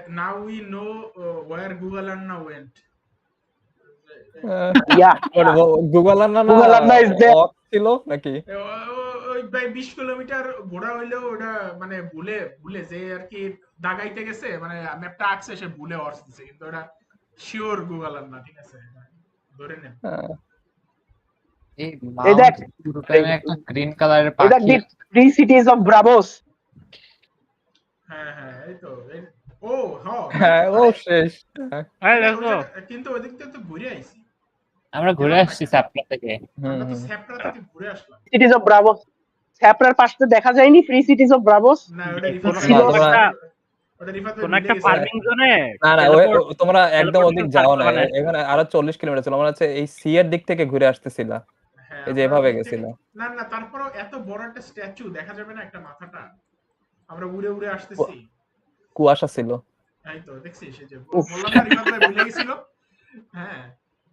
now we know where Google Anna went. Yeah, Google না Google Anna is there. অক ছিল নাকি? ওই প্রায় 20 কিলোমিটার ঘোরা হইলেও ওটা মানে ভুলে যে আর কি দাগাইতে গেছে, মানে ম্যাপটা আঁকছে সে ভুলে অর্থছে, কিন্তু ওটা শিওর গুগল আর না, ঠিক আছে, ধরে নেন। এই এই দেখ, মাউন্ট পুরোটাই একটা গ্রিন কালারের এই দেখ, পাখি। the three cities of Bravos. হ্যাঁ হ্যাঁ, এই তো ও হ্যাঁ, ও শেষ। দেখো কিন্তু ওদিক থেকে তো ঘুরে আইছি, আমরা ঘুরে আসছি সাপলা থেকে। আমরা তো স্যাপরা থেকে ঘুরে আসলাম। Cities of Bravos. স্যাপরার পাশে দেখা যায়নি Free Cities of Bravos? না, ওটা কোনো ছিল। একটা ফার্মিং জোনে না না, তোমরা একদম ওদিক যাও না, এখানে আরো 40 কিলোমিটার ছিল, আমরা হচ্ছে এই সি এর দিক থেকে ঘুরে আসতেছিল, এই যে এভাবে গেছিল। না না, তারপরেও এত বড় একটা স্ট্যাচু দেখা যাবে না একটা মাথাটা, আমরা উড়ে উড়ে আসতেছি, কুয়াশা ছিল। এই তো দেখছিস, এই যে বললাম না রিফাত ভাই ভুলে গেছিল। হ্যাঁ,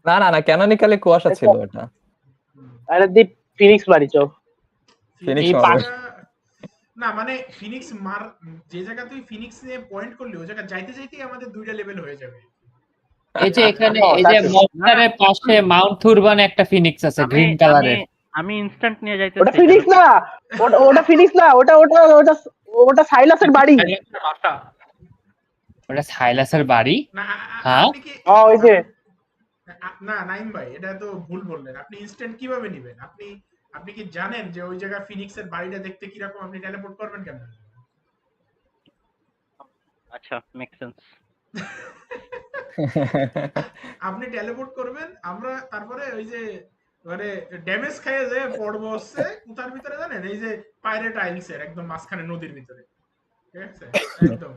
না না না, ক্যানোনিক্যালি কুয়াশা ছিল এটা। আরে দীপ ফিনিক্স বাড়ি চো। ফিনিক্স না মানে ফিনিক্স যে জায়গা তুই ফিনিক্স নিয়ে পয়েন্ট করলি, ওই জায়গা যাইতে যাইতেই আমাদের দুইটা লেভেল হয়ে যাবে। এই যে এখানে এই যে মন্টারের পাশে মাউন্ট থুরবান একটা ফিনিক্স আছে গ্রিন কালারের। আমি ইনস্ট্যান্ট নিয়ে যাইতেছি। ওটা ফিনিক্স না, ওটা ফিনিক্স না, ওটা সাইলাসের বাড়ি। ওটা সাইলাসের বাড়ি? না হ্যাঁ, ওই যে না নাইম ভাই, এটা তো ভুল বললেন। আপনি ইনস্ট্যান্ট কিভাবে নেবেন? আপনি কি জানেন যে ওই জায়গা ফিনিক্সের বাড়িটা দেখতে কি রকম? আপনি টেলিপোর্ট করবেন কেন? আচ্ছা, মেক সেন্স। আপনি টেলিপোর্ট করবেন, আমরা তারপরে ওই যে মানে ড্যামেজ খাইয়ে যে পড়বো হচ্ছে কোথার ভিতরে জানেন, এই যে পাইরেট আইলসের একদম মাঝখানে নদীর ভিতরে, ঠিক আছে, একদম।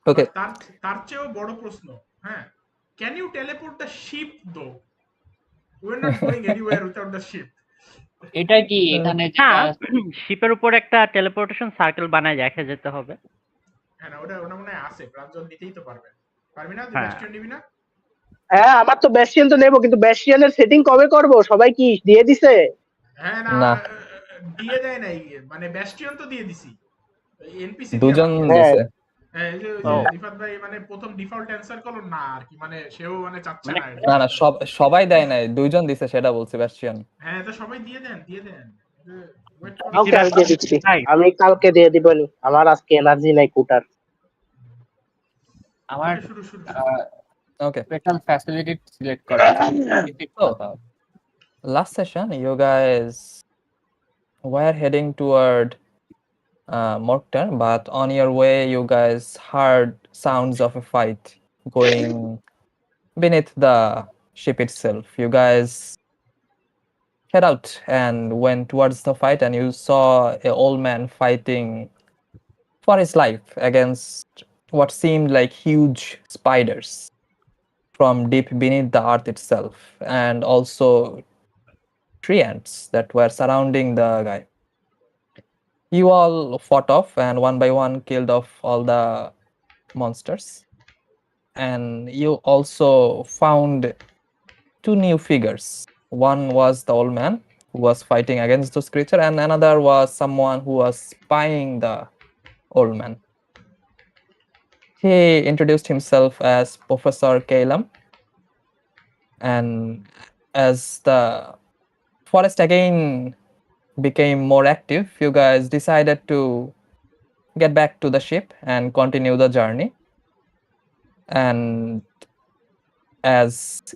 ওকে, তার চেয়েও বড় প্রশ্ন, হ্যাঁ, can you teleport the ship though? We are not going anywhere without the ship. এটা কি এখানে শিপের উপর একটা টেলিপোর্টেশন সার্কেল বানায় রেখে যেতে হবে। হ্যাঁ, ওটা মনে হয় আছে, প্রাঞ্জল নিতেই তো পারবে। পারবি না? তুই বেস্টিয়ন নিবি না? হ্যাঁ, আমার তো বেস্টিয়ান তো নেবো, কিন্তু বেস্টিয়ানের সেটিং কবে করব? সবাই কি দিয়ে দিছে? হ্যাঁ না, দিয়ে দেয় নাই, মানে বেস্টিয়ন তো দিয়ে দিছি, এনপিসি দুজন দিছে। হ্যাঁ, এই যে রিফাত ভাই মানে প্রথম ডিফল্ট অ্যানসার করলো না আর কি, মানে সেও মানে চাচ্ছে না। না না, সবাই দেয় নাই, দুইজন দিছে, সেটা বলছি, ব্যাস্টিয়ন। হ্যাঁ, তো সবাই দিয়ে দেন। ওকে, আমি দিয়ে দিচ্ছি, আমি কালকে দিয়ে দিব। আমার আজকে এনার্জি নাই কুটার। আমার শুরু ওকে, স্পেশাল ফ্যাসিলিটি সিলেক্ট করা। Last session you guys were heading toward Mortar, but on your way you guys heard sounds of a fight going beneath the ship itself. You guys head out and went towards the fight, and you saw an old man fighting for his life against what seemed like huge spiders from deep beneath the earth itself, and also tree ants that were surrounding the guy. You all fought off and one by one killed off all the monsters, and you also found two new figures. One was the old man who was fighting against those creatures, and another was someone who was spying the old man. He introduced himself as Professor Calum, and as the forest again became more active, you guys decided to get back to the ship and continue the journey. And as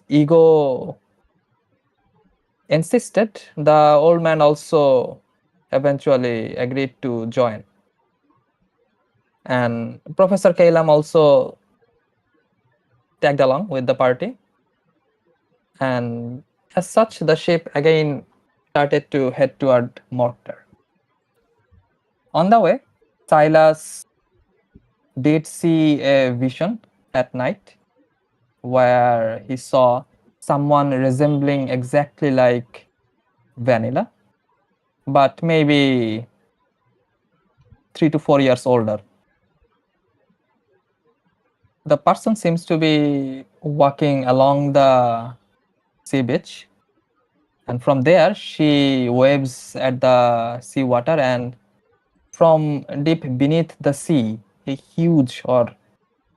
Ego insisted, the old man also eventually agreed to join. And Professor Kailam also tagged along with the party. And as such, the ship again started to head toward Mortar. On the way, Silas did see a vision at night where he saw someone resembling exactly like Vanilla, but maybe 3 to 4 years older. The person seems to be walking along the sea beach, and from there she waves at the sea water and from deep beneath the sea, a huge, or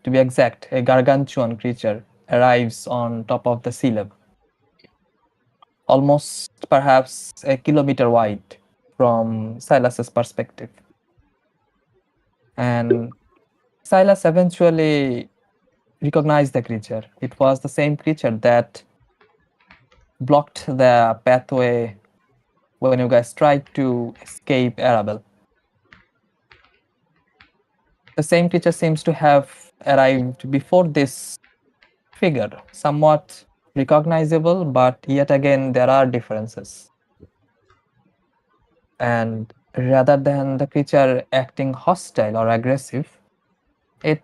to be exact, a gargantuan creature arrives on top of the sea level, almost perhaps a kilometer wide from Silas's perspective. And Silas eventually recognized the creature. It was the same creature that blocked the pathway when you guys tried to escape Arabel. The same creature seems to have arrived before this figure, somewhat recognizable, but yet again there are differences. And rather than the creature acting hostile or aggressive, it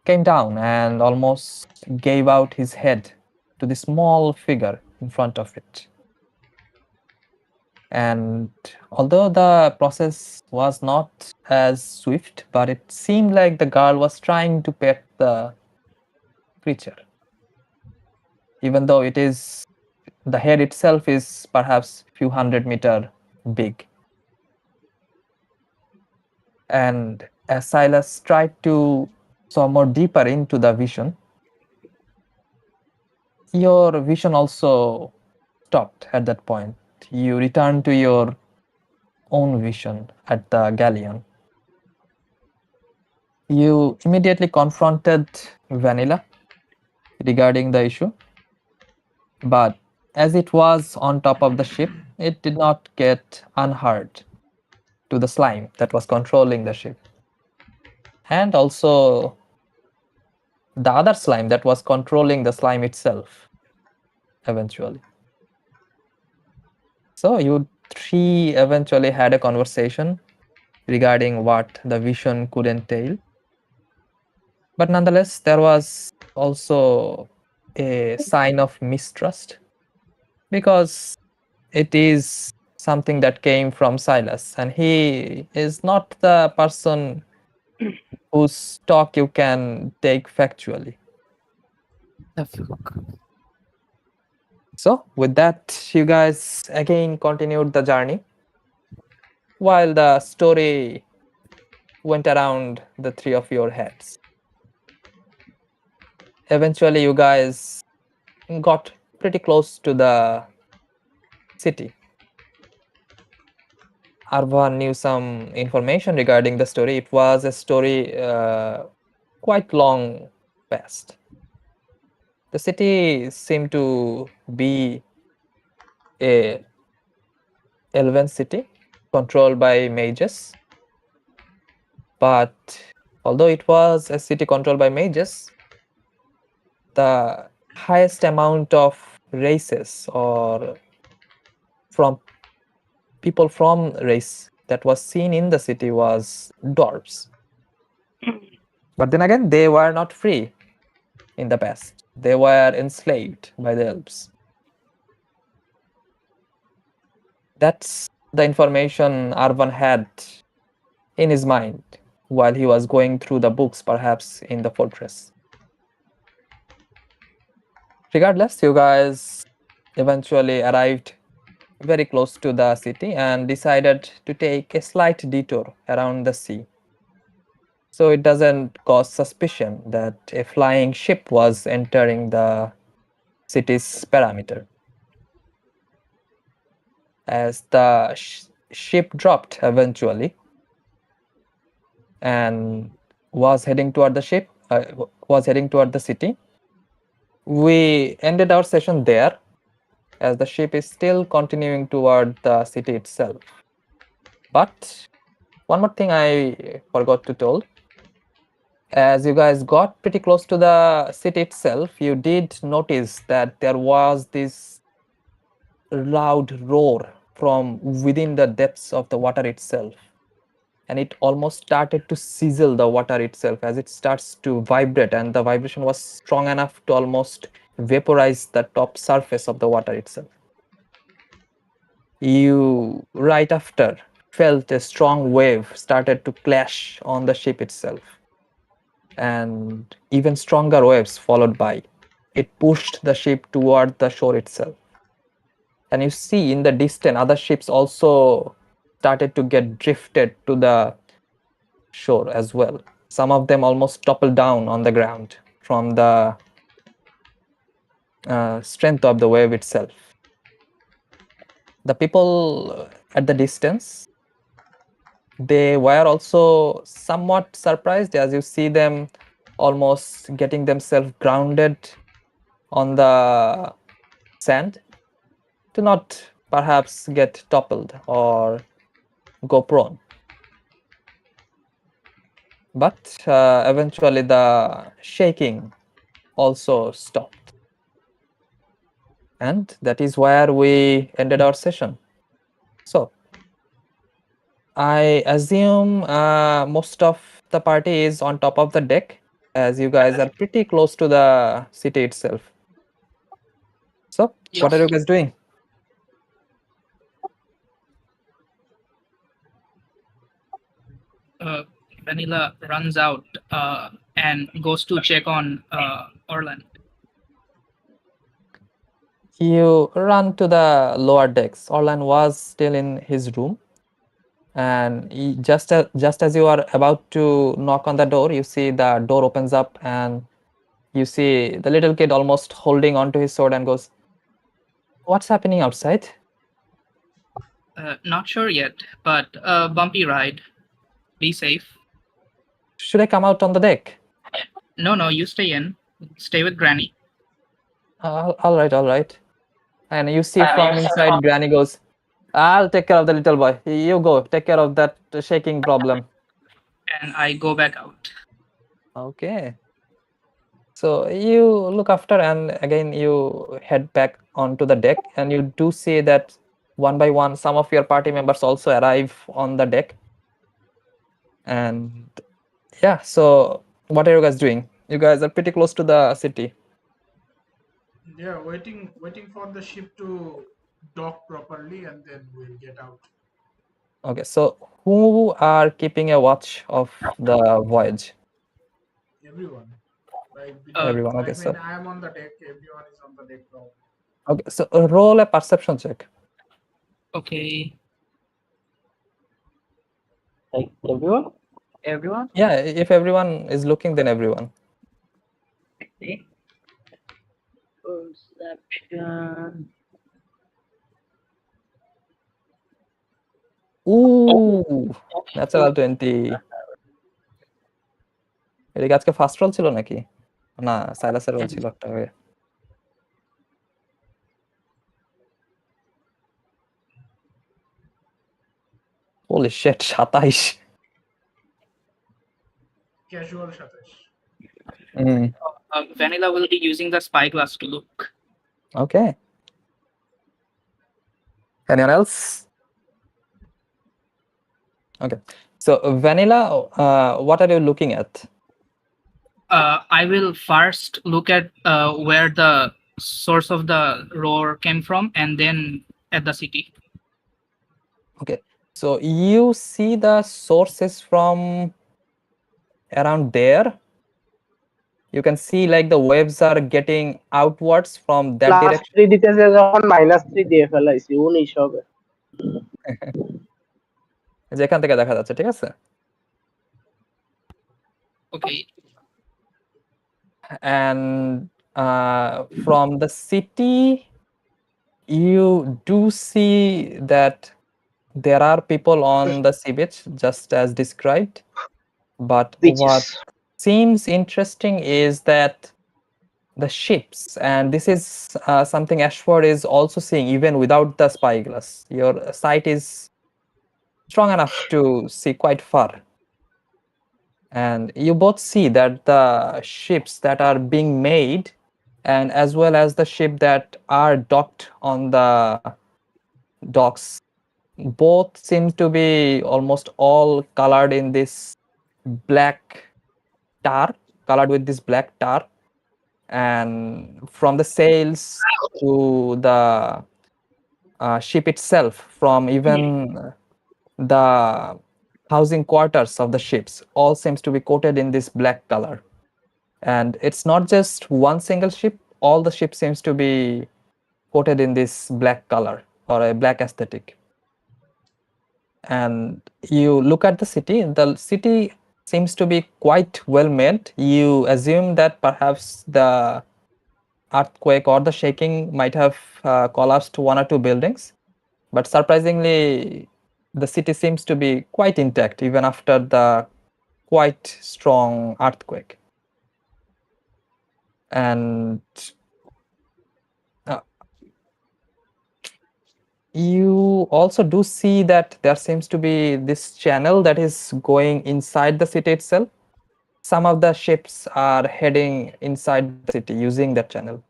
came down and almost gave out his head to the small figure in front of it. And although the process was not as swift, but it seemed like the girl was trying to pet the creature. Even though the head itself is perhaps few hundred meter big. And as Silas tried to saw more deeper into the vision, your vision also stopped at that point. You returned to your own vision at the galleon. You immediately confronted Vanilla regarding the issue, but as it was on top of the ship, it did not get unhurt to the slime that was controlling the ship. And also the other slime that was controlling the slime itself eventually. So you three eventually had a conversation regarding what the vision could entail. But nonetheless, there was also a sign of mistrust, because it is something that came from Silas, and he is not the person whose talk you can take factually. So with that, you guys again continued the journey while the story went around the three of your heads. Eventually, you guys got pretty close to the city. Arvan knew some information regarding the story. It was a story quite long past. The city seemed to be a elven city controlled by mages. But although it was a city controlled by mages, the highest amount of races or from people from race that was seen in the city was dwarves. But then again, they were not free in the past. They were enslaved by the elves. That's the information Arvan had in his mind while he was going through the books, perhaps in the fortress. Regardless, you guys eventually arrived very close to the city and decided to take a slight detour around the sea, so it doesn't cause suspicion that a flying ship was entering the city's perimeter. As the ship dropped eventually and was heading toward the city, we ended our session there, as the ship is still continuing toward the city itself. But one more thing I forgot to tell. As you guys got pretty close to the city itself, you did notice that there was this loud roar from within the depths of the water itself. And it almost started to sizzle the water itself as it starts to vibrate, and the vibration was strong enough to almost vaporize the top surface of the water itself. You, right after, felt a strong wave started to clash on the ship itself. And even stronger waves followed by. It pushed the ship toward the shore itself. And you see in the distance, other ships also started to get drifted to the shore as well. Some of them almost toppled down on the ground from the strength of the wave itself. The people at the distance, they were also somewhat surprised as you see them almost getting themselves grounded on the sand to not perhaps get toppled or go prone. But eventually the shaking also stopped. And that is where we ended our session. So I assume most of the party is on top of the deck, as you guys are pretty close to the city itself. So what are you guys doing? Vanilla runs out and goes to check on Orlan. You run to the lower decks. Orlan was still in his room, and just as you are about to knock on the door, you see the door opens up, and you see the little kid almost holding onto his sword and goes, "What's happening outside?" Not sure yet, but bumpy ride. Be safe. Should I come out on the deck? No, you stay in. Stay with Granny. All right. And you see from inside, Granny goes, "I'll take care of the little boy. You go, take care of that shaking problem." And I go back out. Okay. So you look after, and again you head back onto the deck, and you do see that one by one, some of your party members also arrive on the deck. And yeah, so what are you guys doing? You guys are pretty close to the city. Yeah, waiting for the ship to dock properly, and then we'll get out. Okay, so who are keeping a watch of the voyage? Everyone. Everyone. Okay, Like so when I am on the deck, everyone is on the deck now. okay, so roll a perception check. Okay. Like everyone? Everyone? Yeah, if everyone is looking, then everyone. Okay. Perception. Ooh, natural 20. এদিকে আজকে first role ছিল নাকি? না, সাইলাসের role ছিল একটা হয়ে। Holy shit, 27. Casual 27. Vanilla will be using the spyglass to look. Okay. Anyone else? Okay. So Vanilla, what are you looking at? I will first look at where the source of the roar came from, and then at the city. Okay. So you see the sources from around there. You can see like the waves are getting outwards from that direction. +3 দিতেছে যখন -3 দিয়ে ফেলাইছি 19 হবে। যেখান থেকে দেখা যাচ্ছে, ঠিক আছে? Okay. And from the city, you do see that there are people on the sea beach, just as described. But what seems interesting is that the ships, and this is something Ashford is also seeing even without the spyglass. Your sight is strong enough to see quite far. And you both see that the ships that are being made, and as well as the ship that are docked on the docks, both seem to be almost all colored in this black tar, colored with this black tar. And from the sails to the ship itself, from even the housing quarters of the ships, all seems to be coated in this black color. And it's not just one single ship, all the ships seems to be coated in this black color or a black aesthetic. and you look at the city seems to be quite well made. You assume that perhaps the earthquake or the shaking might have collapsed one or two buildings, but surprisingly the city seems to be quite intact even after the quite strong earthquake. And you also do see that there seems to be this channel that is going inside the city itself. Some of the ships are heading inside the city using that channel.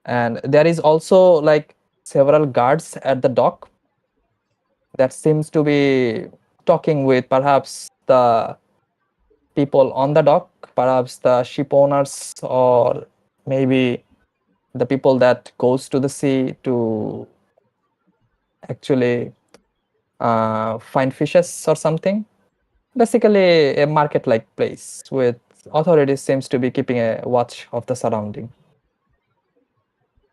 And there is also like several guards at the dock that seems to be talking with perhaps the people on the dock, perhaps the ship owners, or maybe the people that goes to the sea to actually find fishes or something. Basically a market-like place with authorities seems to be keeping a watch of the surrounding.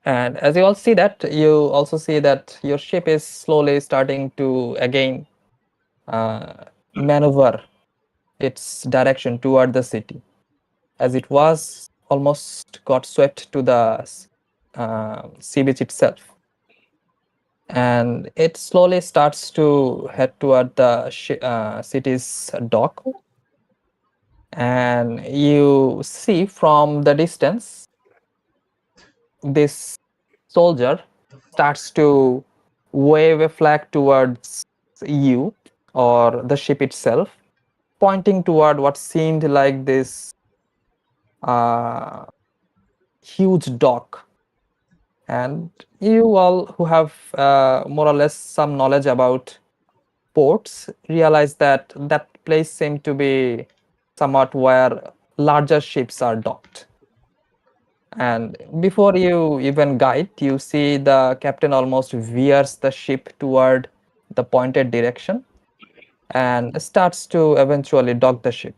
And as you all see that, you also see that your ship is slowly starting to again maneuver its direction toward the city, as it was almost got swept to the sea beach itself. And it slowly starts to head toward the city's dock. And you see from the distance, this soldier starts to wave a flag towards you or the ship itself, pointing toward what seemed like this huge dock. And you all who have more or less some knowledge about ports realize that that place seemed to be somewhat where larger ships are docked. And before you even guide, you see the captain almost veers the ship toward the pointed direction and starts to eventually dock the ship.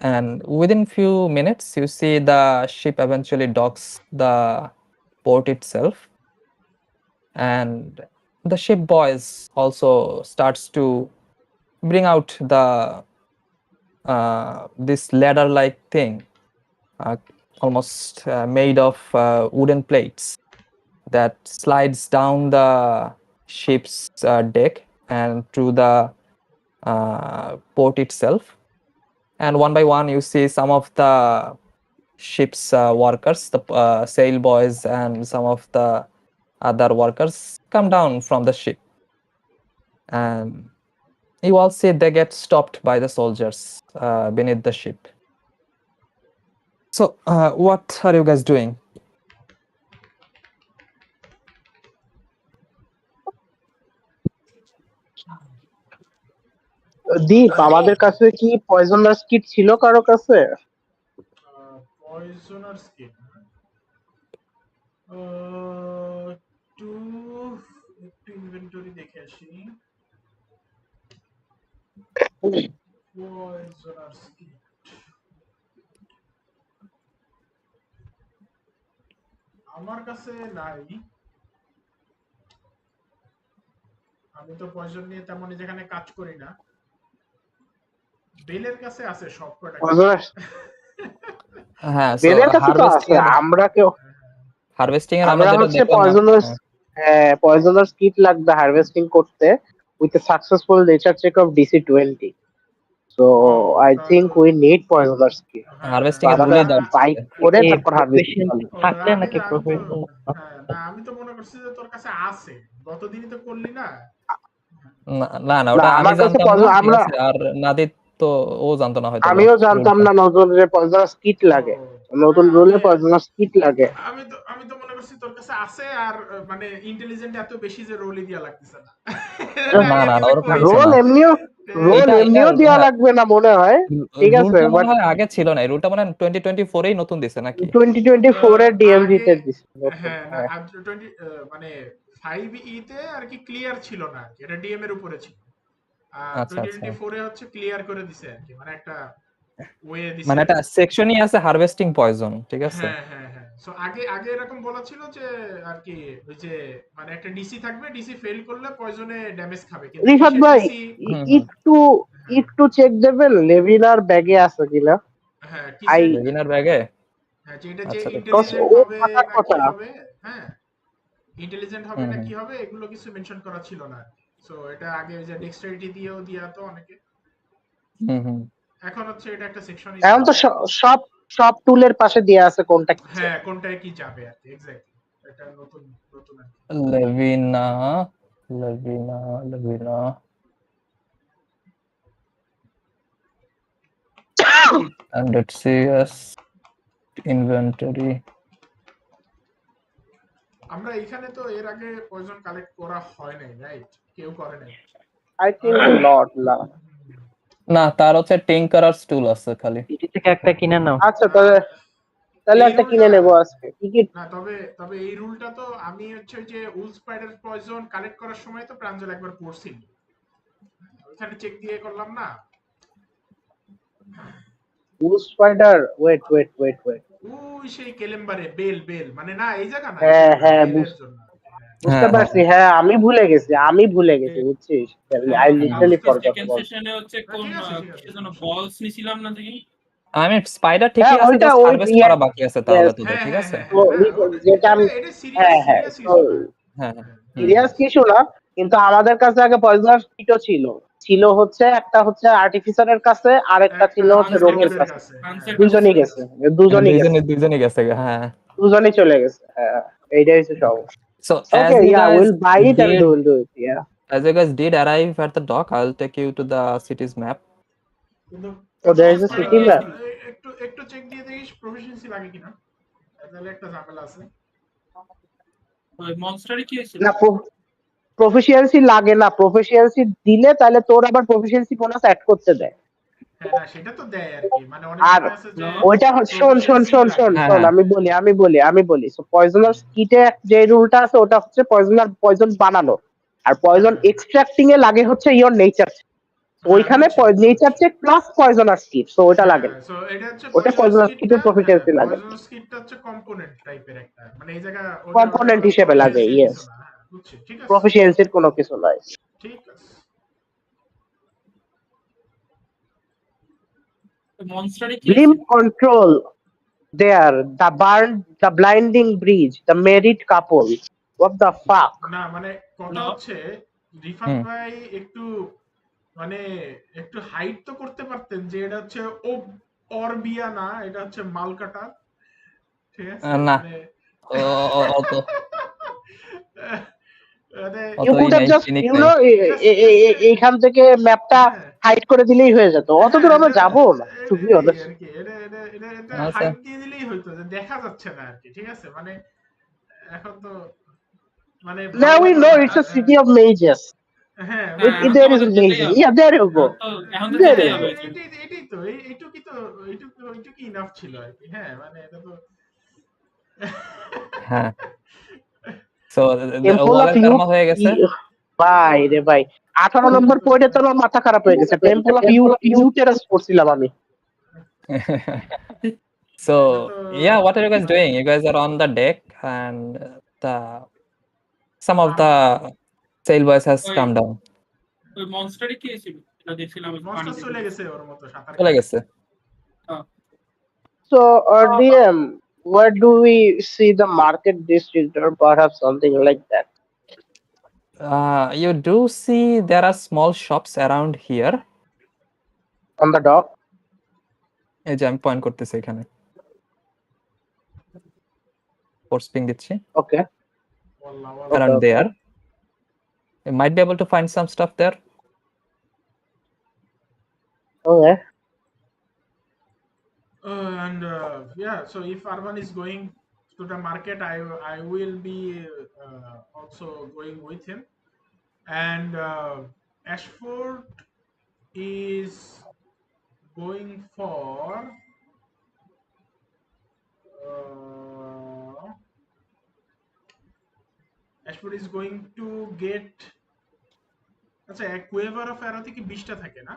And within few minutes, you see the ship eventually docks the port itself. And the ship boys also starts to bring out the this ladder-like thing, almost made of wooden plates that slides down the ship's deck and through the port itself. And one by one, you see some of the ship's workers, the sail boys, and some of the other workers come down from the ship. And you all see they get stopped by the soldiers beneath the ship. So, what are you guys doing? দীপ, আমাদের কাছে কি poisonous kit ছিল কারো কাছে? পয়জনার skin two একটু inventory দেখে আসি। পয়জনার skin আমার কাছে নাই। আমি তো পয়জন নিয়ে তেমন যেখানে কাজ করি না। বেলের কাছে আছে সবকটা। পয়জনাস হ্যাঁ, বেলের কাছে তো আছে। আমরা কেউ হারভেস্টিং এর আমরা হচ্ছে পয়জনাস কিট লাগবে হারভেস্টিং করতে with a successful nature check of DC-20. So I think we need poisonous kit. Harvesting এর গুলি দাও বাইক করে তারপর হারভেস্টিং থাকলে নাকি প্রফিট? না আমি তো মনে করছি যে তোর কাছে আছে, গতদিনই তো করলি না। না না, ওটা আমি জানতাম না, আমরা আর নাদিত তো ও জানতো না হয়তো। আমিও জানতাম না নতুন যে পয়জনাস কিট লাগে, নতুন রুলে পয়জনাস কিট লাগে। আমি তো মনে করছি তোর কাছে আছে, আর মানে ইন্টেলিজেন্ট এত বেশি যে রোলই দিয়া লাগতেছে না। না না, রোল এমনিও দেয়া লাগবে না মনে হয়। ঠিক আছে, মনে হয় আগে ছিল না, রুলটা মানে 2024 এই নতুন দিছে নাকি? 2024 এর ডিএমজি তে দিছে। হ্যাঁ, মানে 5E তে আর কি ক্লিয়ার ছিল না, এটা ডিএম এর উপরে ছিল। আর 2024 এ হচ্ছে ক্লিয়ার করে দিছে আর কি, মানে একটা ওয়ে দিছে, মানে একটা সেকশনই আছে হারভেস্টিং পয়জন, ঠিক আছে? হ্যাঁ হ্যাঁ হ্যাঁ। সো আগে আগে এরকম বলা ছিল যে আর কি ওই যে মানে একটা ডিসি থাকবে, ডিসি ফেল করলে পয়জনে ড্যামেজ খাবে, কিন্তু রিফাত কিসের ভাই ডিসি? হুম হুম একটু একটু চেক দেবেন লেভিনার ব্যাগে আছে কিনা। হ্যাঁ আই কিসের? লেভিনার ব্যাগে হ্যাঁ যে এটা যে আচ্ছা দেখি কজ ইন্টেলিজেন্ট ও হবে থাকার না কি কথা। হবে, হ্যাঁ ইন্টেলিজেন্ট হবে হুম না হুম কি হবে এগুলো কিছু মেনশন করা ছিল না। সো এটা আগে ওই যে ডেক্সটারিটি দিয়েও দিয়া তো অনেকে, হুম হুম এখন হচ্ছে এটা একটা সেকশনই এখন দেওয়া তো আছে। সব সব টুলের পাশে দেয়া আছে কোনটা কি check। হ্যাঁ কোনটায় কি যাবে আর কি, এক্স্যাক্টলি এটা নতুন নতুন আর কি। লেভিনা লেভিনা লেভিনা and let's see yes inventory আমরা এখানে তো এর আগে পয়জন কালেক্ট করা হয় নাই, রাইট? কেউ করে নাই। আই থিংক নট না। না তার হচ্ছে টিঙ্কারারস টুল আছে খালি সিটি থেকে একটা কিনে নাও। আচ্ছা তাহলে তাহলে এই একটা রুলটা কিনে নেবো আজকে। কি কি না, তবে তবে এই রুলটা তো আমি হচ্ছে ওই যে উল স্পাইডার পয়জন কালেক্ট করার সময় তো প্রাঞ্জল একবার পড়ছিল, ওখানে চেক দিয়ে করলাম না। Spider wait wait wait wait ওই সেই কেলেম্বারে বেল বেল মানে না এই জায়গা না, এই হ্যাঁ জায়গা না, হ্যাঁ বেলের জন্য আর কি, হ্যাঁ। বুঝতে হ্যাঁ হ্যাঁ পারছি। হ্যাঁ আমি ভুলে গেছি বুঝছিস। I literally forgot about. সেশনে হচ্ছে না, কোন ঠিক আছে ঠিক আছে, কিসের জন্য বলস নিছিলাম না দেখি। আমি স্পাইডার হ্যাঁ ঠিকই আছে ওইটা জাস্ট ওই হারভেস্ট করা বাকি আছে তাহলে ইয়েস। তোদের হ্যাঁ ঠিক হ্যাঁ আছে হ্যাঁ তো হ্যাঁ না যেটা এটা আমি এটা সিরিয়াস হ্যাঁ হ্যাঁ সিরিয়াস তো ইস্যু না। হ্যাঁ হ্যাঁ হুম সিরিয়াস কিছু না, কিন্তু আমাদের কাছে আগে পয়জনার কিটও ছিল। ছিল হচ্ছে একটা হচ্ছে আর্টিফিসারের কাছে আর একটা একটা ছিল হচ্ছে হান্সের রোগের কাছে, কাছে। কাছে, হান্সের হ্যাঁ কাছে দুজনই ছিল। গেছে, দুজনই গেছে, দুজনই গেছে হ্যাঁ দুজনই চলে গেছে। হ্যাঁ এইটাই হচ্ছে সমস্যা। so okay yeah will buy it and did will do it yeah. as you guys did arrive at the dock I'll take you to the city's map কিন্তু So there is a মনস্টারে city কি map. ছিল? একটু একটু check দিয়ে দেখিস proficiency লাগে কিনা, তাহলে একটা ঝামেলা আছে। ওই মনস্টারে কি ছিল? না প্রফিসিয়েন্সি লাগে না, প্রফিসিয়েন্সি দিলে তাহলে তোর আবার প্রফিসিয়েন্সি বোনাস অ্যাড করতে দেয়। হ্যাঁ না সেটা তো দেয় আর কি, মানে অনেক আর সময় আছে যে ওইটা শোন শোন প্রফিশিয়েন্সি শোন শোন লাগে। হ্যাঁ শোন হ্যাঁ আমি বলি পয়জনার কিটে যে রুলটা আছে ওটা হচ্ছে পয়জন বানানো, আর পয়জন হ্যাঁ এক্সট্রাক্টিং এ লাগে হচ্ছে ইওর নেচার। হ্যাঁ ওইখানে বুঝছি নেচার চেক প্লাস পয়জনার কিট, তো ওটা লাগে হ্যাঁ না। সো এটা হচ্ছে ওটা পয়জনাস পয়জনার কিটটা, কিটের হ্যাঁ প্রফিসিয়েন্সি লাগে, পয়জনাস কিটটা হচ্ছে কম্পোনেন্ট টাইপের একটা, মানে এই জায়গা কম্পোনেন্ট হিসেবে লাগে। প্রফিশিয়েন্সির ইয়েস, কিছু না, হ্যাঁ বুঝছি, ঠিক আছে প্রফিসিয়েন্সির কোনো কিছু নাই। ঠিক আছে। মনস্টারে কি ব্লিম ছিল? Control there, the blinding bridge, the married couple, what the fuck. না মানে কথা No. হচ্ছে রিফাত হুম। ভাই একটু মানে একটু হাইট তো করতে পারতেন যে এটা হচ্ছে ও অরবিয়া না, এটা হচ্ছে মালকাটা, ঠিক আছে না মানে অত মানে you could have just phoenix you নাই নো just এইখান থেকে ম্যাপটা হ্যাঁ হাইড করে দিলেই হয়ে যেত, অত দূর আমরা যাবো না টু বি এটাই অনেস্ট। আর কি, এটা আচ্ছা হাইট দিয়ে দিলেই হইতো, যে দেখা যাচ্ছে না আর কি, ঠিক আছে মানে এখন তো মানে ভালো নাও উই লাগলো নো না। It's a city of mazes. হ্যাঁ হ্যাঁ, এখন তো দেয়ার ইজ আমাদের যেতেই মেজেস, হবে। ইয়া দেয়ার ইউ গো, এখন তো দেয়ার যেতেই ইউ হবে। গো। এটাই তো এইটুকুই তো এইটুকুই ইনাফ ছিল আর কি, হ্যাঁ মানে এটা তো হ্যাঁ সো টেম্পল অফ ওয়ালের ইউ কারমা হয়ে গেছে ভাই রে ভাই, 18 নম্বর পয়েন্টে তো আমার মাথা খারাপ হয়ে গেছে। টেম্পল অফ ইউটেরাস পড়ছিলাম আমি। so এটা তো yeah what are you guys doing you guys are on the deck and the some of the sail boys has ওই come down ওই মনস্টারে কি ছিল? এটা দেখছিলাম ওই মনস্টার পানিতে। চলে গেছে ওর মতো সাঁতার চলে কাটে। গেছে So DM, where do we see the market district or perhaps something like that? you do see there are small shops around here On the dock? এই যে আমি পয়েন্ট করতেছি এখানে ফোর্স পিং দিচ্ছি Okay. Wallah, Okay, wallah. around okay. there you might be able to find some stuff there Okay. And yeah, so if Arvan is going to the market, I will be also going with him. And Ashford is going for Ashford is going to get আচ্ছা এক কোয়েভার of অ্যারোতে কি 20টা থাকে না?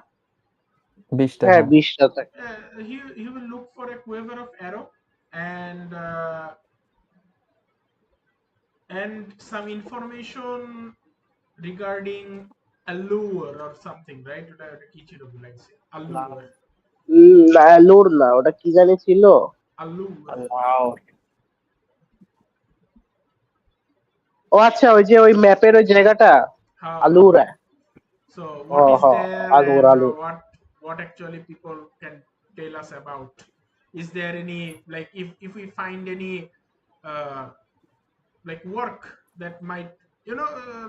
20টা হ্যাঁ 20টা থাকে। He will look for a quiver of arrow and and some information regarding allure or something, right? ওটা কি ছিল ভুলাইছি, allure, আলুর না, ওটা কি জানি ছিল। allure, ও আচ্ছা, ওই যে ওই ম্যাপের ওই জায়গাটা হ্যাঁ, আলুরা। so what is হ্যাঁ, there আলুর and আলুর। what actually people can tell us about? Is there any, like, if we find any uh, like work that might,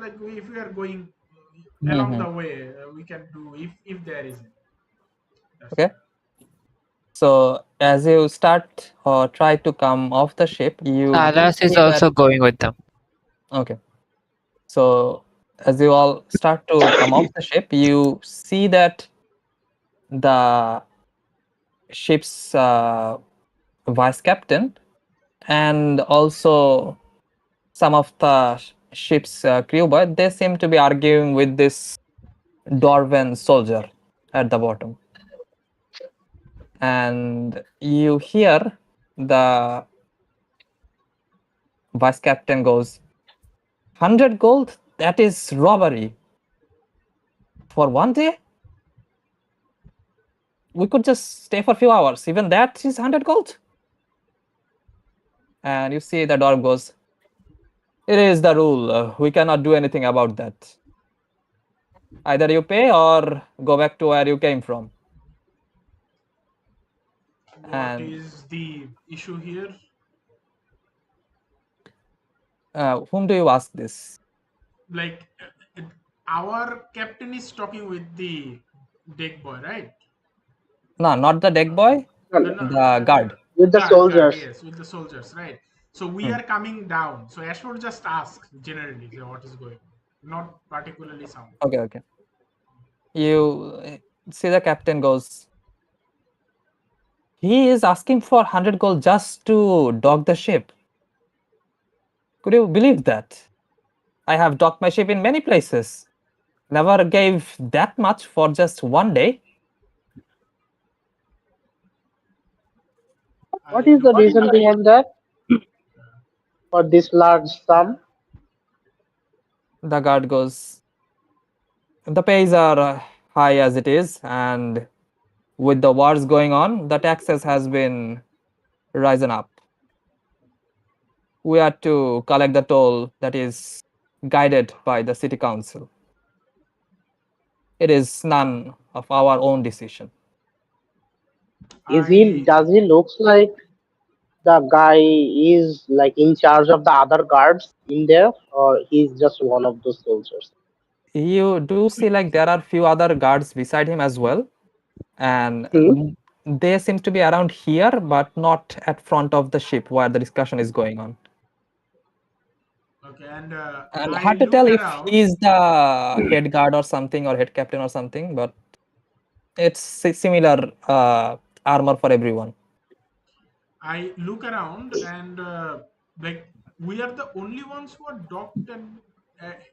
like if we are going along Mhm. the way, we can do if there is any. That's Okay. it. So as you start or try to come off the ship, you do Alas is see that- also going with them. Okay. So as you all start to come off the ship, you see that the ship's vice captain and also some of the ship's crew, but they seem to be arguing with this Dorvan soldier at the bottom. And you hear the vice captain goes, 100 gold? That is robbery. For one day? We could just stay for a few hours. Even that is 100 gold. And you see the dwarf goes, it is the rule. We cannot do anything about that. Either you pay or go back to where you came from. What And is the issue here? whom do you ask this? Like our captain is talking with the deck boy, right? No, not the deck boy, the guard. With the soldiers। yes, with the soldiers, right? So we Hmm. are coming down, so Ashford just asked generally what is going on, not particularly sound. Okay. You see the captain goes, he is asking for 100 gold just to dock the ship. Could you believe that? I have docked my ship in many places. Never gave that much for just one day. What is the reason behind that? For this large sum? The guard goes, the pays are high as it is, and with the wars going on, the taxes has been risen up. We are to collect the toll that is guided by the city council. It is none of our own decision. Does he looks like the guy is like in charge of the other guards in there, or he's just one of those soldiers? You do see like there are few other guards beside him as well, and they seem to be around here but not at front of the ship where the discussion is going on. Okay, and And I hard to look tell if around. he's the head guard or something, or head captain or something, but it's similar armor for everyone. I look around and like we are the only ones who are docked and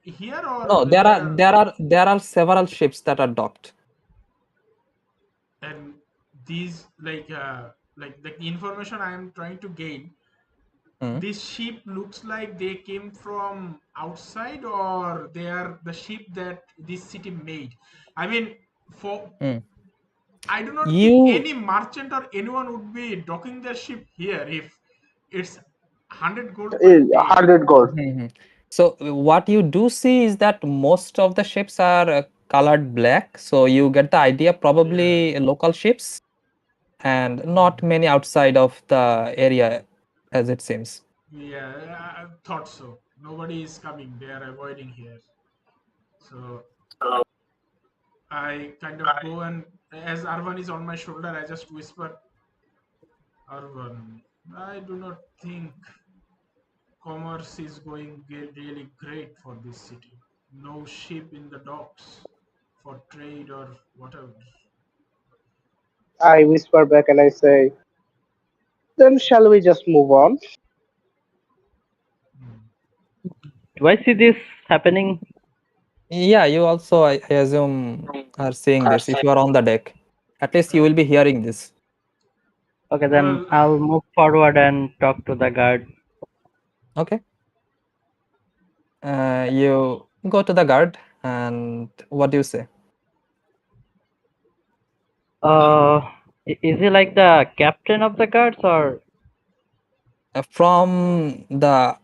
here, or No, there are several ships that are docked. and these like the information I am trying to gain. This ship looks like they came from outside, or they are the ship that this city made. I mean, for I do not think any merchant or anyone would be docking their ship here if it's 100 gold per day. 100 gold. So what you do see is that most of the ships are colored black, so you get the idea probably local ships and not many outside of the area as it seems. Yeah, I thought so. Nobody is coming, they are avoiding here. So I kind of go, and as Arvan is on my shoulder, I just whisper, Arvan, I do not think commerce is going really great for this city. No ship in the docks for trade or whatever. I whisper back and I say, then shall we just move on? Do I see this happening? Yeah, you also, I assume, are seeing this if you are on the deck. At least you will be hearing this. Okay, then Well, I'll move forward and talk to the guard. Okay. You go to the guard, and what do you say? Is he like the captain of the guards or? From the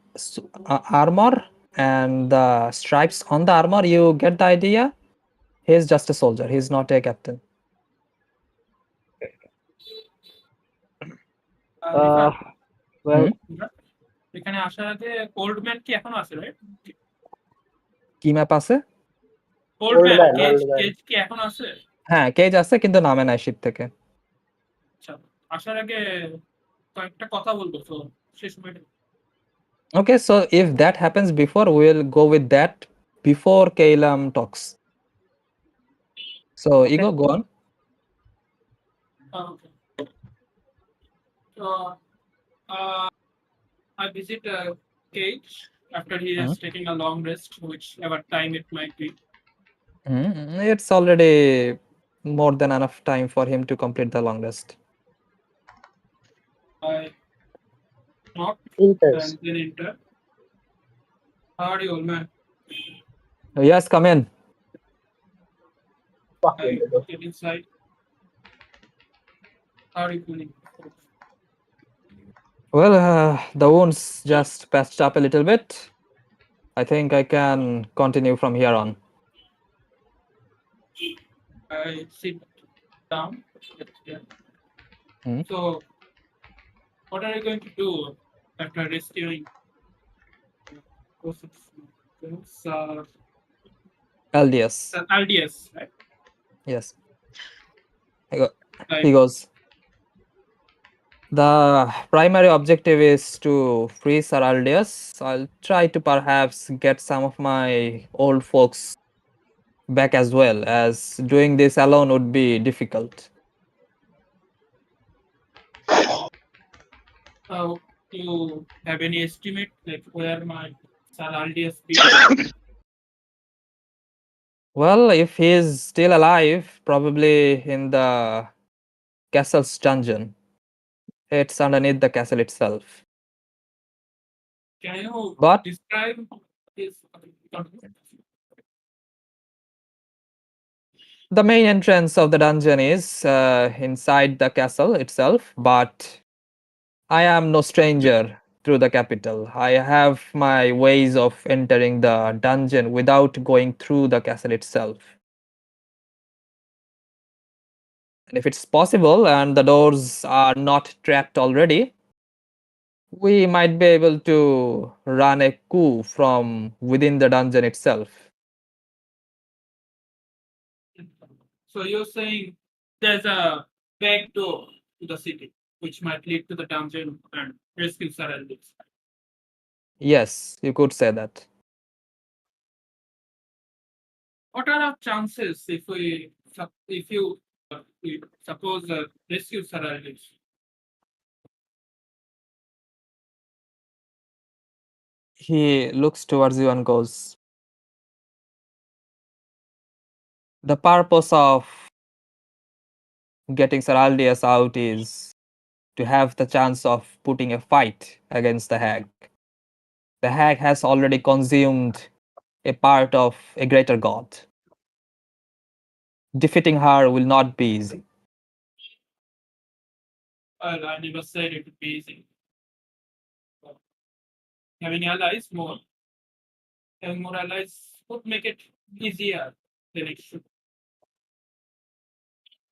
armor and the stripes on the armor, you get the idea. He's just a soldier. He's not a captain. Uh, well, এখানে আসার আগে old man কি এখনো আছে, right? কি map আছে? Old man man, cage old man. Cage কি এখনো আছে? হ্যাঁ, কেজ আছে কিন্তু নামে নাই শিপ থেকে। আচ্ছা, আসার আগে কয়েকটা কথা বলবো, তো সেই সময়টা। Okay, so if that happens before, we'll go with that before Kailam talks. So, Ego, go on. Okay. So, I visit Cage after he is taking a long rest, whichever time it might be. It's already more than enough time for him to complete the long rest. I knock Enters. and then enter. How are you, old man? Yes, come in. Fuck I you, get inside. How are you feeling? Well, the wounds just patched up a little bit. I think I can continue from here on. I sit down. Yeah. So, what are you going to do after rescuing LDS. LDS, right? Yes. He goes. The primary objective is to free Sir Aldius. I'll try to perhaps get some of my old folks back as well, as doing this alone would be difficult. Do you have any estimate, like where my Sir Aldius be? Well, if he is still alive, probably in the castle's dungeon. It's underneath the castle itself. Can you But describe his? the main entrance of the dungeon is inside the castle itself, but I am no stranger through the capital. I have my ways of entering the dungeon without going through the castle itself. And if it's possible and the doors are not trapped already, we might be able to run a coup from within the dungeon itself. So you're saying there's a back door to the city, which might lead to the dungeon and rescue Sir Aldius. Yes, you could say that. What are our chances if you suppose rescue Sir Aldius? He looks towards you and goes, the purpose of getting Sir Aldius out is to have the chance of putting a fight against the hag. The hag has already consumed a part of a greater god. Defeating her will not be easy. Well, I never said it would be easy. Having allies having more allies would make it easier than it should.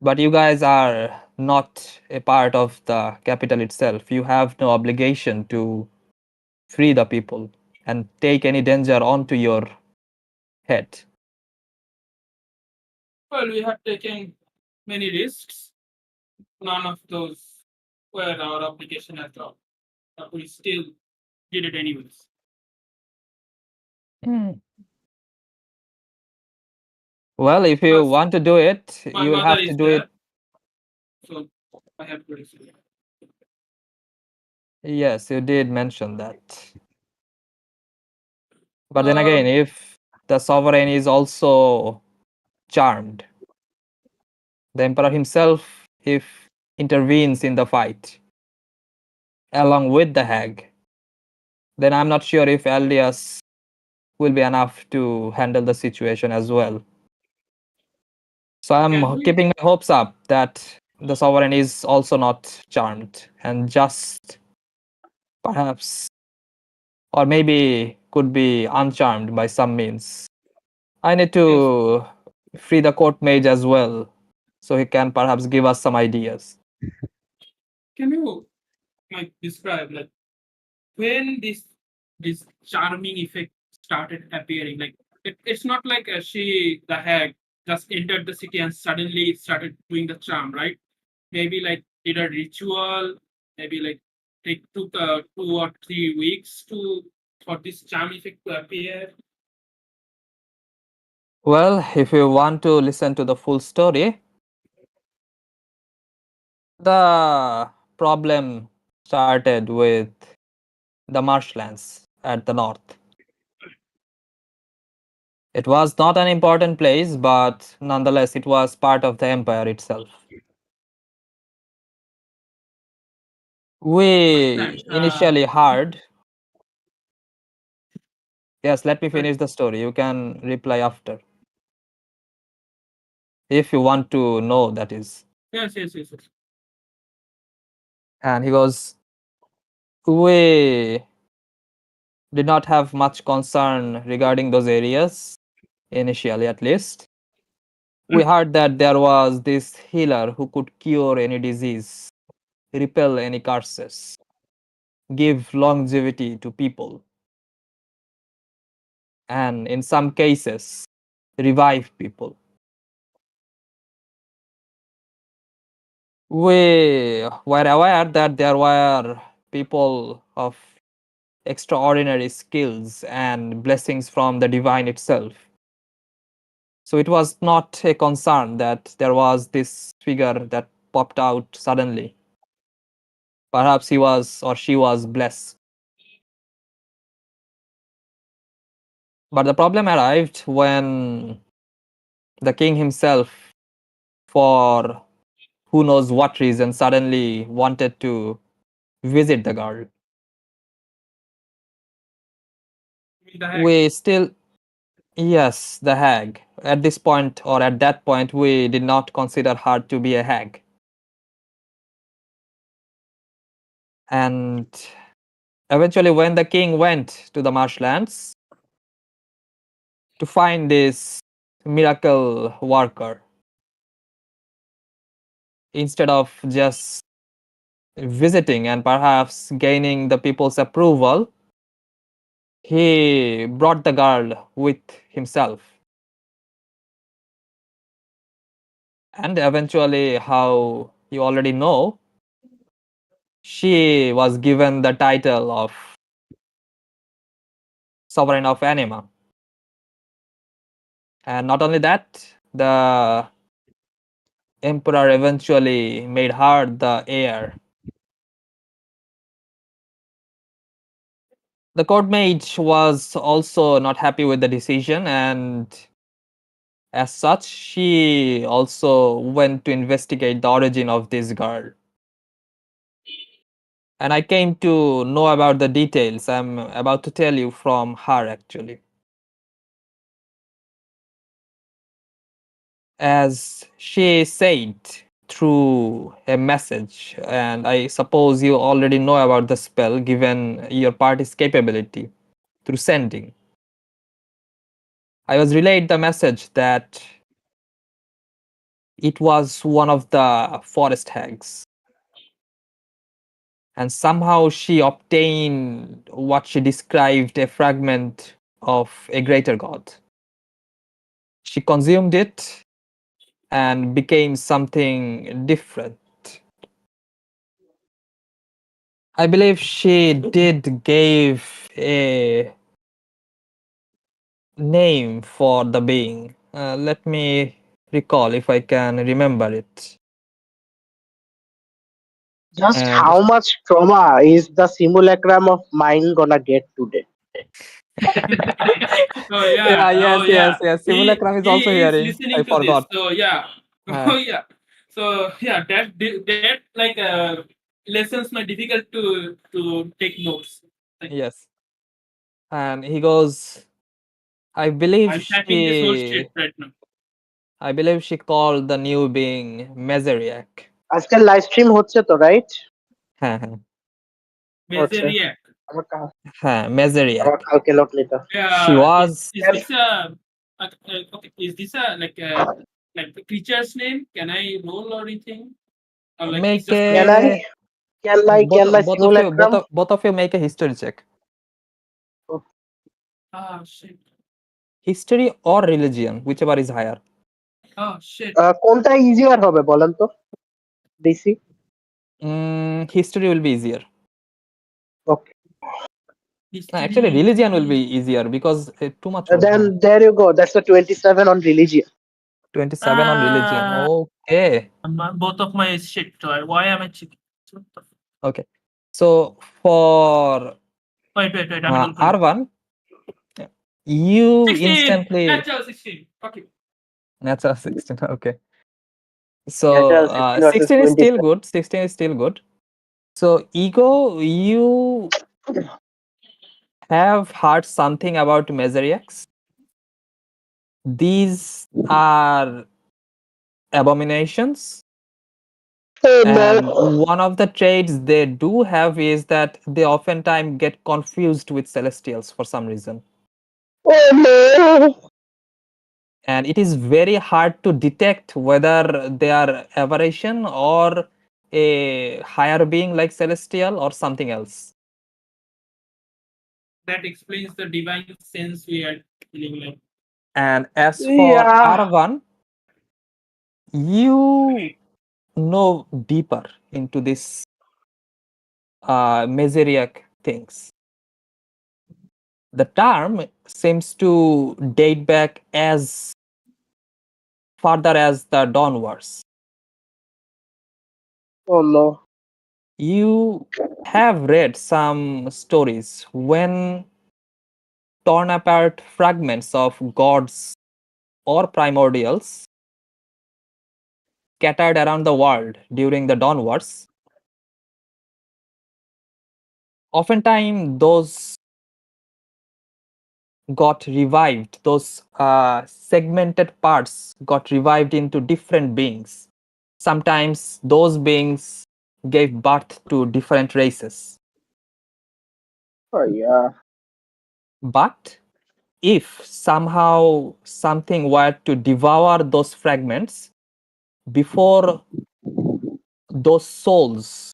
But you guys are not a part of the capital itself. You have no obligation to free the people and take any danger onto your head. Well, we have taken many risks. None of those were our obligation at all. But we still did it anyways. Well, if you want to do it, My you will have mother to is do there, it. so I have to risk it. Yes, you did mention that. But then again, if the sovereign is also charmed, the emperor himself, if intervenes in the fight along with the hag, then I'm not sure if Aldius will be enough to handle the situation as well. So I'm Can we? keeping my hopes up that the sovereign is also not charmed and just perhaps, or maybe could be uncharmed by some means. I need Yes. to free the court mage as well, so he can perhaps give us some ideas. Can you like describe like when this charming effect started appearing? Like it's not like she the hag just entered the city and suddenly started doing the charm, right? Maybe like did a ritual, maybe like it took 2 or 3 weeks to for this charm effect to appear. Well, if you want to listen to the full story, the problem started with the marshlands at the north. It was not an important place, but nonetheless, it was part of the empire itself. We Understand? initially heard. Yes, let me finish the story. You can reply after. If you want to know, that is. Yes. And he goes, we did not have much concern regarding those areas, initially at least. We heard that there was this healer who could cure any disease, repel any curses, give longevity to people, and in some cases, revive people. We were aware that there were people of extraordinary skills and blessings from the divine itself. So it was not a concern that there was this figure that popped out suddenly. Perhaps he was or she was blessed. But the problem arrived when the king himself, for who knows what reason, suddenly wanted to visit the girl. The hag. We still, yes, the hag. At this point, or at that point, we did not consider her to be a hag. And eventually, when the king went to the marshlands to find this miracle worker, instead of just visiting and perhaps gaining the people's approval, he brought the girl with himself. And eventually, how you already know, she was given the title of Sovereign of Anima. And not only that, the emperor eventually made her the heir. The court mage was also not happy with the decision, and as such, she also went to investigate the origin of this girl. And I came to know about the details I'm about to tell you from her actually. As she said through a message, and I suppose you already know about the spell given your party's capability through sending. I was relayed the message that it was one of the forest hags. And somehow she obtained what she described a fragment of a greater god. She consumed it and became something different. I believe she did give a name for the being. Let me recall if I can remember it. Just And how much trauma is the simulacrum of mine gonna get today? Oh yeah, yeah, yes, oh yes, yeah. yes. He Simulacrum is also he is hearing. I listening to this. forgot. So yeah. Uh, Oh yeah. So yeah, that like lessons are difficult to take notes. Like, yes. And he goes, I believe I'm typing this whole she. shit right now. I believe she called the new being Mazeriak. আজকাল live stream হচ্ছে তো, right? হ্যাঁ হ্যাঁ আচ্ছা, Bezeriak. হ্যাঁ Mazeriak. আমার কালকে লোক নিতে। She was Is this a okay? Is this a like the creature's name? Can I roll or anything? Or like make it's just Can I a can I both simulacrum? both of you make a history check. ah shit. History or religion, whichever is higher. Oh shit. কোনটা easier হবে বলেন তো? DC. History will be easier. Okay. Actually, religion will be easier because too much. Then there you go. That's a 27 on religion. 27 on religion. Okay. Both of my shit. Why am I checking? Okay. So for Wait. I'm looking. R1, you 16. instantly. Natural 16. Fuck you. Natural 16. Okay. So Natural 16 versus 16 is still 27. good. 16 is still good. So Ego, you have heard something about Mazeriaks. These are abominations. And one of the traits they do have is that they oftentimes get confused with celestials for some reason. Oh no! And it is very hard to detect whether they are aberration or a higher being like celestial or something else. That explains the divine sense we are feeling like. And as for Yeah. R1, you know deeper into this Mazeriak things. The term seems to date back as further as the Dawn Wars. Oh no! You have read some stories when torn apart fragments of gods or primordials scattered around the world during the Dawn Wars. Oftentimes, those got revived, those segmented parts got revived into different beings. Sometimes those beings gave birth to different races. Oh yeah. But if somehow something were to devour those fragments before those souls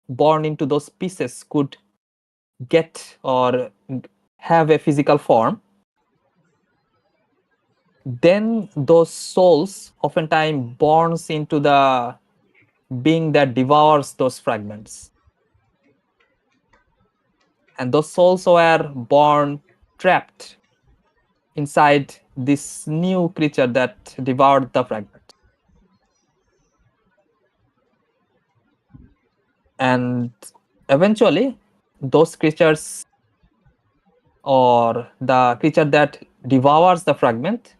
born into those pieces could get or have a physical form, then those souls oftentimes borns into the being that devours those fragments. And those souls were born trapped inside this new creature that devoured the fragment. And eventually, those creatures or the creature that devours the fragment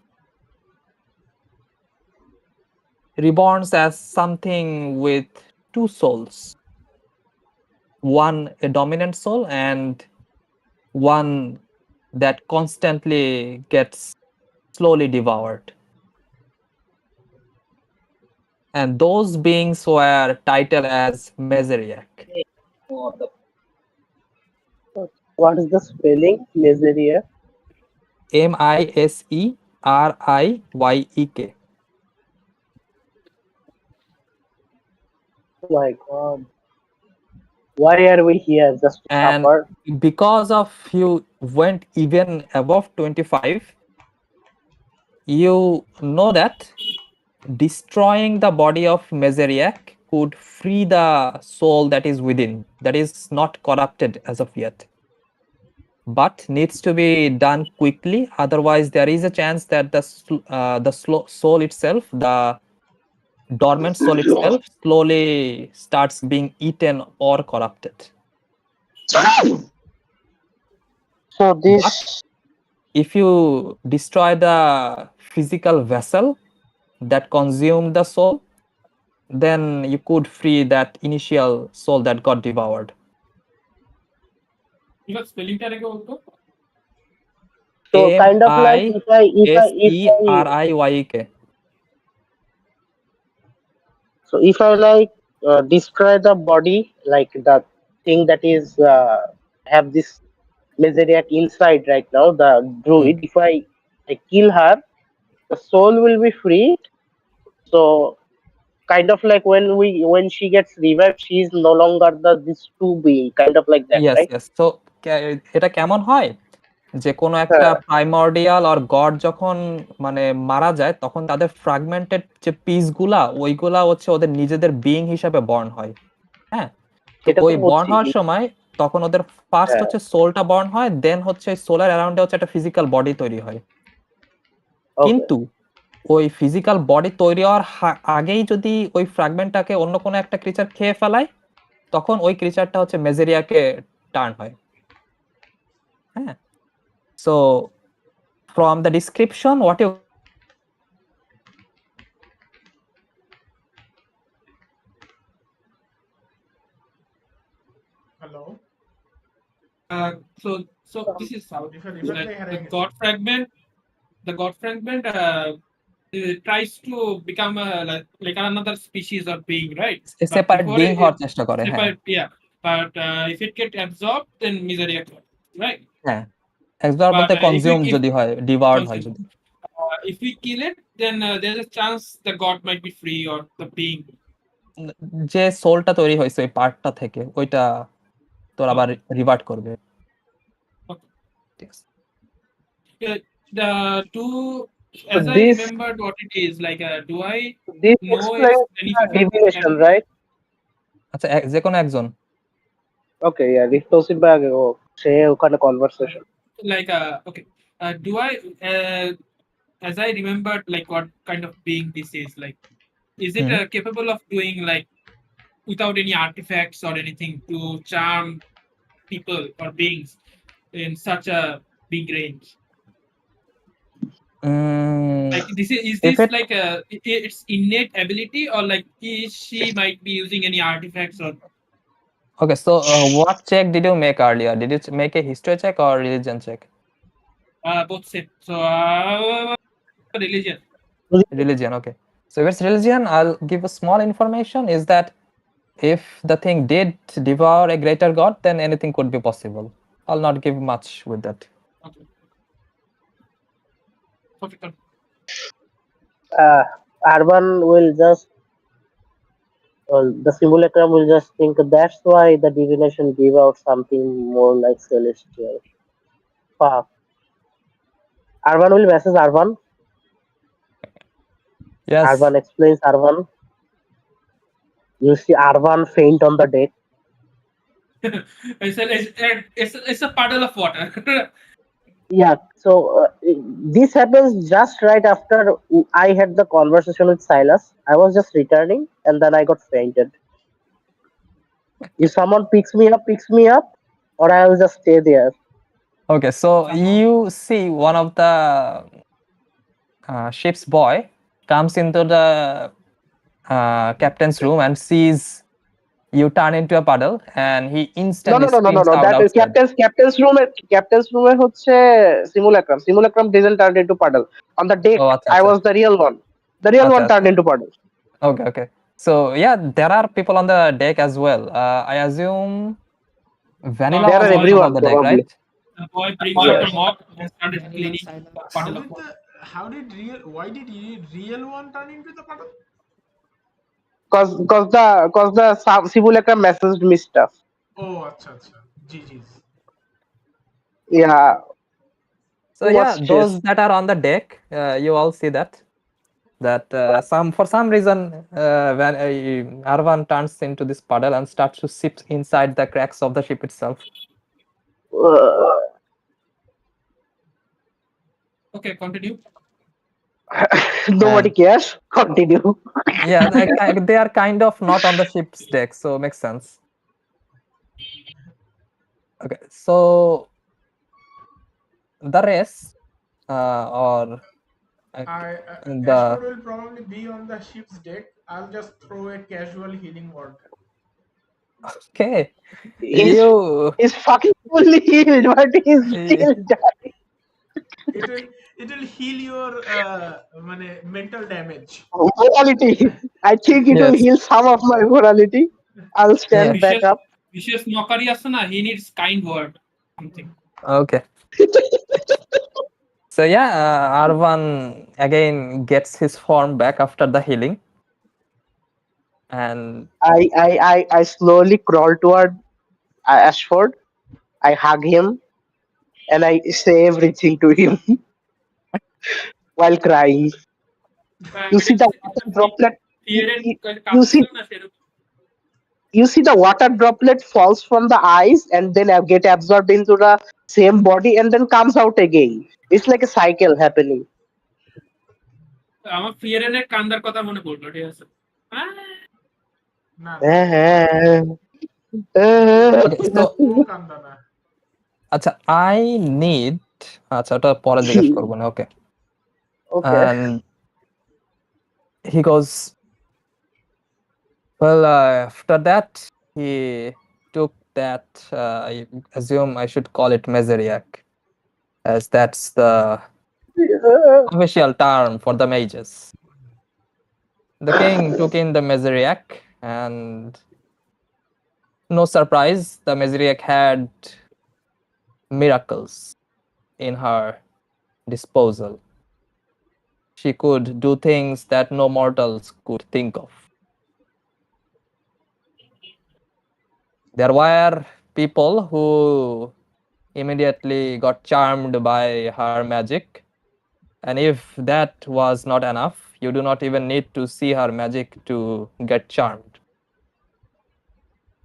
reborns as something with two souls. One a dominant soul and one that constantly gets slowly devoured. And those beings were titled as Mazeriak. What is the spelling? Miseria. Miseriyak. Oh my god. Why are we here? Just to And suffer? because of you went even above 25, you know that destroying the body of Mazeriak could free the soul that is within, that is not corrupted as of yet, but needs to be done quickly. Otherwise, there is a chance that the soul itself, the dormant soul itself, slowly starts being eaten or corrupted. So this. But if you destroy the physical vessel that consumed the soul, then you could free that initial soul that got devoured. You got spelling টা রেখে বলতো? So kind of like if I MISERIYK. so if I like destroy the body, like the thing that is have this Meseriac inside right now, the druid. If I kill her, the soul will be freed. So kind of like when she gets revived, she is no longer this two being, kind of like that, Yes, right? yes. So এটা কেমন হয় যে কোনো একটা হ্যাঁ, primordial আর god যখন মানে মারা যায় তখন তাদের ফ্র্যাগমেন্টেড যে পিস গুলা ওইগুলা হচ্ছে ওদের নিজেদের বিইং হিসাবে বর্ন হয়। হ্যাঁ, তো সেটা তো ওই বর্ন বুঝছি হওয়ার সময় তখন ওদের ফার্স্ট হ্যাঁ, হচ্ছে সোলটা বর্ন হয়, দেন হচ্ছে সোলার অ্যারাউন্ডে হচ্ছে একটা ফিজিক্যাল বডি তৈরি হয়। ওকে। কিন্তু ওই ফিজিক্যাল বডি তৈরি হওয়ার আগেই যদি ওই ফ্র্যাগমেন্টটাকে অন্য কোনো একটা ক্রিচার খেয়ে ফেলায় তখন ওই ক্রিচারটা হচ্ছে মেজেরিয়াকে টার্ন হয়। হ্যাঁ, so from the description what you Hello. So this is how Different like layer the again. god fragment tries to become like another species of being, right? But separate before being it- হওয়ার চেষ্টা করে। হ্যাঁ separate, yeah. But if it get absorbed, then misery occurs, right? হ্যাঁ, absorb But বলতে if consume we- যদি হয়, ডিভার্ড হয় consume. যদি। If we kill it, then there's a chance the god might be free or the being. যে সোলটা তৈরি হয়েছে ওই পার্টটা থেকে ওইটা তোর আবার রিভার্ট করবে। Okay. ঠিক আছে। The two, as I this remembered what it is, like, do I this know explains if any the divination, right? আচ্ছা, যে কোনো একজন Okay, yeah, Ritosi bag সে ওখানে conversation. like okay, do I as I remembered, like, what kind of being this is, like, is it capable of doing, like, without any artifacts or anything, to charm people or beings in such a big range? Like, is if this it like its innate ability, or like she might be using any artifacts or okay, so what check did you make earlier? Did you make a history check or religion check? both set? So religion. Religion, okay. So if it's religion, I'll give a small information is that if the thing did devour a greater god, then anything could be possible. I'll not give much with that. Okay. Perfect. Urban will just the simulacrum will just think that's why the divination gave out something more like celestial. Fuck. Urban will message Urban. Yes. Urban explains Urban. You see Urban faint on the deck. It's a puddle of water. Yeah, so this happens just right after I had the conversation with Silas. I was just returning and then I got fainted. If someone picks me up, or I will just stay there. Okay, so you see one of the ship's boy comes into the captain's room and sees you turn into a puddle and he instantly No. screams out That outside. captain's room হচ্ছে simulacrum. Simulacrum doesn't turn into puddle. On the deck, Oh, acha, I acha. was the real one. The real Acha, one turned acha. into puddle. Okay. So yeah, there are people on the deck as well. I assume Vanilla There was are also everyone, on the deck, probably. right? The boy brings out a mop and started cleaning the puddle of water. Why did real one turn into the puddle? Cause the simulacrum messaged me stuff. Oh, acha. GG's. Yeah. So What's yeah, stress? those that are on the deck, you all see that for some reason when Arvan turns into this puddle and starts to sip inside the cracks of the ship itself. Okay, continue. Nobody cares. Continue. Yeah, they are kind of not on the ship's deck, so makes sense. Okay, so the rest or the Ashford will probably be on the ship's deck. I'll just throw a casual healing word. okay, He's fucking fully healed, but he's still dying. it will heal your mental damage. Morality. I think it will Yes. heal some of my morality. I'll stand Yeah. back up. Vicious mockery আছে না, he needs kind word something. Okay. So yeah, Arvan again gets his form back after the healing, and I slowly crawl toward Ashford. I hug him and I say everything to him while crying. You see the water droplet. Fear and You see, কাঁপছিল না সেরকম। you see the water droplet falls from the eyes and then get absorbed into the same body and then comes out again. It's like a cycle happening. আমার ফিয়ারেনের কান্দার কথা মনে পড়লো, ঠিক আছে। না okay, so কোনো কান্দা না। আচ্ছা I need আচ্ছা ওটা পরে জিজ্ঞেস করবো না okay Okay. and he goes well after that he took that I assume I should call it Meseriac as that's the official term for the mages. The king took in the Meseriac and no surprise the Meseriac had miracles in her disposal. She could do things that no mortals could think of. There were people who immediately got charmed by her magic, and if that was not enough, you do not even need to see her magic to get charmed.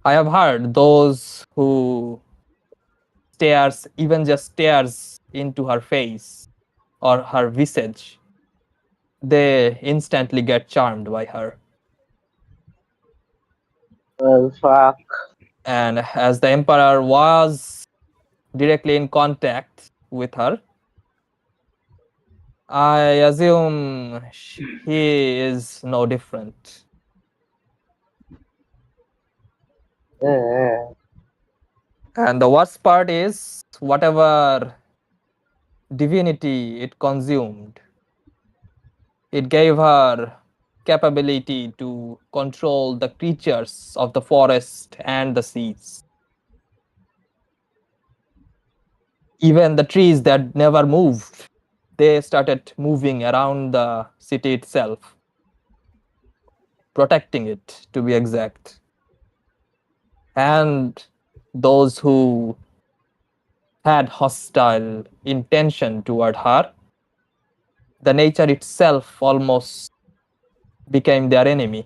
I have heard those who even just stares into her face or her visage, they instantly get charmed by her. Well, fuck. And as the emperor was directly in contact with her, I assume he is no different. Yeah. And the worst part is whatever divinity it consumed, it gave her capability to control the creatures of the forest and the seas. Even the trees that never moved, they started moving around the city itself, protecting it to be exact. And those who had hostile intention toward her, the nature itself almost became their enemy.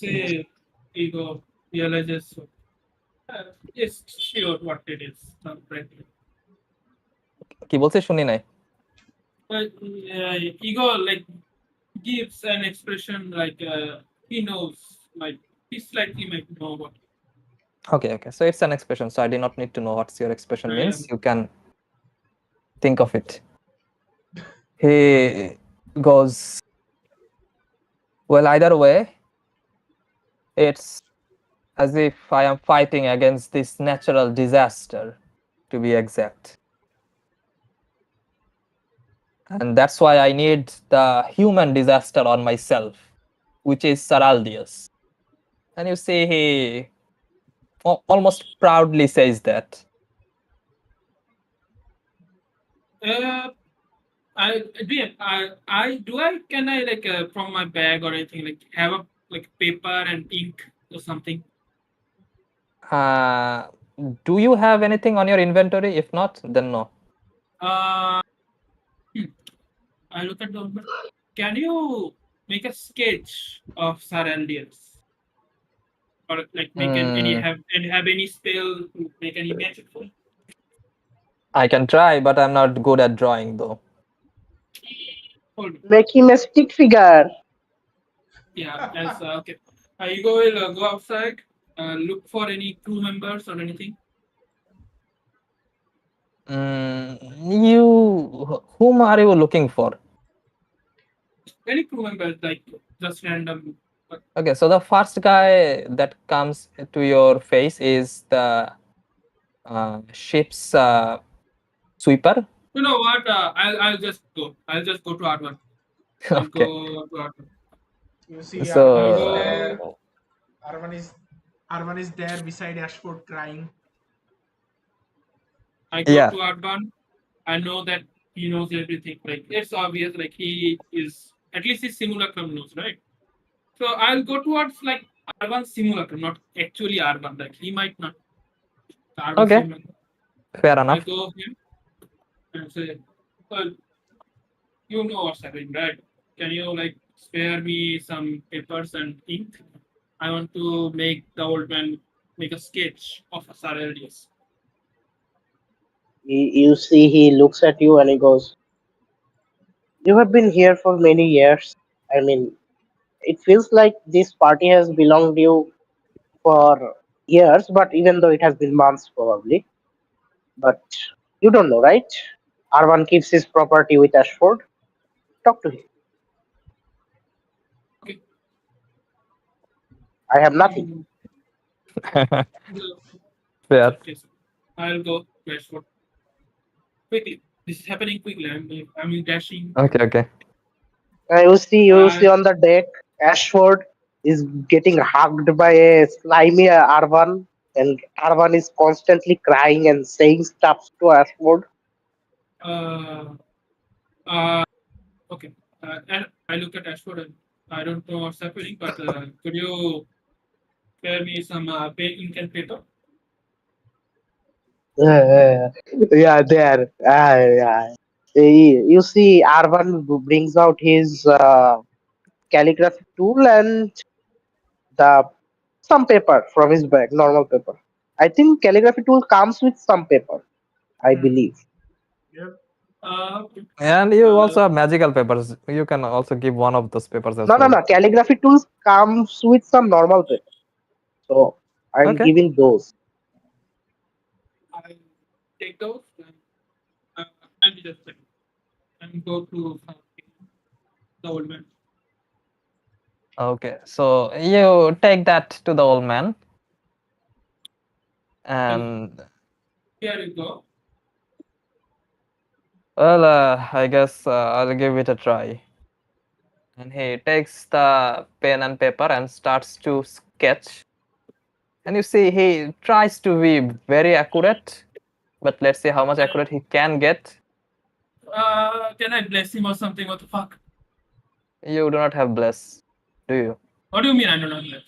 Say ego realizes is sure what it is. Frankly. কি বলছে শুনি নাই Ego like gives an expression like he knows, like he slightly might know what. Okay, so it's an expression, so I do not need to know what your expression means. Yeah. You can think of it. He goes, well, either way, it's as if I am fighting against this natural disaster, to be exact. And that's why I need the human disaster on myself, which is Saraldius. And you see, he almost proudly says that. Can I like from my bag or anything like have a like paper and ink or something? Do you have anything on your inventory? If not, then no. I look at the. Can you make a sketch of Saraldius? Or like make have any spell to make any magic for? I can try, but I'm not good at drawing though. Hold on. Make him a stick figure. Yeah, as okay. You will go outside, look for any crew members or anything. Whom are you looking for? Any crew members, like just random. Okay, so the first guy that comes to your face is the ship's sweeper. You know what? I'll just go. I'll just go to R1. I'll Okay. go to R1. You see, So Arvan is there. Arvan is there beside Ashford crying. I go Yeah. to R1. I know that he knows everything. Like it's obvious. Like he is at least his simulacrum knows, right? So I'll go towards like R1 simulacrum, not actually R1. Like he might not. R1 Okay. simulacrum. Fair I enough. go him and say, well, you know what's happening, right? Can you like spare me some papers and ink? I want to make the old man make a sketch of Sir Eldius. You see, he looks at you and he goes, "You have been here for many years. I mean, it feels like this party has belonged you for years, but even though it has been months probably. But you don't know, right? Arvan keeps his property with Ashford. Talk to him. Okay. I have nothing." Fair. Okay, so I'll go westward quickly. This is happening quickly. I'm dashing. Okay. You see on the deck, Ashford is getting hugged by a slimy Arvan, and Arvan is constantly crying and saying stuff to Ashford. Okay. And I look at Ashford and I don't know what's happening, but could you spare me some ink and paper? Yeah, there. Yeah. You see, Arvan brings out his calligraphy tool and the some paper from his bag, normal paper. I think calligraphy tool comes with some paper, I believe. Yep. Okay. And you also have magical papers. You can also give one of those papers as No, well. no. Calligraphy tools comes with some normal paper. So I'm Okay. giving those. I'll take those and I'll be just like and go to the old man. Okay. So you take that to the old man. And Here you go. well, I guess I'll give it a try. And he takes the pen and paper and starts to sketch. And you see, he tries to be very accurate, but let's see how much accurate he can get. Can I bless him or something? What the fuck? You do not have bless, do you? What do you mean I don't have bless?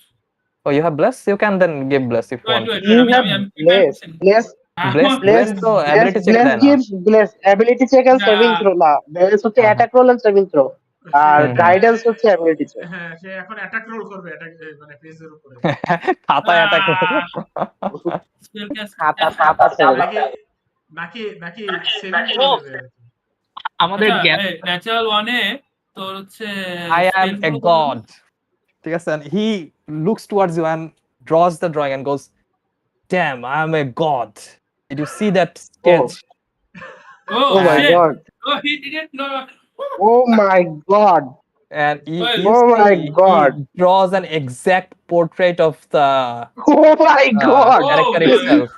Oh, you have bless? You can then give bless if you want. You have bless. Bless, so ability check Bless then. gives bless. Ability check and saving throw না। Bless হচ্ছে attack roll and saving throw। R guidance হচ্ছে ability check। হ্যাঁ, সে এখন attack role করবে, attack মানে পেজের উপরে। খাতায় অ্যাটাক খাতা ছেড়ে দাও। নাকি সেভিং থ্রো দেবে আর কি। আমাদের ন্যাচারাল 1 এ তোর হচ্ছে I am a god. ঠিক আছে, and he looks towards you and draws the drawing and goes, "Damn, I am a god. Did you see that sketch?" Oh my shit. god. Oh, he didn't know. Oh my god. And you Oh my see, god. he draws an exact portrait of the Oh my god. character Oh, itself.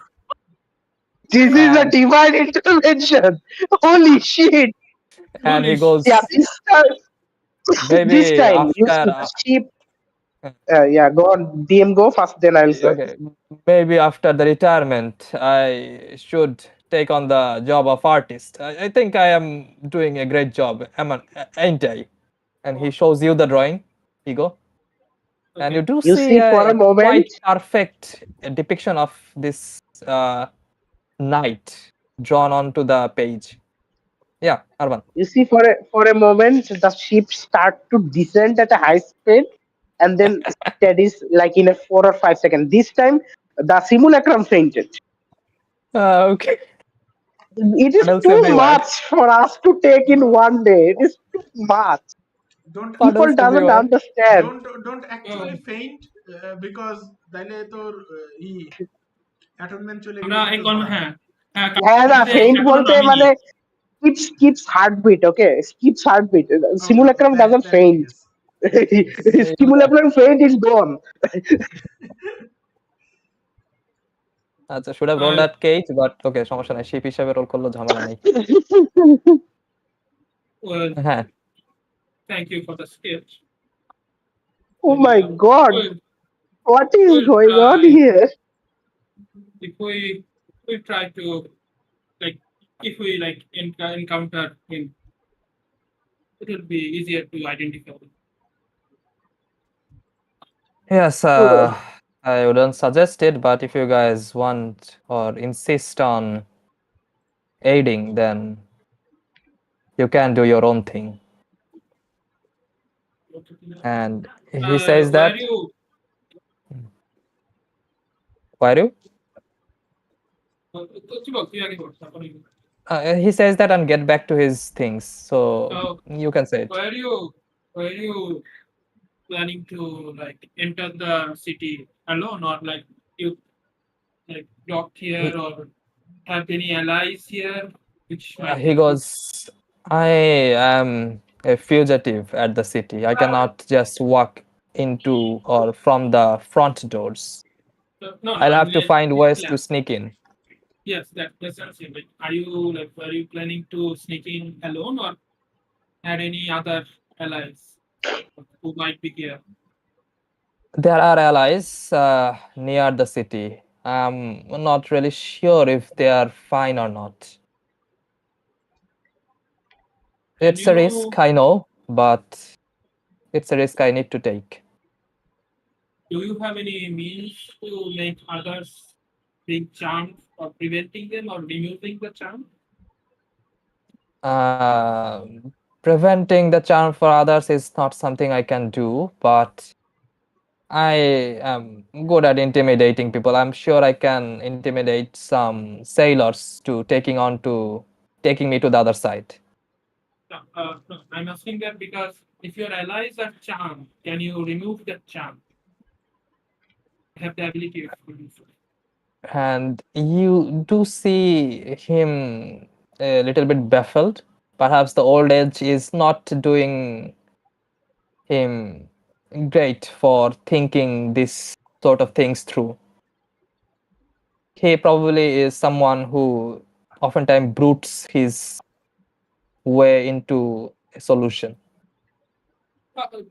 This is a divine intervention. Holy shit. And he goes, Yeah, maybe this time you after see the sheep. Yeah, go on. DM go first, then I'll say. okay, maybe after the retirement, I should take on the job of artist. I think I am doing a great job, ain't I? And he shows you the drawing. Ego. And you do You see for a moment. quite perfect depiction of this knight drawn onto the page. Yeah, Arvan. You see for a moment the sheep start to descend at a high speed and then steadies like in a 4 or 5 seconds. This time the simulacrum fainted. Okay. It is too much for us to take in one day. It is too much. People doesn't understand. Don't actually faint because তাইলে তোর atonement চলে গেলে হ্যাঁ না faint বলতে মানে skips heartbeat, okay? Skips heartbeat. Simulacrum doesn't faint. Simulacrum faint is gone. আচ্ছা, should have rolled Uh, at cage, but okay, সমস্যা নাই। শিপ হিসাবে রোল করলেও ঝামেলা নাই। well, হ্যাঁ, thank you for the sketch. Oh my god, Well, what is well, going on here? if we try to like if we like encounter him, it will be easier to identify. yes, I wouldn't suggest it, but if you guys want or insist on aiding, then you can do your own thing. And he says that, why do? He says that and get back to his things. So you can say it. Were you planning to like enter the city alone, or like you like docked here, or have any allies here? Which might He goes, I am a fugitive at the city. I cannot just walk into or from the front doors. no, I'll I have to meant find his ways plan. to sneak in. Yes, that's what I'm saying. Like, were you planning to sneak in alone, or had any other allies who might be here? There are allies near the city. I'm not really sure if they are fine or not. It's a risk, I know, but it's a risk I need to take. Do you have any means to make others being charmed, or preventing them, or removing the charm? Preventing the charm for others is not something I can do, but I am good at intimidating people. I'm sure I can intimidate some sailors to taking me to the other side. No, I'm asking that because if your allies are charmed, can you remove that charm? Have the ability to do so. And you do see him a little bit baffled. Perhaps the old age is not doing him great for thinking this sort of things through. He probably is someone who oftentimes brutes his way into a solution.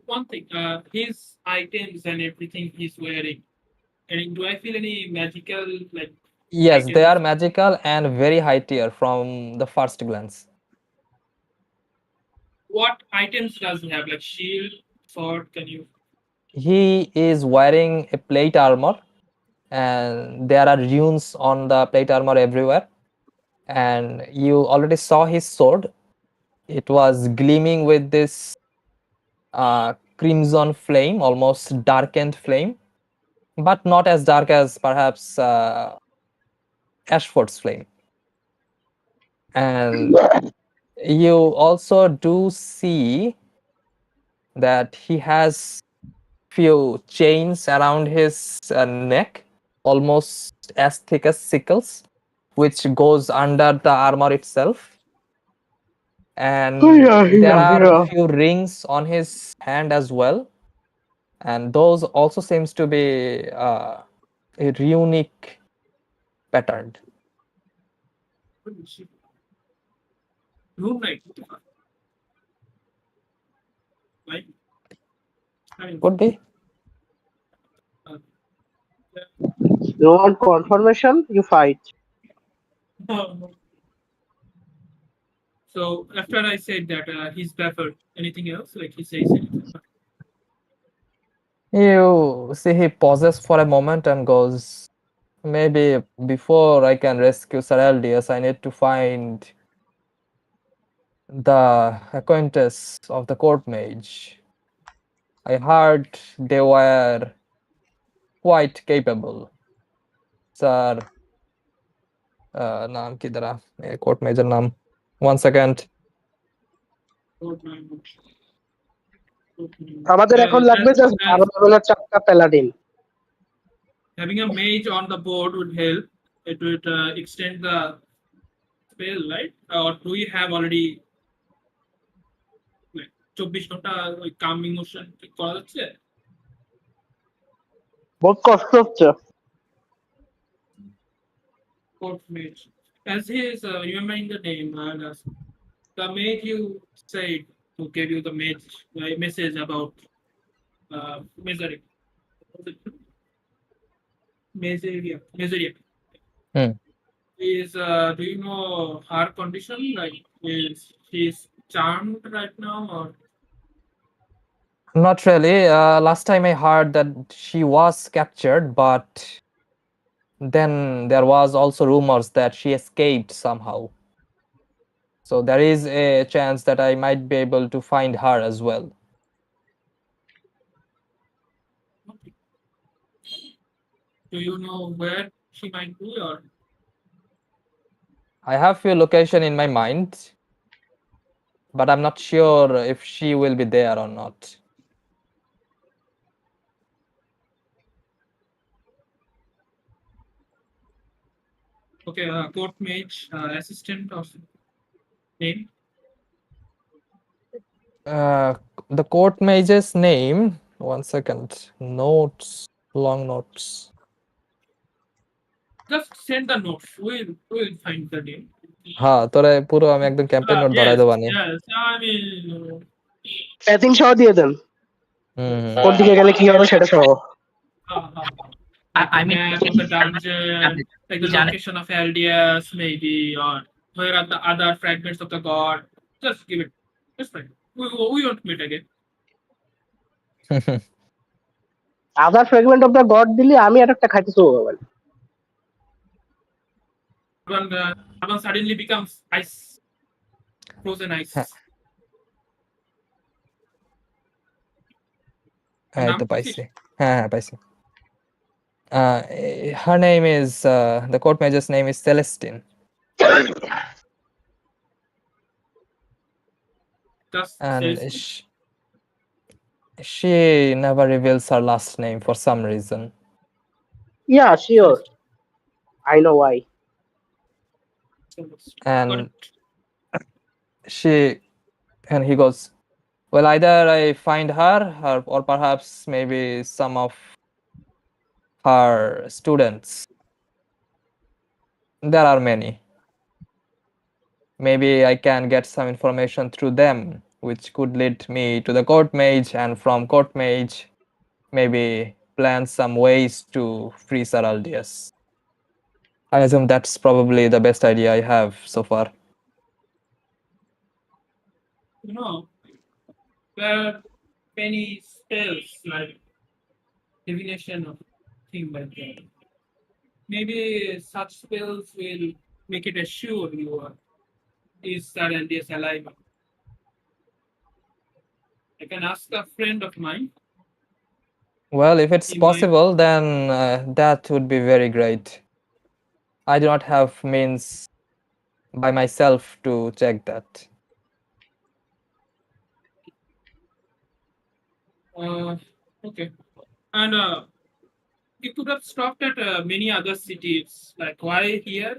One thing, his items and everything he's wearing. And do I feel any magical like? Yes, they are items? magical and very high tier from the first glance. What items does he have? Like shield, sword? Can you? He is wearing a plate armor, and there are runes on the plate armor everywhere. And you already saw his sword. It was gleaming with this crimson flame, almost darkened flame, but not as dark as perhaps Ashford's flame. And you also do see that he has few chains around his neck, almost as thick as sickles, which goes under the armor itself. And there are a few rings on his hand as well, and those also seems to be a runic patterned. Room night. Right? I mean, Could be. You want confirmation? You fight. no. So after I said that he's baffled, anything else? Like he says anything? You see, he pauses for a moment and goes, maybe before I can rescue Sir Eldius, I need to find the acquaintance of the court mage. I heard they were quite capable. Sir, नाम किधर है court major नाम 1 second. আমাদের এখন লাগবে just 12 লেভেলের 4টা প্যালাডিন। Having a mage on the board would help. It would extend the spell, right? Or do you have already like 24 ঘন্টা ওই কাম ইমোশন করা যাচ্ছে? বহুত কষ্ট হচ্ছে। court mage. As he is remembering the name, and the mage you said to give you the message about measuring. Measuring. Hmm. Is do you know her condition? Like, is she's charmed right now, or Not really. Last time I heard that she was captured, but then there was also rumors that she escaped somehow. So there is a chance that I might be able to find her as well. do you know where she might be, or I have few location in my mind, but I'm not sure if she will be there or not. okay, court mage assistant or name? The court mage's name. 1 second. Notes. Long notes. Just send the notes. We'll find the name. হ্যাঁ তোরে পুরো আমি একদম campaign note ধরাই Yes, দেবানি yes. I mean, প্যাথিং সহ দিয়ে দেন, হুম কোন দিকে গেলে কি হবে সেটা সহ। I mean, map of the dungeon, like the location of LDS, maybe, or where are the other fragments of the god. Just give it. It's fine. We won't meet again. Other fragment of the god দিলে আমি আর একটা খাইতে শুরু হবে। When suddenly becomes ice, frozen ice. এই তো পাইছি হ্যাঁ হ্যাঁ পাইছি her name is the court mage's name is Celestine. Just And says- she never reveals her last name for some reason. Yeah, sure. I know why. And he goes, well, either I find her or perhaps maybe some of her students. There are many. Maybe I can get some information through them, which could lead me to the court mage, and from court mage, maybe plan some ways to free Sir Aldius. I assume that's probably the best idea I have so far. You know, there are many spells like divination or thing like that. Maybe such spells will make it assure you are is Sir Aldius alive. I can ask a friend of mine. Well, if it's He might- possible, then that would be very great. I do not have means by myself to check that. Okay. And you could have stopped at many other cities. Like, why here?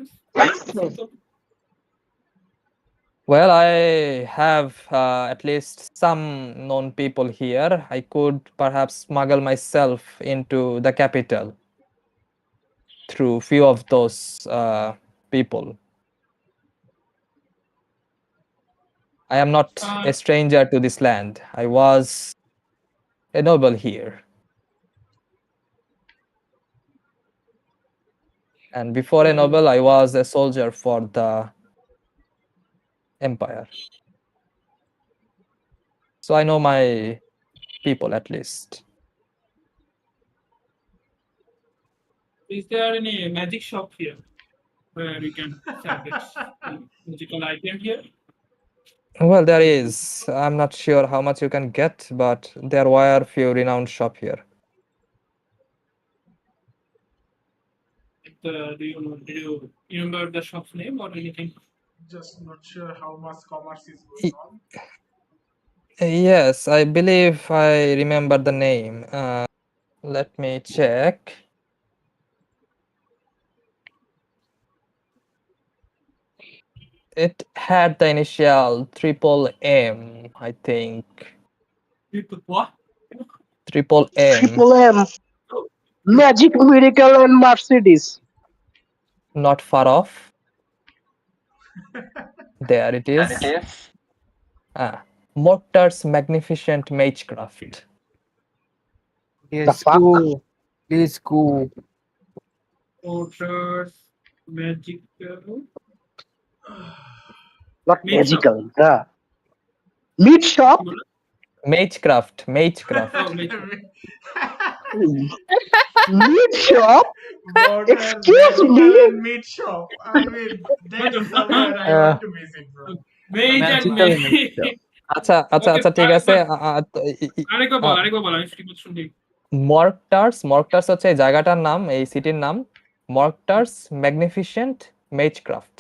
Well, I have at least some known people here. I could perhaps smuggle myself into the capital through few of those people. I am not a stranger to this land. I was a noble here. And before a noble, I was a soldier for the empire. So I know my people at least. Is there any magic shop here where we can salvage magical item here? Well, there is. I'm not sure how much you can get, but there were few renowned shop here. Do you remember the shop's name or anything? Just not sure how much commerce is going on. Yes, I believe I remember the name. Let me check. It had the initial triple M, I think. What? Triple M. Triple M, Magic Miracle and Mercedes. not far off. There it is. Mortar's magnificent magecraft. Yes, fuck? cool. Please cool. Porters, magical. Not Meat shop. magical. Meat shop? কি বলে? Magecraft. Oh, meat shop. Meat shop? Border Excuse magical me? and meat shop. I mean, that's somewhere I want to visit, bro. Mage and Magical mage. আচ্ছা ঠিক আছে আরেকবার বল, আমি ঠিক শুনছি। মর্কটার্স হচ্ছে এই জায়গাটার নাম, এই সিটির নাম। মর্কটার্স ম্যাগনিফিসেন্ট মেজক্রাফট।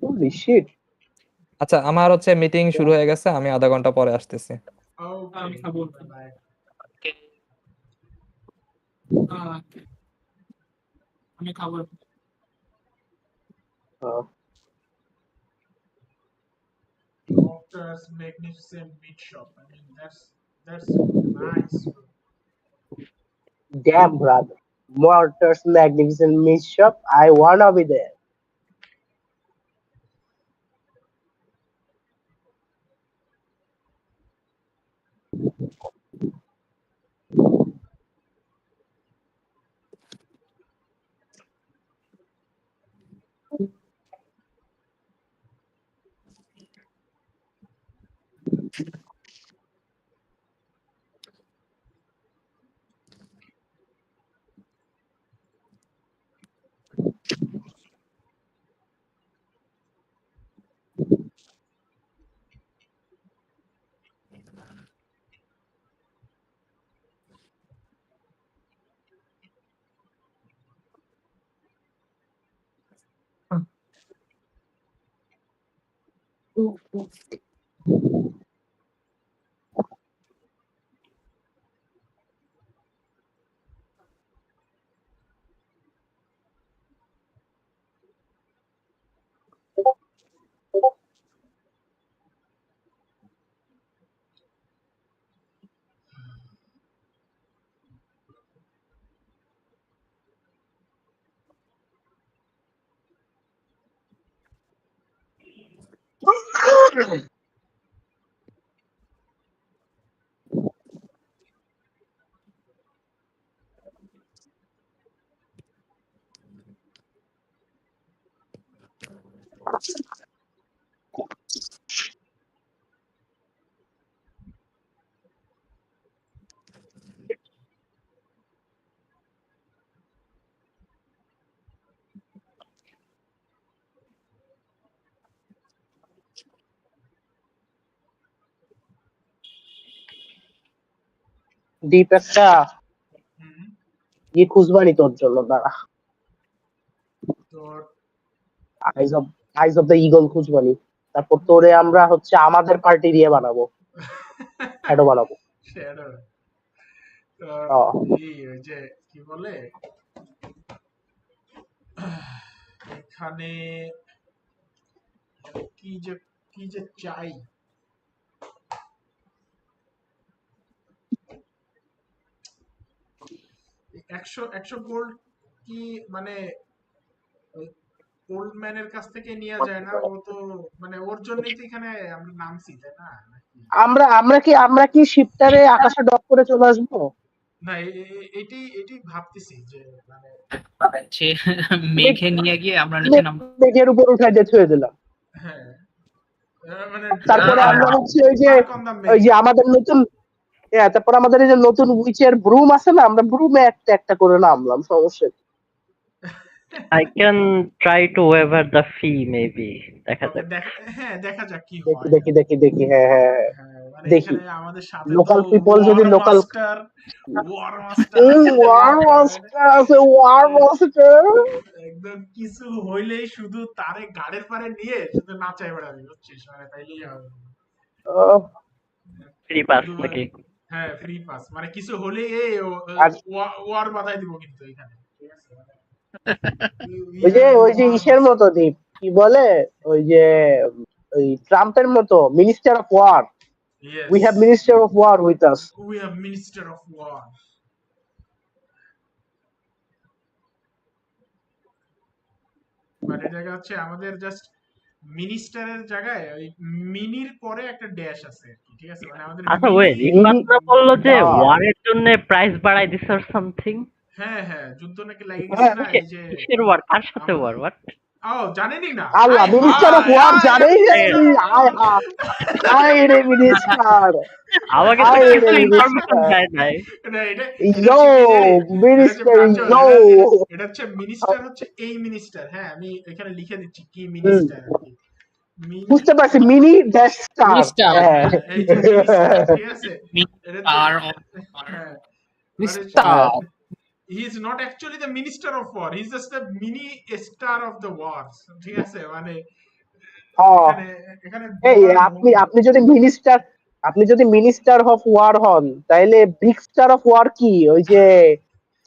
Holy shit. আচ্ছা, আমার হচ্ছে মিটিং শুরু হয়ে গেছে, আমি আধা ঘন্টা পরে আসতেছি। আমি খাবো। Bye. আমি খাবো। Doctor's magnificent meat shop. I mean, that's nice, bro. Damn, brother. Mortar's magnificent meat shop. I wanna be there. দীপ একটা খুঁজবানি তোর জন্য, দাঁড়া। তোর আইজ অফ দ্য ইগল খুঁজবানি, তারপর তোরে আমরা হচ্ছে আমাদের পার্টি দিয়ে বানাবো, শ্যাডো বানাবো। শ্যাডো ওই যে কি বলে এখানে কি যে চাই, 100 গোল্ড কি মানে ওল্ড ম্যানের কাছ থেকে নিয়ে যায় না? ও তো মানে ওর জন্যই তো এখানে আমরা নামছি, তাই না? আমরা কি শিপটারে আকাশে ডক করে চলে আসবো? না, এটি ভাবতেছি যে মানে মেঘে নিয়ে গিয়ে আমরা নিচে নামবো। মেঘের উপর উঠাই দিয়ে ছুঁয়ে দিলাম। হ্যাঁ, মানে তারপরে আমরা হচ্ছে ওই যে আমাদের নতুন, তারপর আমাদের এই যে নতুন উইচের ব্রুম আছে না, আমরা ব্রুমে একটা করে নামলাম, সমস্যা। I can try to waiver the fee maybe. দেখা যাক কি হয়। দেখি হ্যাঁ মানে দেখি এখানে আমাদের সাথে লোকাল পিপল যদি লোকাল ওয়ার মাস্টার একদম কিছু হইলেই শুধু তারে গাড়ির পারে নিয়ে শুধু নাচাই বেড়াবি, বুঝছিস? মানে তাইলেই হবে। ফ্রি পাস নাকি? হ্যাঁ, ফ্রি পাস, মানে কিছু হলেই ওয়ার বাধাই দিব কিন্তু এখানে, ঠিক আছে? ওই যে ইসের মতো দ্বীপ, কি বলে ওই যে ওই ট্রাম্পের মতো minister of war. We have Minister of War with us. We have Minister of War. মানে এটা হচ্ছে আমাদের জাস্ট মিনিস্টারের জায়গায় ওই মিনির পরে একটা ড্যাশ আছে আর কি, ঠিক আছে, মানে আমাদের আচ্ছা ওয়েট, মিনি। রিফাতরা বললো যে বাহ। ওয়ারের জন্য প্রাইস বাড়াই দিছে অর সামথিং। হ্যাঁ হ্যাঁ, যুদ্ধ নাকি লাগে গেছে না, এই যে কিসের ওয়ার, কার সাথে ওয়ার? হোয়াট? ও জানেনই না, আল্লাহ, high minister of high war high, জানেই না। minister of আয় war। হায় রে মিনিস্টার, আমাকে তো হায় কিছু রে ইনফরমেশন মিনিস্টার। দেয় নাই। না, এটা ইয়ো এটা হচ্ছে মিনিস্টার, প্রাঞ্জল, ইয়ো। এটা হচ্ছে মিনিস্টার, হচ্ছে এই মিনিস্টার। হ্যাঁ, আমি এখানে লিখে দিচ্ছি কি মিনিস্টার আর কি। মিনি, বুঝতে পারছি, মিনি ড্যাশ স্টার। মিনিস্টার হ্যাঁ এই যে মিনিস্টার, ঠিক আছে, এটা Star of হ্যাঁ, mister he is not actually the minister of war, he is just the mini star of the wars, ঠিক আছে, মানে হ্যাঁ। এখানে এখানে এই বলার আপনি মতো। আপনি যদি মিনিস্টার, আপনি যদি মিনিস্টার অফ ওয়ার হন, তাইলে বিগ স্টার অফ ওয়ার কি ওই যে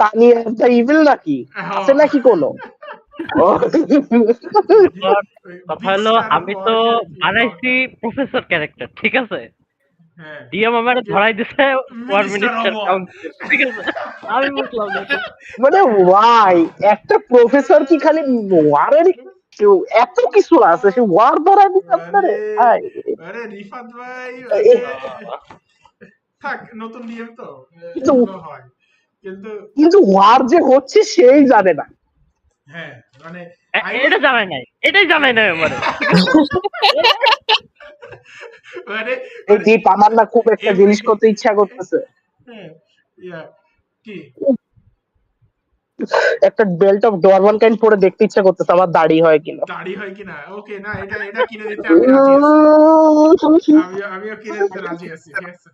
তানিয়া দ্য ইভিল নাকি আছে নাকি কোনো? ও, কথা হলো আমি তো বানাইছি প্রফেসর ক্যারেক্টার, ঠিক আছে? হ্যাঁ, ডিএম আমার ধরাই দিছে war Minister of minister War। Council, ঠিক আছে? আমি বুঝলাম না তো। মানে ওয়াই একটা প্রফেসর কি খালি ওয়ারের এত কিছু আছে, সে ওয়ার ধরা দিতে আপনারে? হায়। আরে রিফাত ভাই, এ- থাক, নতুন নিয়ম তো, কিন্তু- এগুলো হয়, কিন্তু কিন্তু ওয়ার যে হচ্ছে সেই জানে না। হ্যাঁ, মানে এটা জানাই নাই, এটাই জানাই নাই আমারে। মানে এই দীপ, আমার না খুব একটা জিনিস করতে ইচ্ছা করতেছে, হ্যাঁ, yeah, কি একটা বেল্ট অফ ডরমান কাইন্ড পরে দেখতে ইচ্ছা করতেছে, আমার দাড়ি হয় কিনা। দাড়ি হয় কিনা? ওকে, না, এটা এটা কিনে দিতে আমি রাজি আছি, আমিও কিনে দিতে রাজি আছি, ঠিক আছে।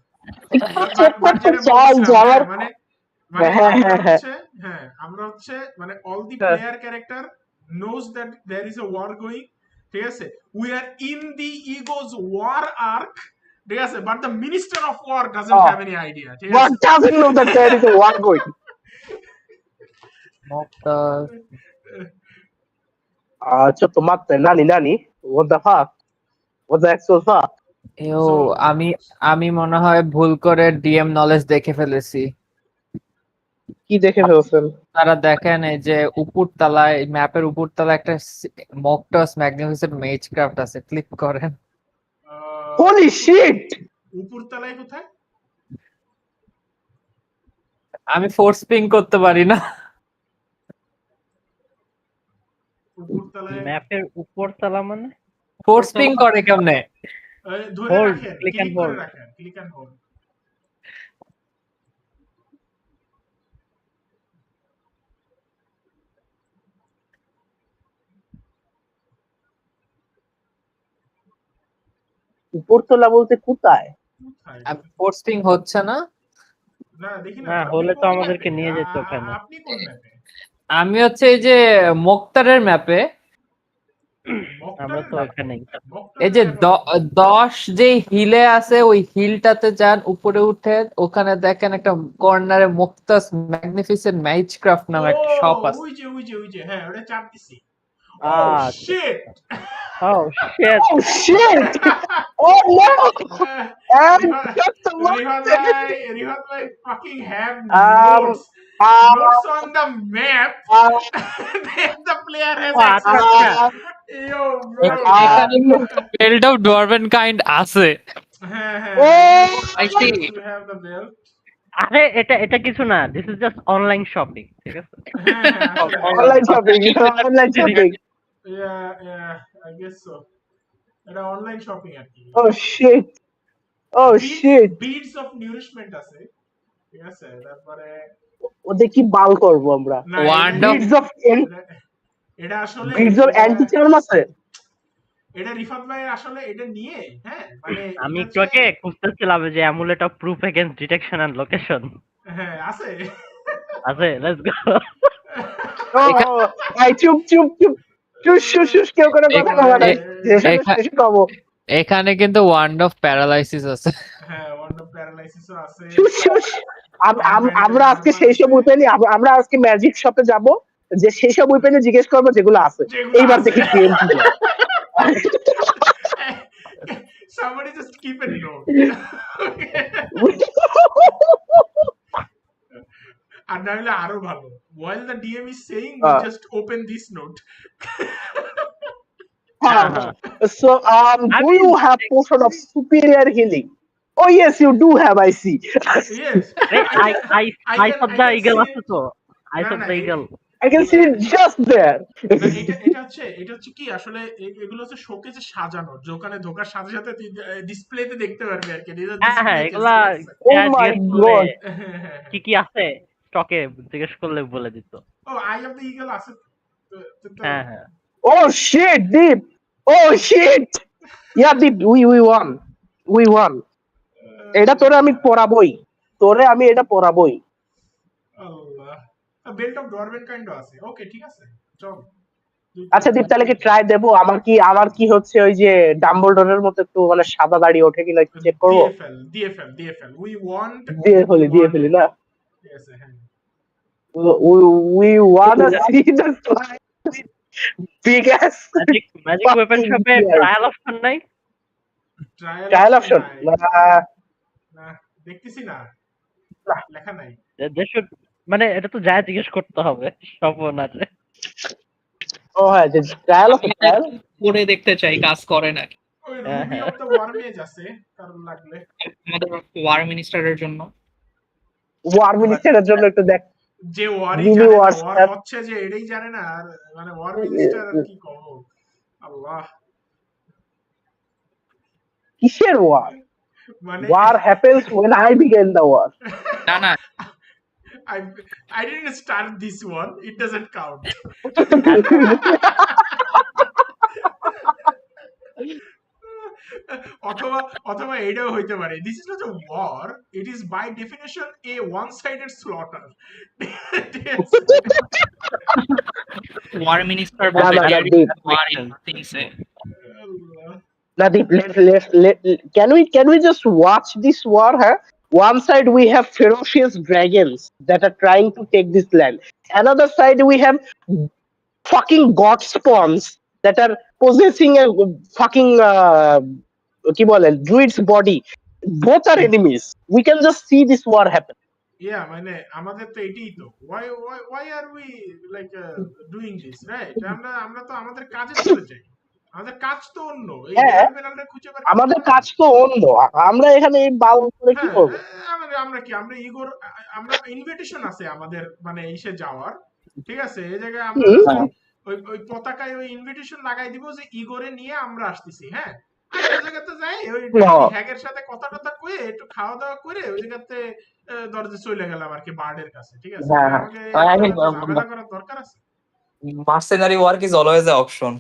But যেটা চাই যে বলছিলাম, আমার, মানে মানে হ্যাঁ, আমরা হ্যাঁ, হ্যাঁ। হচ্ছে, হ্যাঁ, আমরা হচ্ছে মানে all the হ্যাঁ। player character knows that there is a war going, ঠিক আছে, we are in the ego's war arc, ঠিক আছে, but the minister of war doesn't have any idea, ঠিক What আছে। doesn't know that there is a war going? Cotto matte, nani? What the fuck? What the actual fuck? এও আমি আমি মনে হয় ভুল করে ডিএম নলেজ দেখে ফেলেছি। কি দেখে ফেলছেন? তারা দেখেন এই যে উপরতলায়, ম্যাপের উপরতলায় একটা মকটস ম্যাগনিফিসেন্ট মেজ ক্রাফট আছে, ক্লিক করেন। Holy shit! উপরতলায় কোথায়? আমি ফোর্স পিং করতে পারি না। উপরতলায় ম্যাপের উপর তলা মানে? ফোর্স পিং করে কেমনে? ধরে Hold, রাখেন, click and ক্লিক করে hold. রাখেন, ক্লিক এন্ড হোল্ড। উপরতলা বলতে কোথায়? আমি ফোর্স পিং হচ্ছে না। না, দেখি না, না, আপনি হলে তো কোন আমাদেরকে ম্যাপে? নিয়ে যেত ওখানে। আপনি কোন ম্যাপে? আমি হচ্ছে এই যে মোক্তারের ম্যাপে, আমরা তো ওখানেই। এই যে 10 যে হিলে আছে ওই হিলটাতে যান, উপরে উঠে ওখানে দেখেন একটা কর্নারে মুক্তাস ম্যাগনিফিসেন্ট ম্যাজিক্রাফট নামে একটা শপ আছে। ওই যে, হ্যাঁ, ওটা চাপ দিছি। Ah, shit. oh shit! Oh shit! Oh no! And Rihat ভাই fucking have Um, notes on the map. Then the player has What? access. Yo, bro. এখানে বেল্ট অফ ডোয়ারভেন কাইন্ড আছে। হ্যাঁ, Oh! I see. You have the belt. আরে এটা কিছু না, this is just online shopping, ঠিক আছে? Online shopping, online shopping. Yeah, I guess so. এটা অনলাইন শপিং আর কি। Oh shit! Oh shit! Beads of nourishment আছে, ঠিক আছে, তারপরে ওদের কি বাল করবো আমরা? না, Wand of- Beads of এটা আসলে beads of anti-charm আছে? এটা রিফাত ভাই আসলে এটা নিয়ে, হ্যাঁ, মানে আমি এটা একটু আগে খুঁজতেছিলাম যে amulet of proof against detection and location হ্যাঁ আছে। আছে, লেটস গো। Oh, এই চুপ! শুশ, কেউ কোনো কথা বলে না। শেষ কবো। এখানে কিন্তু ওয়ান্ড অফ প্যারালাইসিস আছে। হ্যাঁ, ওয়ান্ড অফ প্যারালাইসিসও আছে। শুশ। আমরা আজকে সেই সব উইপেনই, আমরা আজকে ম্যাজিক শপে যাব, যে সেই সব উইপেনে জিজ্ঞেস করবো যেগুলো আছে। যেগুলো এইবার আছে। দেখি গেম কি হয়। Somebody just keep a note. আর না হলে আরো ভালো, while the DM is saying we just open this note. Uh-huh. So, I do mean, you have potion of superior healing? Oh yes, you do have. I see. Yes, wait, I can, I I of the can eagle see. আছে তো। Eyes না of না the eagle. I can see it just there. না এটা হচ্ছে কি আসলে এগুলো হচ্ছে শোকেসে সাজানো, যে ওখানে ঢোকার সাথে সাথে তুই ডিসপ্লেতে দেখতে পারবি আর কি, ডিসপ্লে হ্যাঁ, এগুলা কেস। Oh my জিজ্ঞেস করলে god. কি আছে স্টকে জিজ্ঞেস করলে বলে দিত। ও আই অফ দ্য ইগল আছে তো হ্যাঁ। Oh shit, Deep. Oh shit. Yeah, Deep. We won. We won. এটা তোরে আমি পড়াবই। তোরে আমি এটা পড়াবই। আল্লাহ, বেল্ট অফ ডরবেন কাইন্ড আছে। ওকে ঠিক আছে, চল। আচ্ছা দীপ, তাহলে কি ট্রাই দেবো? আমার কি হচ্ছে ওই যে ডাম্বলডোরের মতো একটু মানে সাদা দাড়ি ওঠে কিনা একটু চেক করবো? ডিএফএল উই ওয়ান্ট দিয়ে ফেলি না? ঠিক আছে, হ্যাঁ। We wanna see the big ass magic weapon শপে ট্রায়াল অপশন নাই? ট্রায়াল অপশন না, দেখতেছি না, লেখা নাই। They should, মানে এটা তো যায় জিজ্ঞেস করতে হবে স্বপন আছে। ও হ্যাঁ, যে ট্রায়াল অফ ট্রায়াল করে দেখতে চাই কাজ করে নাকি ওই রুবি অফ দ্য ওয়ার মেজ আছে কারণ লাগলে, আমাদের ওয়ার মিনিস্টারের জন্য। ওয়ার মিনিস্টারের জন্য একটু দেখ। যে ওয়ারই Really জানে না, wars ওয়ার that- হচ্ছে যে এটাই জানে না, আর মানে ওয়ার মিনিস্টার আর কি কব। আল্লাহ, কিসের ওয়ার? মানে War happens when I begin the war. না না I didn't start this one, it doesn't count. অথবা এটাও হইতে পারে, this is not a war, it is by definition a one-sided slaughter. War minister না, না, না, Deep. ওয়ার থিংসে আল্লাহ। Nadeep, can we just watch this war? Huh? One side we have ferocious dragons that are trying to take this land. Another side we have fucking god spawns that are possessing a fucking কি বলে druid's body. Both are enemies. We can just see this war happen. মানে আমাদের তো এটাই তো, why are we like doing this, right? আমরা তো আমাদের কাজে চলে যাই, আমাদের কাজ তো অন্য, এই হ্যাঁ, বেলালটা খুঁজে বের আমাদের করতে কাজ তো অন্য। আমরা এখানে এই বাল করে কি হ্যাঁ, করবো? আমরা ইগোর, আমরা ইনভিটেশন আছে আমাদের মানে এসে যাওয়ার, ঠিক আছে, এই জায়গায় আমরা ওই পতাকায় ওই ইনভিটেশন লাগাই দিব যে ইগোরে নিয়ে আমরা আসতেছি, হ্যাঁ। আর ওই জায়গাতে যাই, ওই হ্যাগের সাথে কথা কয়ে একটু খাওয়া দাওয়া করে ওই জায়গাতে দরজা চলে গেলাম আর কি, বার্ডের কাছে, ঠিক আছে। হ্যাঁ, আমাকে I mean, ঝামেলা করার দরকার আছে? mercenary work is always an option.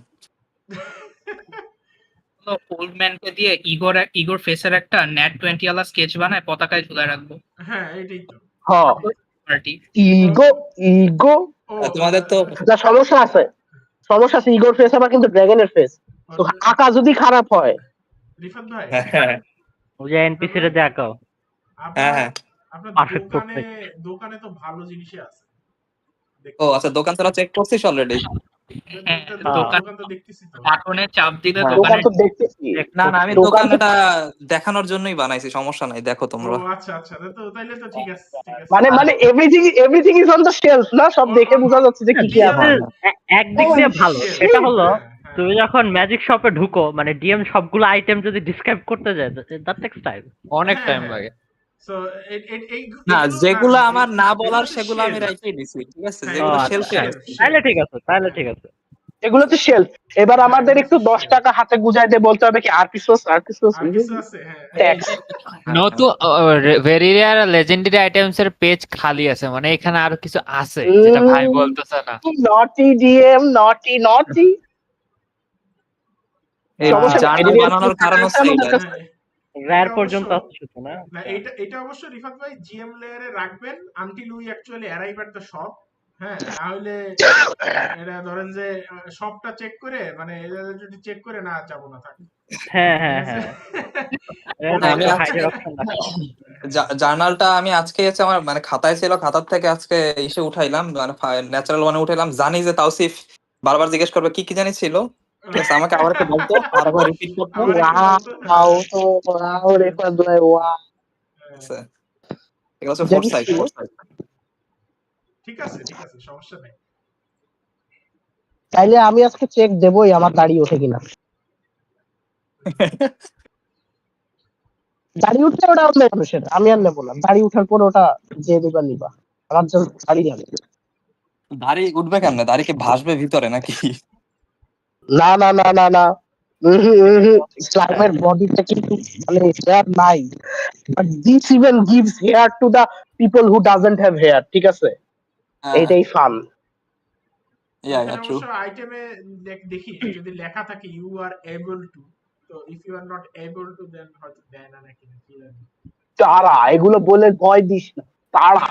Old ম্যানকে দিয়ে ইগোর ফেসের একটা নেট 20 ওয়ালা স্কেচ বানায় পতাকায় ঝুলায় রাখবো। হ্যাঁ, এটাই তো হ্যাঁ, পার্টি ইগো তোমাদের তো যা সমস্যা আছে ইগোর ফেস আবার কিন্তু ড্রাগনের ফেস। তো আঁকা যদি খারাপ হয়, রিফাত ভাই, ওই যে এনপিসি রে দেখাও। আপনার Perfect দোকানে তো ভালো জিনিসই আছে। ও আচ্ছা, দোকান তোরা চেক করছিস অলরেডি? দোকান তো দেখতেছি তো, বাটনে চাপ দিলে দোকান দোকানে তো দেখতেছি। না না, আমি দোকান তো- দোকানটা দেখানোর জন্যই বানাইছি, সমস্যা নাই, দেখো ও তোমরা। আচ্ছা তো তাইলে তো ঠিক আছে, ঠিক আছে। মানে everything is on the shelf না, সব দেখে বোঝা যাচ্ছে যে কি কি আছে। একদিক দিয়ে ভালো, shit. এটা হলো হ্যাঁ, তুমি যখন ম্যাজিক শপে ঢুকো, মানে ডিএম সবগুলো আইটেম যদি ডিসক্রাইব করতে যায়, দ্যাট টেক্স টাইম। অনেক হ্যাঁ, টাইম হ্যাঁ। লাগে। So, না, যেগুলো আমার না এগুলো বলার তো সেগুলো আমি shelf। রাইখেই দিছি, ঠিক আছে, হ্যাঁ, যেগুলো ও, আচ্ছা, শেলফে shelf, আছে। তাহলে ঠিক আছে। এগুলো তো শেলফ। এবার আমাদের একটু 10 টাকা হাতে গুজাই দিয়ে বলতে হবে কি আর কিছু আর কিছু আছে, হ্যাঁ। ট্যাক্স। নতুন ভেরি রেয়ার লেজেন্ডারি আইটেমস এর পেজ খালি আছে, মানে এখানে আরো কিছু আছে যেটা ভাই বলতেছে না। নটি ডিএম, নটি এই সমস্যা নেই, জার্নাল editing বানানোর কারণ হচ্ছে আমাদের এটা। কাছে- হ্যাঁ, র্যার এটা পর্যন্ত অবশ্য- আছে শুধু না। না, এটা অবশ্য রিফাত ভাই জিএম লেয়ারে রাখবেন until we actually arrive at the shop, হ্যাঁ। না হলে এটা ধরেন যে শপটা চেক করে, মানে যদি চেক করে না যাব না থাকে। হ্যাঁ। আমি হাইডের অপশন না। জার্নালটা আমি আজকে হচ্ছে আমার মানে খাতায় ছিল, খাতার থেকে আজকে এসে উঠাইলাম, মানে ন্যাচারাল ওয়ানে উঠাইলাম। জানি যে তাওসিফ বারবার জিজ্ঞেস করবে কি কি জানি ছিল, ঠিক আছে, আমাকে আবার একটু বলতো, আর আবার রিপিট করতো, আবার একটু বলতো, হ্যাঁ। ওয়াও রেফাত ভাই, ওয়াও। ঠিক আছে? এগুলো হচ্ছে ফোরসাইট। ঠিক আছে, সমস্যা নেই। তাইলে আমি আজকে চেক দেবই আমার দাড়ি ওঠে কিনা। দাড়ি উঠলে ওটা অন্য মানুষের, আমি আর নেবো না। দাড়ি উঠার পর ওটা যে দিবা নিবা, আমার জন্য দাড়ি যাবে। দাড়ি উঠবে কেমনে? দাড়ি কি ভাসবে ভিতরে নাকি? না না না না না, স্লাইমের বডিতে কিন্তু মানে হেয়ার নাই, but this even gives hair to the people who doesn't have hair, ঠিক আছে? এইটাই ফান। ওখানে অবশ্য আইটেমে দেখি যদি লেখা থাকে ইউ আর এবল টু, তো if you are not able to then হয়তো দেয় না নাকি, কি জানি। তারা এগুলো বলে ভয় দিস না, তারা।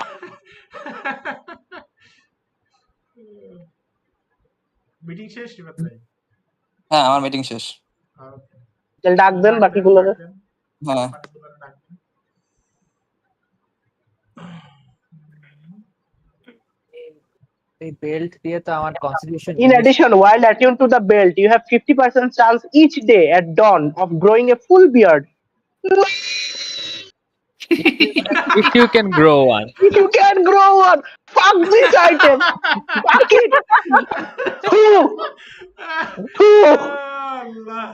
মিটিং শেষ রিবাত ভাই? হ্যাঁ, আমার মিটিং শেষ। ওকে, তাহলে ডাক দেন বাকিগুলোকে। হ্যাঁ, বাকিগুলোকে ডাক দেন। এই বেল্ট দিয়ে তো আমার constitution In addition, while attuned to the belt, you have 50% chance each day at dawn of growing a full beard. if you can grow one. If you can grow one, fuck this item. Fuck it. Allah.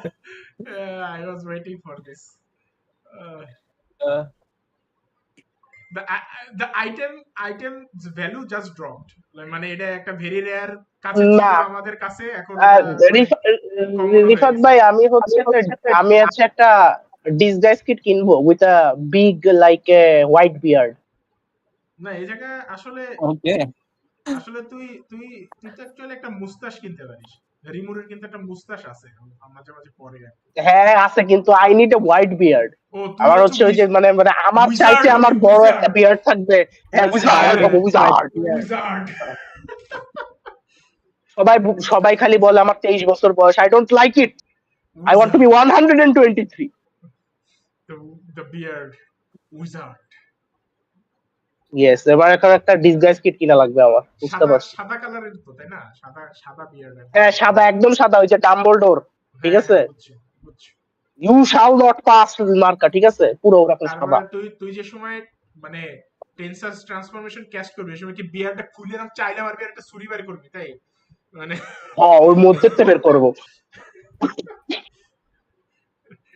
I was waiting for this. The item's value just dropped. মানে এটা একটা very rare কাছে ছিল না। আমাদের কাছে, এখন রিফাত ভাই, আমি হচ্ছে একটা ডিসগাইজ কিট কিনবো with a big like a white beard. না এই জায়গায় আসলে ওকে। আসলে তুই তুই তুই তো অ্যাকচুয়ালি একটা মুস্তাশ কিনতে পারিস। রিমুরের কিন্তু একটা মুস্তাশ আছে, মাঝে মাঝে পরে। হ্যাঁ আছে, কিন্তু I need a white beard. ও আমার হচ্ছে ওই যে মানে মানে আমার চাইতে আমার বড় একটা বিয়ার্ড থাকবে। হ্যাঁ, সবাই খালি বলে আমার 23 বছর বয়স। I don't like it, I want to be 123। The beard wizard. Yes, এবার এখন একটা ডিসগাইজ কিট কিনা লাগবে আমার, বুঝতে পারছি। সাদা কালারের তো, তাই না? সাদা সাদা বিয়ার্ড। হ্যাঁ সাদা, একদম সাদা, ওই যে ডাম্বলডোর, ঠিক আছে? ইউ শাল নট পাস মার্কা, ঠিক আছে? পুরো ওরকম সাদা। তুই যে সময় মানে টেনসাস ট্রান্সফরমেশন ক্যাস্ট করবি, সেই সময় কি বিয়ারটা খুলে রাখ চাইলে মারবি আর একটা ছুরি বের করবি, তাই? মানে হ্যাঁ, ওর মধ্যে থেকে বের করব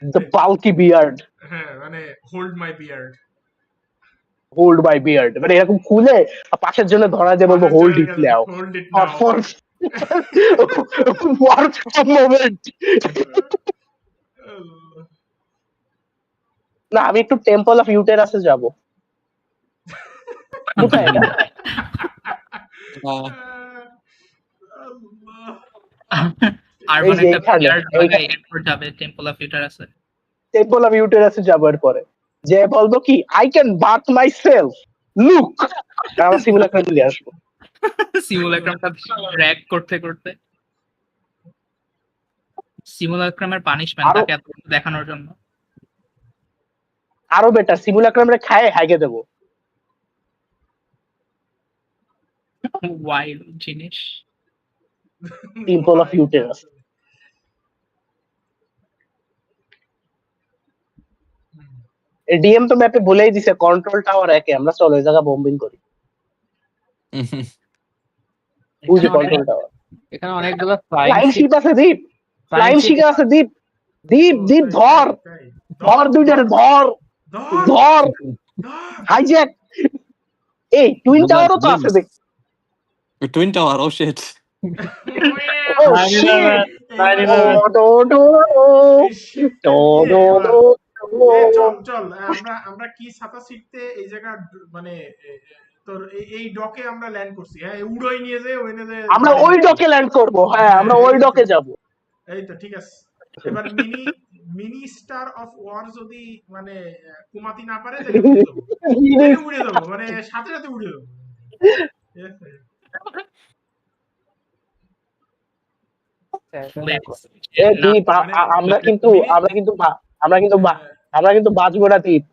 দ্য বাল্কি বিয়ার্ড। হ্যাঁ, মানে hold my beard, hold my beard, মানে এরকম খুলে পাশের জন্য ধরা দিয়ে বলবো hold it now, hold it not for work from moment. না, আমি একটু টেম্পল অফ ইউটেরাসে যাব। কোথায় এটা? টেম্পল অফ ইউটেরাসে যাব। এরপরে যে বলবো কি I can birth my self, look, আমার সিমুলেক্রাম নিয়ে আসবো। সিমুলাক্রামটা ড্র্যাগ করতে করতে সিমুলাক্রামের পানিশমেন্ট তাকে এত দেখানোর জন্য। আরো বেটার, সিমুলাক্রামরে খায় হাইগে দেবো। ওয়াইল্ড জিনিস। Temple of uterus. ডিএম তো ম্যাপে বলেই দিছে কন্ট্রোল টাওয়ার 1 এ, আমরা চলো ওই জায়গা বম্বিং করি। বুঝি কন্ট্রোল টাওয়ার। এখানে অনেকগুলো ফ্লাইং শিপ আছে। দীপ ফ্লাইং শিপ আছে। দীপ দীপ দীপ ধর ধর, দুইটারে ধর ধর, হাইজ্যাক। এই টুইন টাওয়ারও তো আছে দেখ। টুইন টাওয়ার, ও শিট। ও শিট, চল আমরা কি ছাতা শিখতে এই জায়গা মানে তোর এই ডকে আমরা ল্যান্ড করছি। হ্যাঁ, উড়োই নিয়ে যে আমরা ওই ডকে ল্যান্ড করব। হ্যাঁ, আমরা ওই ডকে যাব। এই তো ঠিক আছে। এবার মিনি স্টার অফ ওয়ার যদি মানে কুমাতি না পারে তাহলে উড়ে দেবো, মানে সাথে সাথে উড়ে দেবো। আমরা কিন্তু বাঁচবো না দীপ।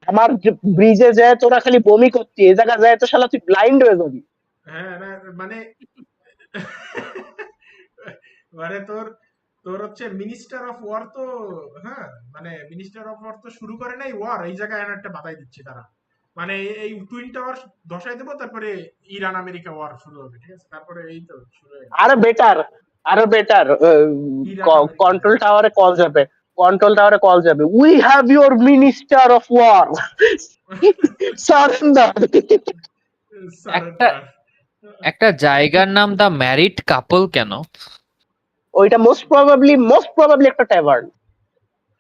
আমার ব্রিজে যায় তোরা খালি বমি করছি, এই জায়গা যায় তো শালা তুই ব্লাইন্ড হয়ে যাবি। হ্যাঁ, মানে মানে তোর হচ্ছে মিনিস্টার অফ ওয়ার তো, হ্যাঁ মানে মিনিস্টার অফ ওয়ার তো শুরু করে নাই ওয়ার, এই জায়গায় একটা বাধাই দিচ্ছে তারা। মানে এই টুইন টাওয়ার ধসাই দেবো, তারপরে ইরান আমেরিকা ওয়ার শুরু হবে, ঠিক আছে? তারপরে এই তো শুরু হয়ে আরে বেটার, আরো বেটার ইরান কন্ট্রোল টাওয়ারে কল যাবে we have your minister of war surrender. Surrender. একটা জায়গার নাম দা ম্যারিড কাপল কেন? ওইটা মোস্ট প্রবাবলি একটা ট্যাভার্ন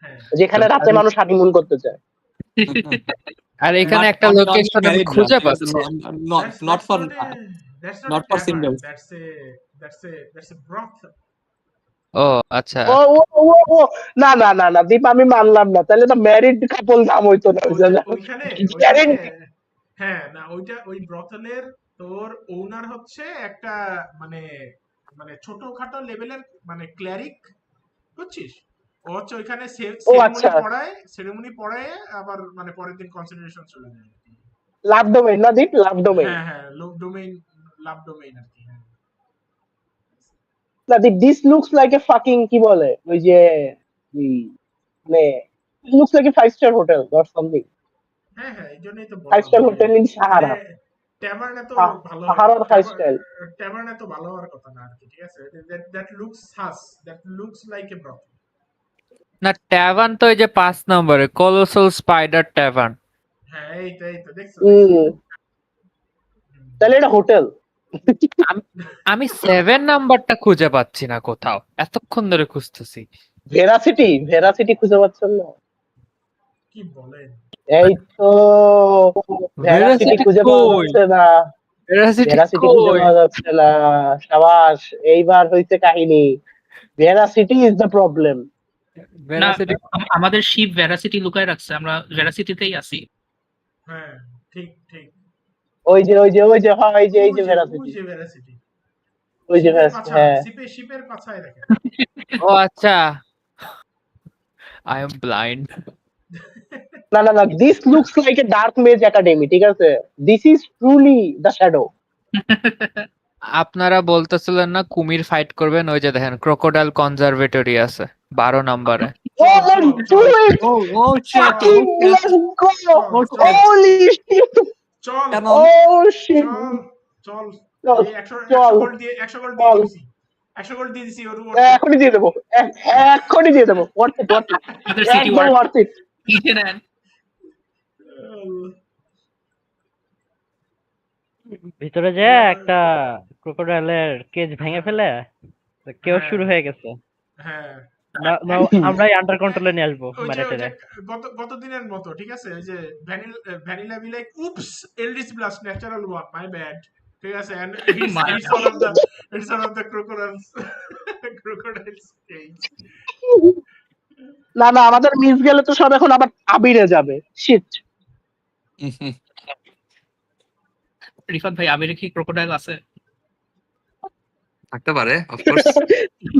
হ্যাঁ যেখানে রাতে মানুষ হানিমুন করতে যায়। আর এখানে Not- একটা not লোকেশন আমি married, খুঁজে not- পাচ্ছি। not for that's not a for tavern. singles. That's a brothel. ও আচ্ছা, ও ও ও ও না না না না দীপ, আমি মানলাম না, তাহলে তো ম্যারিড কাপল নাম হইতো না। ওইখানে হ্যাঁ না ওই ব্রথলের তোর ওনার হচ্ছে একটা মানে মানে ছোটখাটো লেভেলের মানে ক্লারিক, বুঝছিস? ও হচ্ছে ওইখানে আচ্ছা। সেরেমনি পড়ায় আবার মানে পরের দিন কনসেন্ট্রেশন চলে যায়। লাভ ডোমেইন না দীপ, লাভ ডোমেইন। হ্যাঁ লাভ ডোমেইন আর কি। হ্যাঁ না Deep, this looks like a fucking কি বলে ওই যে মানে looks like a 5 star hotel or something. হ্যাঁ এই জন্যই তো 5 star hotel in Sahara. Tavern এত ভালো সাহারার 5 স্টার। ট্যাভার্ন এত ভালো হওয়ার কথা না আর কি, ঠিক আছে? That looks like A broth. না ট্যাভার্ন তো ওই যে 5 নম্বরে কলোসাল স্পাইডার ট্যাভার্ন। হ্যাঁ এই তো দেখছো। তাহলে এটা হোটেল। আমি 7 নাম্বারটা খুঁজে পাচ্ছি না কোথাও, এতক্ষণ ধরে খুঁজতেছি। ভেরাসিটি খুঁজে পাচ্ছেন না? কি বলেন? এই তো ভেরাসিটি খুঁজে পাওয়া যাচ্ছে না। ভেরাসিটি খুঁজে পাওয়া যাচ্ছে না। সাবাস, এইবার হইছে কাহিনী। ভেরাসিটি ইজ দ্য প্রবলেম। না, আমাদের শিপ ভেরাসিটি লুকায় রাখছে, আমরা ভেরাসিটিতেই আছি। হ্যাঁ ঠিক ওই যে হ্যাঁ এই যে ভেরাসিটি। ওই যে ভেরাসিটি, হ্যাঁ শিপের পাছায় দেখেন। ও আচ্ছা, আই এম ব্লাইন্ড। না this looks like a dark maize academy, ঠিক আছে? This is truly the shadow. আপনারা বলতেছিলেন না কুমির ফাইট করবেন, ওই যে দেখেন ক্রোকোডাইল কনজারভেটরি আছে 12 নম্বরে। Oh, let's do it! Oh shit! Fucking let's go! Holy shit! চল Oh shit! চল চল, 100 গোল্ড দিয়ে 100 গোল্ড দিয়ে দিছি। 100 গোল্ড দিয়ে দিছি ওর উপর। এখনই দিয়ে দেবো, এখনই দিয়ে দেবো। Worth it. আমাদের সিটি একদম worth it. লিখে নেন। ভিতরে যে একটা ক্রোকোডাইলের কেজ ভেঙে ফেলে কেউ শুরু হয়ে গেছে। হ্যাঁ আমরাই আন্ডার কন্ট্রোলে নিয়ে আসবো ওই মেরে টেরে। যে গত দিনের মতো, ঠিক আছে? ওই যে vanilla be like oops eldritch blast natural one my bad, ঠিক আছে? And it's one of the crocodiles cage. না আমাদের মিস গেলে তো সব এখন আবার আবিরে যাবে। শিট। রিফাত ভাই, আবিরে কি ক্রোকোডাইল আছে? থাকতে পারে, অফ কোর্স।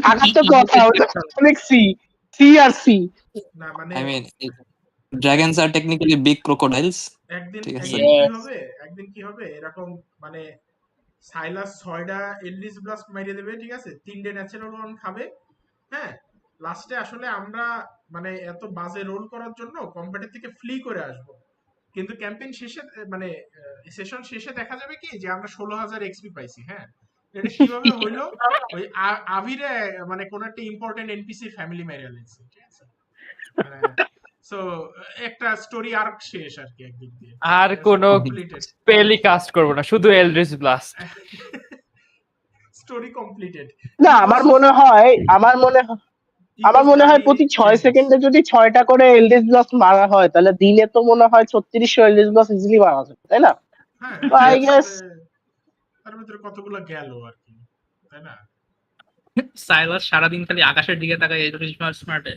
থাকার তো কথা, ওটা অনেক সি আর সি। না মানে I mean, dragons are technically big crocodiles. একদিন ঠিক আছে। একদিন কি হবে এরকম মানে সাইলাস 6টা এলডিস ব্লাস্ট মাইরে দেবে, ঠিক আছে? 3টে ন্যাচারাল ওয়ান খাবে। হ্যাঁ লাস্টে আসলে আমরা মানে এত বাজে রোল করার জন্য কম্পিটিটর থেকে ফ্লি করে আসবো, কিন্তু ক্যাম্পেইন শেষে মানে সেশন শেষে দেখা যাবে কি যে আমরা 16,000 এক্সপি পাইছি। হ্যাঁ এটা কিভাবে হইলো? ওই আভিরে মানে কোন একটা ইম্পর্টেন্ট এনপিসি ফ্যামিলি মেরে লেছে, ঠিক আছে? সো একটা স্টোরি আর্ক শেষ আর কি একদিক দিয়ে। আর কোনো স্পেলই কাস্ট করব না, শুধু এলড্রিস ব্লাস্ট। Story completed. না আমার মনে হয় প্রতি 6 সেকেন্ডে যদি 6টা করে এলডিস ব্লাস্ট মারা হয় তাহলে দিনে তো মনে হয় 3600 এলডিস ব্লাস্ট ইজিলি মারা যাবে, তাই না? হ্যাঁ আই গেস তার ভিতরে কতগুলো গেল আর কি, তাই না? সাইলাস সারাদিন খালি আকাশের দিকে তাকায়, এই স্মার্টে।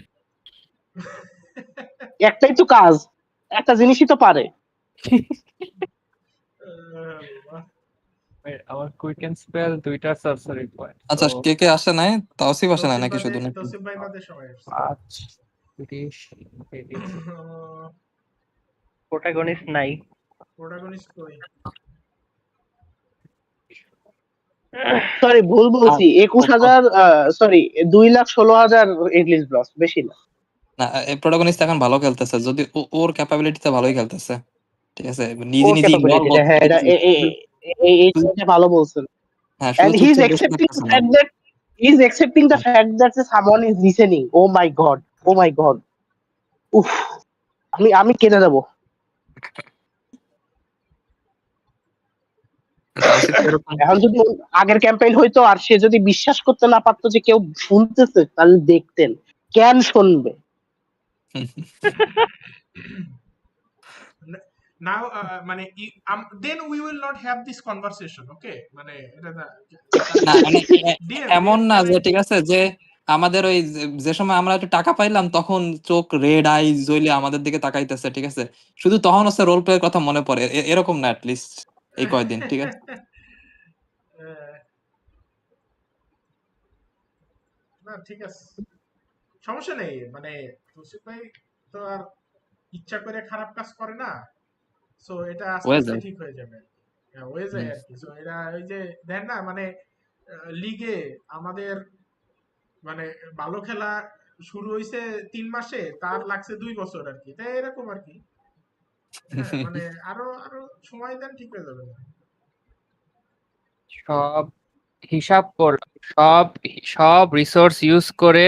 একটাই তো কাজ, একটা জিনিসই তো পারে। আমার কুইক এন্ড স্পেল দুইটা সার্সারি পয়েন্ট। আচ্ছা, কে আসে নাই? তাওসিফ আসে নাই নাকি শুধু নাকি? তৌসিফ ভাই বাদে সবাই আসছে। আচ্ছা 30 প্রোটাগনিস্ট নাই। প্রোটাগনিস্ট কই? সরি ভুল বলছি, 21,000 সরি 2,16,000 ইংলিশ ব্লাস্ট, বেশি না। না, এই প্রোটাগনিস্ট এখন ভালো খেলতেছে, যদি ওর ক্যাপাবিলিটিতে ভালোই খেলতেছে, ঠিক আছে? নিজে এটা ভালো বলছেন। হ্যাঁ, And he's accepting the fact that He's accepting the fact that someone is listening. Oh my god. Oh my god. উফ আমি কেটে দেবো। তাওসিফ এরকম এখন যদি আগের ক্যাম্পেইন হইতো আর সে যদি বিশ্বাস করতে না পারতো যে কেউ শুনতেছে তাহলে দেখতেন কেন শুনবে। Now মানে then we will not have this conversation, okay? মানে এটা না মানে এমন না যে ঠিক আছে যে আমাদের ওই যে সময় আমরা একটু টাকা পাইলাম তখন চোখ রেড আই জ্বলে আমাদের দিকে তাকাইতেছে, ঠিক আছে, শুধু তখন হচ্ছে রোল প্লে এর কথা মনে পড়ে, এরকম না লিস্ট এই কয়দিন, ঠিক আছে। না ঠিক আছে, সমস্যা নেই। মানে তৌসিফ ভাই তো আর ইচ্ছা করে খারাপ কাজ করে না, সো এটা আস্তে হয়ে আস্তে যায়। ঠিক হয়ে যাবে। হ্যাঁ, হয়ে যায় আর কি। সো এরা ওই যে দেন না মানে লিগে আমাদের মানে ভালো খেলা শুরু হইছে 3 মাসে, তার লাগছে 2 বছর আর কি। তাই এরকম আর কি। হ্যাঁ, মানে আরো আরো সময় দেন, ঠিক হয়ে যাবে। সব হিসাব কর, সব সব রিসোর্স ইউজ করে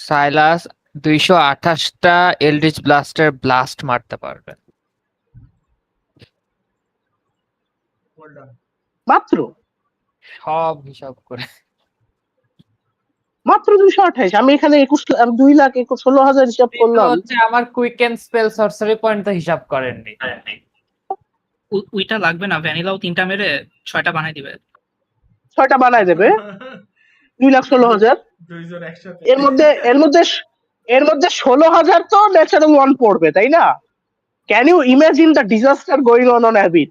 সাইলাস 228টা এলডিচ ব্লাস্টার ব্লাস্ট মারতে পারবে Well done. মাত্র সব হিসাব করে। মাত্র 228। আমি এখানে 2,16,000 হিসাব কিন্তু করলাম। হচ্ছে আমার কুইক এন্ড স্পেল সরসারি পয়েন্ট তো হিসাব করেননি। ওইটা লাগবে না, ভ্যানিলাও 3টা মেরে 6টা বানাই দিবে। 6টা বানায় দেবে 2,16,000। দুইজন একসাথে। এর মধ্যে 16,000 তো ন্যাচারাল ওয়ান পড়বে, তাই না? Can you imagine the disaster going on a bit?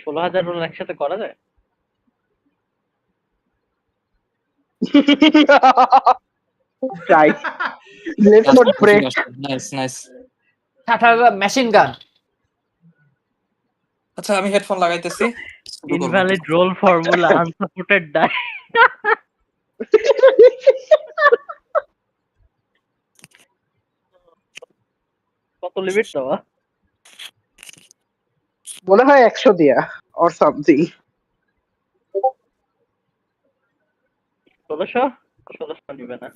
16,000 roll একসাথে করা যায়? Try. Let's not break. Nice nice. 60,000 machine gun. আচ্ছা আমি হেডফোন লাগাইতেছি। Invalid roll formula unsupported die. কত লিমিট দেওয়া? মনে হয় 100 দিয়া or something. 1600 নিবে না।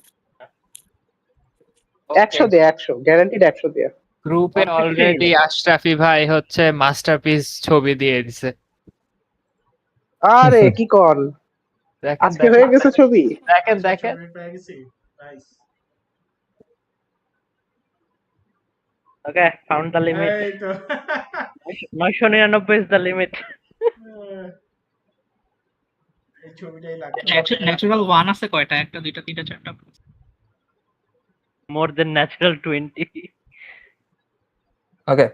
100 দিয়া 100 গ্যারান্টিড 100 দিয়া। গ্রুপে অলরেডি আশরাফি ভাই হচ্ছে মাস্টারপিস ছবি দিয়ে দিছে। আরে কি কর, দেখেন আজকে হয়ে গেছে ছবি। দেখেন দেখেন আমি পেয়ে গেছি। Nice. Okay, found the limit. এই তো 999 ইজ দ্য লিমিট। এই ছবিটাই লাগবে। ন্যাচারাল 1 আছে কয়টা? 1টা 2টা 3টা 4টা। মোর দেন natural 20। Okay.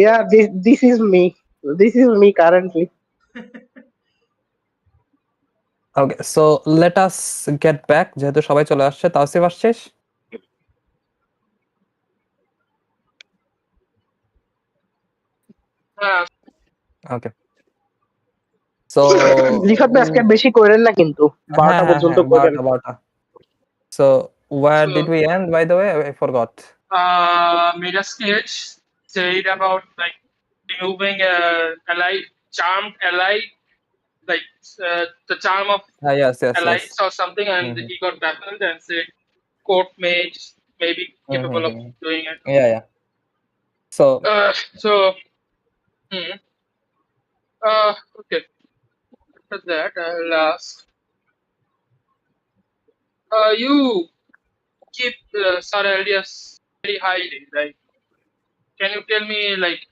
Yeah, this is me. This is me currently. Okay, so let us get back. যেহেতু সবাই চলে আসছে, তাওসিফ আসছিস? Okay. So রিফাত ভাই আজকে বেশি করেন না কিন্তু 12টা পর্যন্ত করেন। 12টা। So where did we end, by the way? I forgot. Midas Cage said about like removing ally, charmed ally, like the charm of Yes. allies or something, and Mhm. he got baffled and said court mage may be capable of doing it. Yeah. So Okay. After that, I'll ask. You keep Sir Elias very highly, right? Can you tell me like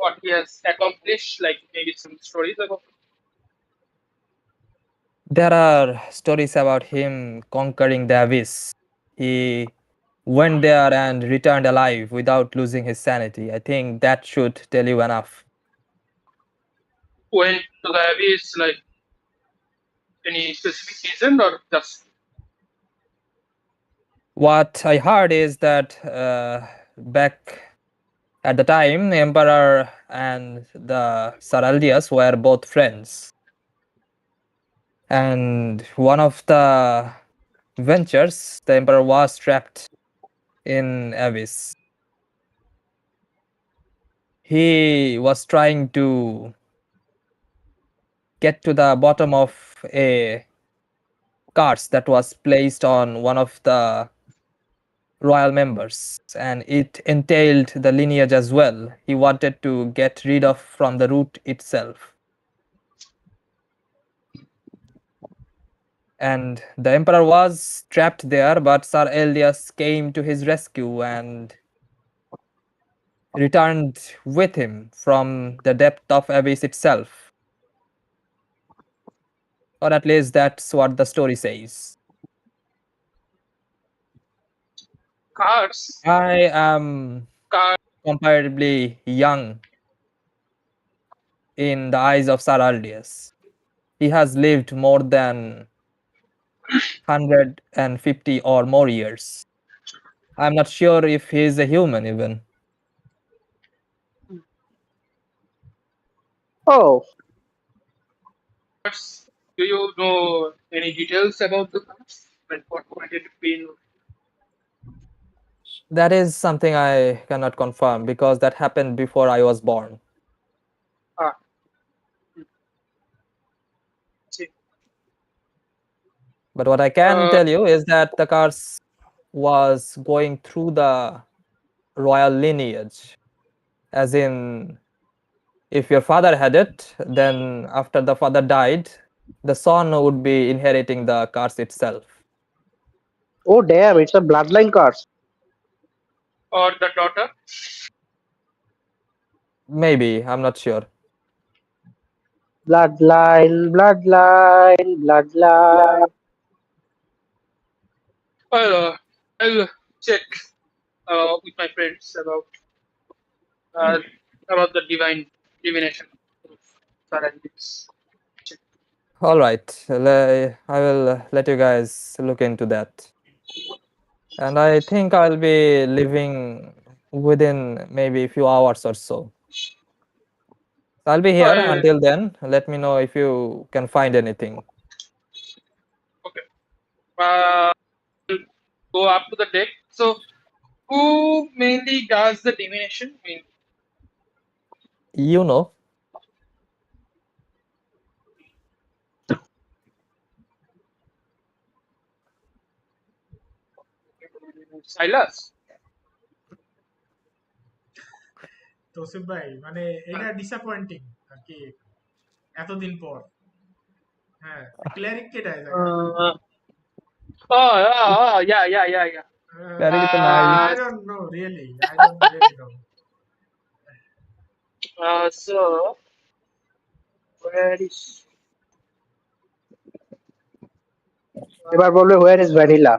what he has accomplished, like maybe some stories about? there are stories about him conquering the abyss. He went there and returned alive without losing his sanity. I think that should tell you enough. Went to the abyss, like any specific reason or just? What I heard is that back at the time, the Emperor and the Saraldias were both friends. And one of the ventures, the Emperor was trapped in abyss. he was trying to get to the bottom of a curse that was placed on one of the royal members, and it entailed the lineage as well. He wanted to get rid of from the root itself. And the emperor was trapped there, but Sir Eldias came to his rescue and returned with him from the depth of abyss itself. Or at least that's what the story says. Cars. I am Car. comparably young in the eyes of Sir Eldias. He has lived more than 150 or more years. I'm not sure if he is a human even. Oh, Cars. Do you know any details about the cars? Like what might it be? That is something I cannot confirm because that happened before I was born. Ah. See. But what I can tell you is that the curse was going through the royal lineage. As in, if your father had it, then after the father died, the son would be inheriting the curse itself. oh damn! It's a bloodline curse. Or the daughter? Maybe, I'm not sure. Bloodline, bloodline, bloodline. Well, I'll check with my friends about the divination. All right, I will let you guys look into that. And I think I'll be leaving within maybe a few hours or so. I'll be here until then. Let me know if you can find anything. Okay. We'll go up to the deck. So, who mainly does the divination? I mean, You know. Silas. Tausif ভাই মানে এটা disappointing আর কি এতদিন পর হ্যাঁ ক্লিয়ারিক কেটা এই জায়গা Yeah. Cleric তো নাই। I don't know really. I don't really know. So, where is? এবার বলবে where is vanilla?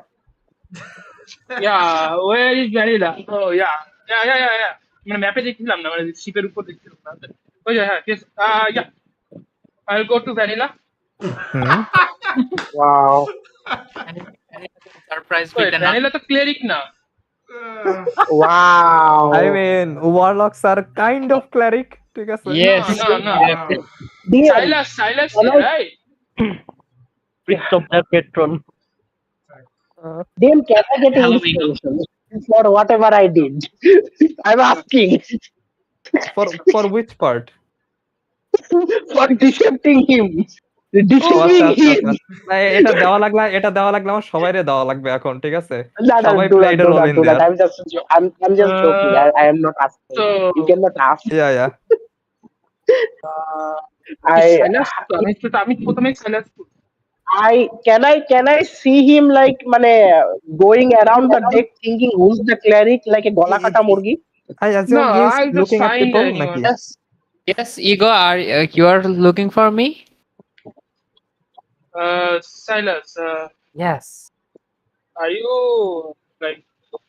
Yeah, where is Vanilla? Oh, yeah. মানে ম্যাপে দেখছিলাম না মানে শিপের উপর দেখছিলাম না ওই যে হ্যাঁ yes yeah I'll go to Vanilla. Wow. Surprise Wait, with an Vanilla তো cleric না Wow. I mean, warlocks are kind of cleric, ঠিক আছে? Yes. No. DM, Silas, Hello? right? Priest of the Patron. DM, can I get Hello, Eagle. inspiration for whatever I did? I'm asking For which part? for decepting him. ও আচ্ছা Deceiving আচ্ছা him. আচ্ছা। এটা দেওয়া লাগলে আমার সবাইরে দেওয়া লাগবে এখন, ঠিক আছে? No, সবাই do played a role in that. there. I'm just joking. I am not asking. So, You cannot ask. Yeah. Silas আমি প্রথমে Silas Can I see him like মানে going around the deck thinking who's the cleric like a গলা কাটা মুরগি? I assume No, he's I'll just looking at find people anyone. নাকি? Yes, Ego, you are looking for me? Silas, Yes. are you like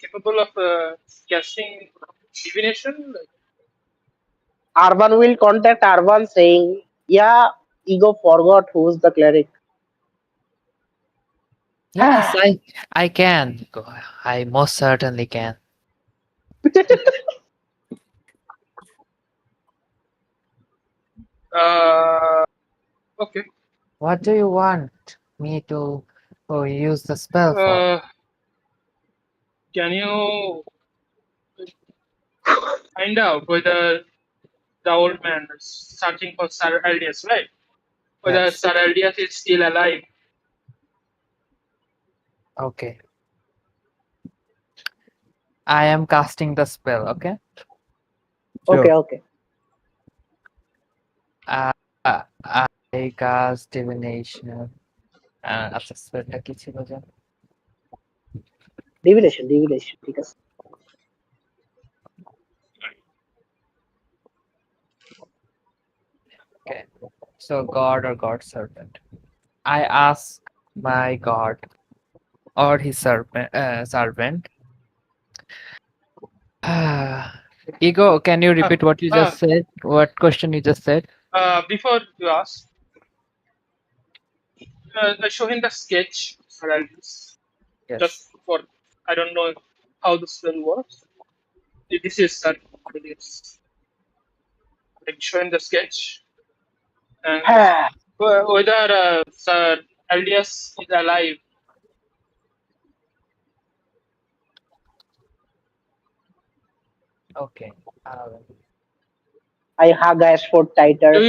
capable of casting divination? Arvan will contact Arvan saying, yeah, Ego forgot who's the cleric. Yes, I can. I most certainly can. Okay. What do you want me to use the spell for? Can you find out whether the old man searching for Sir Eldius, right? Whether Yes. Sir Eldius is still alive. Okay. I am casting the spell, okay? Okay, okay. I cast divination. আচ্ছা স্পেলটা কি ছিল জান? Divination, ঠিক আছে। Okay. So God or God servant. I ask my God or his servant. Ego, can you repeat what you just said? What question you just said? Before you ask, show him the sketch, Sir Eldius. Yes. Just for, I don't know how the spell works. This is Sir Eldius. Like, show him the sketch. And whether Sir Eldius is alive. Okay. I hug Ashford tighter. Do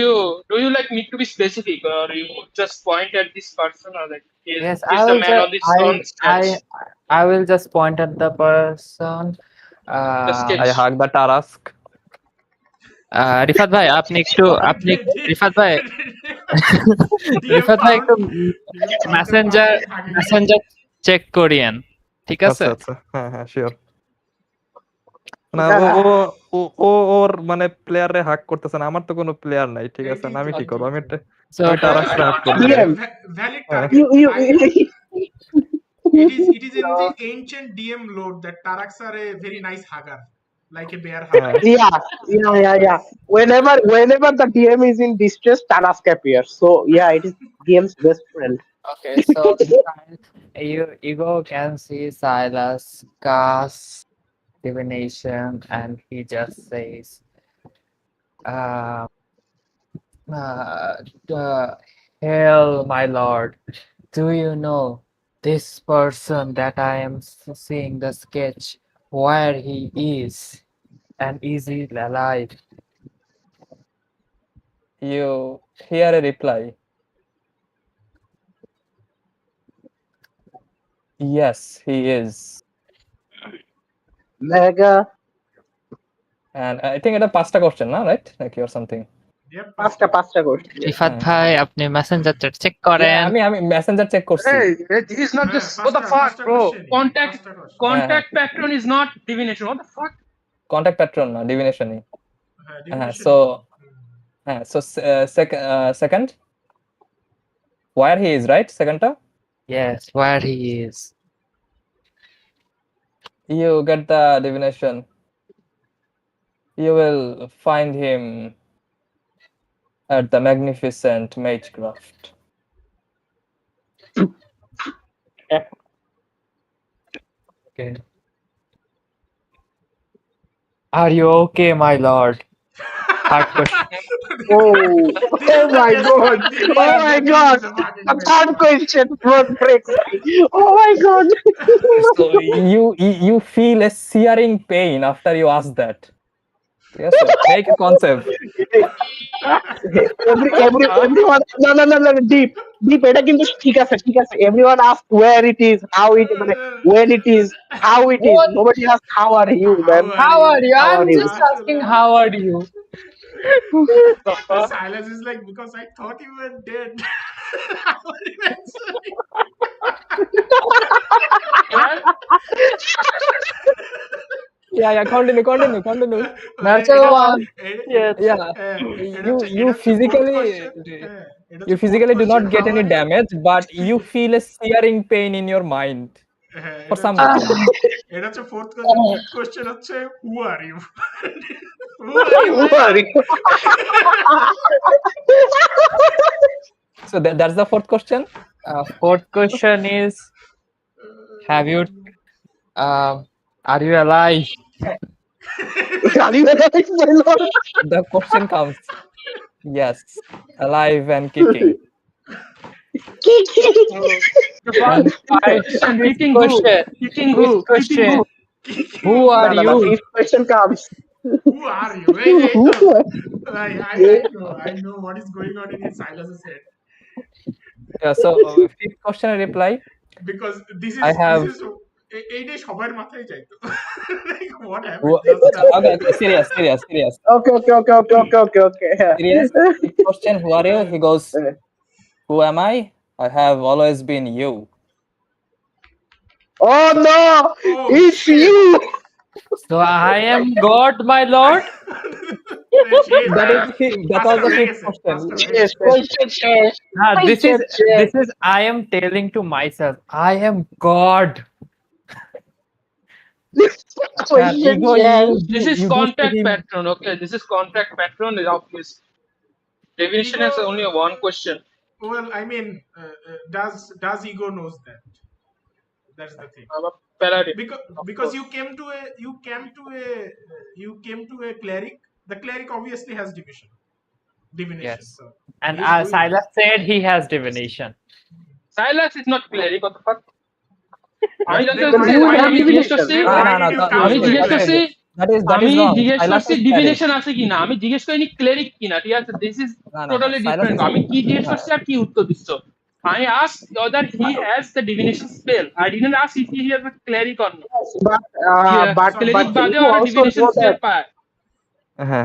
you like need to be specific, or you just point at this person, or like Yes, he's the man on the stone sketch? I will just point at the person. The sketch. I hug the Tarask. Rifat ভাই আপনি একটু রিফাত ভাই একটু Messenger check করিয়েন, ঠিক আছে? আচ্ছা আচ্ছা, হ্যাঁ হ্যাঁ শিওর। না ও ওর মানে প্লেয়ারে হাক করতেছে না, আমার তো কোনো প্লেয়ার নাই, ঠিক আছে? না আমি কি করব? আমি Taraskকে হাক করব। Valid target. It is in the ancient DM lore that Taraks are a very nice hugger, like a bear hugger. Yeah. Whenever the DM is in distress, Tarask appears. So yeah, it is DM's best friend. Okay, so Ego can see Silas cast divination, and he just says, "Hail, my lord! Do you know this person that I am seeing the sketch? Where he is, and is he alive?" You hear a reply. Yes, he is. Mega. And I think it's a pasta question, no? Right? Like or something. Yep. Pasta question. Rifat ভাই আপনি মেসেঞ্জারটা check করেন। আমি Messenger check করছি। Hey, he's not just what the fuck, bro? Contact patron is not divination. What the fuck? Contact patron না divination E. So second where he is, right? Second টা? Yes, where he is. You get the divination. You will find him at the magnificent Magecraft. Okay. Are you okay, my lord? Hard question. Oh my god! A third question breaks. Oh my god! So you feel a searing pain after you ask that. Yes, sir. Make a concept. Everyone, no, deep. এটা কিন্তু ঠিক আছে। Everyone asks where it is, how it, when it is, how it is. Nobody asks how are you, man. How are you? I'm just asking how are you? Silas is like, because I thought you were dead. How are you answering? Yeah, continue. Natural one. You physically do not get any damage, but you feel a searing pain in your mind for some reason. এটা হচ্ছে fourth question হচ্ছে who are you? Who are you? So that's the fourth question. Fourth question is, are you alive? Are you alive, my lord? The question comes. Yes, alive and kicking. Kicking who? Who are you? Fifth question comes. Who are you? Hey, hey, Who? I know what is going on in Silas's head. Yeah, so fifth question I reply. Because this I is have এইটাই সবার মাথায় যাইতো like what happened Wha- just now. okay, okay, serious. Okay. Serious. Fifth question, who are you? He goes, who am I? I have always been you. Oh no! Oh It's shit. you! So I am God, my lord. That was the fifth question. Yes, question শেষ। This Question শেষ। is I am telling to myself, I am God. Question Ego, শেষ। This is you do see contract him. patron. Okay, this is contract patron of his definition Ego- is only one question. Well, I mean, does ego knows that? That's the thing. I'm a paladin. Because you came to a cleric. The cleric obviously has divination. Yes. So And he's doing Silas said he has divination. Silas is not cleric. What the fuck? আমি Then জানতে why- You why have did you- জিজ্ঞেস করছি then No, why no, did no, you no, come আমি to a জিজ্ঞেস cleric? করছি that is আমি wrong. জিজ্ঞেস Silas করছি is cleric. ডিভিনেশন আছে কিনা আমি জিজ্ঞেস করিনি ক্লেরিক কিনা ঠিক আছে this is No, totally Silas different is- আমি কি জিজ্ঞেস করছি আর কি উত্তর দিচ্ছ I asked whether he has the divination spell. I didn't ask if he has a cleric or not. but Cleric বাদেও you R also divination know spell that পায় Uh-huh.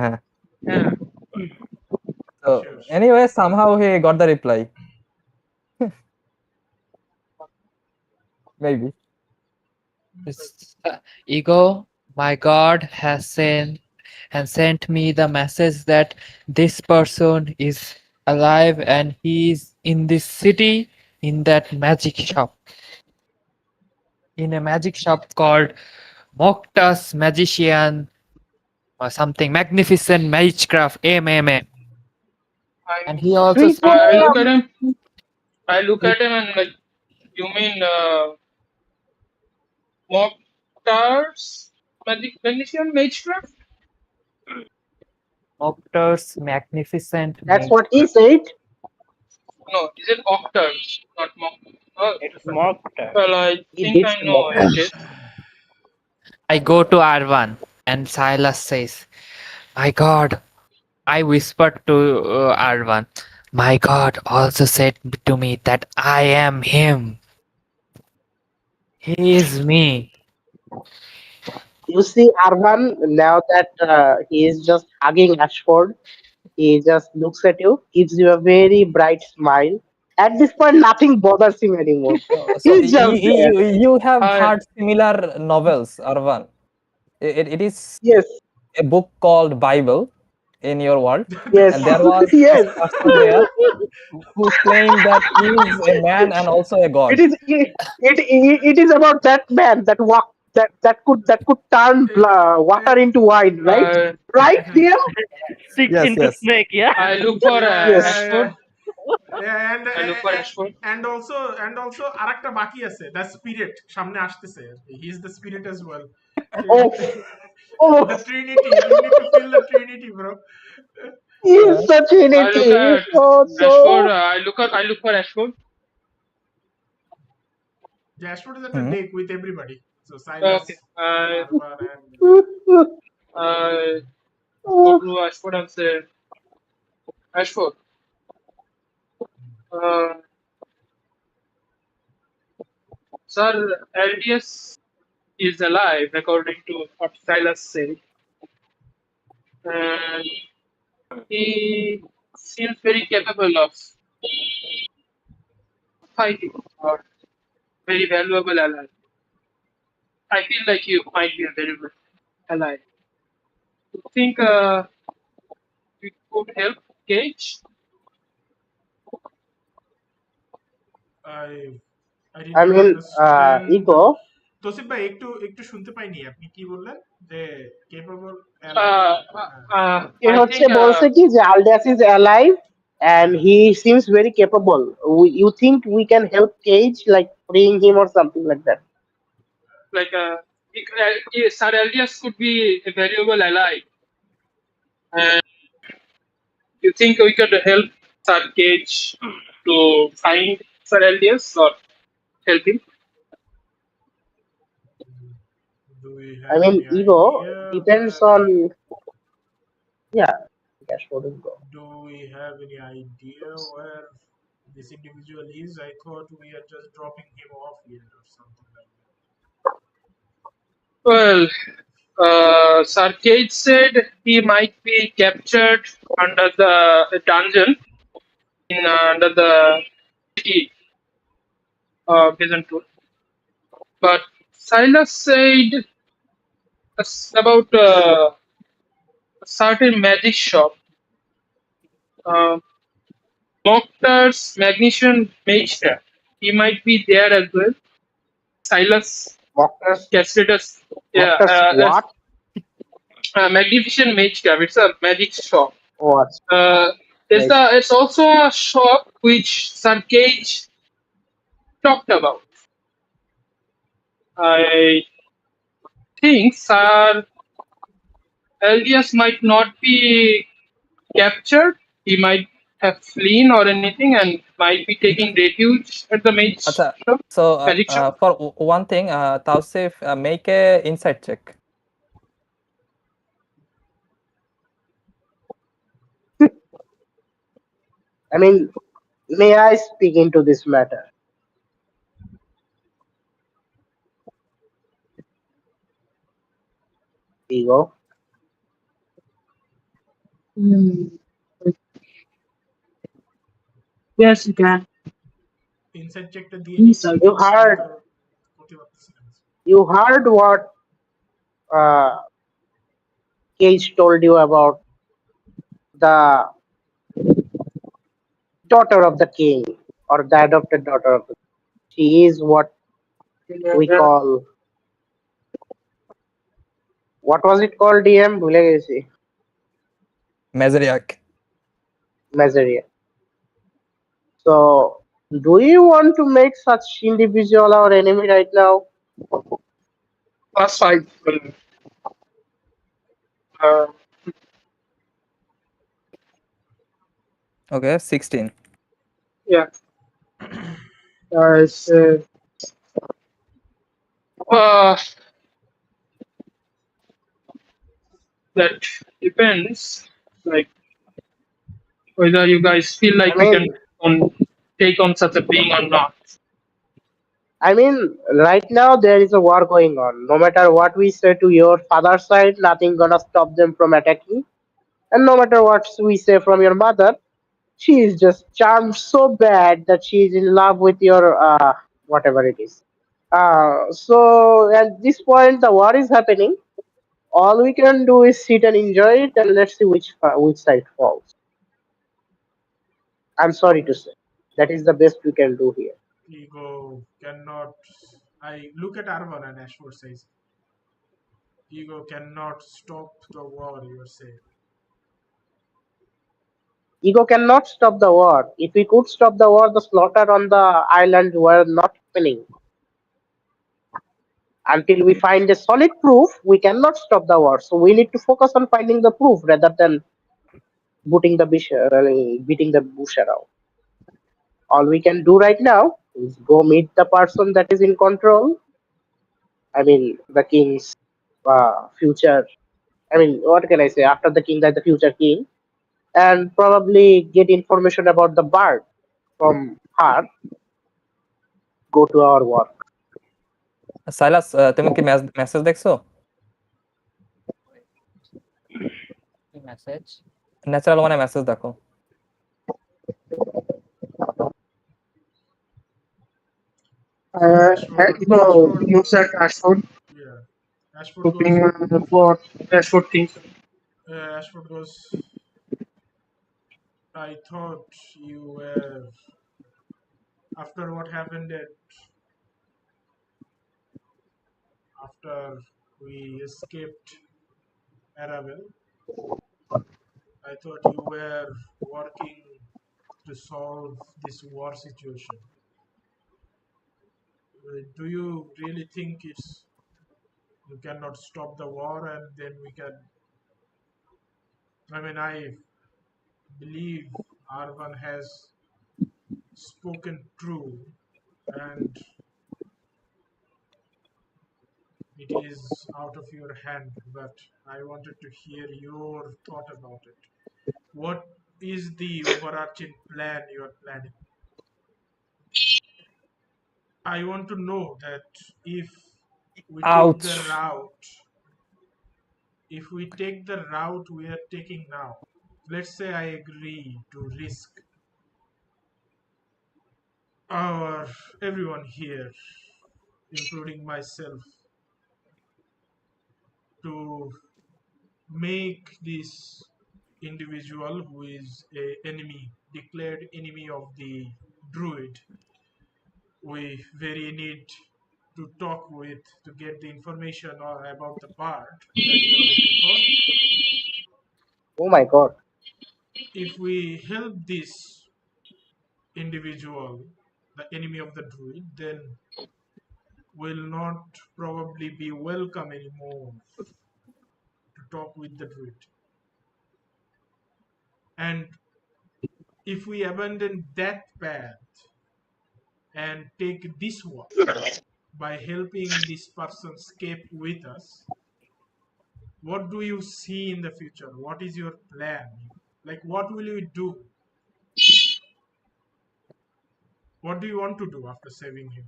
হ্যাঁ So Sure. anyway, somehow he got the reply. Maybe. Ego, my God has sent me the message that this person is alive and he is in this city in that magic shop. In a magic shop called Moktas Magician or something, Magnificent Magicraft MMA. And he also I look at him and like you mean Moktar's Magician Magecraft? Moktas Magnificent. that's what he said. No, is it Octars, not Moktar? Oh, It's mocked. well, I think did I know Moktar. it is. I go to R1 and Silas says, my God, I whispered to R1, my God also said to me that I am him. He is me. You see, Arvan, now that he is just hugging Ashford, he just looks at you, gives you a very bright smile. At this point, nothing bothers him anymore. So He's just there. you have Hi. heard similar novels, Arvan. It is Yes, a book called Bible in your world, yes, and there was yes. a person there who claimed that he is a man and also a god. It is about that man that that could turn water into wine, right? Right, Liam? Six Yes, into yes. snake, yeah? I look for Yes. Ashford. Yeah, I look for Ashford. and also আরেকটা বাকি আছে the spirit সামনে আসতেছে he is the spirit as well. Oh, oh, The Trinity, you need to feel the Trinity, bro. he is the I Trinity. look at Oh Ashford. no. I look for Ashford. Ashford is at a lake with everybody. So Silas, Okay. Arvan, and Go to Ashford and say, Ashford. Sir, LDS is alive according to what Silas said. And he seems very capable of fighting or very valuable ally. I feel like you might be a very good ally. You think you could help Cage? I did I not mean, understand. Ego. Tosif ভাই একটু শুনতে পাইনি আপনি কি বললেন যে capable সে হচ্ছে বলছে কি যে Aldas is alive and he seems very capable. You think we can help Cage, like freeing him or something like that? like Sir Elias could be a valuable ally. And you think we could help Sir Cage to find Sir Elias or help him? Do we I have mean, any Ego idea? depends on Yeah, Ashford will go. Do we have any idea where this individual is? I thought we are just dropping him off here or something like Well, Sarkate said he might be captured under the dungeon in under the city Byzantine. But Silas said about a certain magic shop. Uh, Mokhtar's Magnesian Mage Trap. He might be there as well. Silas Mockers, Cassius. Yeah, Mockers what? Magnificent Mage Trap. It's a magic shop. What? It's also a shop which Sarkate talked about. I think Sir Elias might not be captured. He might have fleeing or anything and might be taking refuge at the mage Acha, shop. so Magic shop. for one thing, Tausif, make a insight check. I mean, may I speak into this matter? Ego. Yes, you can. Inside check to the You heard what Cage told you about the daughter of the king or the adopted daughter of the king. She is what we call, what was it called, DM? ভুলে গেছি। Mazariak. Mazaria. So, do you want to make such individual our enemy right now? +5. Okay, 16. Yeah. It's, that depends. Like whether you guys feel like I mean, we can take on such a being or not. I mean, right now there is a war going on. No matter what we say to your father's side, nothing gonna stop them from attacking. And no matter what we say from your mother, she is just charmed so bad that she is in love with your whatever it is. So at this point, the war is happening. All we can do is sit and enjoy it, and let's see which side falls. I'm sorry to say, that is the best we can do here. Ego cannot. I look at Arvan and Ashford says, Ego cannot stop the war, you're saying. Ego cannot stop the war. If we could stop the war, the slaughter on the island were not happening. Until we find a solid proof, we cannot stop the war. So we need to focus on finding the proof rather than beating the bush around. All we can do right now is go meet the person that is in control. I mean, the king's future. I mean, what can I say? After the king, the future king, and probably get information about the bird from her. Go to our work. Silas, তুমি কি message দেখছো? Message natural ওয়ানে message দেখো। You said Ashford. Yeah. Ashford Looking goes, for Ashford things. Ashford goes, I thought you were, after what happened after we escaped Arabel, I thought you were working to solve this war situation. Do you really think you cannot stop the war and then we can? I mean, I believe Arvan has spoken true, and It is out of your hand, but I wanted to hear your thought about it. What is the overarching plan you are planning? I want to know that if we take the Ouch. route, if we take the route we are taking now, let's say I agree to risk our everyone here, including myself, to make this individual who is a enemy, declared enemy of the druid, we very need to talk with to get the information about the bard that we are looking for. Oh my god. If we help this individual, the enemy of the druid, then will not probably be welcome anymore to talk with the druid. And if we abandon that path and take this one by helping this person escape with us, what do you see in the future? What is your plan? Like, what will you do? What do you want to do after saving him?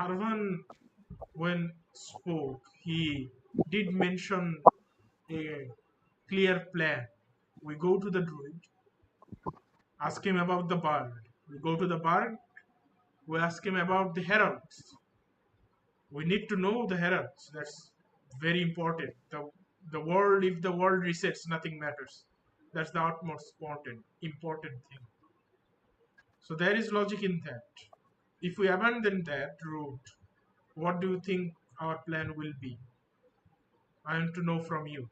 Arvan, when spoke, he did mention a clear plan. We go to the druid, ask him about the bard. We go to the bard, we ask him about the heralds. We need to know the heralds. That's very important. The world, if the world resets, nothing matters. That's the utmost important thing. So there is logic in that. If we abandon that route, what do you think our plan will be? I want to know from you.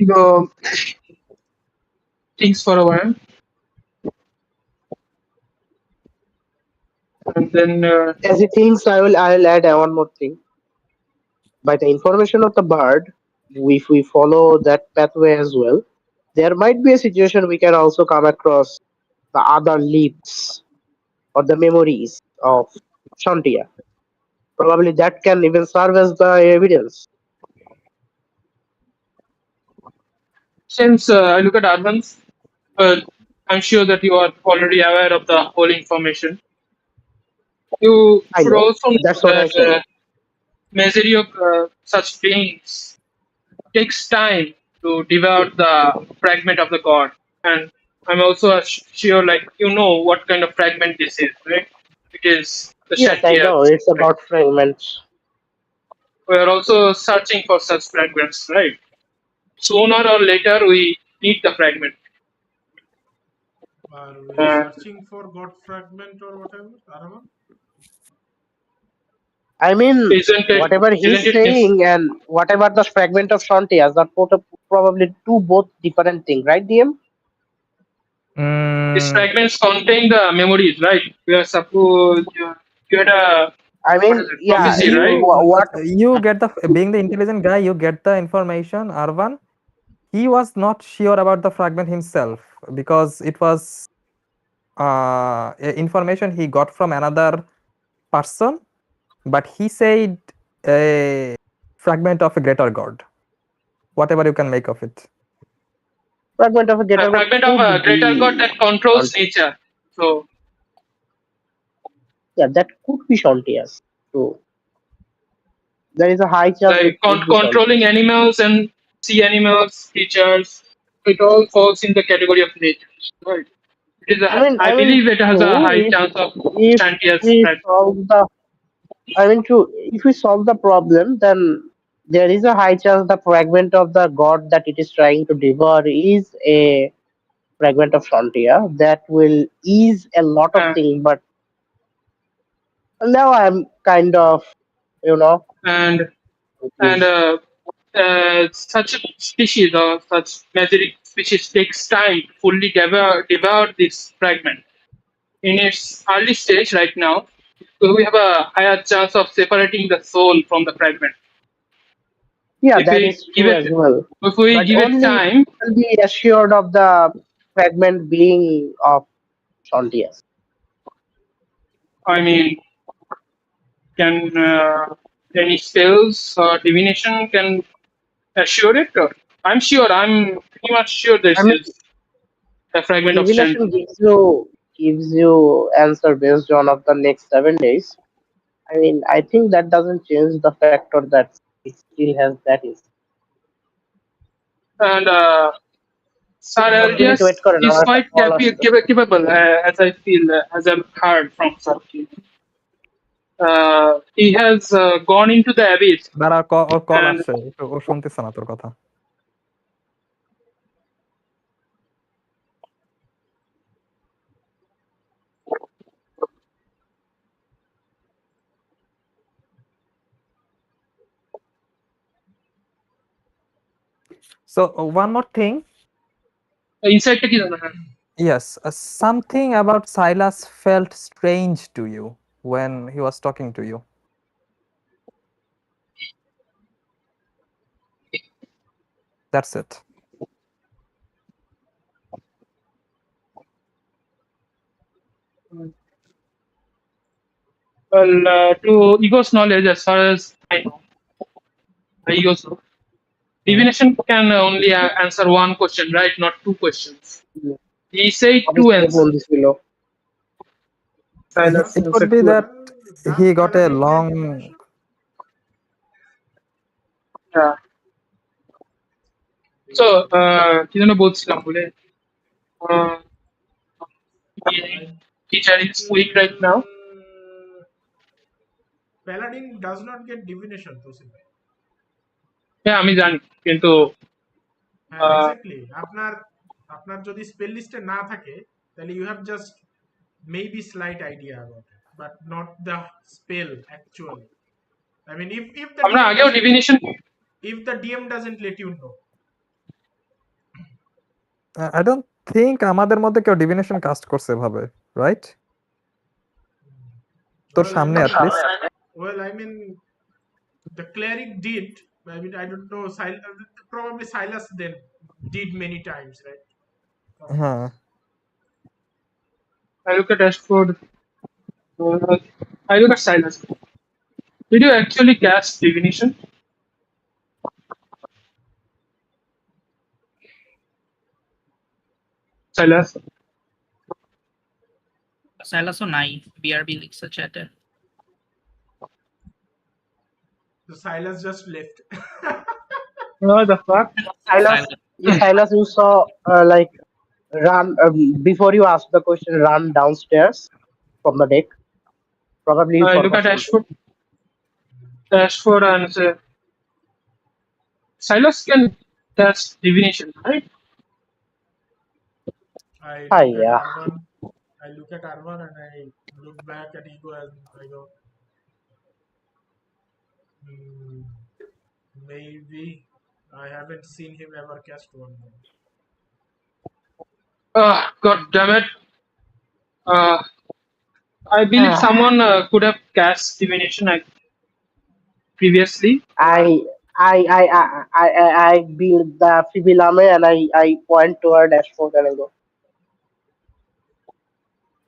Go things for a while, and then As he thinks, I'll add one more thing. By the information of the bird, if we follow that pathway as well, there might be a situation we can also come across the other leads or the memories of Shantia. Probably that can even serve as the evidence. since I look at Arvan's, I'm sure that you are already aware of the whole information. You I should know. also know That's what I that said. majority of such beings takes time to devour the fragment of the god, and I'm also sure, like, you know what kind of fragment this is, right? It is the Yes, I Shantia. know. It's Right? about fragments. We are also searching for such fragments, right? Sooner or later, we need the fragment. Are we Uh, searching for God fragment or whatever? Arvan? I mean, isn't it? whatever he's Isn't it? saying and whatever the fragment of Shantias are probably two both different things, right, DM? These Mm, fragments contain the memories, right? We are supposed you had a I what is mean, it? yeah, Prophecy, right? what you get the being the intelligent guy, you get the information. Arvan, he was not sure about the fragment himself because it was information he got from another person, but he said a fragment of a greater god. Whatever you can make of it. fragment of a A greater god fragment of a could greater god be that controls Shanti. nature. So Yeah, that could be Shantias. So there is a high chance like it could be controlling Shantias. animals and sea animals, creatures, it all falls in the category of nature. Right. It is I I mean, believe it has a true. high chance of If Shantias we fragment. solve the, true. If we solve the problem, then there is a high chance the fragment of the god that it is trying to devour is a fragment of Shantia that will ease a lot of Uh, things. But now I'm kind of, you know, and and confused. such a species or such magic species takes time to fully devour this fragment. In its early stage right now, so we have a higher chance of separating the soul from the fragment. Yeah, If that we is give true it, as well. if we But give it only time, can be assured of the fragment being of Sontius. I mean, can any spells or divination can assure it? Or, I'm sure. I'm pretty much sure I this mean, is a fragment of strength. divination gives you answer based on of the next 7 days. I mean, I think that doesn't change the factor that it still has that is. And Sir But you need to wait Elias for an is hour. quite capable, as I feel, as I've heard from Sir. He has gone into the abyss, দাঁড়া ওর call and আসছে ও শুনতেছে না তোর কথা So one more thing. inside the kingdom. Yes, something about Silas felt strange to you when he was talking to you. That's it. Well, to Ego's knowledge, as far as I know, Ego's know, divination can only answer one question, right? Not two questions. He said two answers. Silence It answered could be two that he got a long. Yeah. So, কি যেন বলছিলাম বলে, teacher is weak right now. Paladin does not get divination, Tosin bhai. হ্যাঁ আমি জানি কিন্তু exactly আপনার যদি স্পেল লিস্টে না থাকে তাহলে you have just maybe slight idea about it but not the spell actually I mean if the আমরা আগেও divination if the DM doesn't let you know. I don't think আমাদের মধ্যে কেউ ডিভিনেশন কাস্ট করছে ভাবে, রাইট? তোর সামনে at least. Well, I mean, the cleric did. I mean, I don't know. Probably Silas then did many times, right? Huh. I look at Ashford. I look at Silas. Did you actually cast divination? Silas? Silas or নাই BRB লিখছে চ্যাটে So Silas just left. What the fuck? Silas, you saw like run before you ask the question, run downstairs from the deck. Probably. I look at Ashford and say, Silas can cast divination, right? I look at Arvan and I look back at Ego and I go, maybe I haven't seen him ever cast one. God damn it! I believe someone could have cast divination previously. I build the Fibilame and I point toward Ashford and I go.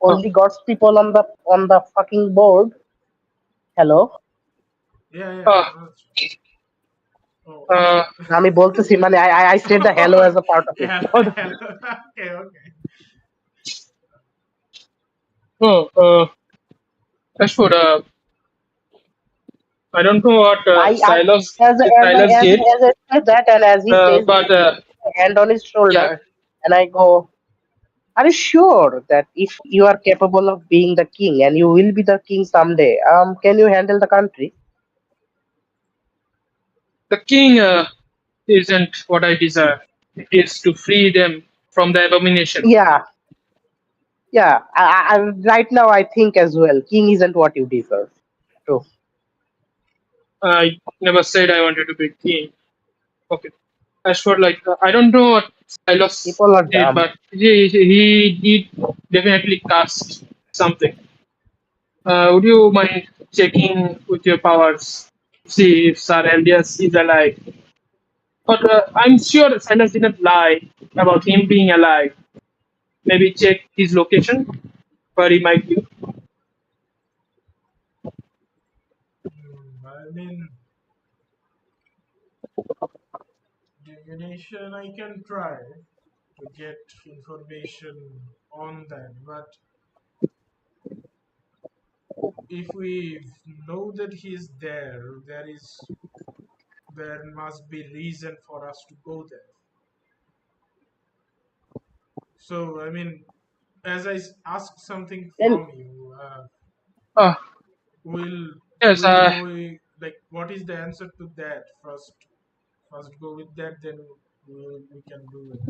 Only God's people on the fucking board. Hello. আমি বলতেছি মানে I said the hello as a part of it. Okay. Ashford, I don't know what Silas did. As I said that and as he says, but hand on his shoulder, and I go, are you sure that if you are capable of being the king and you will be the king someday, can you handle the country? The king isn't what I desire. It is to free them from the abomination. Yeah. I right now I think as well, king isn't what you deserve. True. I never said I wanted to be king. Okay. As for like, I don't know what Silas did, but he did definitely cast something. Would you mind checking with your powers? see if Sir Elias is alive. But I'm sure Silas didn't lie about him being alive. Maybe check his location, where he might be. I mean, divination, I can try to get information on that, but if we know that he's there, there must be reason for us to go there. So, I mean, as I asked something And from you, Uh, will yes, go like what is the answer to that first? First go with that, then we can do it.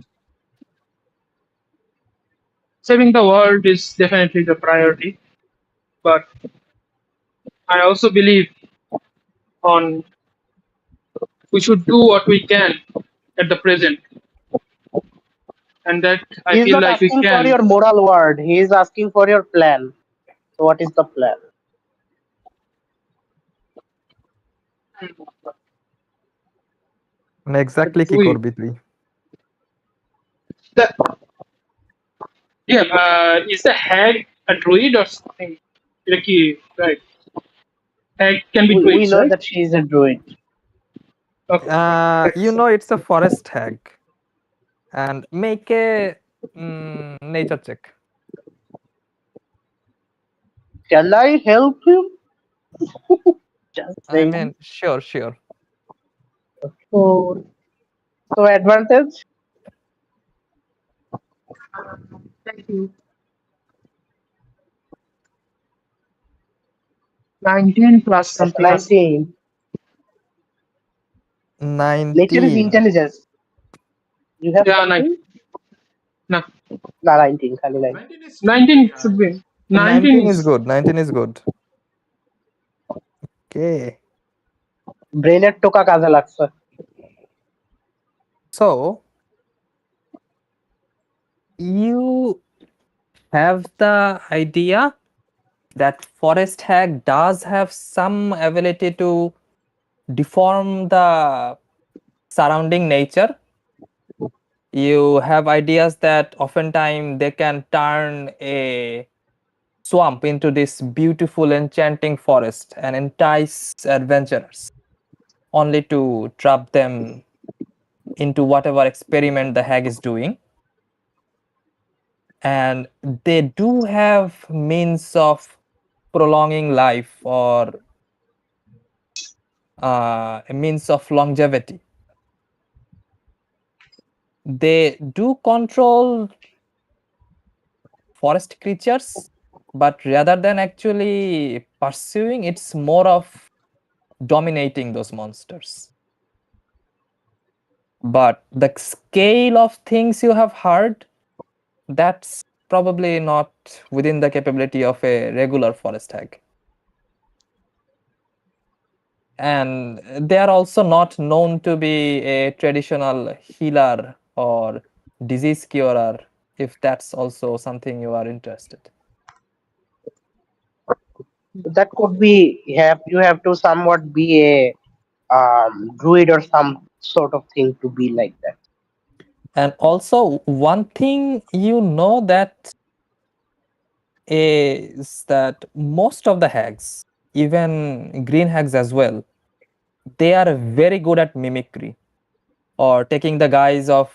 saving the world is definitely the priority, but I also believe on we should do what we can at the present, and that I he's feel not like we asking for can. your moral word. He is asking for your plan. So what is the plan? মানে exactly কি We করবি তুই? the yeah, is the hag a druid or something? Like, right? Hag can be We druids, know right? that she is a druid. Okay. You know it's a forest hag. And make a nature check. Shall I help him? Just I saying. mean, sure. So advantage? Thank you. 19 plus That's something else. 19. Nature is 19. intelligence. You have Yeah, something? No. No, 19. Khali 19. 19 is 19 should be. 19 is good. 19 is good. Okay. ব্রেনের টোকা কাজে লাগছে। So you have the idea that forest hag does have some ability to deform the surrounding nature. You have ideas that oftentimes they can turn a swamp into this beautiful enchanting forest and entice adventurers only to trap them into whatever experiment the hag is doing. And they do have means of prolonging life or a means of longevity. They do control forest creatures, but rather than actually pursuing, it's more of dominating those monsters. But the scale of things you have heard, that's probably not within the capability of a regular forest hag. And they are also not known to be a traditional healer or disease curer, if that's also something you are interested. That could be you have to somewhat be a druid or some sort of thing to be like that. And also one thing you know that is that most of the hags, even green hags as well, they are very good at mimicry or taking the guise of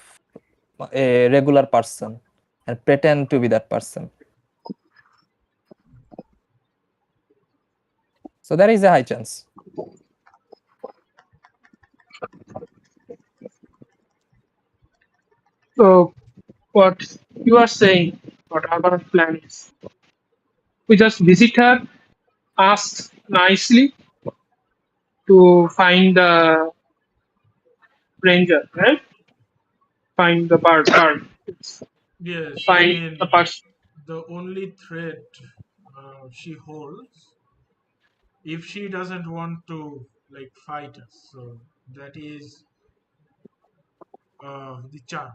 a regular person and pretend to be that person. So there is a high chance. So, what you are saying, what our plan is, we just visit her, ask nicely to find the ranger, right? Find the bird. Yes, I Find mean the person. the only threat she holds, if she doesn't want to like fight us, so that is the charm.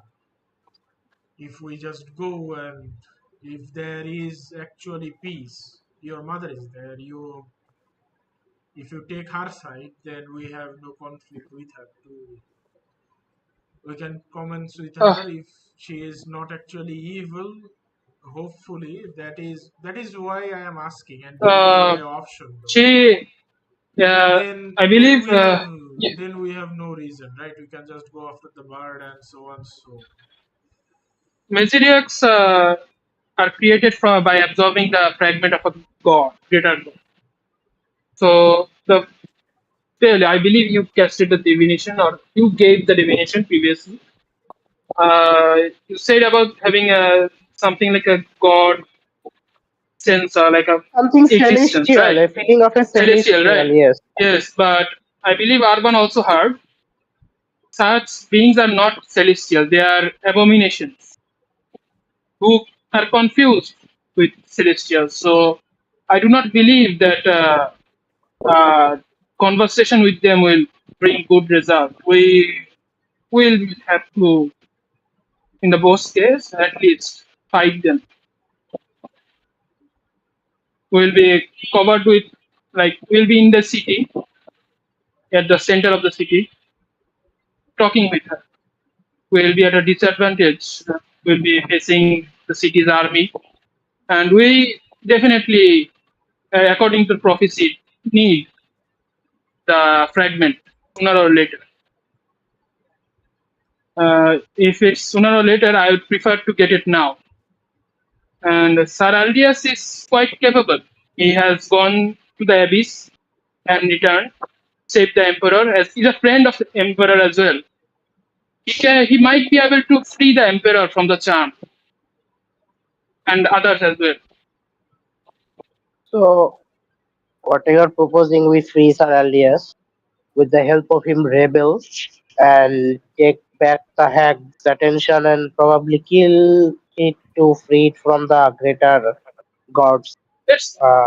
If we just go and if there is actually peace, your mother is there, if you take her side, then we have no conflict with her. We can comment with Uh, her if she is not actually evil. Hopefully, that is why I am asking and giving you uh, a option though. she, Then I then believe, we have yeah, then we have no reason, right? We can just go after the bird and so on. So Meseriacs are created by absorbing the fragment of a god, greater god. So I believe you casted the divination, or you gave the divination previously. You said about having something like a god sense, or like a Something existence, celestial, right? a feeling of a Celestial, right? celestial, yes. Yes, but I believe Urban also heard such beings are not celestial; they are abominations who are confused with celestials. So I do not believe that conversation with them will bring good result. We will have to, in the worst case, at least fight them. We'll be covered with, like, we'll be in the city, at the center of the city, talking with her. We'll be at a disadvantage. We'll be facing the city's army, and we definitely, according to prophecy, need the fragment sooner or later. If it's sooner or later, I would prefer to get it now. And Sir Aldius is quite capable. He has gone to the abyss and returned, saved the emperor. As he's a friend of the emperor as well. He might be able to free the emperor from the charm, and others as well. So, what you are proposing, we free Sir Alias with the help of him rebel and take back the hag's attention and probably kill it to free it from the greater gods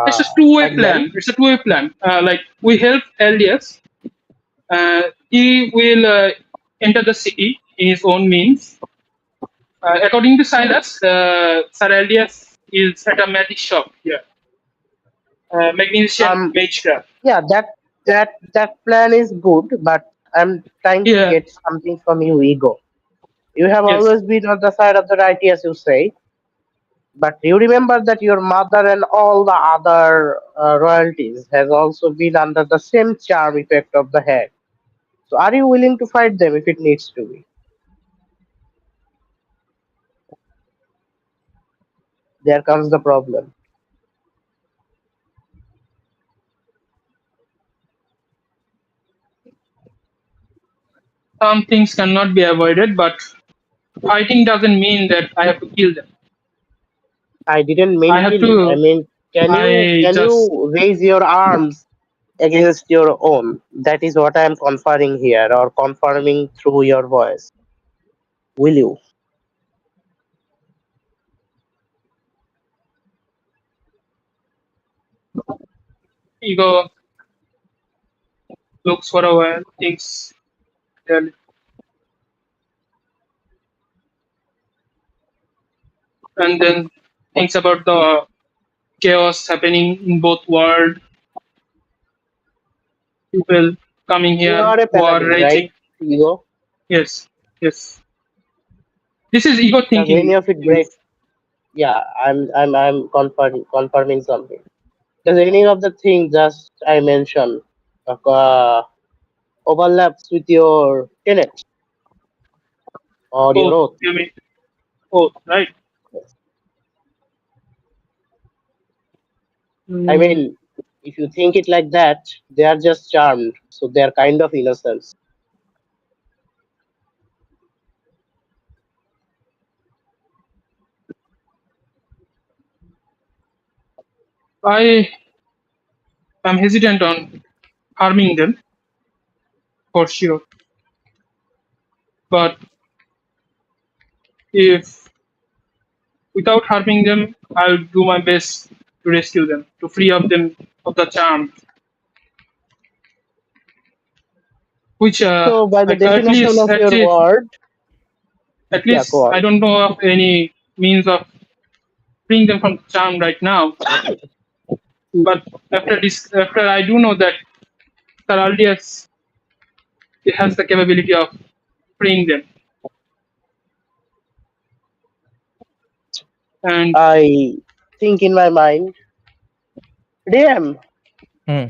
It's a two-way fragment. plan. It's a two-way plan. Like, we help Aldius. He will enter the city in his own means. According to Silas, Sir Aldius is at a magic shop here. Magnificent Um, Magecraft. yeah, that plan is good, but I'm trying to Yeah. get something from you, Ego. You have Yes. always been on the side of the right, as you say, but you remember that your mother and all the other royalties has also been under the same charm effect of the hag. So, are you willing to fight them if it needs to be? There comes the problem. Some things cannot be avoided, but fighting doesn't mean that I have to kill them. I didn't I mean have killing. I to. mean, can I you just. raise your arms against your own? That is what I am conferring here, or confirming through your voice. Will you? Ego looks for a while, thinks, clearly, and then thinks about the chaos happening in both worlds. People coming You here are a who are paladin, raging. right, Ego? Yes, yes. This is ego Does thinking. any of it break? Yeah, I'm confirming something. Does any of the things just I mentioned overlaps with your tenets or your Oh, oath? you mean? Oh, right. I Mm, mean, if you think it like that, they are just charmed, so they are kind of innocents. I am hesitant on harming them for sure, but if without harming them, I'll do my best to rescue them, to free up them of the charm. Which, So, by the like, at definition least, of at your least, word, at yeah, go least, I on. don't know of any means of freeing them from the charm right now. But after I do know that Sir Aldius has the capability of freeing them. And I think in my mind, damn, Hmm.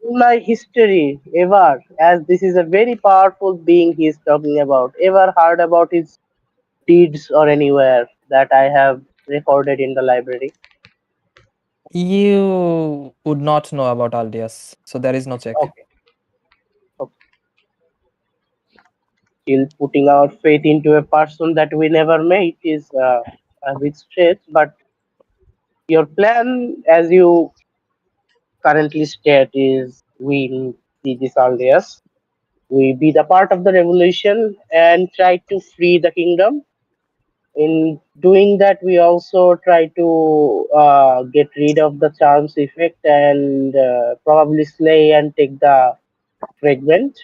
in my history, ever, as this is a very powerful being he is talking about, ever heard about his deeds or anywhere that I have recorded in the library? You would not know about Aldias, so there is no check. Okay. Still putting our faith into a person that we never met is a bit stretch, but your plan, as you currently state, is we see this Aldias. We be the part of the revolution and try to free the kingdom. In doing that, we also try to get rid of the charms effect and probably slay and take the fragment.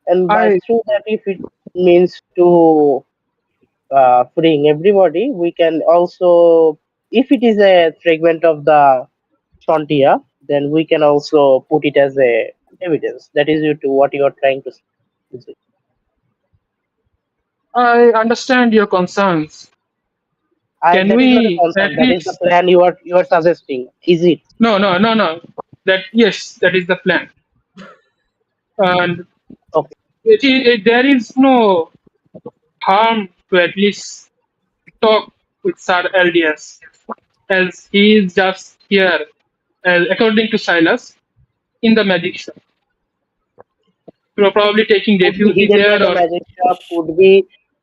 And by I through that, if it means to freeing everybody, we can also, if it is a fragment of the Frontier, then we can also put it as a evidence. That is you to what you are trying to say. I understand your concerns. Can That is not a we at concern. That is the least plan you are suggesting. Is it? no. That yes, that is the plan. And Okay. there is no harm to at least talk with Sir LDS, as he is just here, according to Silas, in the magic shop. Probably taking Could be refuge hidden by there, the or magic shop.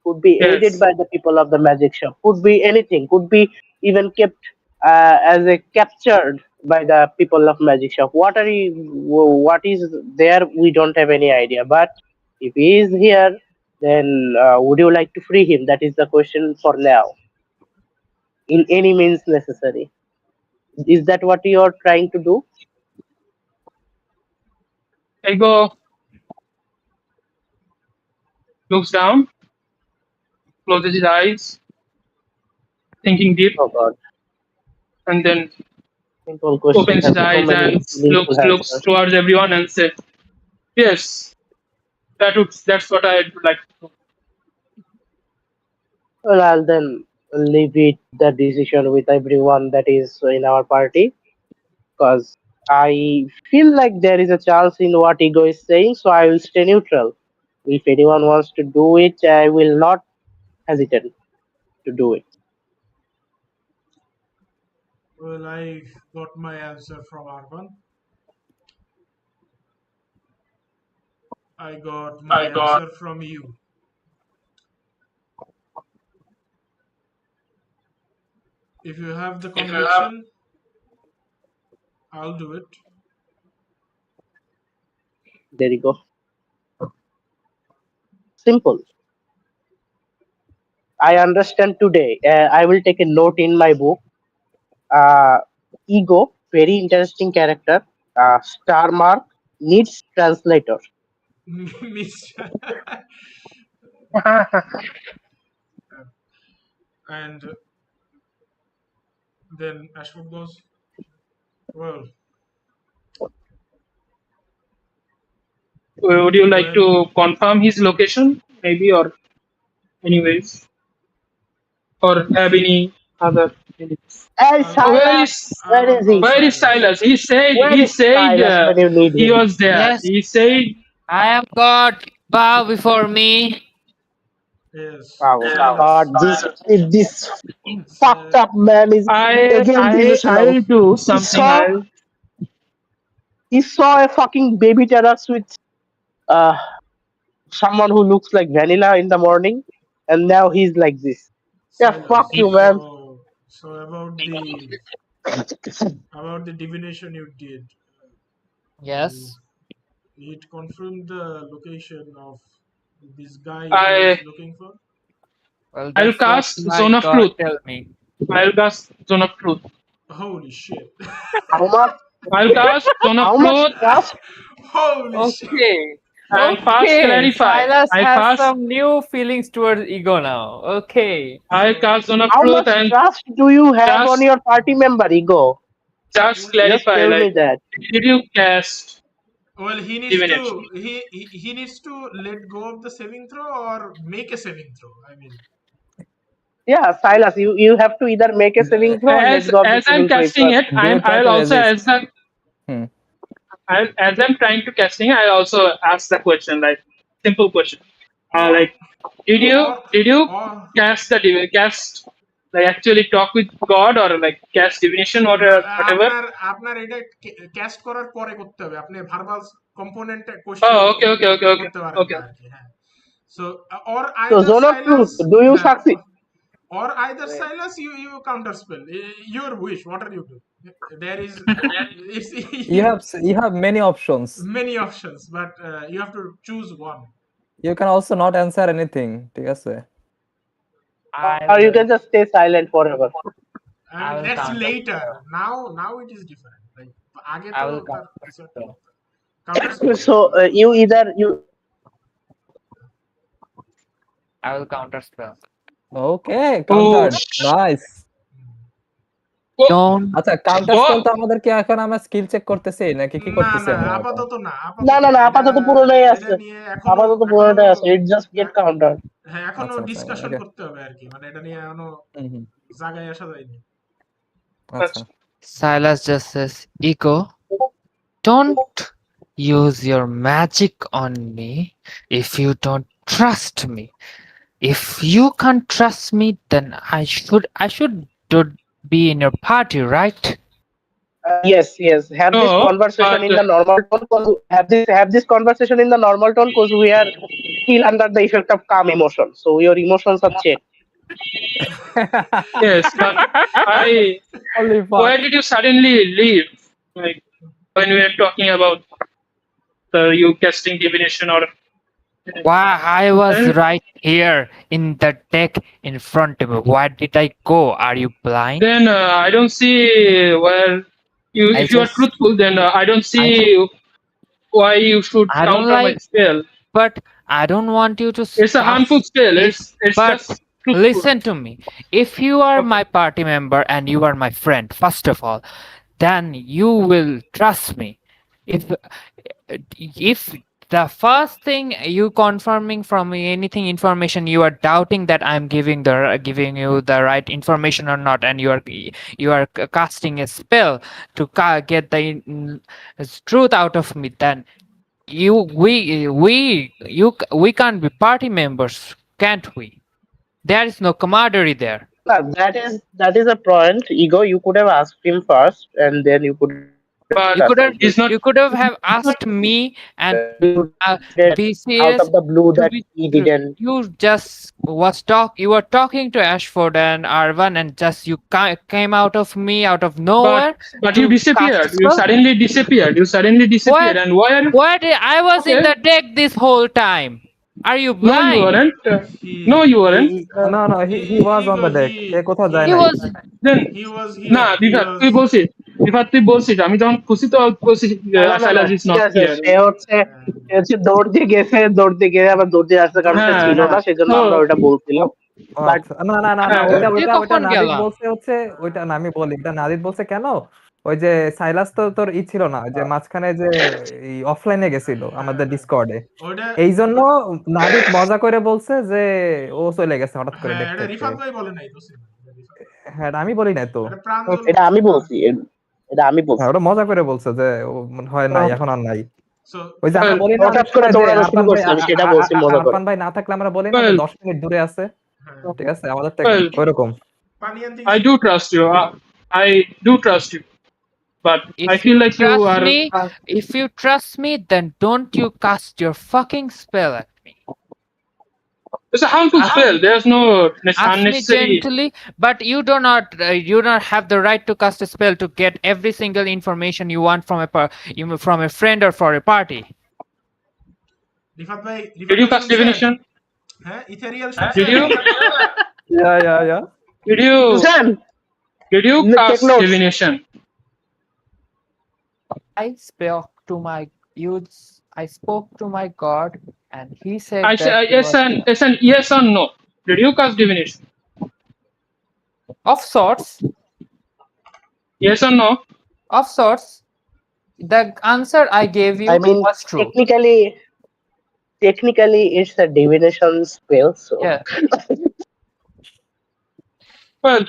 Could be aided yes, by the people of the magic shop. Could be anything. Could be even kept as a captured by the people of magic shop. What is there? We don't have any idea. But if he is here, then would you like to free him? That is the question for now. In any means necessary. Is that what you are trying to do? Ego looks down, closes his eyes, thinking deep, Oh God. and then Simple question opens has his so eyes many and meaningful looks answers. towards everyone and says, "Yes, that's what I'd like to do." Well, I'll then leave it the decision with everyone that is in our party because I feel like there is a chance in what Ego is saying, so I will stay neutral. If anyone wants to do it, I will not hesitate to do it. Well, I got my answer from Arban. I got my answer from you. If you have the conviction, I'll do it. There you go. Simple. I understand today. I will take a note in my book. Ego, very interesting character. Star Mark needs translator. Miss- and then Ashford goes, well, Would you like when to confirm his location, maybe, or anyways, or have any other? Hey, Where Silas, is where is he? where is Silas? He said Where is Silas when you need he him? was there. Yes, He said I am God. Bow before me. yes, Oh Silas, God, this fucked Sil- up man is again delusional. I'll do He something. saw he saw a fucking baby terrace with uh someone who looks like vanilla in the morning, and now he's like this. Yeah, fuck Silas. you, man. So about the divination you did, Yes. it confirmed the location of this guy Ego is I looking for. Well, I'll that's what cast my Zone of God Truth. tell me. I'll cast Zone of Truth. Holy shit! How much? I'll cast Zone of How much Truth trust? Holy shit! Okay. and fast Okay. clarify. Silas I has fast some new feelings towards ego now. Okay. I'll cast Zone of How Truth much and trust do you have on just your party member, Ego? just Just clarify, tell me like, that. did you cast Well, he needs to divinity. he needs to let go of the saving throw or make a saving throw. I mean, Yeah, Silas, you have to either make a saving throw or let As go of the I'm saving throw if you casting are. it, Do you try I'll to also resist? Hmm. as I'm trying to casting, I also ask the question, like simple question. or Like did you or cast like actually talk with God or like cast divination or whatever? আপনার এটা cast করার পরে করতে হবে। আপনি verbal component question Oh, okay. করতে পারেন না Okay. আরকি। হ্যাঁ। So or So either zone of Silas, truth, do you হ্যাঁ, succeed? or either Silas you counter spell. Your wish, whatever you do. There is it's You have many options. many options, but you have to choose one. You can also not answer anything. ঠিক আছে? Or you can just stay silent forever. I I mean, will that's counter later. Now it is different. Like আগে I তো will তার counter কিছু একটা spell. counter spell. So you either you I will counter spell. Okay, counter. Nice. Don't আচ্ছা counter spell তো আমাদের কি এখন আমরা স্কিল চেক করতেছি নাকি কি না করতেছি না আমরা এখন? আপাতত না না আপাতত পুরোটাই আছে। নিয়ে এখনো আপাতত পুরোটাই আছে। It just get counter. হ্যাঁ এখনো আচ্ছা, ডিসকাশন okay. করতে হবে আর কি, মানে এটা নিয়ে এখনো হুম। জায়গায় আসা যায়নি। আচ্ছা। Silas just says, Ego, don't use your magic on me if you don't trust me. If you can't trust me, then I should be in your party, right? Yes. Have this No, conversation in but- the normal tone. Have this conversation in the normal tone because we are still under the effect of calm emotion. So your emotions are checked. Yes, but Holy fuck. why did you suddenly leave? Like when we were talking about you casting divination or Why I was right here in the deck in front of me. Where did I go? Are you blind? then I don't see where if you are just- truthful, then I don't see why you should I don't counter my like- spell. But I don't want you to It's a harmful spell. It's but just truthful. listen to me. If you are Okay. my party member and you are my friend, first of all, then you will trust me. If the first thing you confirming from me anything information, you are doubting that I'm giving you the right information or not, and you are casting a spell to get the truth out of me, then we can't be party members, can't we? There is no camaraderie there. No, that is a point. Ego, you could have asked him first, and then you could. But he's not. You could have asked me and be Out serious. of the blue that he didn't. You just you were talking to Ashford and Arvan, and just you came out of me out of nowhere. But you to disappeared. cast You spell? suddenly disappeared. And why are you? What? I was in Okay. the deck this whole time. Are you No, blind? you weren't. No, you weren't. No, he was on the deck. এ কোথাও যায় He নাই। was Then He was না বিভাগ তুই বলছিস আমি যখন খুশি তো বলছি সাইলাস ইজ নট হিয়ার সে হচ্ছে দৌড় দিয়ে গেছে, দৌড় দিয়ে গিয়ে আবার দৌড় দিয়ে আসতে কারণ সে হ্যাঁ, ছিল না, সেজন্য আমরা ওটা বলছিলাম। ও But- আচ্ছা। না হ্যাঁ, ওইটা কখন নাদিদ গেলাম? বলছে হচ্ছে ওইটা না আমি বলি এটা নাদিদ বলছে কেন ওই যে সাইলাস তো তোর ছিল না যে মাঝখানে যে অফলাইনে গেছিল আমাদের ডিসকর্ডে, ওটা এই জন্য নাদিদ মজা করে বলছে যে ও চলে গেছে হঠাৎ করে হ্যাঁ, এটা দেখতে। রিফাত ভাই বলে নাই তো হ্যাঁ এটা আমি বলি নাই তো, এটা প্রাঞ্জল এটা আমি বলছি। হ্যাঁ ওটা মজা করে বলছে যে ও মনে হয় নাই এখন আর নাই। So, ওই যে আমরা বলি না হঠাৎ করে দৌড়ানো শুরু করছে, আমি সেটা বলছি মজা করে। আরফান ভাই না থাকলে আমরা বলি না যে 10 মিনিট দূরে আছে, হ্যাঁ, ঠিক আছে আমাদের তো Well, ওইরকম। পানিয়ান I do trust you. I do trust you. But If I feel like you trust are. me, if you trust me, then don't you cast your fucking spell at me. It's a harmful spell. There's no Ask me unnecessary. gently, but you do not have the right to cast a spell to get every single information you want from a friend or for a party. Rifat ভাই Did you cast divination? হ্যাঁ ইথেরিয়াল Did you? Yeah. Susan, Did you Take cast notes. divination? I spoke to my god, and he said I say yes or no. Did you cast divination? of sorts. Yes or no? Of sorts. the answer I gave you I mean, was true. technically, it's a divination spell. So Yeah. Well,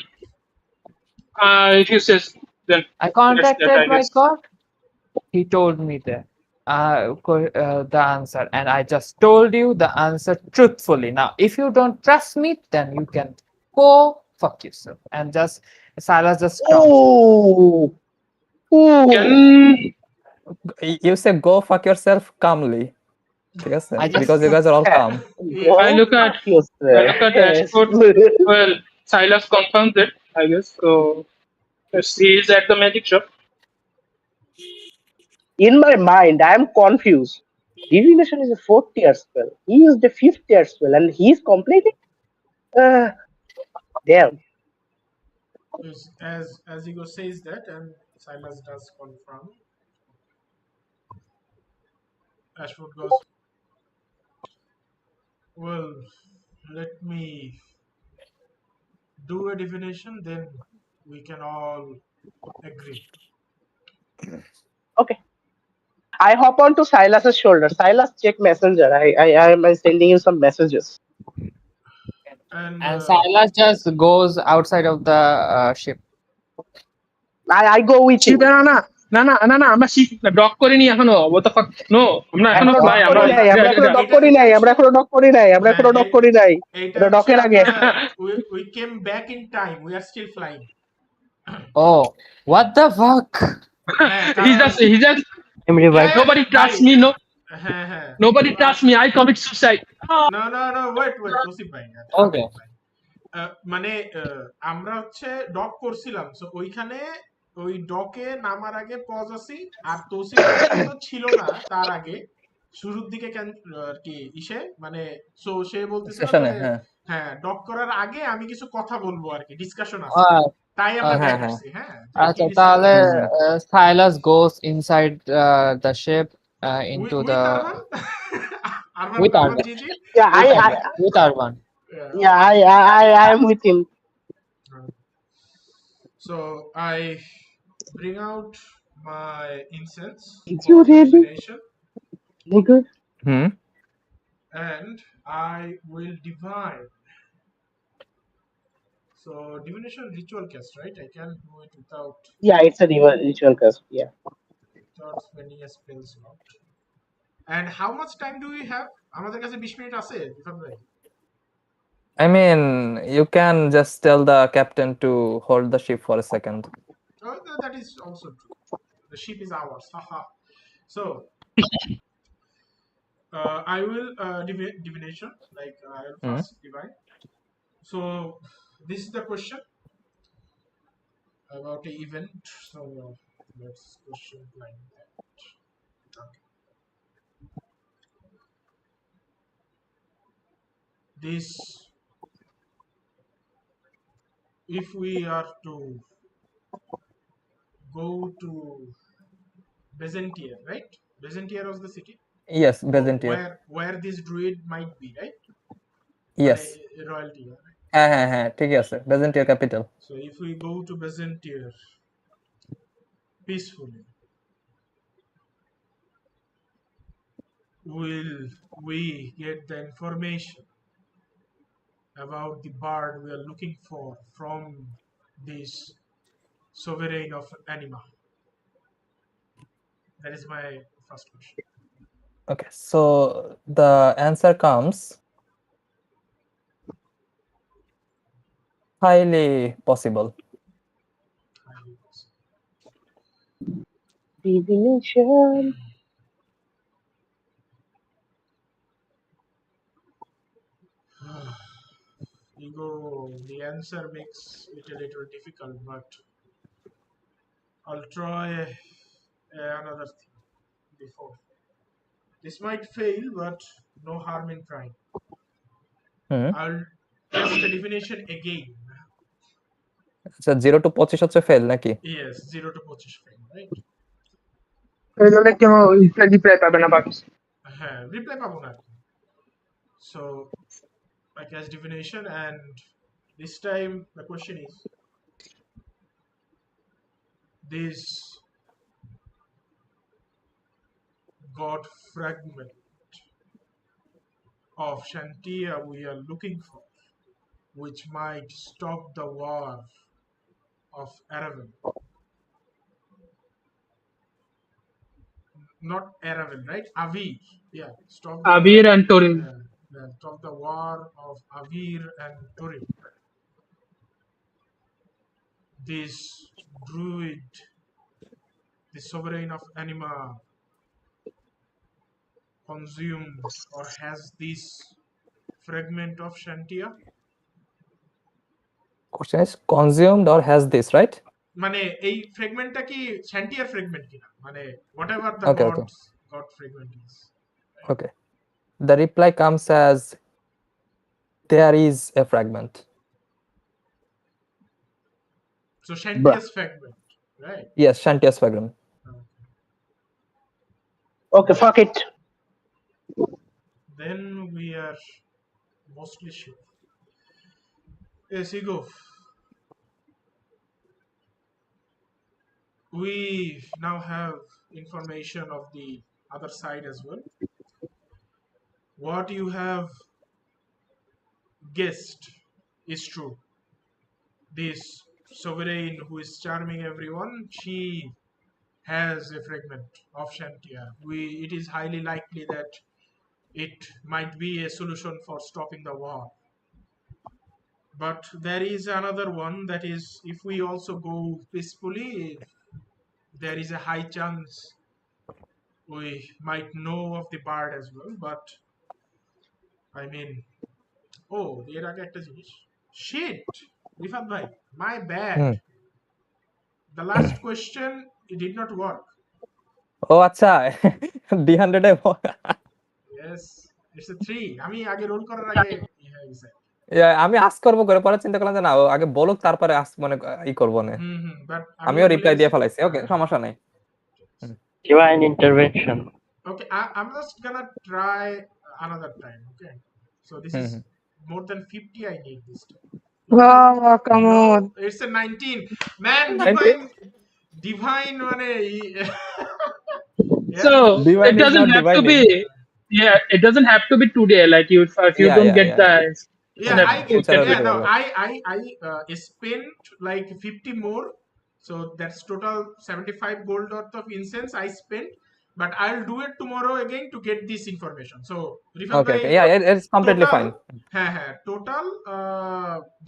if you say then I that's that, contacted I my guess. god. He told me the answer, and I just told you the answer truthfully. Now, if you don't trust me, then you can go fuck yourself. And just Silas just stopped. oh, oh. Can You say go fuck yourself calmly. ঠিক আছে? I just Because you guys are all calm. Go I look at fuck yourself. Yes. Ashford? Well, Silas confirms it, I guess. So he is at the magic shop. In my mind, I am confused. Divination is a 4th tier spell. He used a 5th tier spell, and he's complaining. Damn. As Ego says that, and Silas does confirm. Ashford goes, well, let me do a divination, then we can all agree. Okay. I hop onto Silas's shoulder. Silas, check messenger. I am sending you some messages. And Silas just goes outside of the ship. I go with you. না আমরা sheep doc করিনি এখনো what the fuck no আমরা এখনো এখনো ভাই dock আমরা করি নাই, আমরা এখনো dock করি নাই, আমরা এখনো dock করি নাই, আমরা এখনো dock করি নাই। এটা dock-এর আগে। we came back in time. We are still flying. Oh, what the fuck? he just nobody trusts me, no, nobody trusts me, I commit suicide. No, wait, Tosif bhai. Okay. মানে আমরা হচ্ছে doc করছিলাম, so ওইখানে ওই ডকে নামার আগে pause আছি, আর তৌসিফ তো ছিল না তার আগে শুরুর দিকে আর কি ইসে মানে সো সে বলতেছিল যে হ্যাঁ ডক করার আগে আমি কিছু কথা বলবো আর কি, ডিসকাশন আছে, তাই আমরা ব্যাক করছি। হ্যাঁ আচ্ছা, তাহলে Silas goes inside the ship into the with Arvan. Yeah, with Arvan. Yeah, I am with him. So I bring out my incense Is you ready? divination, Nigga. and I will divine. So divination ritual cast, right? I can do it without. Yeah, it's a ritual cast. Yeah. Without spending a spell slot. And how much time do we have? আমাদের কাছে 20 minute আছে, রিফাত ভাই। I mean, you can just tell the captain to hold the ship for a second. Oh, that is also true. The ship is ours. Haha. So, I will divination, like I will first divine. So, this is the question about the event. So, let's question like that. Okay. This, if we are to go to Byzantium, right? Byzantium was the city. Yes, Byzantium. Where this druid might be, right? Yes. Royalty. হ্যাঁ ঠিকই আছে, Byzantium capital. So if we go to Byzantium peacefully, will we get the information about the bird we are looking for from this sovereign of Anima? That is my first question. Okay, so the answer comes highly possible. Divination. Ego, the answer makes it a little difficult, but I'll try another thing before. This might fail, but no harm in trying. I'll test the divination again. আচ্ছা 0 to 25 হচ্ছে fail নাকি? Yes, 0 to 25 fail, right? তাহলে কেন reply পাবে না বাকি? হ্যাঁ, reply পাবো না। So I cast divination, and this time the question is, this God fragment of Shantia we are looking for, which might stop the war of Aravan. Not Aravan, right? Avir. Yeah, stop the Avir and Torin. stop the war of Avir and Turin. This druid, the sovereign of Anima, consumed or has this fragment of Shantia. Question is consumed or has this, right? মানে এই ফ্রেগমেন্টটা কি শ্যান্টিয়ার fragment কিনা মানে whatever the Okay, okay. god fragment is. Okay. The reply comes as there is a fragment. So Shantia's fragment, right? Yes, Shantia's fragment. Okay, fuck it. Then we are mostly sure. Yes, you go. We now have information of the other side as well. What you have guessed is true. This sovereign who is charming everyone, she has a fragment of Shantia. It is highly likely that it might be a solution for stopping the war. But there is another one, that is, if we also go peacefully, there is a high chance we might know of the bard as well. But I mean, oh, এর আগে একটা জিনিস, shit, Rifat ভাই, my bad. The last question, it did not work. Oh, আচ্ছা D100 A Yes, it's a 3. আমি আগে role করার আগে হয়ে গেছে। আমি আস্ক করব করে পরে চিন্তা করলাম যে না ও আগে বলুক তারপরে আস্ক মানে ই করব না। বাট আমিও রিপ্লাই দিয়ে ফেলাইছি। ওকে, সমস্যা নাই। Divine intervention. Okay, I'm just gonna try another time. Okay, so this is more than 50. I need this time. Oh, come on. It's a 19. Man, divine মানে So Divine it is doesn't not have to dividing. be. Yeah, it doesn't have to be today. Like if you Yeah, don't yeah, get yeah. the. Yeah, that I get future yeah, of no, it. I spent like 50 more, so that's total 75 gold worth of incense I spent, but I'll do it tomorrow again to get this information. So Rifat Okay, bhai, okay. Yeah, it's completely total, fine. হ্যাঁ total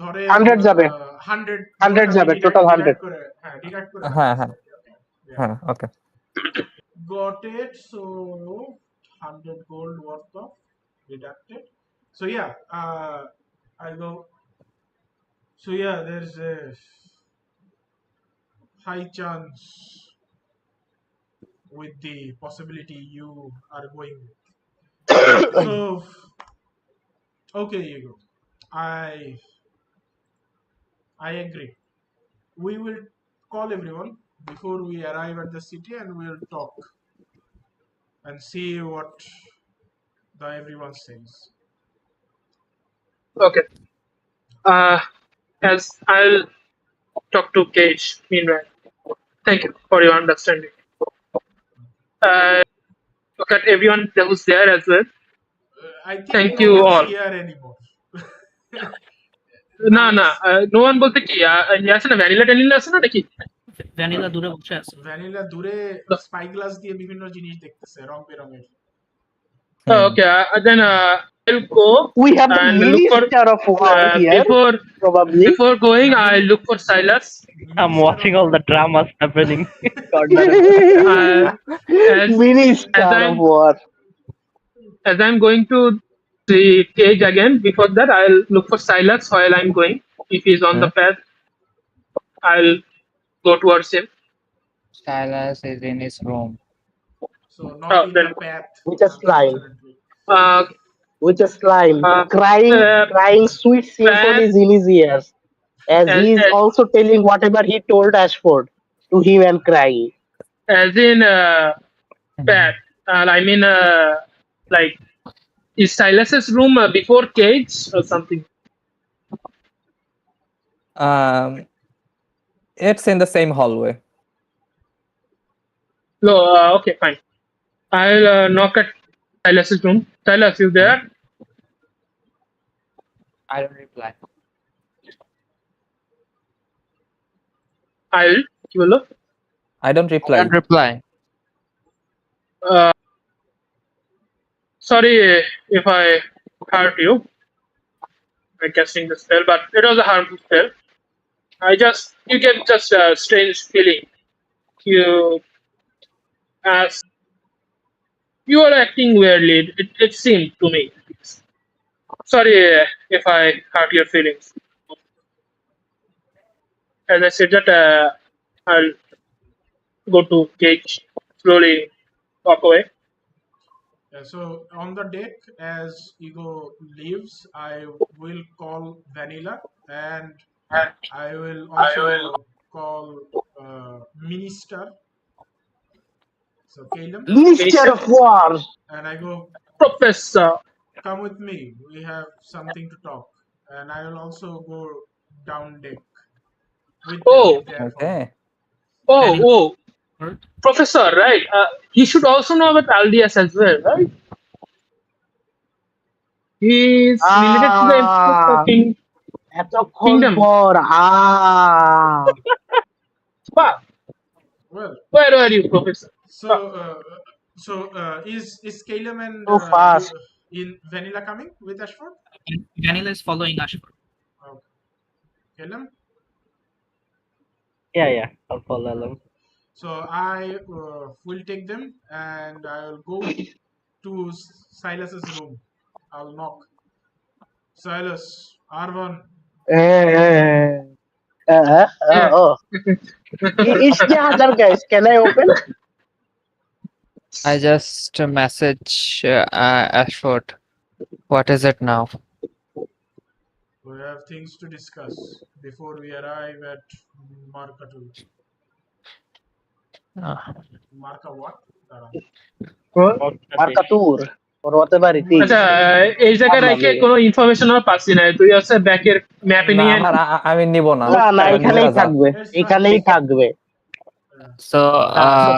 ধরে 100 যাবে 100 যাবে total 100 করে deduct করে হ্যাঁ, okay. got it. So 100 gold worth of deducted. So yeah, I go. So yeah, there's a high chance with the possibility you are going with. So okay, you go. I agree. We will call everyone before we arrive at the city, and we'll talk and see what everyone says. Okay. As I'll talk to Cage meanwhile. Thank you for your understanding. Look at everyone that was there as well. I think Thank no you one's all. here anymore. না no one বলতে কি আছে না vanilla ট্যানিলা আছে না নাকি vanilla দূরে বসে আছে। ভ্যানিলা দূরে স্পাই গ্লাস দিয়ে বিভিন্ন জিনিস দেখতেছে রং বেরঙের। Okay, then I'll go. We have the and look for minister of war here probably. Before going, I'll look for Silas. I'm watching all the dramas happening. Minister of war. As I'm going to the cage again, before that, I'll look for Silas while I'm going. If he's on the path, I'll go towards him. Silas is in his room. So not in the path. With a slime. Uh, With a slime. Crying sweet symphonies in his ears. As he is also telling whatever he told Ashford to him and crying. As in path. I mean, like, is Silas's room before cage or something? It's in the same hallway. No, okay, fine. I'll knock at Silas's room. Silas, you there? I don't reply. I'll. কি বললো? I don't I reply. don't reply. Uh, sorry if I hurt you by casting the spell, but it was a harmful spell. You get just a strange feeling. You, as you are acting weirdly. It seemed to me. Sorry if I hurt your feelings. As I said that, I'll go to cage, slowly walk away. So on the deck, as Ego leaves, I will call Vanilla, and I will also call Minister. So Caleb, Minister of War. and I go, Professor. come with me. We have something to talk. And I will also go down deck with Oh. them. Therefore, Okay. Oh, Professor, right? He should also know about Aldias as well, right? He's related to the King. এতক্ষণ Kingdom. পর Wow. well, Where are you, Professor? Is Caleb and So fast. in Vanilla coming with Ashford? Vanilla is following Ashford. Okay. Caleb? Yeah, I'll follow along. So I will take them, and I will go to Silas's room. I'll knock. Silas, Arvon. Oh. It's the other guys. Can I open? I just message Ashford. What is it now? We have things to discuss before we arrive at Markatul. Marka what? মার্কাতুর or whatever it is. আচ্ছা এই জায়গায় রেখে কোনো information আর পাচ্ছি না তুই হচ্ছে ব্যাকের ম্যাপে না নিয়ে আমি নিব না না এখানেই থাকবে এখানেই থাকবে So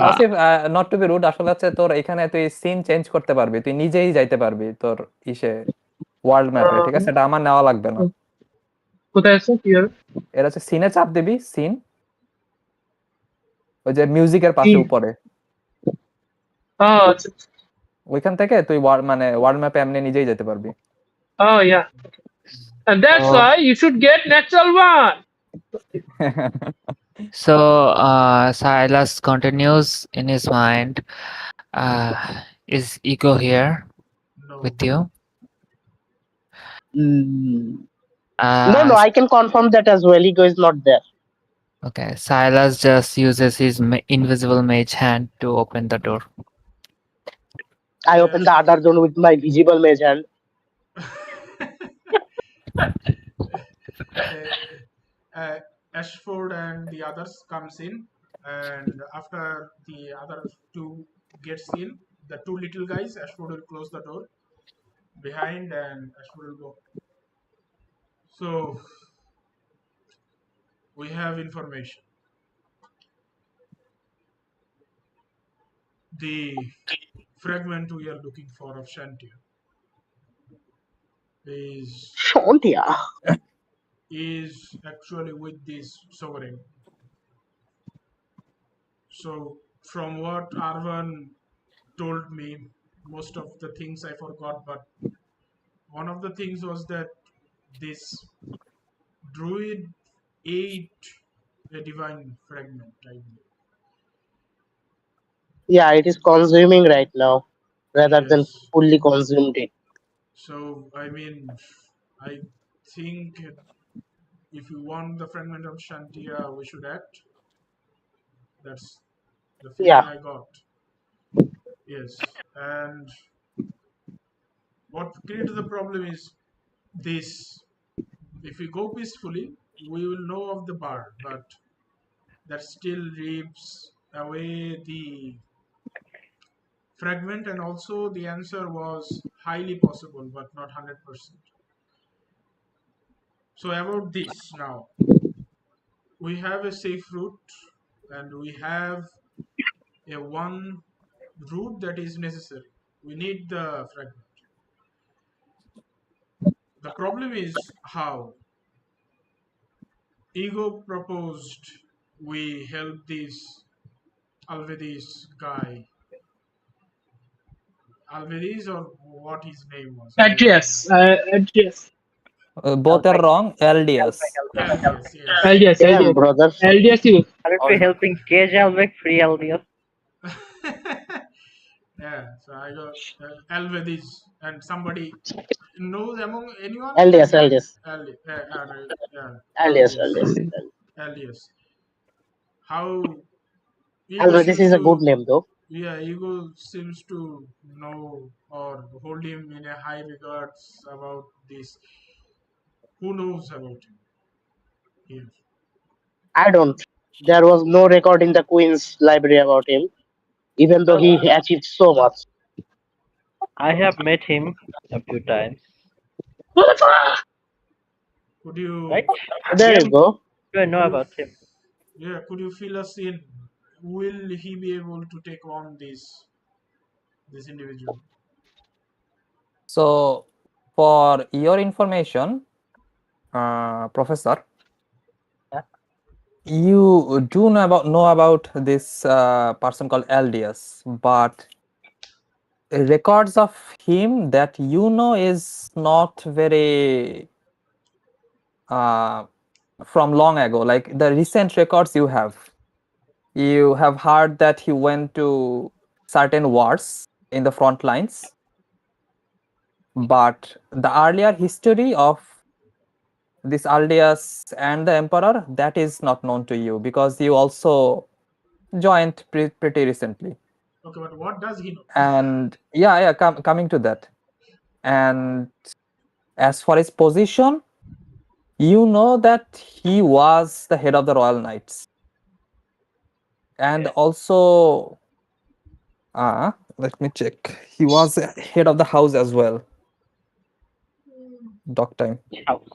Tawsif not to be rude আসলে হচ্ছে তোর এখানে তুই সিন চেঞ্জ করতে পারবি তুই নিজেই যাইতে পারবি তোর ইসে ওয়ার্ল্ড ম্যাপে ঠিক আছে এটা আমার নেওয়া লাগবে না কোথায় আছে কি হবে এর হচ্ছে সিনে চাপ দিবি সিন ওই যে মিউজিকের পাশে উপরে আচ্ছা ওইখান থেকে তুই মানে ওয়ার্ল্ড ম্যাপে এমনি নিজেই যেতে পারবি Oh yeah. And that's why you should get natural one. So Silas continues in his mind. Is Ego here with you? No, I can confirm that as well. Ego is not there. Okay, Silas just uses his invisible mage hand to open the door. I open the other door with my visible mage hand. Ashford and the others comes in, and after the other two gets in, the two little guys, Ashford will close the door behind, and Ashford will go. So we have information. The fragment we are looking for of Shantia is actually with this sovereign. So from what Arvan told me, most of the things I forgot, but one of the things was that this druid ate a divine fragment, I believe. Yeah, it is consuming right now rather than fully consumed it. So I mean, I think if you want the fragment of Shantia, we should act. That's the feeling I got. Yes, and what creates the problem is this: if we go peacefully, we will know of the bird, but that still rips away the fragment, and also the answer was highly possible, but not 100%. So about this now, we have a safe route, and we have a one route that is necessary. We need the fragment. The problem is how Ego proposed we help this Alvedis guy. Alvedis or what his name was? Adrius. Adrius. Both are wrong. LDS. LDS, yes. LDS. Damn, LDS. brother. LDS. Aren't we helping Cage Albeck free LDS? Yeah, so I got Alvedis and somebody knows among anyone? LDS, LDS. Yeah, LDS, LDS. LDS. LDS. How Ego Although this seems is a good to, name though. yeah, Ego seems to know or hold him in a high regards about this. Who knows about him here? I don't. There was no record in the Queen's library about him, even though he achieved so much. I have met him a few times. Could you, Right? There Yeah, you go. do I know about him? yeah, could you fill us in? Will he be able to take on this individual? So, for your information, Professor, Yeah. you do know about this person called LDS, but records of him that you know is not very from long ago. Like the recent records you have heard that he went to certain wars in the front lines, but the earlier history of this Aldeus and the Emperor, that is not known to you because you also joined pretty recently. Okay, but what does he know? And coming to that. And as for his position, you know that he was the head of the Royal Knights. And also, let me check. He was head of the house as well. Doc time. House.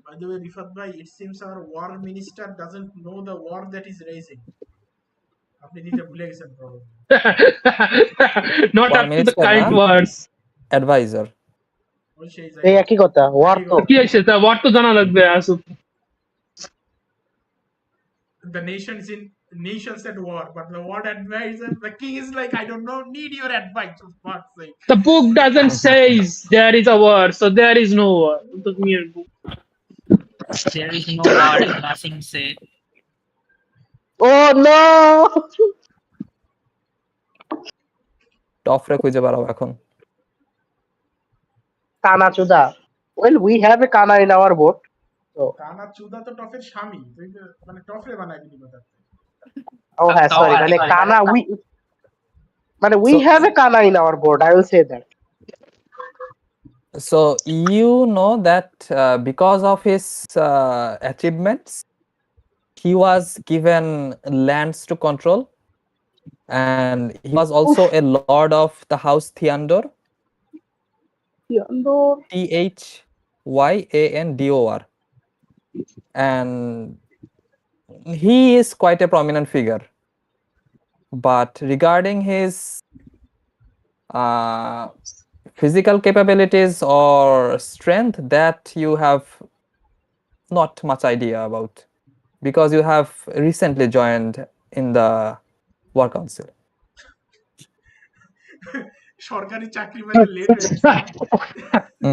By the way, Rifat bhai, it seems our war minister doesn't know the war that is raising. আপনি দিতে ভুলে গেছেন probably. Not War up to the minister, current na? words. Advisor. ওই সেই এই জায়গায়। একই কথা ওয়ার তো কি হয়েছে তা ওয়াট তো জানা লাগবে আসুক The nations at war, but the war advisor, the king is like, I don't know, need your advice for fuck's sake. the book doesn't says there is a war so there is no war the mere book There is no war and nothing said. Oh no টফরে খুঁজে বেড়াও এখন কানা চুদা well we have a kana in our boat so কানা চুদা তো টফের স্বামী তুই মানে টফরে বানাই দিলি কথা oh হ্যাঁ sorry মানে kana we have a kana in our boat I will say that. So you know that because of his achievements, he was given lands to control, and he was also a lord of the house Thyandor. Thyandor, and he is quite a prominent figure. But regarding his physical capabilities or strength, that you have not much idea about because you have recently joined in the war council. সরকারি চাকরি মানে late হয়ে গেছে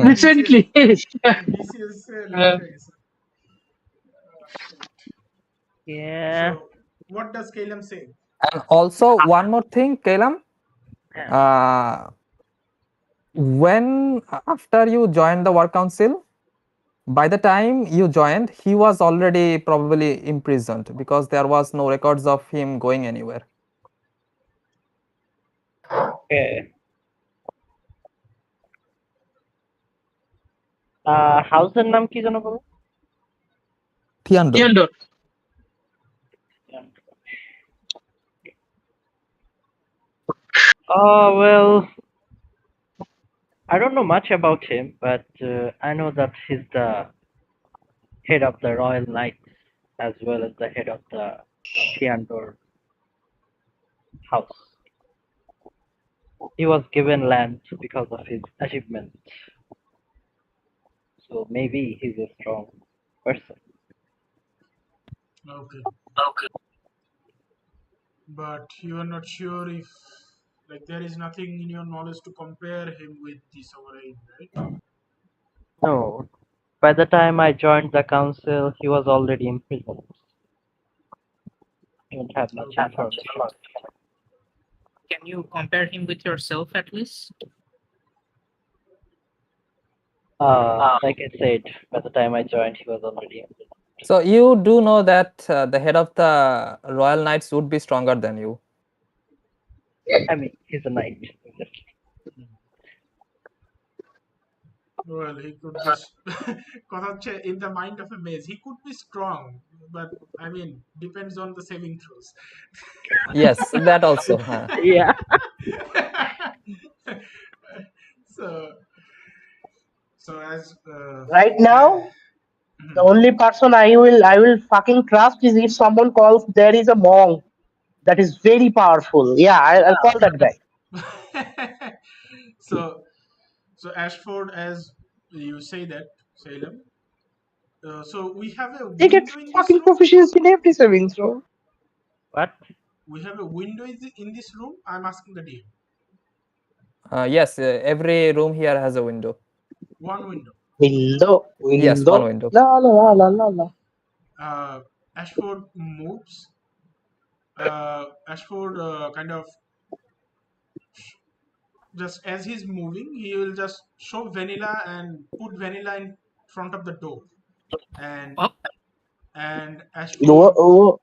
recently BCS late হয়ে গেছে Yeah. So what does Caleb say? And also one more thing, Kalam, when after you joined the war council, by the time you joined, he was already probably imprisoned because there was no records of him going anywhere. Okay. হাউসের নাম কি যেন বলো? Thyandor. Oh well, I don't know much about him, but I know that he's the head of the Royal Knights as well as the head of the Theandor house. He was given land because of his achievements, so maybe he's a strong person. Okay. But you are not sure if, like, there is nothing in your knowledge to compare him with the sovereign, right? No, by the time I joined the council, he was already imprisoned. I don't have much information. Can you compare him with yourself at least? Like I said, by the time I joined, he was already imprisoned. So you do know that the head of the Royal Knights would be stronger than you. I mean, he's a knight. Well, he could just in the mind of a mage, he could be strong, but I mean, depends on the saving throws. Yes, that also. Yeah. so, so as Right now, the only person I will fucking trust is if someone calls there is a monk that is very powerful. Yeah, I'll call that guy. so Ashford, as you say that, Salem. So we have a They get window in this fucking room. proficiency in every saving throw. What? We have a window in this room. I'm asking the DM. Yes, every room here has a window. One window. Window. Yes, one window. La la la la la. Ashford moves. Ashford kind of just as he's moving, he will just show vanilla and put vanilla in front of the door, and Oh. Ashford Oh,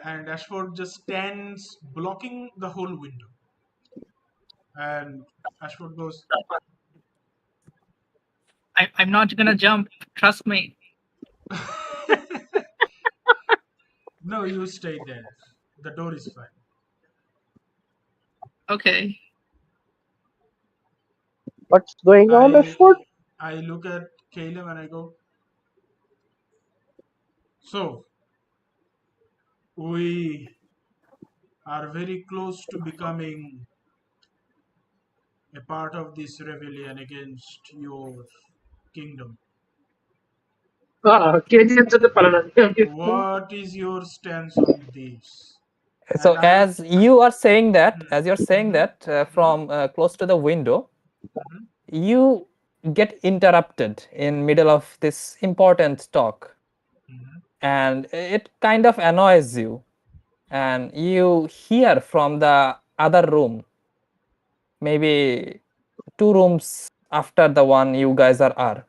and Ashford just stands blocking the whole window, and Ashford goes, I'm not gonna jump. Trust me. "No, you stay there. The door is fine." Okay. what's going on, Ashford? I look at Caleb and I go, "So we are very close to becoming a part of this rebellion against your kingdom. What is your stance on this?" So And as you are saying that, Mhm. from close to the window, Mhm. you get interrupted in middle of this important talk, Mhm. and it kind of annoys you, and you hear from the other room, maybe 2 rooms after the one you guys are,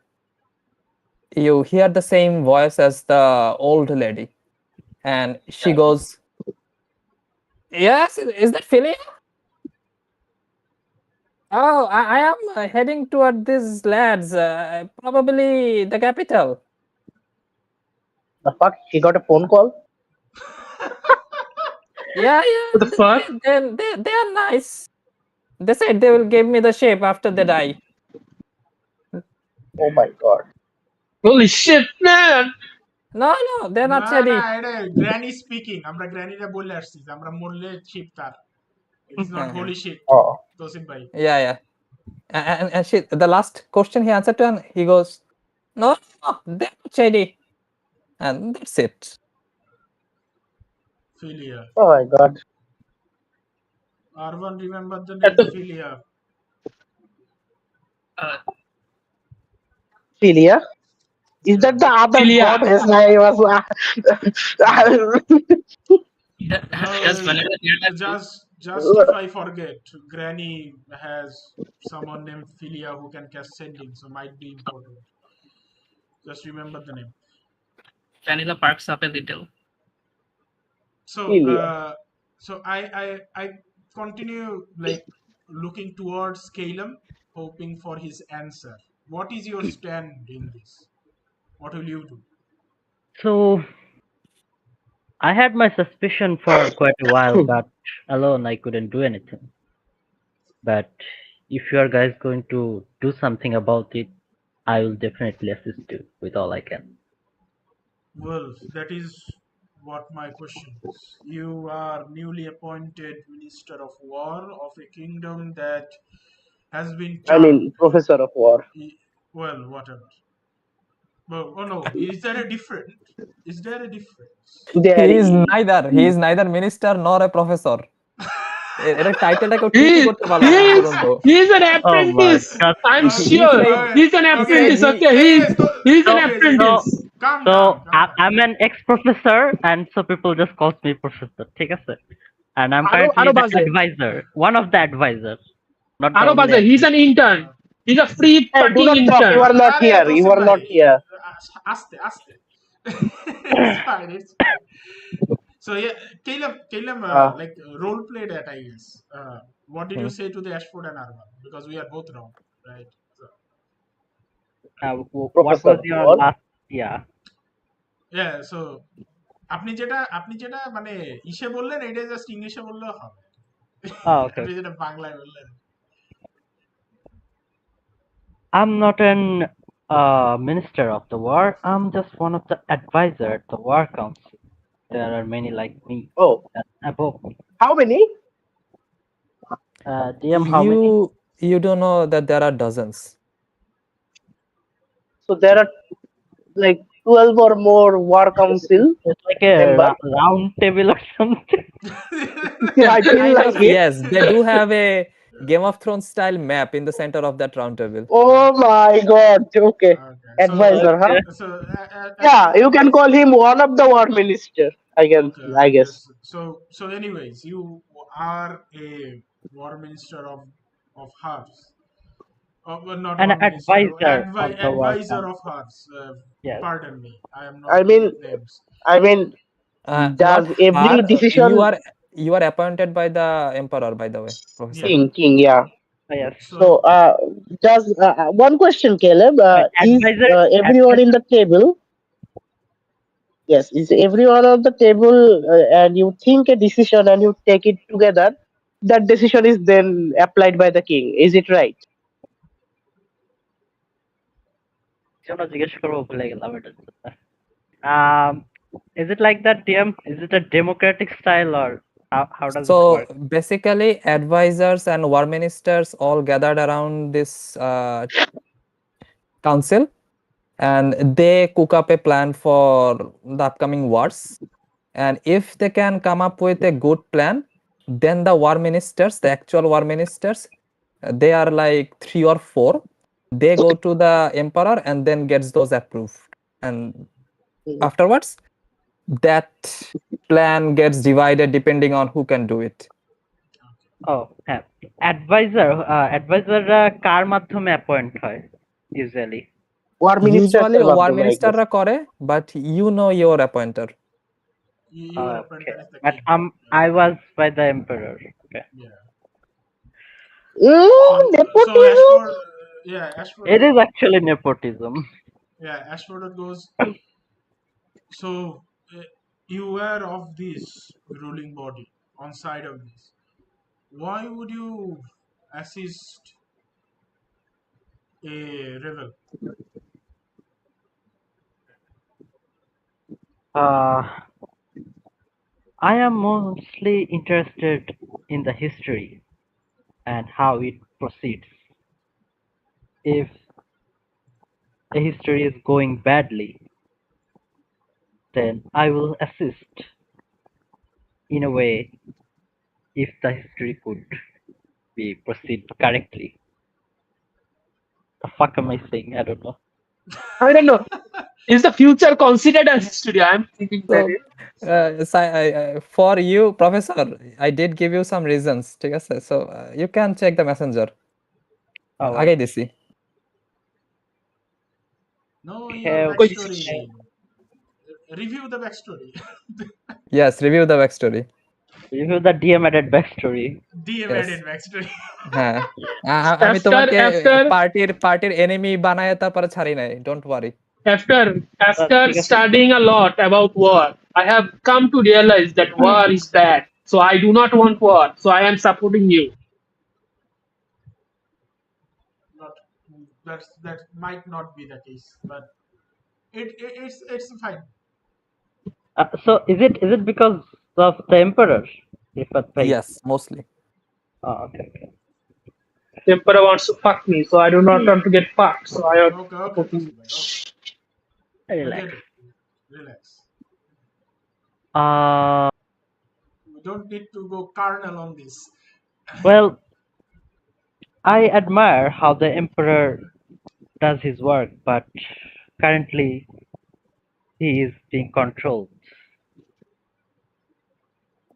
you hear the same voice as the old lady, and she goes, "Yes, is that Philia? Oh, I am heading toward these lads, probably the capital." The fuck? He got a phone call? Yeah, What the fuck? they are nice. They said they will give me the shape after they die. Oh my god. Holy shit, man! No, they're not না ready. এটা granny speaking আমরা গ্র্যানিরা বলে আসছি যে আমরা মরলে sheep তার it's not Holi sheet Oh. Tosif ভাই Yeah. And she, the last question he answered to, and he goes, no, they're not ready. And that's it. Philia. Oh my god. Arvan remember the name Philia. Philia? Is that the other Philia. goddess I was Does Vanilla hear that too? Just if I forget, Granny has someone named Philia who can cast sending, so might be important. Just remember the name. Vanilla parks up a little. So Philia. so I continue like looking towards Caleb, hoping for his answer. What is your stand in this? What will you do? So I had my suspicion for quite a while, but alone I couldn't do anything. But if you are guys going to do something about it, I will definitely assist you with all I can. Well, that is what my question is. You are newly appointed Minister of War of a kingdom that has been I charmed. mean, Professor of War. Well, whatever. Well, oh no, is there a difference? Is there a difference? There He is is. neither. He is neither minister nor a professor. এর টাইটেলটা কেউ He, ঠিকই করতে পারলো না he is, পর্যন্ত। he is an Oh my apprentice. god. I'm He sure. said- He's an Okay, apprentice. he- Okay, Hey, he's he's an so- apprentice. Calm So down. Calm down. I'm an ex-professor, and so people just calls me professor. ঠিক আছে? And I'm Aro currently the baze. advisor, one of the advisors. Not the Aro only baze, he's an intern. He's a free Hey, do fucking not talk. intern. You are not Are here. You Tosin are not bhai, here. Aste, aste. It's fine. It's fine. So yeah, Caleb, like role played at I guess. What did you say to the Ashford and Arvan? Because we are both wrong, right? So, what Professor was your Paul. last? Yeah. yeah. So আপনি যেটা মানে ইসে বললেন এটা just ইংলিশে বললেও হবে। Oh, okay. আপনি যেটা বাংলায় বললেন। I'm not an minister of the war. I'm just one of the advisor at the war council. There are many like me Oh, and above me. how many? DM, how many? You don't know that there are dozens. So there are like 12 or more war council. It's like a Member? round table or something. I feel Kind like of, it. yes, they do have a Game of Thrones style map in the center of that round table. Oh my god. Okay. Okay. Advisor, huh? So Yeah, you can call him one of the war minister. I guess. So anyways, you are a war minister of Hearts. Well, not An war minister, advisor of the war advisor of council. Hearts. Yes. Pardon me, I am not I good mean- with names. I mean, does Not every her, decision you are appointed by the emperor, by the way, professor. king, yeah. Yes. So, does one question, Caleb? Is Advisor- everyone in the table? Yes, is everyone on the table, and you think a decision and you take it together? That decision is then applied by the king. Is it right? জন্য জিজ্ঞেস করবো ভুলে গেলাম এটা। Is it like that, DM? Is it a democratic style or how does it So work? basically, advisors and war ministers all gathered around this council, and they cook up a plan for the upcoming wars. And if they can come up with a good plan, then the war ministers, the actual war ministers, they are like 3 or 4. They go to the emperor and then gets those approved. And afterwards, that plan gets divided depending on who can do it. Oh, হ্যাঁ। Advisor কার মাধ্যমে appoint হয় usually? War minister. Usually war minister ra kore, but you know your appointer. Your Okay. appointment is the But king. I was by the emperor. Okay. Yeah. So Nepotism. Ashford, Ashford. It is actually nepotism. Yeah, Ashford goes. So you were of this ruling body on side of this. Why would you assist a rebel? I am mostly interested in the history and how it proceeds. If a history is going badly, then I will assist in a way if the history could be proceed correctly. The fuck am I saying? I don't know. I don't know. Is the future considered as history? I'm thinking that. For you, professor, I did give you some reasons. ঠিক আছে? So you can check the messenger. আগে দিছি। No, Okay, your okay. backstory. Review the backstory. Yes, review the backstory. Review the DM added backstory. DM Yes. added backstory. হ্যাঁ আমি তোমাকে after- পার্টির enemy বানায় তারপরে ছাড়ি নাই, don't worry. After studying a lot about war, I have come to realize that war is bad. So I do not want war. So I am supporting you. that might not be the case, but it's fine. So is it because of the emperor? Rifat bhai? Yes, mostly. Oh, okay. The emperor wants to fuck me, so I do not want to get fucked. So I have Okay, put Fasil bhai, okay. I Relax. get it. Relax. We don't need to go carnal on this. Well, I admire how the emperor does his work, but currently he is being controlled.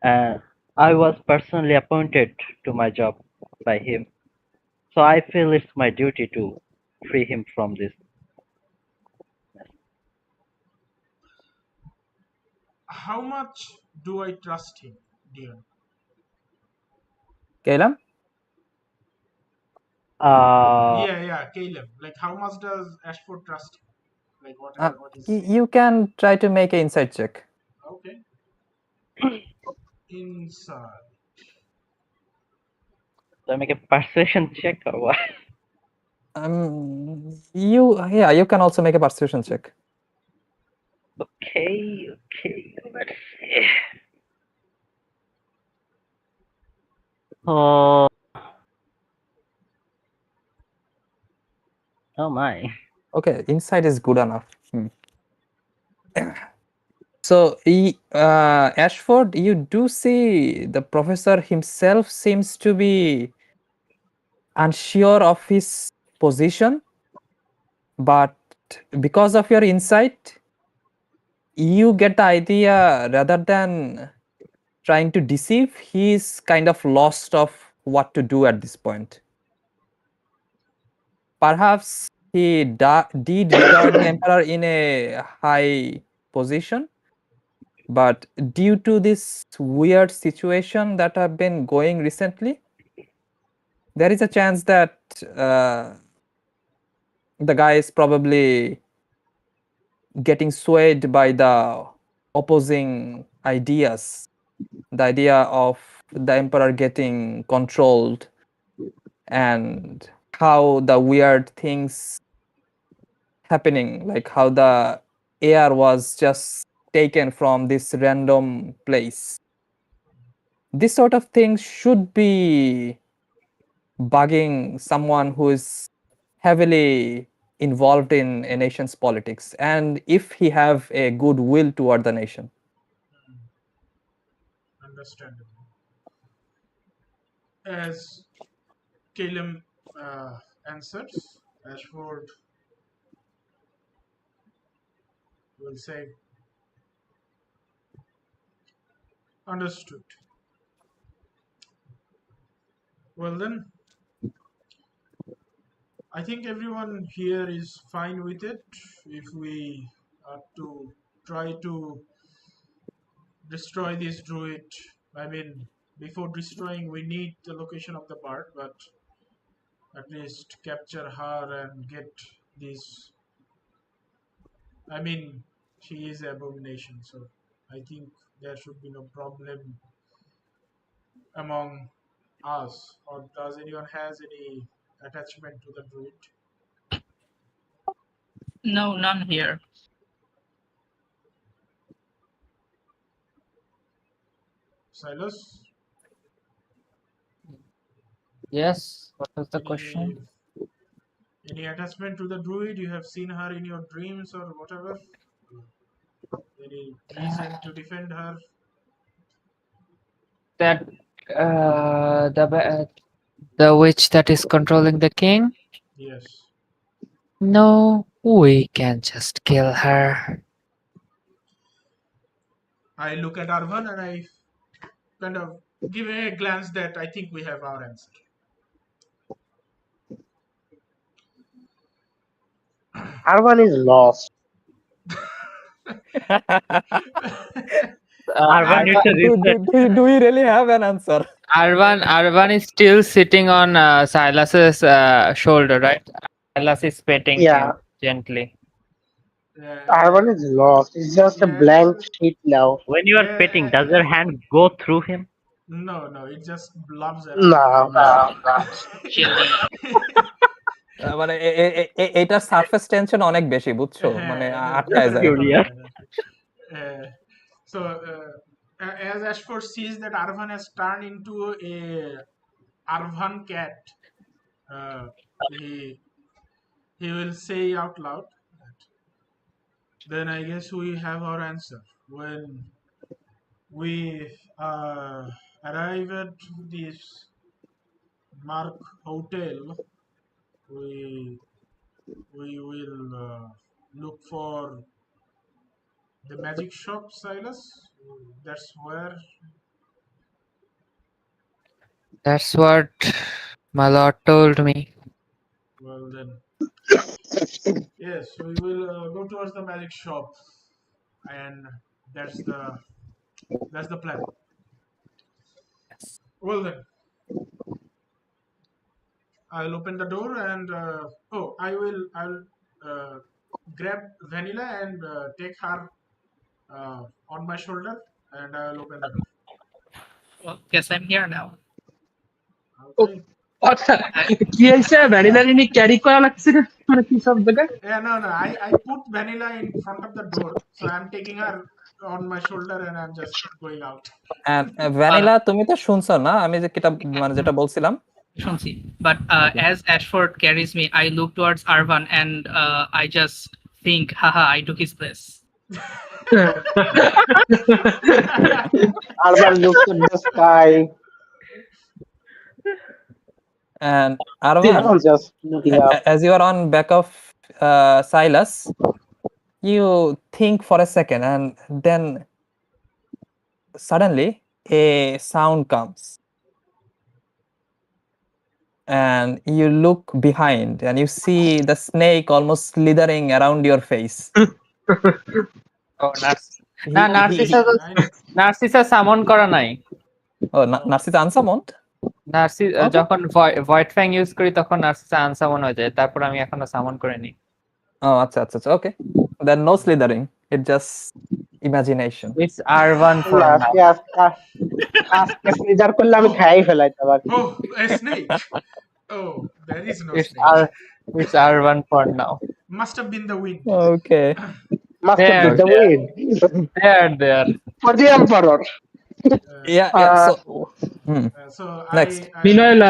I was personally appointed to my job by him, so I feel it's my duty to free him from this. How much do I trust him, Dion? Kalam? Yeah, Caleb. Like, how much does Ashford trust him? Like, what is You can try to make an insight check. okay? Inside. Do I make a persuasion check or what? You can also make a persuasion check. Okay, let's see. Oh my. Okay, insight is good enough. So, Ashford, you do see the professor himself seems to be unsure of his position, but because of your insight, you get the idea rather than trying to deceive, he's kind of lost of what to do at this point. Perhaps he did regard the emperor in a high position, but due to this weird situation that have been going recently, there is a chance that the guy is probably getting swayed by the opposing ideas, the idea of the emperor getting controlled and how the weird things happening, like how the air was just taken from this random place. This sort of things should be bugging someone who is heavily involved in a nation's politics, and if he have a good will toward the nation. Understandable. As Caleb answers, Ashford will say, understood. Well then, I think everyone here is fine with it. If we are to try to destroy this druid, I mean, before destroying, we need the location of the bird, but at least capture her and get this. I mean, she is abomination, so I think there should be no problem among us. Or does anyone has any attachment to the druid? No, none here. Silas? Yes, what was the question? Any attachment to the druid? You have seen her in your dreams or whatever? Any reason to defend her? That the witch that is controlling the king? Yes. No, we can just kill her. I look at Arvan and I kind of give a glance that I think we have our answer. Arvan is lost. Arvan needs a reset. Do we really have an answer? Arvan is still sitting on Silas's shoulder, right? Silas is petting him gently. Arvan is lost. It's just a blank sheet now. When you are petting, does your hand go through him? No, it just blobs around. No. মানে এটার surface tension অনেক বেশি বুঝছো, মানে আটকায় যায়। So as Ashford sees that Arvan has turned into a Arvan cat, he will say out loud, then I guess we have our answer. When we arrive at this Mark Hotel, we will look for the magic shop, Silas. That's where. That's what my lord told me. Well then, yes, we will go towards the magic shop, and that's the plan. Well then, I'll open the door and I'll grab Vanilla and take her on my shoulder, and I'll open the door. Well, guess I'm here now. Okay. আচ্ছা কি হয়েছে ভ্যানিলারিনি carry করা লাগছে মানে কি সব জায়গায়? Yeah, no. I put Vanilla in front of the door, so I'm taking her on my shoulder and I'm just going out. Vanilla তুমি তো শুনছো না আমি যেটা বলছিলাম? শুনছি, but as Ashford carries me, I look towards Arvan and I just think, haha, I took his place. Arvan looks at the sky. And Arvan, just looking up. As you are on back of Silas, you think for a second and then suddenly a sound comes and you look behind and you see the snake almost slithering around your face. Oh, Narcissa summon করা নাই। Oh, Narcissa unsummoned? যখন void ফ্যাং use করি তখন নার্সিসা আনসামন হয়ে যায়, তারপর আমি এখনো সামন করিনি। Oh, আচ্ছা, okay. Then no slithering, it's just imagination. It's R1 for now. আজকে স্লিজার করলে আমি খাই ফেলাই তোমাকে। Oh, a snake. Oh, there is no It's snake. It's R1 for now. Must have been the wind. Okay. Must have been the wind. There. For the emperor. Yeah. So Next. Meanwhile,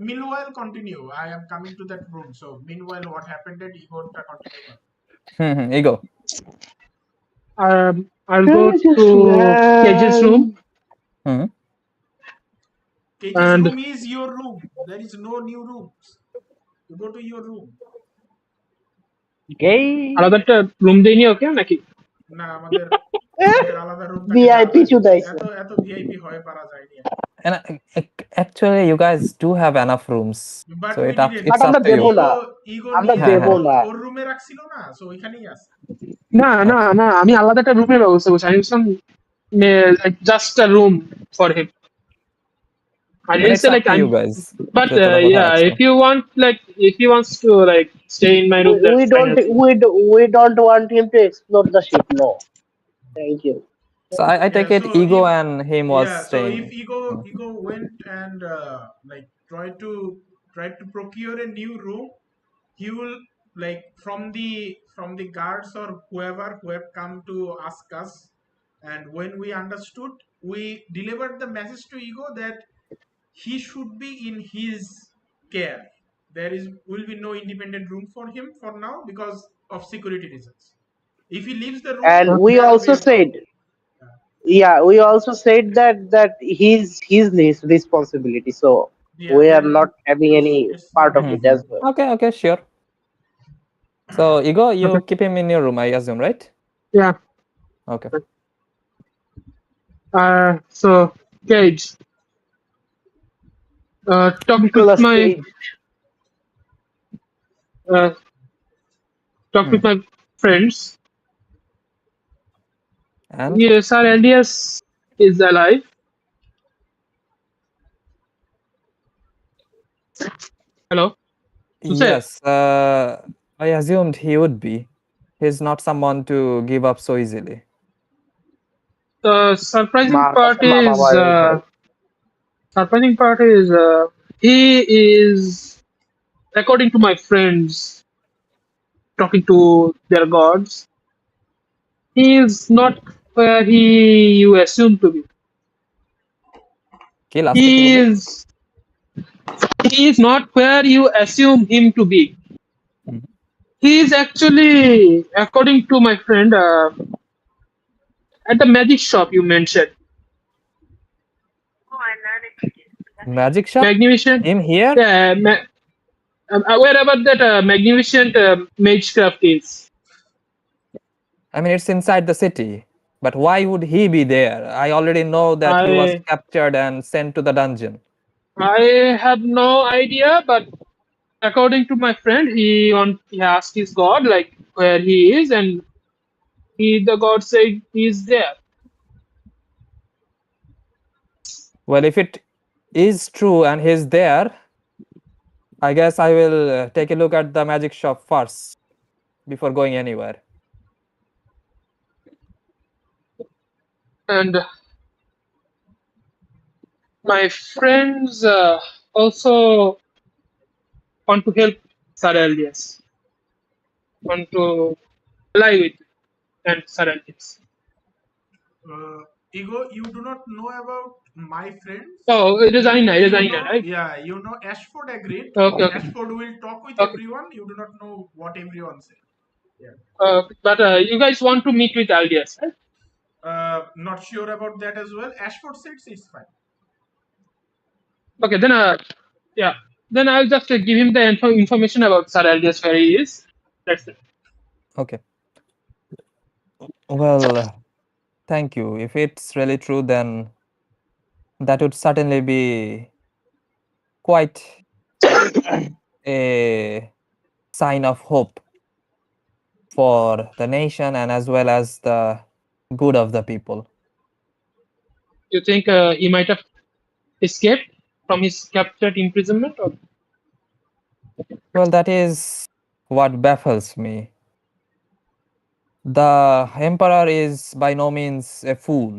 meanwhile, continue. I am coming to that room. So meanwhile, what happened at Igor? Continue. Ego. I'll go to Cage's room. Cage's room is your room. There is no new rooms. You go to your room. আলাদা একটা room দেইনি ওকে নাকি? না, আমাদের আলাদা room থাকে। VIP চুদাইছে। এত VIP হয়ে পারা যায়নি। And actually, you guys do have enough rooms. But so it's up to you. আমরা দেবো না। ওর রুমে রাখছিল না, সো ওইখানেই আছে। না আমি আলাদা একটা রুমের ব্যবস্থা করছি। আমি like just a room for him. I didn't say like you guys. But if he wants to like stay in my room, we don't want him to explore the ship. No, thank you. So I take it Ego and him was staying. So if Ego went and like tried to procure a new room, he will like from the guards or whoever who have come to ask us, and when we understood, we delivered the message to Ego that he should be in his care. There will be no independent room for him for now because of security reasons. If he leaves the room, and we also said, we also said that his responsibility. So we are not having any part of it as well. Okay, sure. So Ego, you keep him in your room, I assume, right? Yeah. Okay. So Cage. Talk with my friends. And yes, our Elias is alive. Hello. Yes, I assumed he would be. He's not someone to give up so easily. The surprising part is he is according to my friends talking to their gods, he is not where you assume to be. কি লাস্টে কি He বললো? is not where you assume him to be. Mhm. He is actually, according to my friend, at the magic shop you mentioned. Magic shop? Magnificent. Him here? Yeah, wherever that magnificent magecraft is. I mean, it's inside the city. But why would he be there? I already know that he was I captured and sent to the dungeon. I have no idea, but according to my friend, he asked his god like where he is, and the god said he's there. Well, if it is true and he's there, I guess I will take a look at the magic shop first before going anywhere. And my friends also want to help Sir Elias, want to ally with and Sir Elias. Ego, you do not know about my friends. Oh, it is Aina, right? Yeah, you know Ashford agreed. Okay. Ashford will talk with Okay. everyone. You do not know what everyone said. But you guys want to meet with Elias, right? Not sure about that as well. Ashford says it's fine. Okay, then yeah, then I'll just give him the information about Sir Elias where he is. That's it. Okay. Well, thank you. If it's really true, then that would certainly be quite a sign of hope for the nation and as well as the good of the people. You think he might have escaped from his captured imprisonment? Or? Well, that is what baffles me. The emperor is by no means a fool.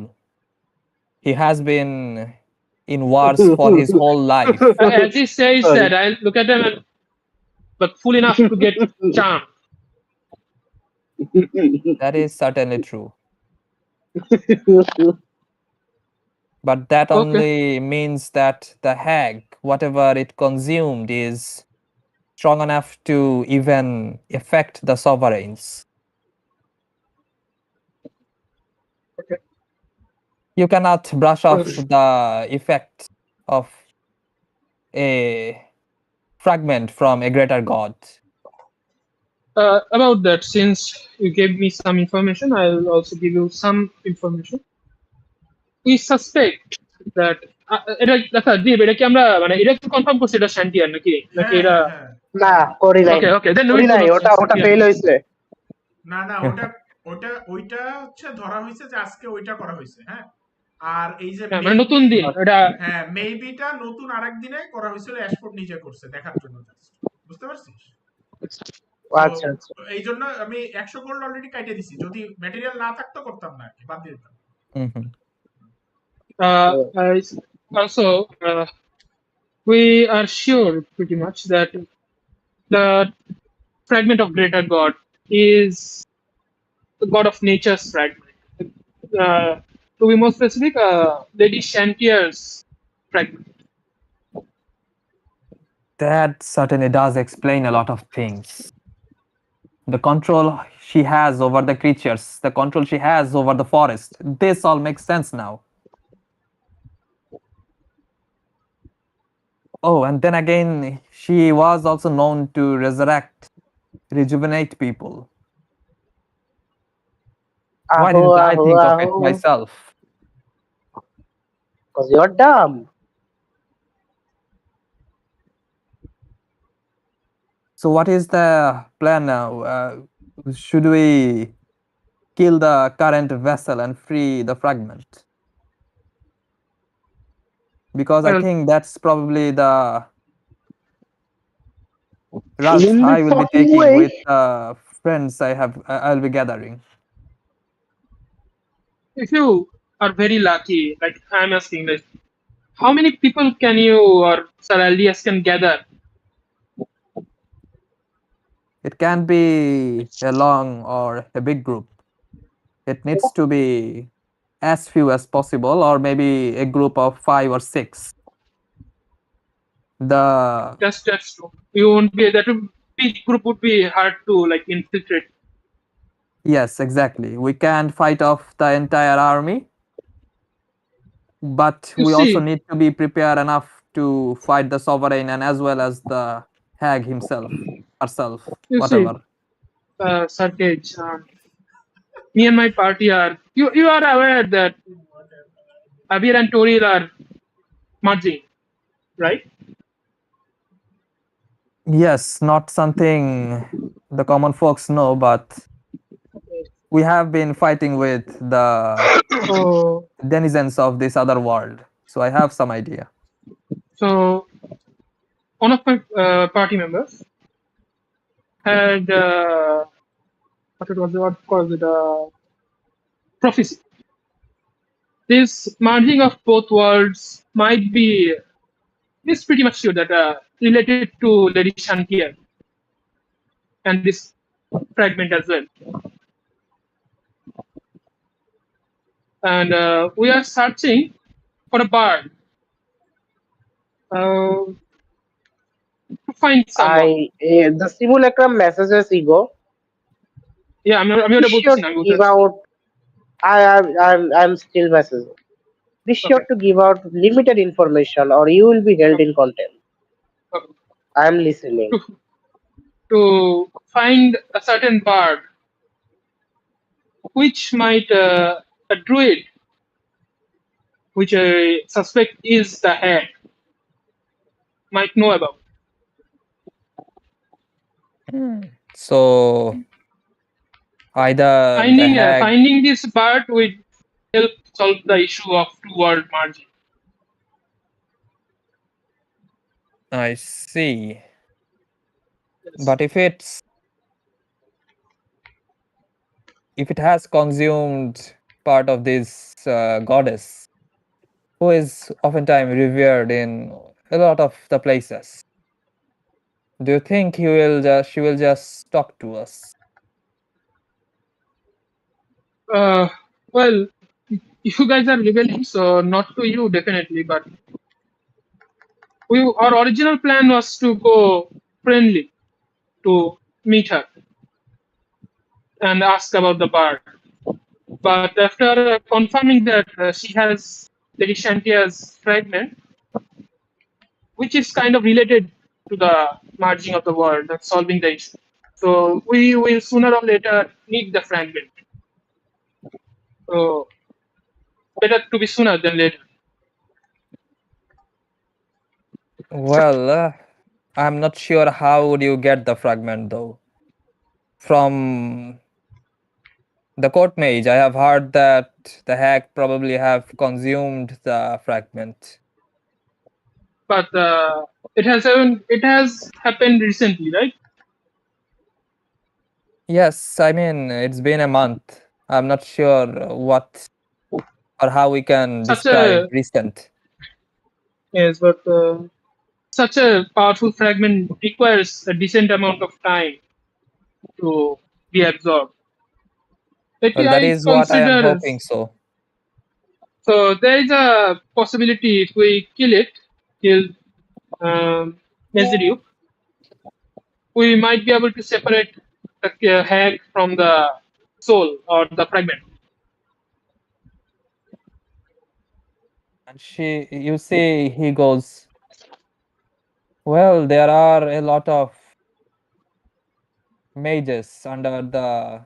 He has been in wars for his whole life. As he says that, I look at him and but fool enough to get charmed. That is certainly true. But that Okay. only means that the hag, whatever it consumed, is strong enough to even affect the sovereigns. Okay. You cannot brush off the effect of a fragment from a greater god. About that, since you gave me some information, I'll also give you some information. We suspect that এটা দেখা দীপ এটা কি আমরা মানে এটা কি confirm করছি এটা শান্তিয়ার নাকি এটা না করি নাই ওকে দেন করি নাই ওটা ফেল হইছে না ওইটা হচ্ছে ধরা হয়েছে যে আজকে ওইটা করা হয়েছে। হ্যাঁ, আর এই যে মানে নতুন দিন এটা হ্যাঁ মেবিটা নতুন আরেক দিনে করা হয়েছিল, অ্যাশফোর্ড নিজে করছে দেখার জন্য। বুঝতে পারছিস? আচ্ছা আচ্ছা এই জন্য আমি 100 গোল্ড অলরেডি কাটে দিছি। যদি ম্যাটেরিয়াল না থাকতো করতাম না, কি বাদ দিয়ে দিতাম। Also, we are sure pretty much that the fragment of greater god is the god of nature's fragment. To be more specific, Lady Shantier's fragment. That certainly does explain a lot of things. The control she has over the creatures, the control she has over the forest. This all makes sense now. Oh, and then again, she was also known to rejuvenate people. Why didn't I think of it myself? Because you're dumb. So what is the plan now? Should we kill the current vessel and free the fragment? Because I think that's probably the route I will be taking with friends I'll be gathering. If you are very lucky, like I'm asking, like how many people can you or Sir Elias can gather It can be a long or a big group. It needs to be as few as possible, or maybe a group of 5 or 6. That's true. You won't be that big group would be hard to like infiltrate. Yes, exactly. We can't fight off the entire army, but You we also see, need to be prepared enough to fight the sovereign and as well as the hag himself, herself, you see, whatever. Sarkej, me and my party are. You are aware that Abir and Toril are merging, right? Yes, not something the common folks know, but we have been fighting with the So denizens of this other world. So I have some idea. so one of my party members had what called it prophecy. This merging of both worlds might be. It's pretty much sure that related to Lady Shantier and this fragment as well. And we are searching for a bird to find someone. The simulacrum messages ego. Yeah, I'm Be not able to sure see to now. give out. I'm still messaging. Be sure Okay. to give out limited information, or you will be held in contempt. Okay. I'm listening. To find a certain bird which might a druid, which I suspect is the hag, might know about. So either the hag. Finding this bird would help solve the issue of two-world merging. I see. Yes. But if it has consumed part of this goddess, who is oftentimes revered in a lot of the places, do you think she will just talk to us? Well, you guys are rebelling, so not to you definitely, but our original plan was to go friendly to meet her and ask about the bird. But after confirming that she has Lady Shantia's fragment, which is kind of related to the merging of the world and solving the issue. So we will sooner or later need the fragment. So better to be sooner than later. Well, I'm not sure how would you get the fragment though. From the court mage, I have heard that the hag probably have consumed the fragment. But it has happened recently, right? Yes, I mean it's been a month. I'm not sure what or how we can describe recent. Yes, but such a powerful fragment requires a decent amount of time to be absorbed. Well, that I is what I am consider hoping so. so there is a possibility if we kill Neziriuk, we might be able to separate the hag from the soul or the fragment. And you see, he goes, well, there are a lot of mages under the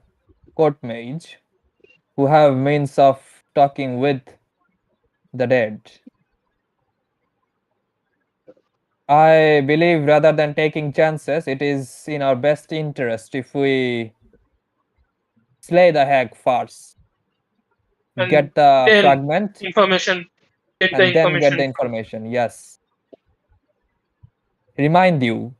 court mage who have means of talking with the dead. I believe rather than taking chances, it is in our best interest if we slay the hag first, And get the then fragment, information, and then get the information. Yes. Remind you,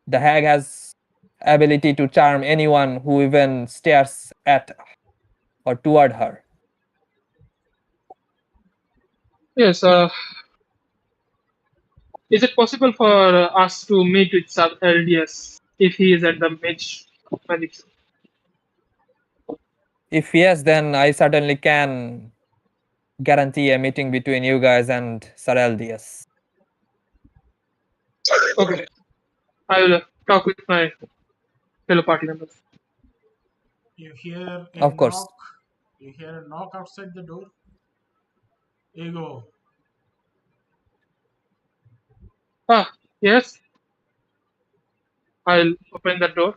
the hag has ability to charm anyone who even stares at or toward her. Yes. Is it possible for us to meet with sub LDS if he is at the magic show. If yes, then I certainly can guarantee a meeting between you guys and Sir Eldius. Okay, I will talk with my fellow party members. You hear a Of course. knock. You hear a knock outside the door. Ego. Ah, yes. I'll open the door.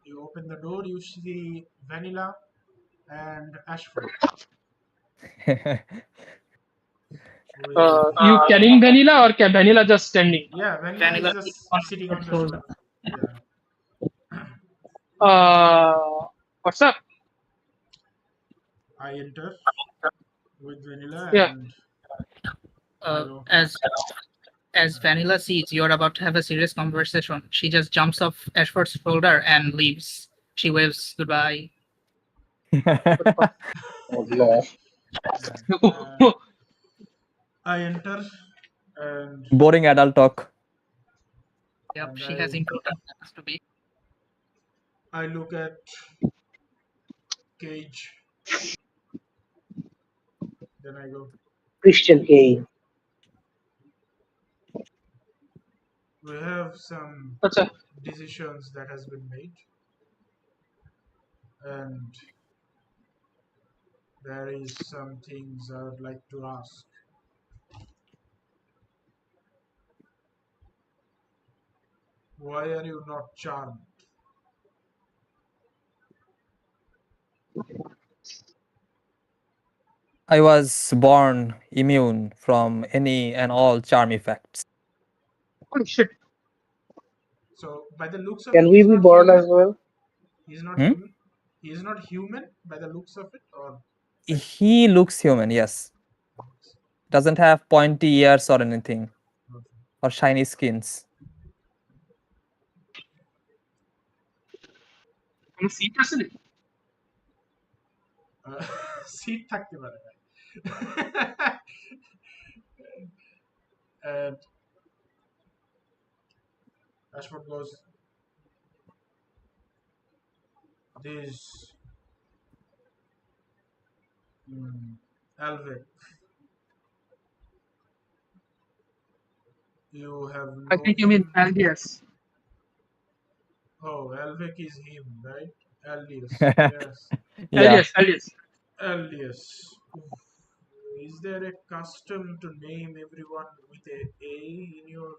You open the door. You see Vanilla and Ashford. You carrying Vanilla or Vanilla just standing? Yeah, Vanilla, Vanilla is just is on sitting your on the shoulder. shoulder. Yeah. What's up? I enter with Vanilla Yeah. and Uh, as Vanilla sees you're about to have a serious conversation, she just jumps off Ashford's shoulder and leaves. She waves goodbye. Oh, no. I enter and Boring adult talk. Yep, And she has I- important plans to be. I look at Cage. Then I go, Christian K. we have some Acha. decisions that has been made. And there is some things I would like to ask. Why are you not charmed? I was born immune from any and all charm effects. Holy shit. So by the looks of Can it, we he's be not born human. as well? He's not Hmm? human. He is not human by the looks of it, or He looks human, yes. Doesn't have pointy ears or anything, or shiny skins. আমি seat আসলে seat থাকতে পারে ভাই। And Ashford goes, this Alvik, you have I known think you mean him. Aldius. Oh, Alvik is him, right? Aldius, yes. Yeah. Aldius. Aldius. Is there a custom to name everyone with a in your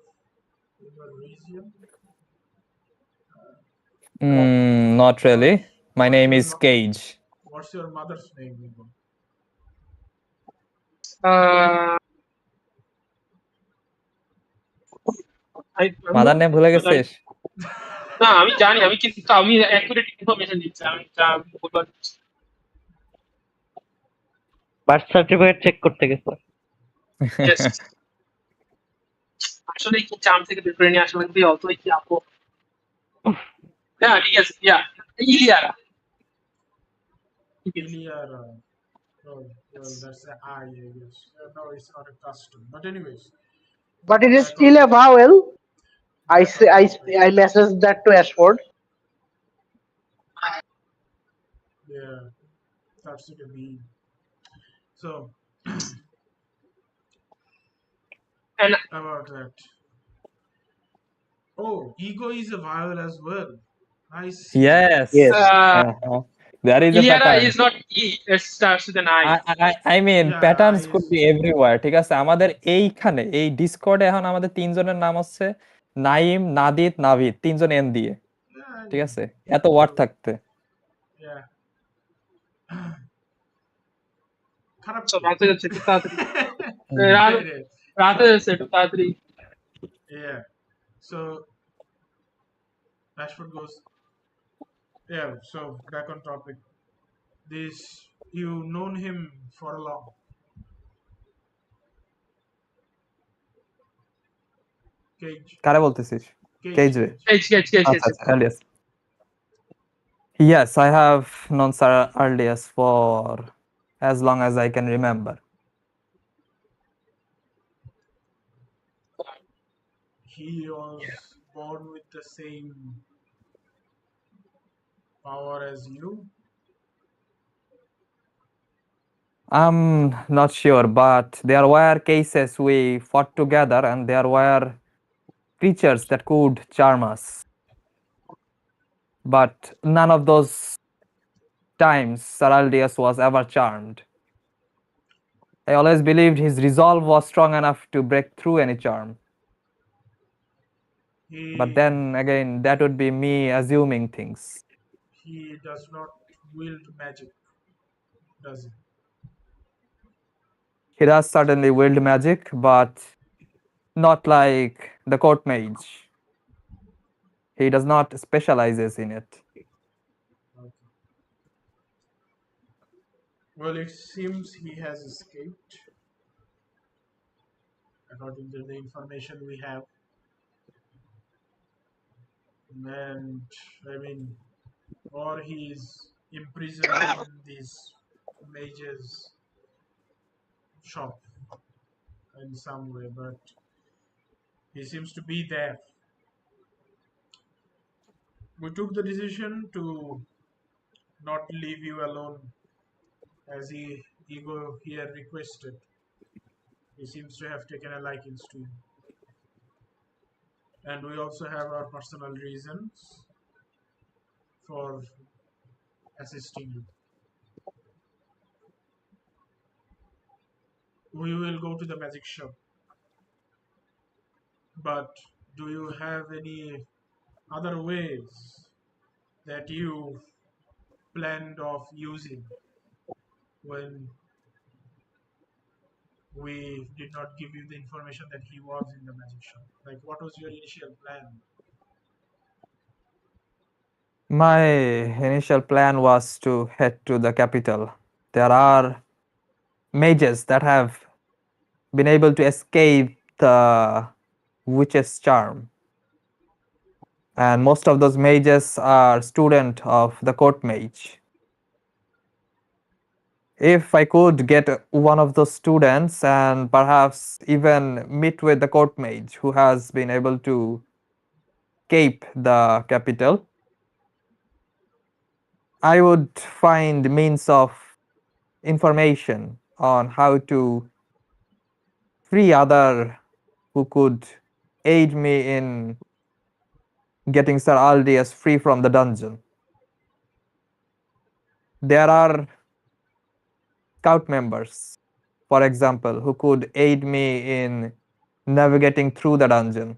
region? Not really. My name is Cage. What's your mother's name, Nico? Mother name ভুলে গেছিস? না আমি জানি আমি কিন্তু আমি accurate information দিচ্ছি আমি বলবার বার্থ সার্টিফিকেট চেক করতে গেছে Yes. আসলে কি চাম থেকে বের করে নিয়ে আসলে তুই অতই কি আপু ঠিক আছে ইলিয়ারা Iliara. Oh, well, that's an I guess. No, it's not a custom. But anyways, But it is still a vowel. I messaged that to Ashford. yeah, starts with a B. So, And about that. Oh, ego is a vowel as well. I see. Yes. Yes. There is a Iliara pattern. is not E, it starts with an I. I mean, Yeah, patterns I could see. be everywhere. ঠিক আছে, আমাদের এইখানে এই ডিসকর্ডে এখন আমাদের তিনজনের নাম হচ্ছে নাইম, নাদিত, নাভিদ, তিনজন এন দিয়ে। Yeah, ঠিক আছে, এত ওয়ার্ড থাকতে। yeah. খারাপ So, রাতে যাচ্ছে একটু তাড়াতাড়ি কি? রাতে যাচ্ছে একটু তাড়াতাড়ি Yeah. So Ashford goes, yeah, so back on topic. This, you've known him for long. Cage. কারে বলতেছিস? Cage রে। Cage. আচ্ছা, Alias. Yes, I have known Sir Alias for as long as I can remember. He was born with the same power as you? I'm not sure, but there were cases we fought together and there were creatures that could charm us. But none of those times Saraldius was ever charmed. I always believed his resolve was strong enough to break through any charm. But He then again, that would be me assuming things. he does not wield magic, does he? He does certainly wield magic, but not like the court mage. He does not specializes in it. Okay. Well, it seems he has escaped, according to the information we have. And I mean, or he's imprisoned in this mage's shop in some way, but he seems to be there. We took the decision to not leave you alone as Ego here requested. He seems to have taken a liking to you. And we also have our personal reasons for assisting you. We will go to the magic shop. But do you have any other ways that you planned of using when we did not give you the information that he was in the magic shop? Like, what was your initial plan? My initial plan was to head to the capital. There are mages that have been able to escape the witch's charm. And most of those mages are student of the court mage. If I could get one of those students and perhaps even meet with the court mage who has been able to escape the capital, I would find means of information on how to free other who could aid me in getting Sir Aldius free from the dungeon. There are scout members, for example, who could aid me in navigating through the dungeon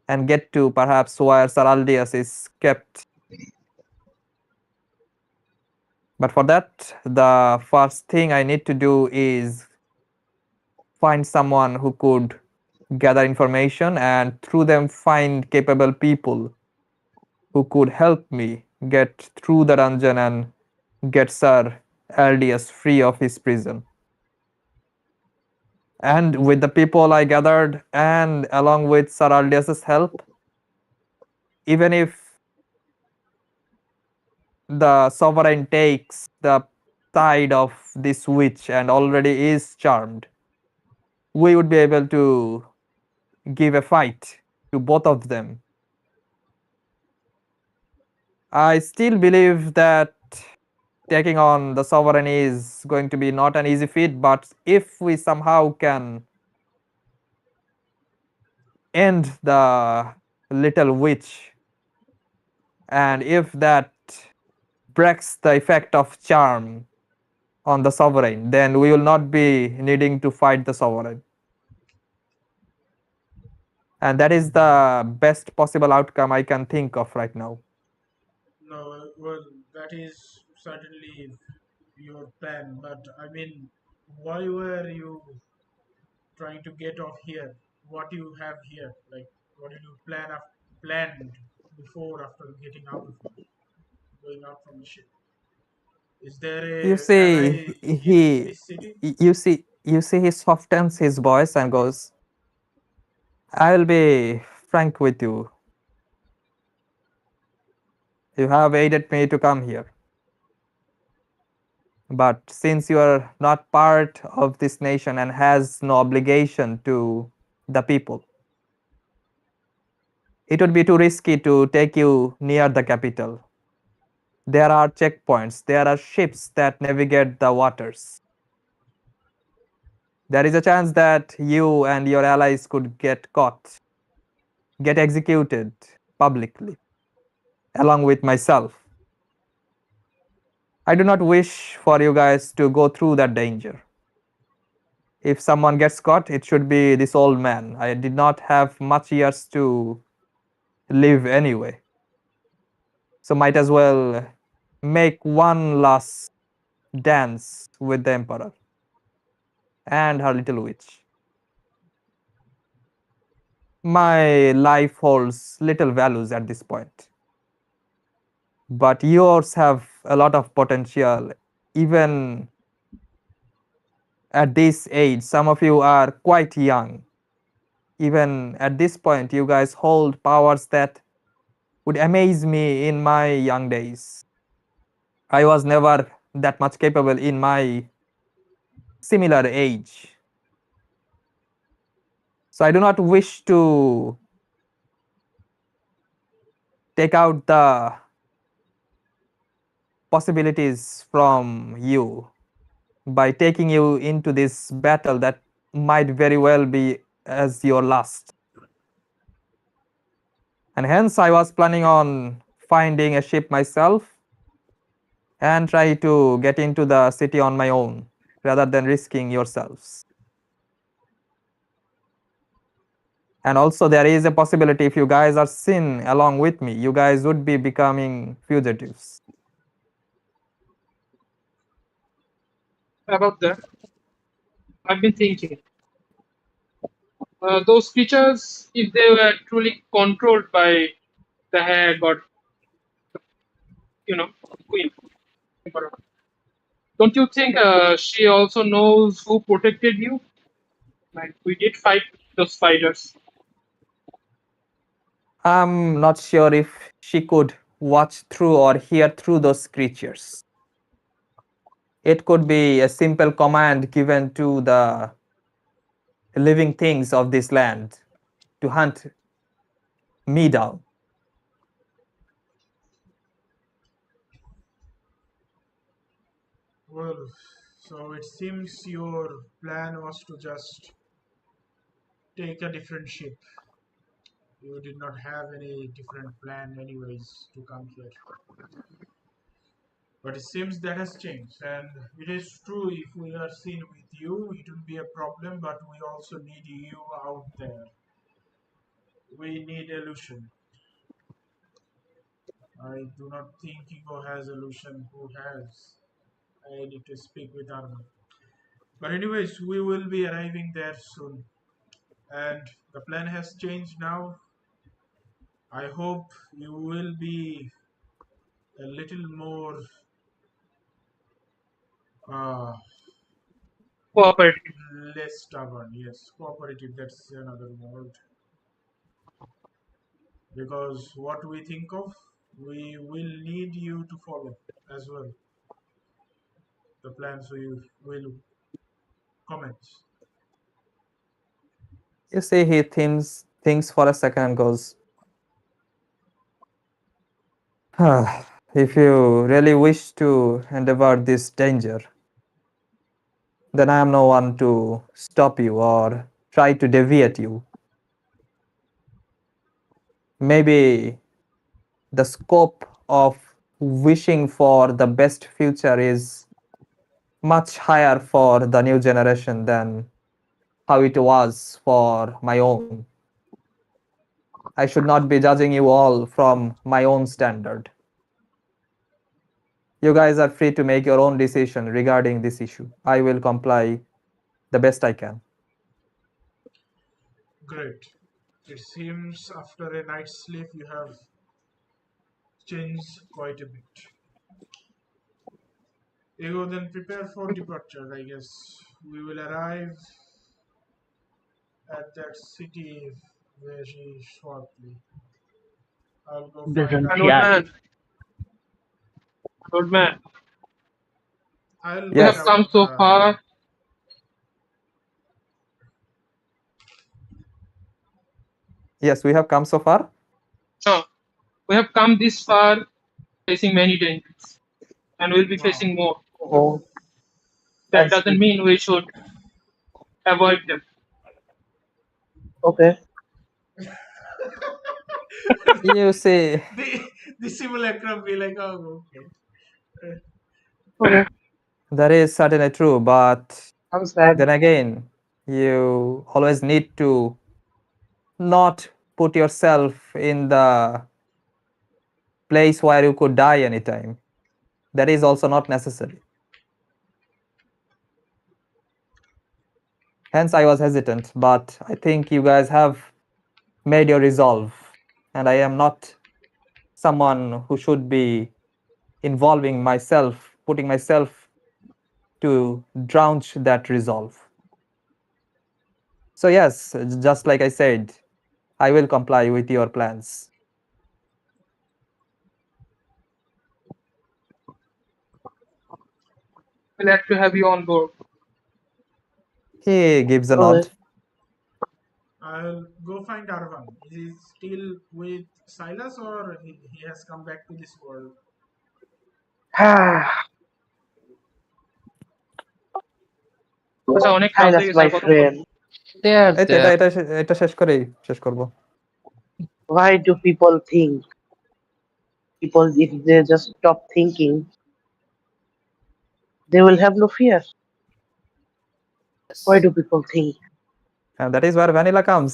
and get to perhaps where Sir Aldius is kept. But for that, the first thing I need to do is find someone who could gather information and through them find capable people who could help me get through the dungeon and get Sir Aldius free of his prison. And with the people I gathered and along with Sir Aldius's help, even if the sovereign takes the side of this witch and already is charmed, we would be able to give a fight to both of them. I still believe that taking on the sovereign is going to be not an easy feat, but if we somehow can end the little witch and if that breaks the effect of charm on the sovereign, then we will not be needing to fight the sovereign. And that is the best possible outcome I can think of right now. No, well, that is certainly your plan, but I mean, why were you trying to get off here? What you have here? Like, what did you planned before after getting out of here, going out from the ship? Is there You a see, ally in this city? you see, he softens his voice and goes, I will be frank with you. You have aided me to come here. But since you are not part of this nation and has no obligation to the people, It would be too risky to take you near the capital. There are checkpoints, there are ships that navigate the waters. There is a chance that you and your allies could get caught, get executed publicly, along with myself. I do not wish for you guys to go through that danger. If someone gets caught, it should be this old man. I did not have much years to live anyway. So might as well make one last dance with the emperor and her little witch. My life holds little values at this point, but yours have a lot of potential. Even at this age, some of you are quite young. Even at this point, you guys hold powers that would amaze me in my young days. I was never that much capable in my similar age. So I do not wish to take out the possibilities from you by taking you into this battle that might very well be as your last. And hence I was planning on finding a ship myself and try to get into the city on my own rather than risking yourselves. And also there is a possibility if you guys are seen along with me, you guys would be becoming fugitives. About that, I've been thinking. Those creatures, if they were truly controlled by the hag or, queen, emperor, don't you think she also knows who protected you? Like, we did fight those fighters. I'm not sure if she could watch through or hear through those creatures. It could be a simple command given to the living things of this land to hunt me down. Well, so it seems your plan was to just take a different ship. You did not have any different plan, anyways, to come here. But it seems that has changed, and it is true. If we are seen with you, it will be a problem. But we also need you out there. We need illusion. I do not think Ego has illusion. Who has? I need to speak with Arma. But anyways, we will be arriving there soon. And the plan has changed now. I hope you will be a little more uh, Cooperative. less stubborn. Yes, cooperative. That's another word. Because what we think of, we will need you to follow as well. The plans we will comment. You see, he thinks for a second and goes, if you really wish to endeavor this danger, then I am no one to stop you or try to deviate you. Maybe the scope of wishing for the best future is much higher for the new generation than how it was for my own. I should not be judging you all from my own standard. You guys are free to make your own decision regarding this issue. I will comply the best I can. Great. It seems after a night's sleep you have changed quite a bit. Ego, then prepare for departure, I guess. We will arrive at that city very shortly. I'll go find An old out. man. Old man. I'll We have find Yes. out. come so far. Yes, we have come so far. So we have come this far, facing many dangers, and we'll be Wow. facing more. Oh, That I doesn't see. mean we should avoid them. Okay. You see, the simulacrum be like, oh, okay. Okay. that is certainly true, but I'm sad. then again, you always need to not put yourself in the place where you could die anytime. That is also not necessary. Hence, I was hesitant, but I think you guys have made your resolve, and I am not someone who should be involving myself, putting myself to drench that resolve. So yes, just like I said, I will comply with your plans. Glad to have you on board. He gives a Okay. nod. I'll go find Arvan. Is he still with Silas or he has come back to this world? আচ্ছা, অনেক রাত Silas, হয়ে গেছে, my আর কত friend. There, এটা there. এটা এটা শেষ করেই শেষ করব। Why do people think? People, if they just stop thinking, they will have no fear. Why do people think? And that is where Vanilla comes.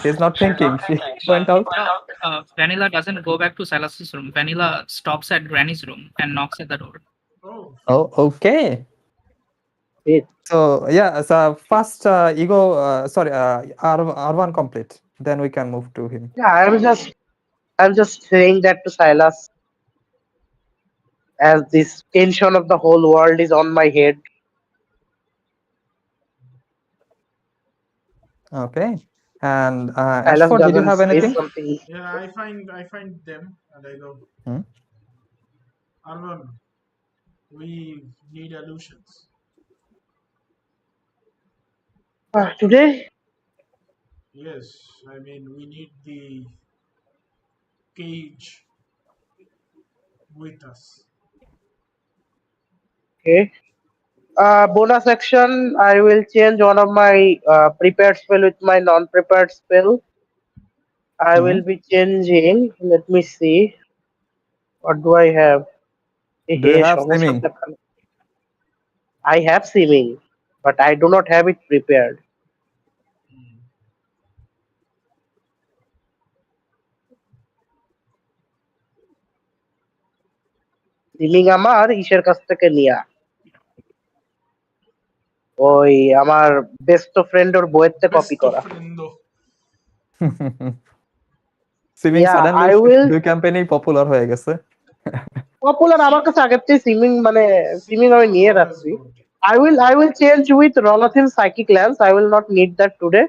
She's not thinking. She went out. No, Vanilla doesn't go back to Silas's room. Vanilla stops at Granny's room and knocks at the door. Oh, Oh, okay. Wait. So yeah, so first ego, sorry, R1 complete. Then we can move to him. Yeah, I'm just saying that to Silas, as this tension of the whole world is on my head. Okay. And Silas Ashford, did you doesn't have say anything? something. yeah, I find them and I go, Hmm? Arvan, we need illusions. Today? Yes, I mean we need the cage with us. Okay. Bonus action, I will change one of my prepared spell with my non-prepared spell. I will be changing. Let me see. What do I have? Do you have swimming? I have seeming, but I do not have it prepared. সিমিং আমার ইসের কাছ থেকে নিয়া ওই আমার best friend ওর বইয়ের থেকে copy Besto করা friendo. Swimming Yeah, suddenly I will দুই ক্যাম্পেইনেই পপুলার হয়ে গেছে। পপুলার আমার কাছে আগের থেকে সিমিং মানে সিমিং আমি নিয়ে Always রাখছি good. I will change with Rolathil Psychic Lance. I will not need that today.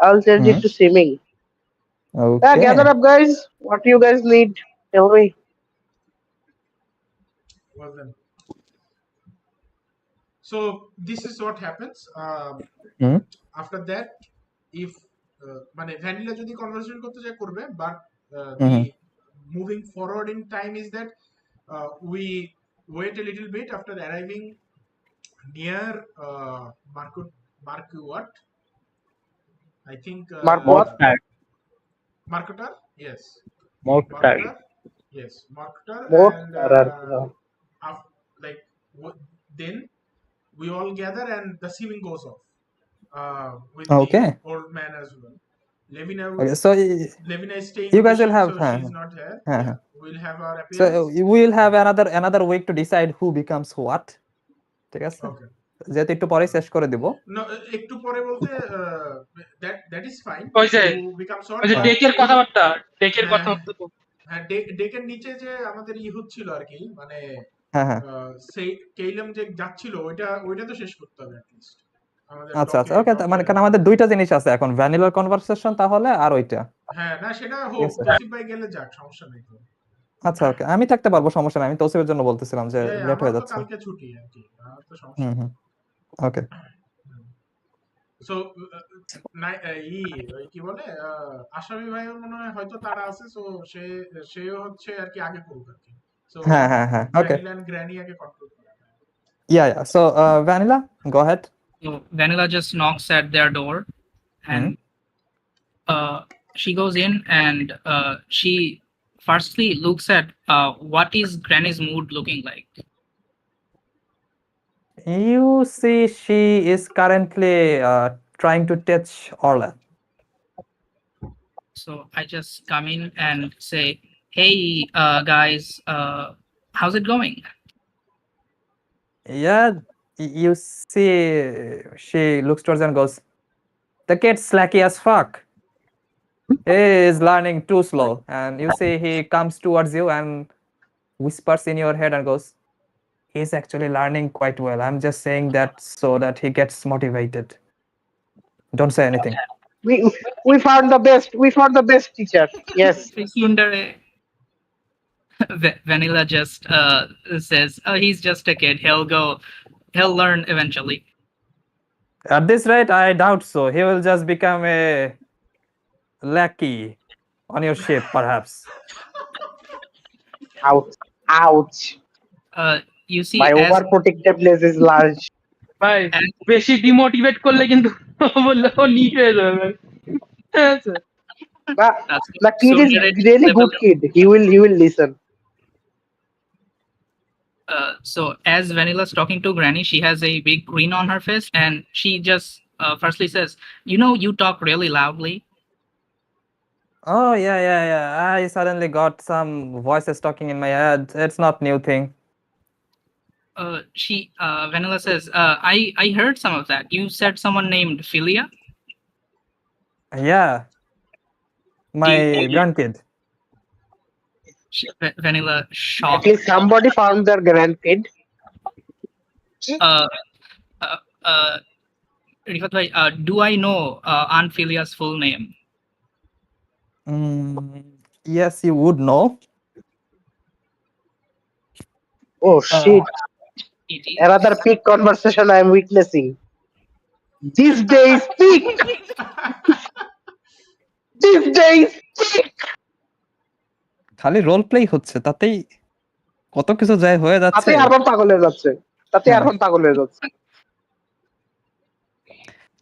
I will change it to Simming. Yeah, Okay. gather up, guys. What do you guys need? Tell me. Well then. So this is what happens. After that, if মানে vanilla যদি conversation করতে চায় করবে, but the moving forward in time is that we wait a little bit after arriving near Marquardt. I think Mortar. Marquardt, yes. Mortar. Yes, Marquardt, and like then we all gather and the ceiling goes off with Okay. the old man as well. Levina, Okay, so Levina is staying. you guys will vacation, have so she's not here. Yeah, we'll have our so appearance. we will have another week to decide who becomes what. ঠিক আছে? Okay. যেহেতু একটু পরে শেষ করে দিব। No, একটু পরে বলতে that is fine. ওই যে You become short. ওই যে ডেকের কথাবার্তা, ডেকের হ্যাঁ, কথাবার্তা তো। হ্যাঁ, ডেকের নিচে যে আমাদের হচ্ছিল আর কি, মানে হ্যাঁ। সেই কেইলাম যে যাচ্ছিল ওইটা তো শেষ করতে হবে at least. আচ্ছা আচ্ছা, ওকে, মানে কারণ আমাদের দুইটা জিনিস আছে এখন, ভ্যানিলার কনভারসেশন তাহলে আর ওইটা। হ্যাঁ, না সেটা হোক, তৌসিফ ভাই গেলে যাক, সমস্যা নেই তো। আচ্ছা ওকে, আমি থাকতে পারবো, সমস্যা নাই। আমি তৌসিফের জন্য বলতেছিলাম যে লেট হয়ে আমার তো যাচ্ছে। কালকে ছুটি আর কি, আমার তো সমস্যা নেই। ওকে। সো ওই কি বলে আশরাফি ভাইয়ের মনে হয় হয়তো তারা আছে, সো সেও হচ্ছে আর কি আগে করুক আর কি। সো হ্যাঁ, okay. ভ্যানিলা এন্ড গ্র্যানি আগে কন্ট্রোল করে। Yeah. So, Vanilla, go ahead. So Vanilla just knocks at their door, and she goes in, and she firstly looks at what is Granny's mood looking like. You see, she is currently trying to touch Orla. So I just come in and say, "Hey, guys, how's it going?" Yeah, you see, she looks towards and goes, "The kid's slacky as fuck. He is learning too slow." And you see, he comes towards you and whispers in your head and goes, "He's actually learning quite well. I'm just saying that so that he gets motivated. Don't say anything." We found the best. We found the best teacher. Yes. Sundare. Vanilla just says, "Oh, he's just a kid. He'll learn eventually." At this rate, I doubt so. He will just become a lackey on your ship, perhaps. Ouch. Ouch. You see, My as overprotectiveness is large. ভাই বেশি demotivate করলে কিন্তু বললে ও NEET হয়ে যাবে ভাই। হ্যাঁ sir. The kid is really good kid. He will listen. So as Vanilla's talking to Granny, she has a big grin on her face, and she just firstly says, "You know, you talk really loudly." Oh, yeah. I suddenly got some voices talking in my head. It's not new thing. Vanilla says, I heard some of that. You said someone named Philia? Yeah. My grandkid. Vanilla At shocked. least somebody found their grandkid. Rifat bhai, do I know Aunt Philia's full name? Yes, you would know. Oh shit. It is. Another peak conversation I am witnessing. This day is peak. This day is peak. খালি role প্লেই হচ্ছে, তাতেই কত কিছু যায় হয়ে যাচ্ছে। তাতে আরমান পাগল হয়ে যাচ্ছে। তাতে আরমান পাগল হয়ে যাচ্ছে।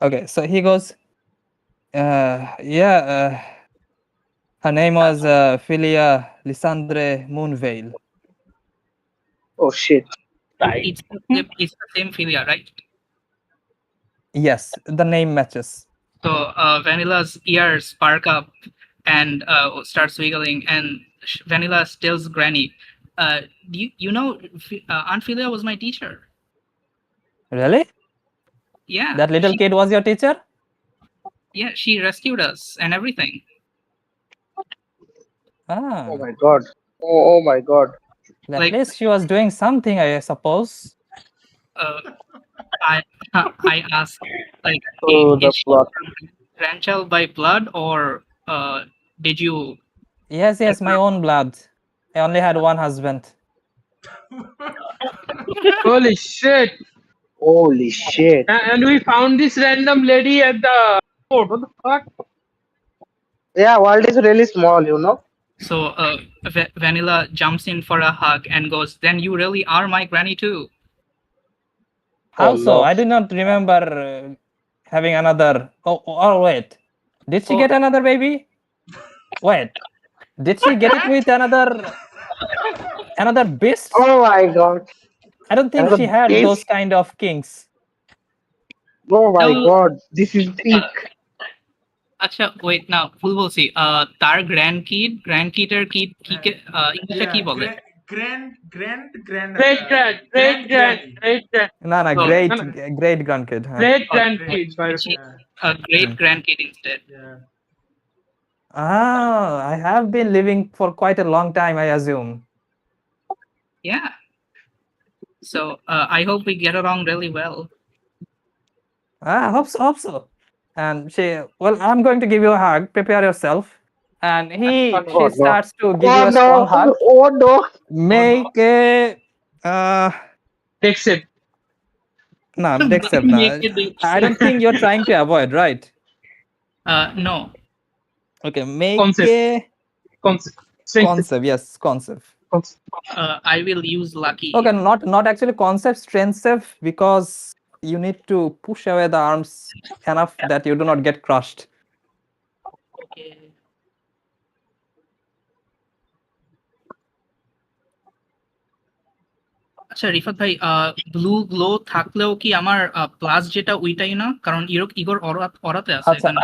Okay, so he goes, her name was Philia Lysandre Moonvale. Oh shit. It's the same Philia, right? Yes, the name matches. So Vanilla's ears spark up and starts wiggling, and Vanilla tells Granny, you know, Aunt Philia was my teacher. Really? Yeah. That little kid was your teacher? Yeah, she rescued us and everything. Oh my god. Oh my god. At least she was doing something, I suppose. I asked, like, the is she plot. grandchild by blood, or did you? Yes, my own blood. I only had one husband. Holy shit. Holy shit. And we found this random lady at the port. What the fuck? Yeah, world is really small, you know. So Vanilla jumps in for a hug and goes, "Then you really are my granny too." How so? no. I do not remember having another. Oh, wait. Did she get another baby? Wait. Did she get it with another beast? Oh my god. I don't think Another she had beast? those kind of kings. Oh my No. god. This is peak. Acha, wait now. Full will see. Tar grandkid English কি বলে? Great grand. No, Oh, great grandkid. huh? Great grandkid. Great grandkid instead. I have been living for quite a long time, I assume. Yeah. So I hope we get along really well. I hope so. And I'm going to give you a hug. Prepare yourself. And she starts to give you a strong hug. Oh no. Make a Takes it. No, accept না. Make it I don't think you're trying to avoid, right? No. Okay, make Concept. a Concept. Strength. concept. Yes, concept. Concept. I will use lucky. Okay, not actually concept, strength save, because you need to push away the arms enough that you do not get crushed. Okay. আচ্ছা রিফাত ভাই blue glow থাকলেও কি আমার plus যেটা ওইটাই না, কারণ ইগোর অরাতে আছে আচ্ছা না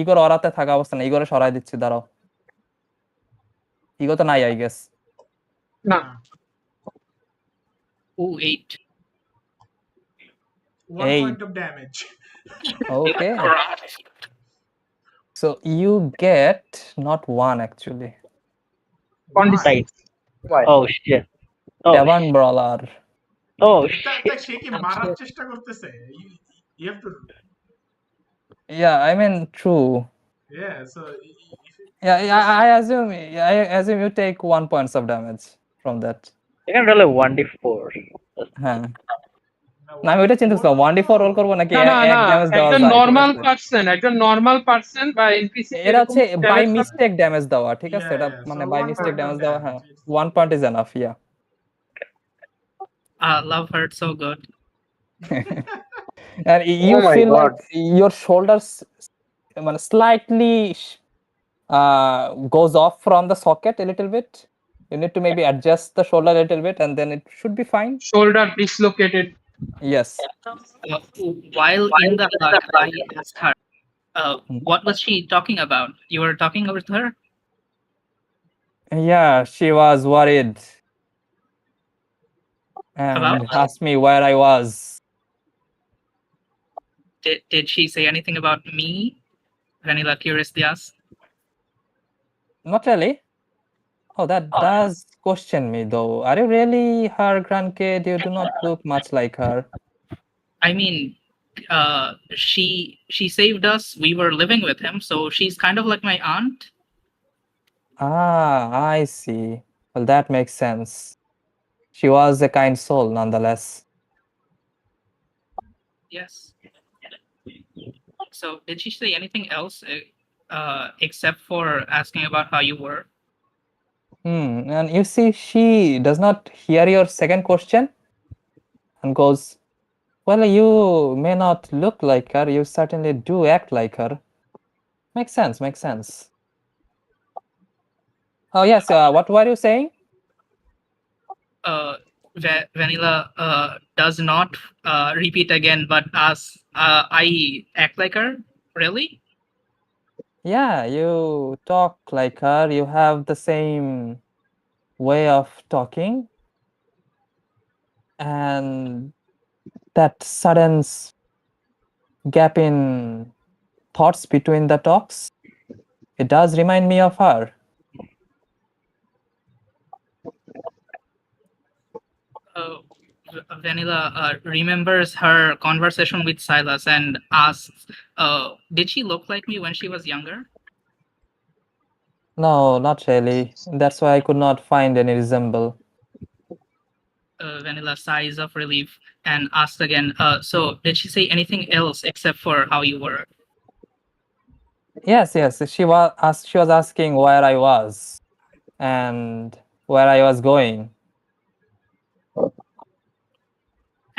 ইগোর অরাতে থাকা অবস্থা না, ইগোরে সরাই দিচ্ছি, দাঁড়াও। ইগো তো নাই, আই গেস। না। ও 8 1 point of damage. Okay. So you get not one actually. On the side. Why? Oh shit. Oh, Devon Brawler. oh তা সে কি মারার চেষ্টা করতেছে? You have to Yeah, I mean true. yeah, so Yeah, I assume you take 1 points of damage from that. you can roll a 1d4. হ্যাঁ না আমি ওইটা চিন্তা করছিলাম 1d4 রোল করব নাকি না এক ড্যামেজ দেওয়া একজন যায় নরমাল পারসন বা এনপিসি এটা হচ্ছে বাই মিস্টেক ড্যামেজ দেওয়া, ঠিক আছে? এটা মানে বাই মিস্টেক ড্যামেজ দেওয়া, হ্যাঁ 1 point is enough, yeah. love hurt so good. And you Oh my feel God. like your shoulders মানে slightly goes off from the socket a little bit. You need to maybe adjust the shoulder a little bit and then it should be fine. shoulder dislocated. Yes. While in the hut, I asked her, what was she talking about? You were talking with her? Yeah, she was worried and About? asked me where I was. Did she say anything about me? Vanilla curiously asked. Not really. Oh, that does question me though. Are you really her grandkid? You do not look much like her. I mean, she saved us. We were living with him, so she's kind of like my aunt. Ah, I see. Well, that makes sense. She was a kind soul nonetheless. Yes. So, did she say anything else except for asking about how you were? And you see, she does not hear your second question and goes, well, you may not look like her. You certainly do act like her. Makes sense. Oh, yes. What were you saying? Vanilla does not repeat again, but asks, I act like her? Really? Yeah, you talk like her. You have the same way of talking. And that sudden gap in thoughts between the talks, it does remind me of her. Vanilla remembers her conversation with Silas and asks, did she look like me when she was younger? No, not really. That's why I could not find any resemble. Vanilla sighs of relief and asks again, so did she say anything else except for how you were? Yes, she was asking where I was and where I was going.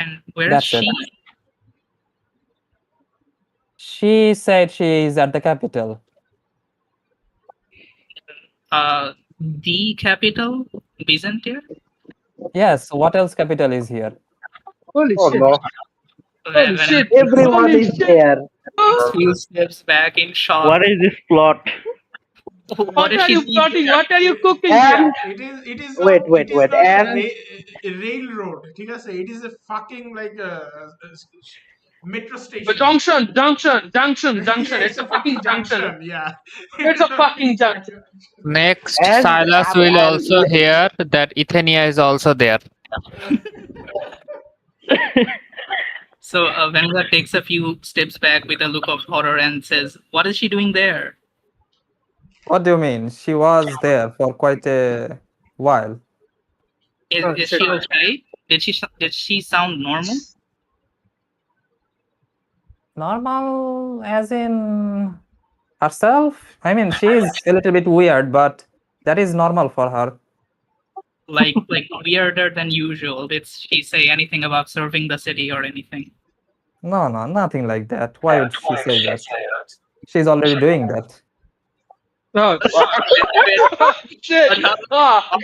And where is That's she? it. She said she is at the capital. The capital, Byzantium? Yes, what else capital is here? Holy Oh shit. no. Holy shit. Everyone Holy is shit. there. Few steps back in shock. What is this plot? What if are you she's plotting? there? What are you cooking And here? it is Wait, not, wait, it is wait, not and- a railroad, ঠিক আছে? It is a fucking like a metro station. The junction. It's a fucking junction. Yeah. It's a fucking junction. Next, And- Silas and- will and- also hear that Ethenia is also there. So Vanilla takes a few steps back with a look of horror and says, what is she doing there? What do you mean? She was there for quite a while. Is Oh, she shit. okay? Did she sound normal? Normal as in herself? I mean, she's a little bit weird, but that is normal for her. Like weirder than usual? Did she say anything about serving the city or anything? No, nothing like that. Why would she say that? She's already doing that. Oh, shit. But, Ah.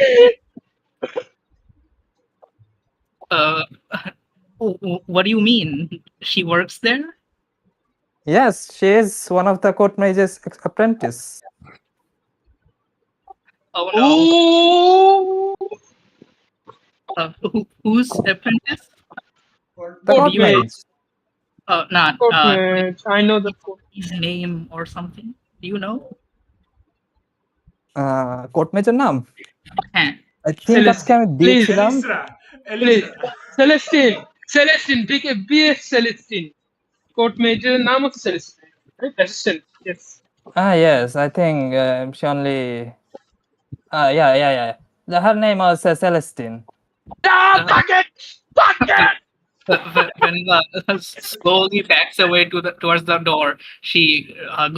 what do you mean? She works there? Yes, she is one of the court mage's apprentice. Oh no. Ooh. Who's apprentice? The Court court mage. mage. Not Court mage. I know the court. his name or something. Do you know? Court মেজের নাম হ্যাঁ I think আজকে আমি দিয়েছিলাম Please. Celestine. BS Celestine. Court major name of Celestine. Right? Assistant. Yes. Yes, I think she only yeah. Her name was Celestine. Fuck it! Vanilla slowly backs away towards the door. She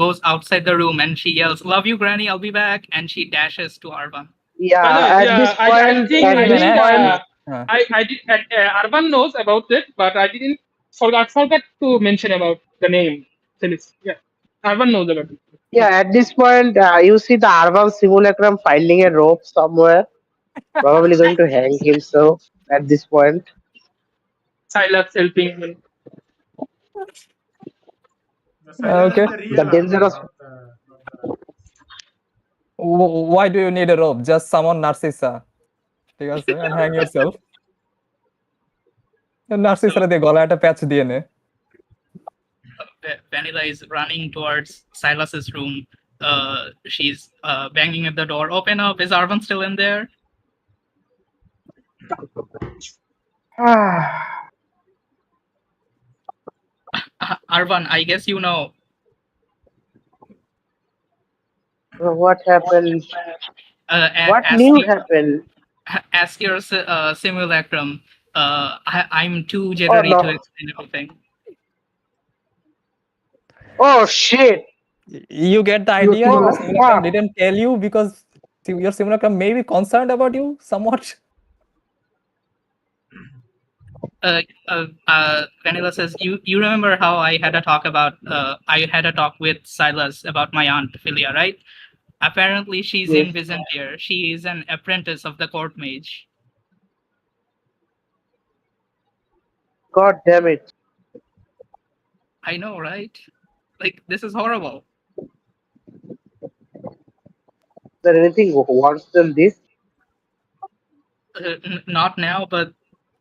goes outside the room and she yells, "Love you, Granny. I'll be back!" And she dashes to Arvan. At this point, I did. Arvan knows about it, but I didn't forgot to mention about the name Celestine. Yeah, Arvan knows about it. Yeah, at this point, you see the Arvan simulacrum finding a rope somewhere. Probably going to hang himself at this point. Silas helping him. Okay. The dangerous. Why do you need a rope? Just summon Narcissa. ঠিক আছে, and hang yourself. Narcissa দিয়ে গলায় একটা প্যাচ দিয়ে নে। Vanilla is running towards Silas's room. She's banging at the door. Open up. Is Arvan still in there? Arvan, I guess you know. What happened? What ask new your- happened? Ask your simulacrum. I'm too jittery no. to explain everything. Oh shit! You get the idea Oh, your simulacrum fuck. didn't tell you because your simulacrum may be concerned about you somewhat. Vanilla says, you remember how I had a talk with Silas about my aunt Philia, right? Apparently she's in Yes. Byzantium. She is an apprentice of the court mage. God damn it! I know, right? Like, this is horrible. Is there anything worse than this? Not now, but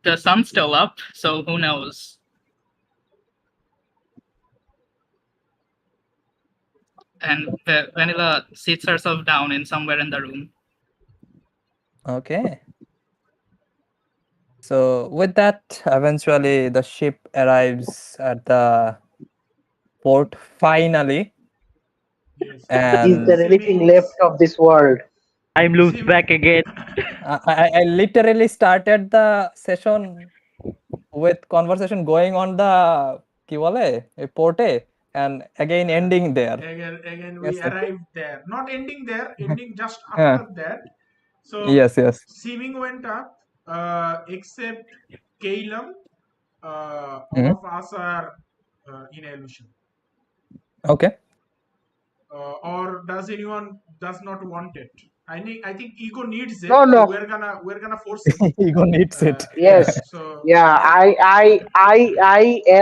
the sun's still up, so who knows? And Vanilla sits herself down in somewhere in the room. Okay. So with that, eventually the ship arrives at the port finally. Yes. Is there anything left of this world? I'm loose back again. I literally started the session with conversation going on the কি বলে এই porte and again ending there. Again we Yes, sir. arrived there. Not ending there, ending just after that. So Yes. Seeming went up, except Caleb. All Mhm. of us are in illusion. Okay. Or does anyone does not want it? I think ego needs it. No. We're gonna force it. Ego needs it. Yes. So Yeah, I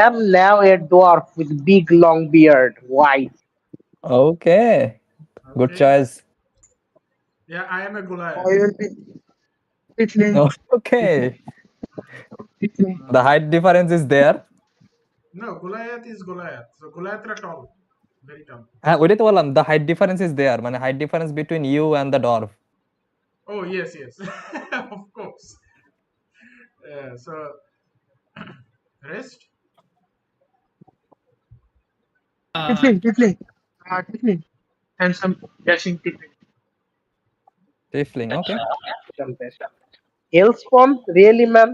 am now a dwarf with big long beard. White. Okay. Good okay. choice. Yeah, I am a Goliath. Okay. The height difference is there. No, Goliath is Goliath. So Goliath are tall, very tall. ওইটাই তো বললাম the height difference is there মানে height difference between you and the dwarf. Oh yes, of course. So rest. Tiefling. Tiefling. And some dashing tiefling. Tiefling, okay. Hellspawn? Really, man?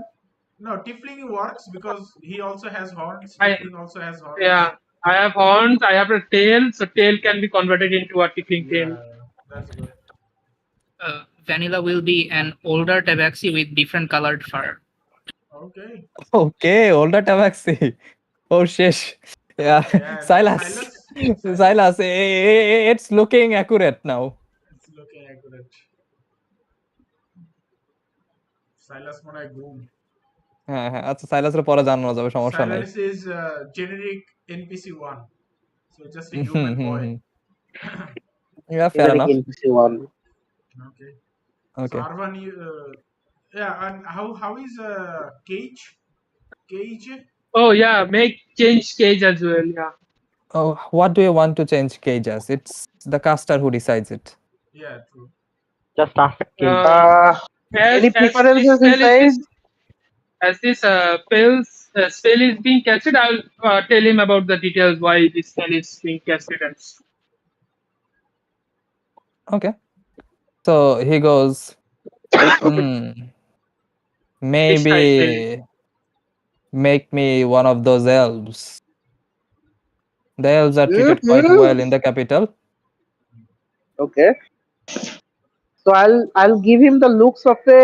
No, Tifling works because he also has horns. I Tifling also has horns. yeah, I have horns. I have a tail, so tail can be converted into a tickling tail. Yeah, that's good. Vanilla will be an older tabaxi with different colored fur. Okay. Okay, older tabaxi. Oh shish. Yeah, Yeah, Silas. Silas. Silas, it's looking accurate now. It's looking accurate. Silas মনে হয় ঘুম। হ্যাঁ হ্যাঁ আচ্ছা সাইলাসের পরে জানানো যাবে সমস্যা নাই Silas is generic NPC 1. So just a human boy. Yeah, fair enough. Okay. Okay. So Arvan, yeah, and how is Cage? Cage? Oh yeah, make change cage as well. Yeah. Oh, what do you want to change Cage as? It's the caster who decides it. Yeah, true. Just ask him. Any preferences inside? As this spell is being casted, I'll tell him about the details why this spell is being casted. And Okay. So he goes, maybe make me one of those elves. The elves are treated quite well in the capital. Okay. So I'll give him the looks of a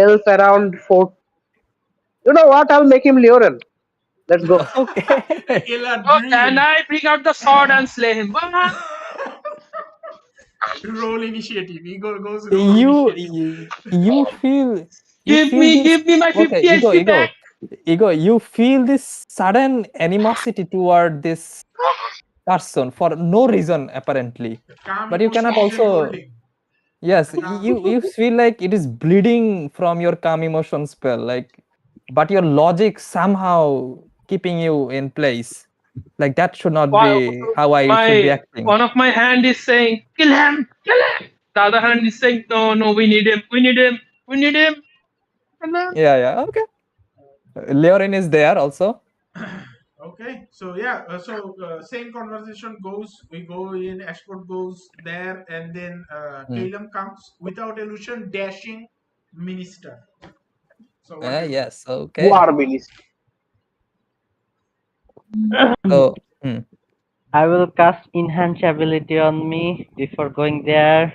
elf around 4. You know what? I'll make him Leoren. Let's go. Okay. and I bring out the sword and slay him. Roll initiative. He goes You feel Give me my 50 HP back. Ego, you feel this sudden animosity toward this person for no reason apparently, but you cannot also yes you feel like it is bleeding from your calm emotion spell, like, but your logic somehow keeping you in place, like that should not be how I should be acting. One of my hand is saying kill him. The other hand is saying no, we need him. Yeah, okay. Leorin is there also. Okay, so yeah, same conversation goes. We go in, Ashford goes there, and then Calum comes without illusion, dashing minister. So yes, okay. War minister. So I will cast enhance ability on me before going there.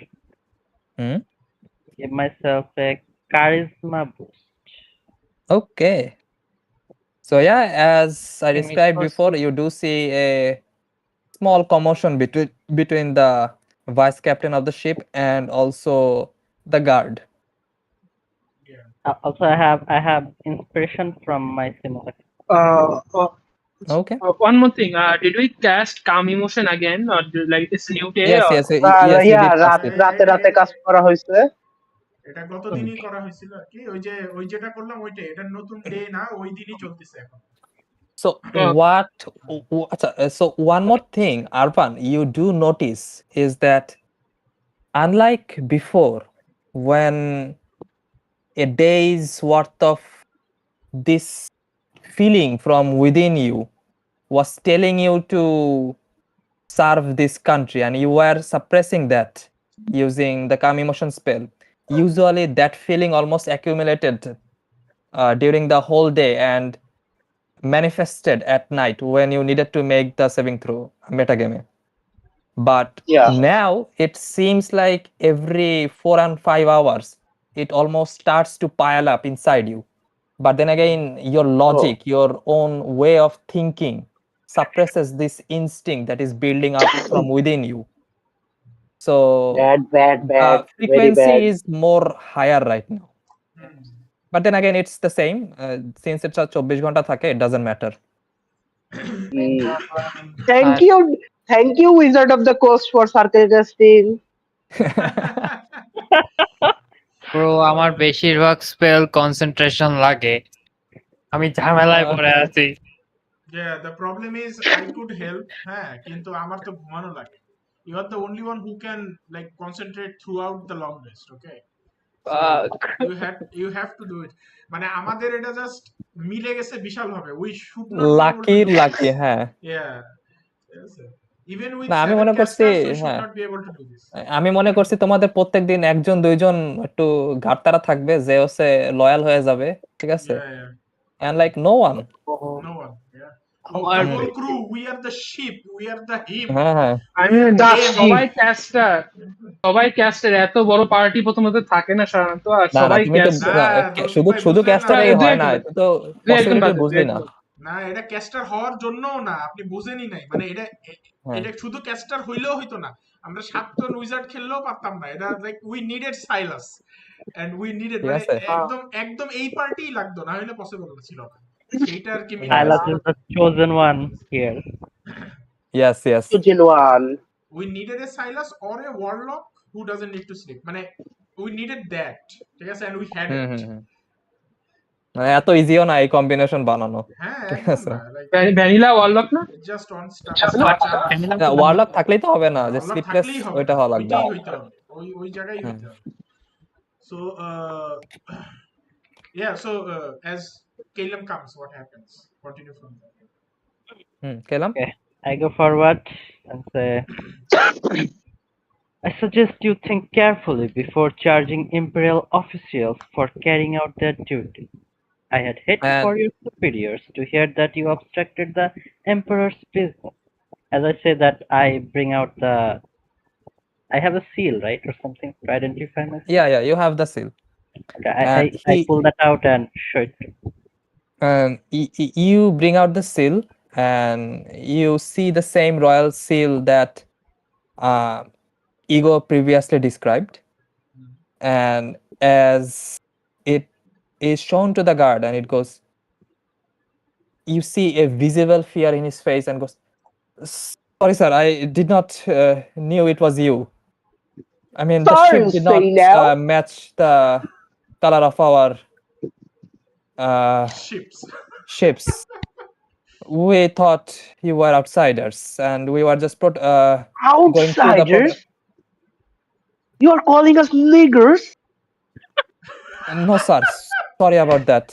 Give myself a charisma boost. Okay. So yeah, as I described before, you do see a small commotion between the vice captain of the ship and also the guard. Also, I have inspiration from my simulator. Okay. One more thing. Did we cast calm emotion again, or like this new day? Yes. রাতে কাজ করা হয়েছে। এটা গতদিনই করা হয়েছিল কি, ওই যেটা করলাম ওইটাই, এটা নতুন ডে না, ওই দিনই চলতেছে এখন। So so one more thing, Arpan, you do notice is that unlike before, when a day's worth of this feeling from within you was telling you to serve this country and you were suppressing that using the calm emotion spell, usually that feeling almost accumulated during the whole day and manifested at night when you needed to make the saving throw metagame. But now it seems like every 4 and 5 hours it almost starts to pile up inside you. But then again, your logic, your own way of thinking suppresses this instinct that is building up from within you. So bad, frequency is more higher right now. But then again, it's the same. Since it's a 24 ঘন্টা থাকে, it doesn't matter. Thank you, Wizard of the Coast, for sarcasting. Bro, আমার বেশিরভাগ spell concentration লাগে, আমি ঝামেলায় পড়ে আছি। Yeah, the problem is I could help, হ্যাঁ, কিন্তু আমার তো ঘুমানো লাগে। You are the only one who can like concentrate throughout the long rest, okay? You have to do it. মানে আমাদের এটা জাস্ট মিলে গেছে বিশাল ভাবে। We should not lucky হ্যাঁ। Yeah. Yes. Even with না আমি 7 মনে করছি casters, we should হ্যাঁ not be able to do this. আমি মনে করছি তোমাদের প্রত্যেকদিন একজন দুইজন একটু ঘাটতারা থাকবে যে হচ্ছে লয়াল হয়ে যাবে, ঠিক আছে? Yeah, yeah. And like no one. No one. Yeah. Our The whole crew, we are the sheep, we are the him. হ্যাঁ হ্যাঁ I mean, The সবাই ক্যাস্টের এত বড় পার্টি প্রথমত থাকে না সাধারণত, আর না না সবাই তুমি তো ক্যাস্ট শুধু শুধু ক্যাস্টারই হয় না, এটা তো দুই একজন পসিবিলিটি বাদে, বুঝলি না। না এটা ক্যাস্টার হওয়ার জন্যও না, আপনি বুঝেনই নাই, মানে এটা হ্যাঁ এটা শুধু ক্যাস্টার হইলেও হইতো না, আমরা 7 জন উইজার্ড খেললেও পারতাম না। এটা like we needed Silas and we needed, ঠিক মানে আছে একদম এই পার্টি লাগতো না হলে পসিবল ছিল না। সেইটা আর কি Silas is the chosen one here. yes yes Chosen one. we needed a Silas or a warlock who doesn't need to sleep, মানে we needed that, ঠিক আছে, and we had hmm it. হুম হুম। মানে এত ইজিও না এই কম্বিনেশন বানানো, হ্যাঁ ঠিক একদম আছে? না, like ভ্যানিলা ওয়ারলক না? just on stuff. Vanilla না তো ওয়ারলক থাকলেই তো হবে না, যে warlock স্লিপলেস থাকলেই হবে ওইটা না, হওয়া লাগবে। ওইটাই হইতে হবে, ওই জায়গায় হুম হইতে হবে। So yeah, so as Caleb comes, what happens? Continue from there. হুম খেলাম। Okay, I go forward and say, I suggest you think carefully before charging Imperial officials for carrying out their duty. I had hate And for your superiors to hear that you obstructed the Emperor's business. As I say that, I bring out the. I have a seal, right, or something to identify myself. yeah you have the seal. Okay, And I pull that out and show it. you bring out the seal and you see the same royal seal that Ego previously described, and as it is shown to the guard and it goes, you see a visible fear in his face and goes, sorry sir, I did not knew it was you. I mean the Sorry ship to did say not now. match the color of our ships. We thought you were outsiders and we were just going through the Outsiders? You are calling us niggers? no sir, sorry about that.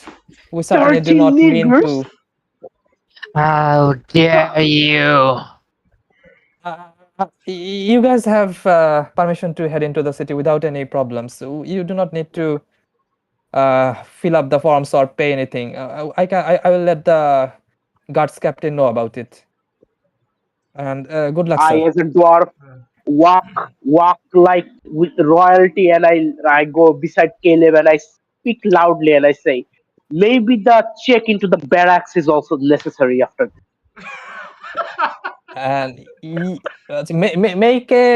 We certainly do Dirty not mean niggers? to. How dare you? You guys have permission to head into the city without any problems. So you do not need to fill up the forms or pay anything. I will let the guards captain know about it. And good luck, I, sir. as a dwarf, walk like with royalty, and I go beside Caleb and I speak loudly and I say, maybe the check into the barracks is also necessary after this. And make a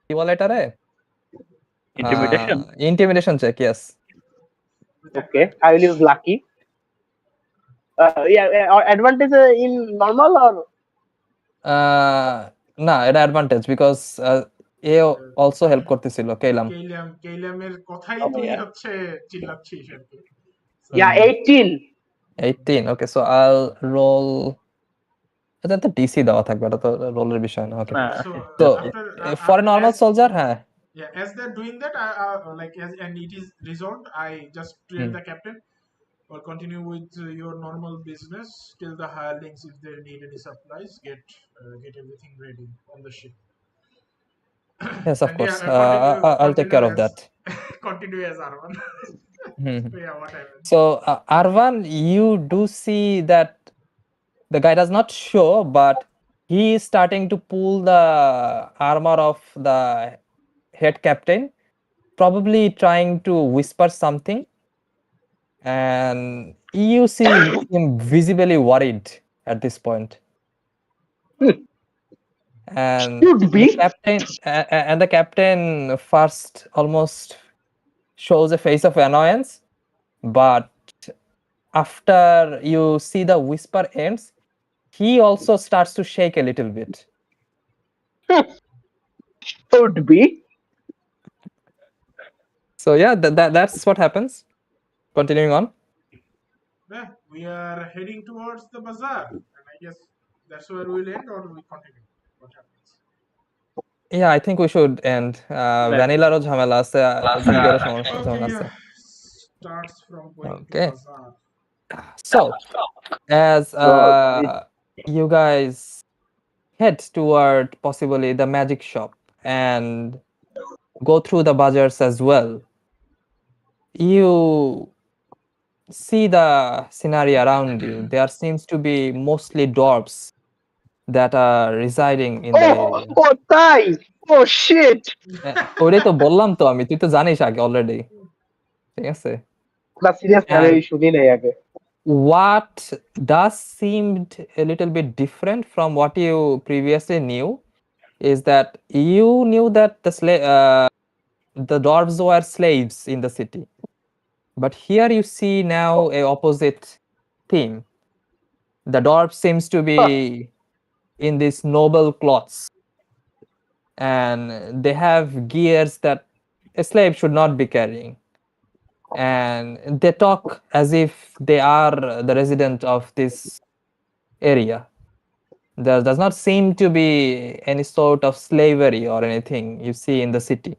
কি বলে এটারে? Intimidation check, yes. Okay, I will use lucky. Advantage in normal or? না এটা advantage because A also help করতেছিল কেইলাম। কেইলামের কথাই তুই হচ্ছে চিল্লাচ্ছিস আর কি। Yeah, 18. 18. Okay, so I'll roll. এটা তো ডিসি দেওয়া থাকবে, এটা তো রোলের বিষয় না। ওকে, so for a normal soldier, হ্যাঁ। Yeah, as they're doing that, and it is resolved, I just tell the captain, or continue with your normal business till the hirelings, if they need any supplies, get everything ready on the ship. Yes, of course. I'll take care of that. Continue as Arvan. Yeah, what happened? So Arvan, you do see that the guy does not show, but he is starting to pull the armor of the head captain, probably trying to whisper something, and you see him visibly worried at this point. And the captain first almost shows a face of annoyance, but after you see the whisper ends, he also starts to shake a little bit. Could be. So yeah, that's what happens. Continuing on. Yeah, we are heading towards the bazaar, and I guess that's where we'll end, or we continue. What happens? Yeah, I think we should end. Vanilla ro jhamela ache, Digero সমস্যা ঝামেলা আছে। Starts from going Okay. to bazaar. So, as you guys head toward possibly the magic shop and go through the bazaars as well, you see the scenario around you. There seems to be mostly dwarves that are residing in the area. Oh, তাই? Oh shit! ওটাই তো বললাম তো আমি, তুই তো জানিস আগে অলরেডি, ঠিক আছে? না সিরিয়াসলি আমি And শুনি নাই আগে। what does seemed a little bit different from what you previously knew is that you knew that the dwarves were slaves in the city, but here you see now a opposite theme. The dwarf seems to be in these noble clothes, and they have gears that a slave should not be carrying, and they talk as if they are the resident of this area. There does not seem to be any sort of slavery or anything you see in the city.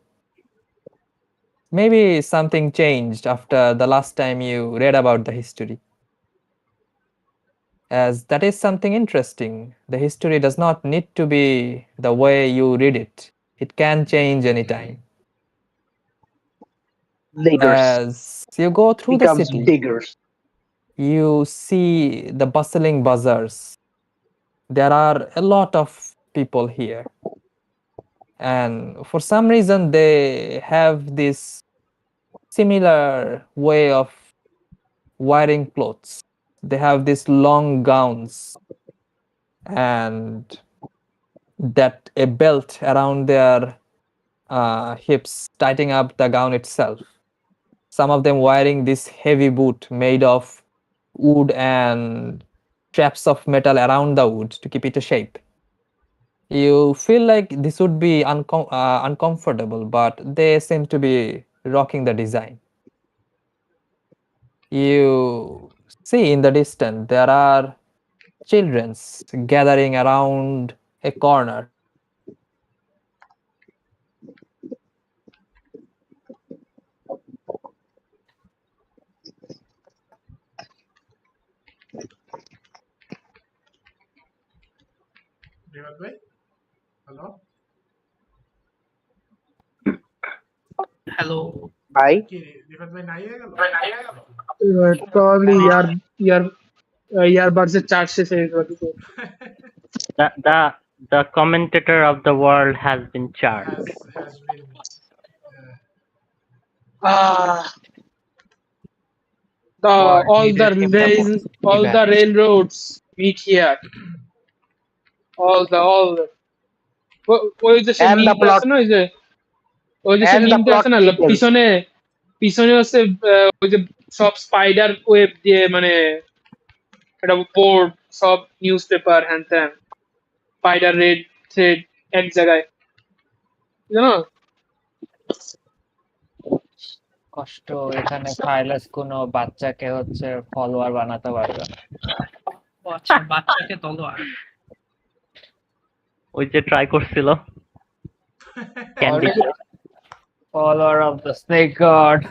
Maybe something changed after the last time you read about the history, as that is something interesting. The history does not need to be the way you read it. It can change anytime. Diggers As you go through the becomes city, diggers. you see the bustling bazaars. There are a lot of people here, and for some reason they have this similar way of wearing clothes. They have these long gowns and that a belt around their hips tightening up the gown itself. Some of them wearing this heavy boot made of wood and straps of metal around the wood to keep it a shape. You feel like this would be uncomfortable, but they seem to be rocking the design. You see in the distance there are children gathering around a corner. Rifat ভাই, hello? Hello. Bye. কি রিফাত ভাই নাই হয়ে গেল? Probably earbuds এর charge শেষ হয়ে গেছে। The commentator of the world has been charged. has been All the railroads meet here. All the ওই যে সে And the meme plot- আছে না, ওই যে সে and the meme plot আছে না, thickens. পিছনে হচ্ছে ওই যে সব স্পাইডার ওয়েব দিয়ে, মানে একটা বোর্ড, সব নিউজ পেপার হ্যান ত্যান, স্পাইডার রেড থ্রেড এক জায়গায়, জানো? কষ্ট, এখানে সাইলাস কোনো বাচ্চাকে হচ্ছে ফলোয়ার বানাতে পারবে না। ও আচ্ছা, বাচ্চাকে তলোয়ার। ওই যে ট্রাই করছিল candy. Follower of the snake god.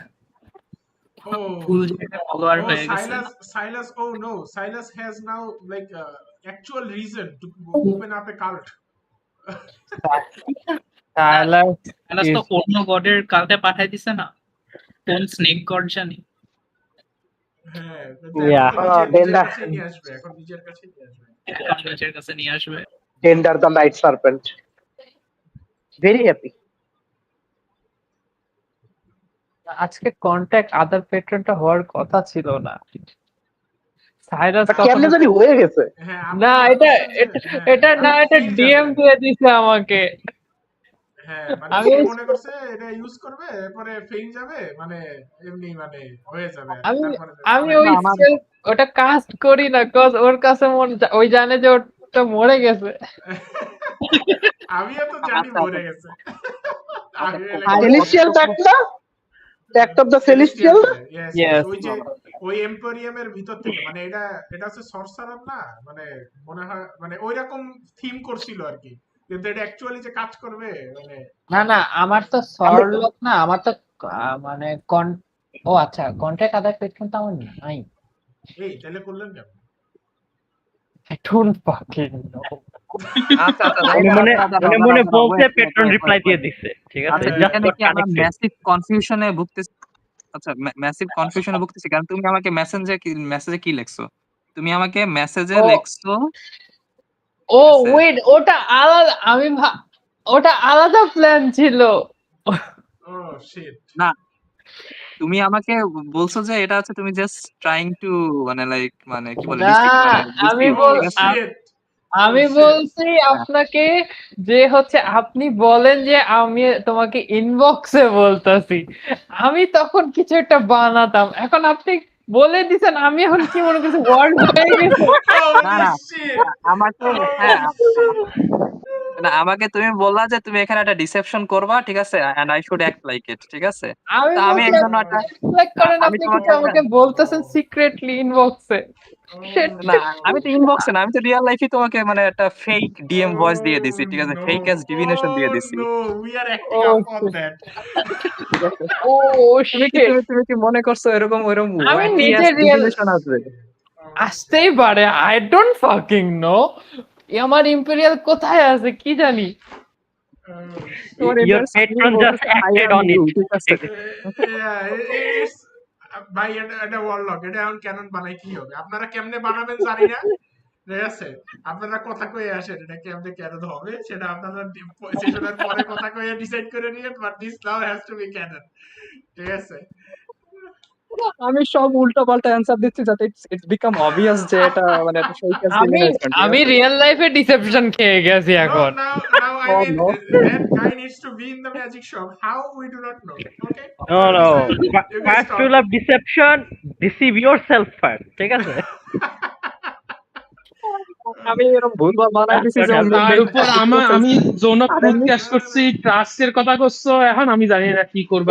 ফুল যেটা ফলোয়ার হয়ে গেছে। Silas, oh no, Silas has now like actual reason to open up a cult. সাইলাস তো অন্য গডের কালতে পাঠাই দিছে না, কোন স্নেক গড জানি। হ্যাঁ, Yeah. নিজের কাছে নিয়ে আসবে, এখন নিজের কাছে নিয়ে আসবে। নিজের কাছে নিয়ে আসবে। Tender the night serpent. Very happy. আজকে কন্ট্যাক্ট আদার পেট্রনটা হওয়ার কথা ছিল না। সাইরাস But কেমনে জানি হয়ে গেছে। হ্যাঁ, না, এটা না, এটা ডিএম দিয়ে দিছে আমাকে। হ্যাঁ, মানে আমি সে মনে করছে এটা ইউজ করবে, এরপরে ফেইন যাবে, মানে এমনি মানে হয়ে যাবে। আমি ওই ওটা কাস্ট করি না, কজ ওর কাছে ওই জানে যে ওটা মরে গেছে। আমিও তো জানি মরে গেছে। Celestial Tact না? Tact of the Celestial? Yes. ওই যে ওই এম্পোরিয়ামের ভিতর থেকে, মানে এটা হচ্ছে সরসারার না, মানে মনে হয় মানে ওইরকম থিম করছিল আর কি, কিন্তু এটা অ্যাকচুয়ালি যে কাজ করবে মানে না আমার তো সরলক না, আমার তো মানে ও আচ্ছা, কন্ট্যাক্ট আদার পেট্রন তো আমার নাই। এই তাহলে করলেন কেন? I don't fucking know. আচ্ছা আচ্ছা মনে মনে মনে মনে বলছে পেট্রন ওয়েট রিপ্লাই দিয়ে দিচ্ছে, ঠিক আছে, আচ্ছা জাস্ট এখানে ফর কি আমরা কানেক্টেড। ম্যাসিভ কনফিউশনে ভুগতেছি? আচ্ছা ম্যাসিভ কনফিউশনে ভুগতেছি কারণ তুমি আমাকে মেসেজে কি লিখছো? তুমি আমাকে মেসেজে ও লিখছো, ও ঠিক আছে? ওয়েট, ওটা আলাদা, ওটা আলাদা প্ল্যান ছিল। Oh shit. না তুমি আমাকে বলছো যে এটা হচ্ছে তুমি জাস্ট ট্রাইং টু মানে লাইক মানে কি বলে না, আমি ডিসিভ, Oh ঠিক আছে? shit. আমি Oh shit. বলছি হ্যাঁ। আপনাকে যে হচ্ছে আপনি বলেন যে আমি তোমাকে ইনবক্সে বলতাছি, আমি তখন কিছু একটা বানাতাম, এখন আপনি বলে দিছেন, আমি এখন কি মনে করছি ওয়ার্ড হয়ে গেছে। না Holy না shit. আমাকে হ্যাঁ না আমাকে তুমি বললা যে তুমি এখানে একটা ডিসেপশন করবা, ঠিক আছে, and I should act like it, ঠিক আছে? আমি তা আমি বলছি এর জন্য আপনি একটা reflect করেন, আমি আপনি তোমাকে কিন্তু একটা আমাকে বলতেছেন সিক্রেটলি ইনবক্সে। না আমি তো ইনবক্সে না, আমি তো রিয়েল লাইফে তোমাকে মানে একটা ফেক ডিএম ভয়েস দিয়ে দিছি, ঠিক আছে, ফেক অ্যাজ ডিভিনেশন দিয়ে দিছি, No, we are O acting upon that. ঠিক আছে? ও তুমি কি shit, তুমি কি মনে করছো এরকম ওরকম আমি ওয়াকি নিজে অ্যাজ রিয়েল ডিভিনেশন আসবে? আসতেই পারে, আই ডোন্ট ফাকিং নো। আমার ইম্পেরিয়াল কোথায় আছে কি জানি। তোমার ইওর ইন্টারেস্ট পেট্রন জাস্ট বলতেছে high acted on on you, it. ঠিক আছে? Yeah, it's ভাই এটা ওয়ারলক, এটা এখন ক্যানন বানাই কি হবে? আপনারা কেমনে বানাবেন জানি না, ঠিক আছে? আপনারা কথা কয়ে আসেন, এটা কেমনে ক্যানন হবে সেটা আপনারা সেশনের পরে কথা কয়ে ডিসাইড করে নিয়েন, but this now has to be canon, ঠিক আছে? আমি সব উল্টো পাল্টা অ্যান্সার দিচ্ছি যাতে ইটস বিকাম অবভিয়াস যে এটা মানে একটা ফেক অ্যাজ আমি ডিভিনেশন, ঠিক আমি আছে? রিয়েল লাইফে ডিসেপশন খেয়ে গেছি No, এখন। now I Oh mean no. that guy needs to be in the magic shop. How we do not know. Okay. No So no, you guys first talk. Rule of deception, deceive yourself first, ঠিক আছে? আমি এরকম ভুলভাল বানাই দিছি যে অন্য তার উপর আমি জোন অফ ট্রুথ আমি ক্যাশ করছি, ট্রাস্টের কথা করছো, এখন আমি জানি না কি করবা।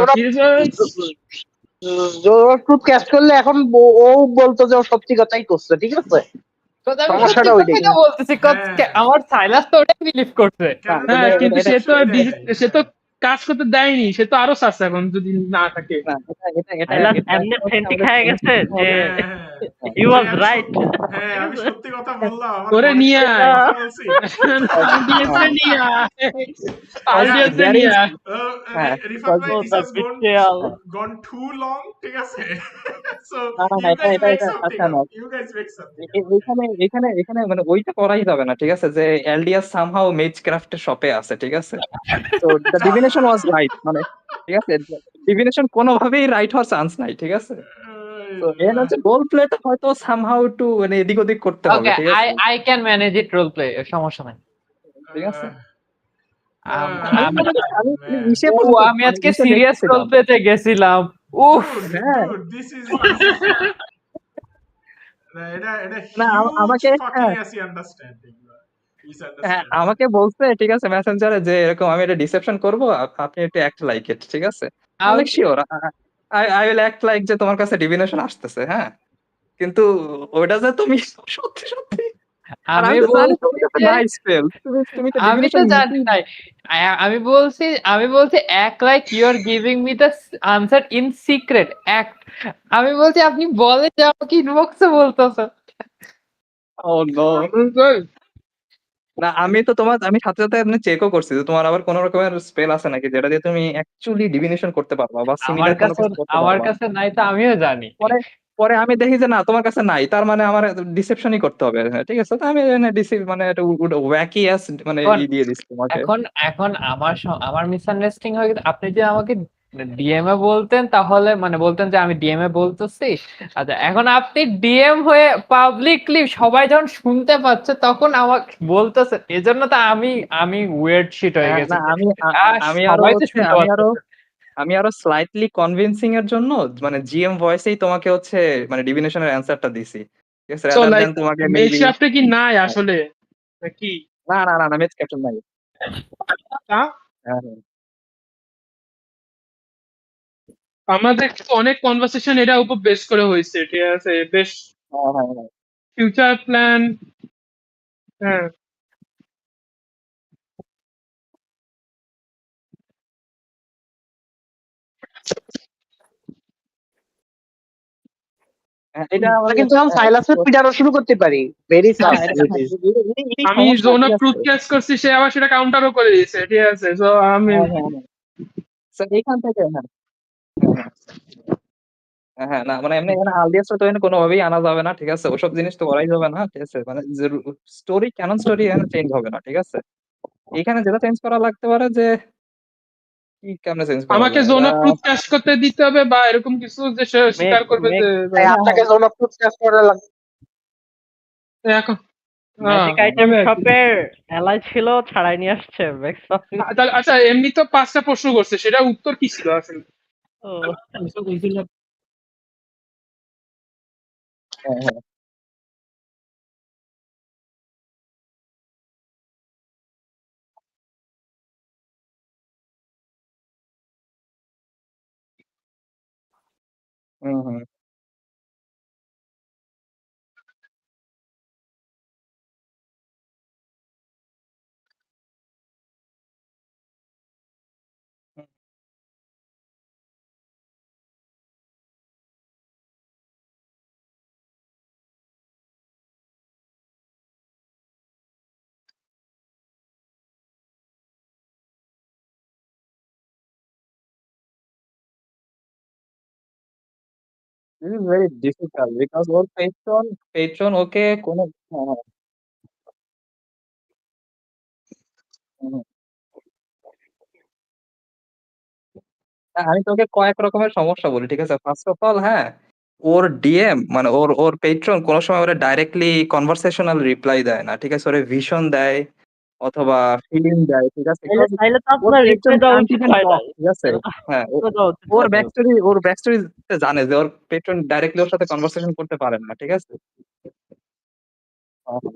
ট্রুথ ক্যাশ করলে এখন ও বলতো যে ও সত্যি কথাই করছে, ঠিক আছে? কথা আমি সত্যি সমস্যাটা ওইটাই। কথাই তো বলতেছি, আমার সাইলাস তো ওটাই বিলিভ করছে। হ্যাঁ, কিন্তু সে তো কাজ করতে দেয়নি, সে তো আরো চাচ্ছে এখন যদি না থাকে। সাইলাস এমনি ফেন্টি খেয়ে গেছে যে হি ওয়াজ রাইট। হ্যাঁ, আমি সত্যি কথা বললাম। আমার করে ঘরে নিয়ে বসে আয়। কথা বলছি। অডিয়েন্সে নিয়ে আয়, অডিয়েন্সে নিয়ে আয়। রিফাত ভাই, Oh, this the has betrayal. gone too long, ঠিক আছে? So না না না you এটা guys এটা make এটা something আচ্ছা না up. You guys make something up. এখানে এখানে এখানে মানে ওইটা করাই যাবে না, ঠিক আছে, যে এলডিএস সামহাউ মেজক্রাফটের শপে আছে, ঠিক আছে? তো দ্য ডিভিনেশন ওয়াজ রাইট, মানে ঠিক আছে, ডিভিনেশন কোনোভাবেই রাইট হওয়ার চান্স নাই, ঠিক আছে? তো এর হচ্ছে গোল প্লেটা হয়তো সামহাউ একটু মানে এদিক ওদিক করতে হবে, ওকে, ঠিক আই আছে? I can manage it, role play, সমস্যা নাই। ঠিক আছে? Uh, আমি মনে করছি আমি man. ইসে ও, পর্যন্ত আমি মানে আজকে ইসে সিরিয়াস রোল দেখতেছিলাম। প্লেতে গেছিলাম। উফ, হ্যাঁ Dude, this is এটা না huge আমাকে fucking misunderstanding. হ্যাঁ Misunderstanding. আমাকে বলছে, ঠিক আছে, মেসেঞ্জারে যে এরকম আমি এটা ডিসেপশন করবো, আপনি একটু অ্যাক্ট লাইক ইট, ঠিক আছে? আমি আমি sure I will act like যে তোমার কাছে ডিভিনেশন আসতেছে, হ্যাঁ, কিন্তু ওইটা যে তুমি সত্যি সত্যি, আর আমি আমি তো জানি তোমার বলছি কাছে যে নাই স্পেল, তুমি তো আমি তো ডিভিনেশন জানি নাই। আমি বলছি act like you are giving me the answer in secret act. আমি বলছি আপনি বলে যে আমাকে ইনবক্সে বলতেছেন। ও নো না আমি তো আমি সাথে সাথে এমনি চেকও করছি যে তোমার আবার কোন রকমের স্পেল আছে নাকি যেটা দিয়ে তুমি অ্যাকচুয়ালি ডিভিনেশন করতে পারবা বা আমার সিমিলার কোনো কাছে কিছু করতে আমার পারবা। কাছে নাই, তো আমিও জানি। পরে পরে আমি দেখি যে না তোমার কাছে নাই, তার মানে আমার ডিসেপশনই করতে হবে, হ্যাঁ, ঠিক আছে? তো আমি ডিসিভ মানে একটা ওয়াকি অ্যাস মানে এখন দিয়ে দিচ্ছি তোমাকে। এখন এখন আমার মিসআন্ডারস্ট্যান্ডিং হয়ে গেছে। আপনি যে আমাকে ডিএম এ বলতেন, তাহলে মানে বলতেন যে আমি ডিএম এ বলতেছি। আচ্ছা, এখন আপনি ডিএম হয়ে পাবলিকলি সবাই যখন শুনতে পাচ্ছে তখন আমাকে বলতেছেন, এজন্য তো আমি ওয়েird শিট হয়ে হ্যাঁ, গেছি। না আমি আরো সবাই তো হচ্ছে শুনতে পাচ্ছে। আমি আরো স্লাইটলি কনভিন্সিং এর জন্য মানে জিএম ভয়েসেই তোমাকে হচ্ছে মানে ডিভিনেশনের অ্যান্সারটা দিছি, ঠিক আছে, সো রাদার লাইক দ্যান তোমাকে মেবি। মেকশাফটে কি নাই আসলে নাকি? না না না না মেজ ক্যাপ্টেন নাই। হ্যাঁ? হ্যাঁ, হ্যাঁ। আমাদের তো অনেক কনভারসেশন এটা উপর বেস করে হয়েছে, ঠিক আছে, বেশ হ্যাঁ, হ্যাঁ, হ্যাঁ। Future plan. হ্যাঁ, এটা আমরা আমাদের কিন্তু এখন সাইলাসের পিটানো শুরু করতে পারি। ভেরি হ্যাঁ সাফ এটা হ্যাঁ, এটাই আমি সমস্যা, জোন ঠিক অফ আছে। ট্রুথ ক্যাচ করছি, সে আবার সেটা কাউন্টারও করে দিয়েছে, ঠিক আছে। তো আমি হ্যাঁ হ্যাঁ হ্যাঁ So, এইখান থেকে হ্যাঁ হ্যাঁ হ্যাঁ হ্যাঁ, না মানে এমনি এখানে আলডিয়াসটা তো এখানে কোনোভাবেই আনা যাবে না, ঠিক আছে। ওসব জিনিস তো করাই যাবে না, ঠিক আছে। মানে স্টোরি, ক্যানন স্টোরি এখানে চেঞ্জ হবে না, ঠিক আছে। এখানে যেটা চেঞ্জ করা লাগতে পারে যে কি কেমনে চেঞ্জ করা আমাকে যায় জোন এটা। অফ ট্রুথ ক্যাচ করতে দিতে হবে, বা এরকম কিছু যে সে স্বীকার করবে যে তাই হ্যাঁ আপনাকে হ্যাঁ জোন অফ ট্রুথ ক্যাচ করা লাগবে। এখন ম্যাজিক আইটেম শপের এলাই ছিল, ছাড়াই নিয়ে আসছে ব্যাকসফি। তাহলে আচ্ছা, এমনি তো 5টা প্রশ্ন করছে, সেটা উত্তর কি ছিল আসলে? হ্যাঁ হ্যাঁ hmm hmm This is very difficult because ওর পেট্রন ওকে কোনো হ্যাঁ হ্যাঁ হুম, হুম। আমি তোকে কয়েক রকমের সমস্যা বলি, ঠিক আছে। ফার্স্ট অফ অল, হ্যাঁ, ওর ডিএম মানে ওর ওর পেট্রন কোনো সময় ওরা ডাইরেক্টলি কনভারসেশনাল রিপ্লাই দেয় না, ঠিক আছে। ওরে ভিশন দেয় অথবা ফিলিং দেয়, ঠিক আছে। তাইলে তাইলে তো ওর আপনার পেট্রন রিপ্লাই দেওয়া কান্ট উচিত ইভেন হয় টক, নাই। ঠিক আছে। তাহলে তো হ্যাঁ রিপ্লাই দেওয়া উচিত ওর হয় নাই। ব্যাকস্টোরি জানে যে ওর পেট্রন ডাইরেক্টলি ওর সাথে কনভারসেশন করতে পারে না, ঠিক আছে। হ্যাঁ, হ্যাঁ।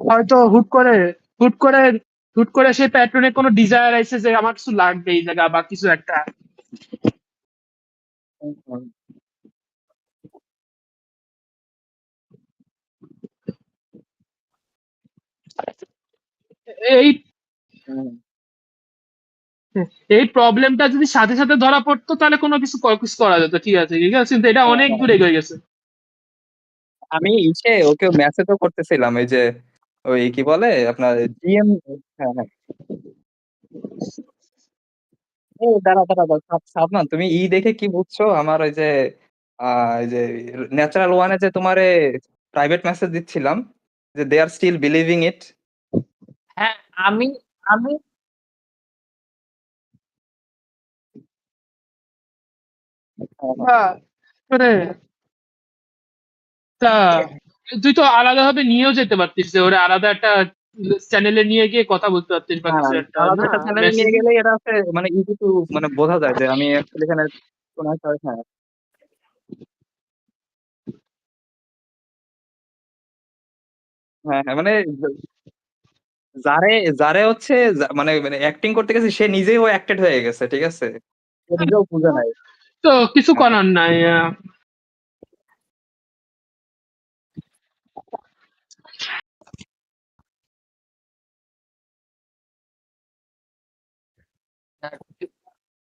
হয়তো হুট করে হুট করে সেই প্যাট্রনের কোনো ডিজায়ার আইছে যে আমার কিছু লাগবে এই জায়গা, বা কিছু একটা। হুম, হুম, এই হুম। এই প্রবলেমটা যদি সাথে সাথে ধরা পড়তো, তাহলে কোনো কিছু কিছু করা যেত, ঠিক আছে, ঠিক আছে। কিন্তু এটা হ্যাঁ, অনেক হ্যাঁ। দূরে এগিয়ে গেছে। আমি ওকে মেসেজও করতেছিলাম, এই যে ওই কি বলে আপনার জিএম। হ্যাঁ হ্যাঁ দাঁড়া দাঁড়া দাঁড়া, সাবধান, তুমি দেখে কি বুঝছো আমার ওই যে এই যে ন্যাচারাল ওয়ানে যে তোমারে প্রাইভেট মেসেজ দিচ্ছিলাম যে দে আর স্টিল বিলিভিং ইট। হ্যাঁ, আমি আমি মানে তা তুই তো আলাদা ভাবে নিয়েও যেতে পারতিস, যে ওরা আলাদা একটা চ্যানেলে নিয়ে গিয়ে কথা বলতে পারতিস, বা হ্যাঁ কিছু একটা, আলাদা না? একটা চ্যানেলে মেসেজ। নিয়ে গেলে এটা হচ্ছে মানে ইজি টু মানে বোঝা যায় যে আমি অ্যাকচুয়ালি এখানে কোনো একটা হ্যাঁ হ্যাঁ হ্যাঁ মানে যারে যারে হচ্ছে মানে মানে অ্যাক্টিং করতে গেছে সে নিজেই ও অ্যাক্টেড হয়ে গেছে, ঠিক আছে। সে নিজেও বুঝে নাই। তো কিছু হ্যাঁ করার নাই।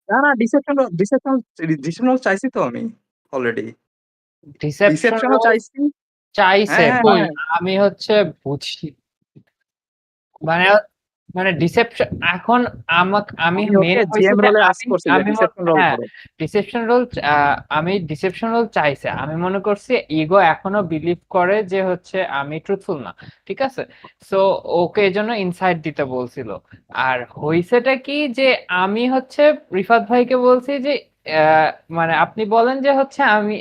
না না ডিসেপশন চাইছি তো আমি অলরেডি। ডিসেপশন ডিসেপশনও রোল চাইছি। চাইছে, হ্যাঁ হ্যাঁ কই? হ্যাঁ আমি হচ্ছে বুঝি মানে মানে ডিসেপশন এখন আমি আমি মেন ওকে হয়েছে জিএম যে রোলে আস্ক আমি করছি যে আমি ডিসেপশন রোল হ্যাঁ করো। ডিসেপশন রোল আমি ডিসেপশন রোল চাইছে। আমি মনে করছি ইগো এখনো বিলিভ করে যে হচ্ছে আমি ট্রুথফুল না, ঠিক আছে। সো ওকে এই জন্য ইনসাইট দিতে বলছিল। আর হইছেটা কি যে আমি হচ্ছে রিফাত ভাইকে বলছি যে আহ, মানে আপনি বলেন যে হচ্ছে আমি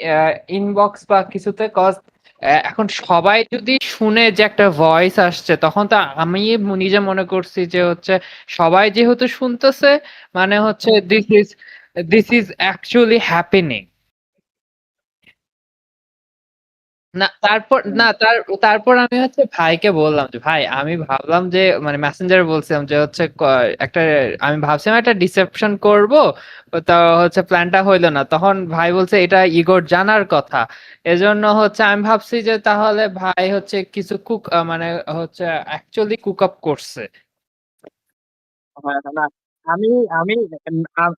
ইনবক্স বা কিছুতে কজ এখন সবাই যদি শুনে যে একটা ভয়েস আসছে, তখন তো আমি নিজে মনে করছি যে হচ্ছে সবাই যেহেতু শুনতেছে, মানে হচ্ছে দিস ইজ অ্যাকচুয়ালি হ্যাপেনিং। না তারপর হুম, না তারপর আমি হচ্ছে ভাইকে বললাম যে ভাই আমি ভাবলাম যে মানে মেসেঞ্জারে বলছিলাম যে হচ্ছে একটা আমি ভাবছিলাম একটা ডিসেপশন করব, তা হচ্ছে প্ল্যানটা হইলো না। তখন ভাই বলছে এটা ইগোর জানার কথা। এজন্য হচ্ছে আমি ভাবছি যে তাহলে ভাই হচ্ছে কিছু মানে হচ্ছে অ্যাকচুয়ালি কুক আপ করছে। হ্যাঁ, হ্যাঁ, না আমি আমি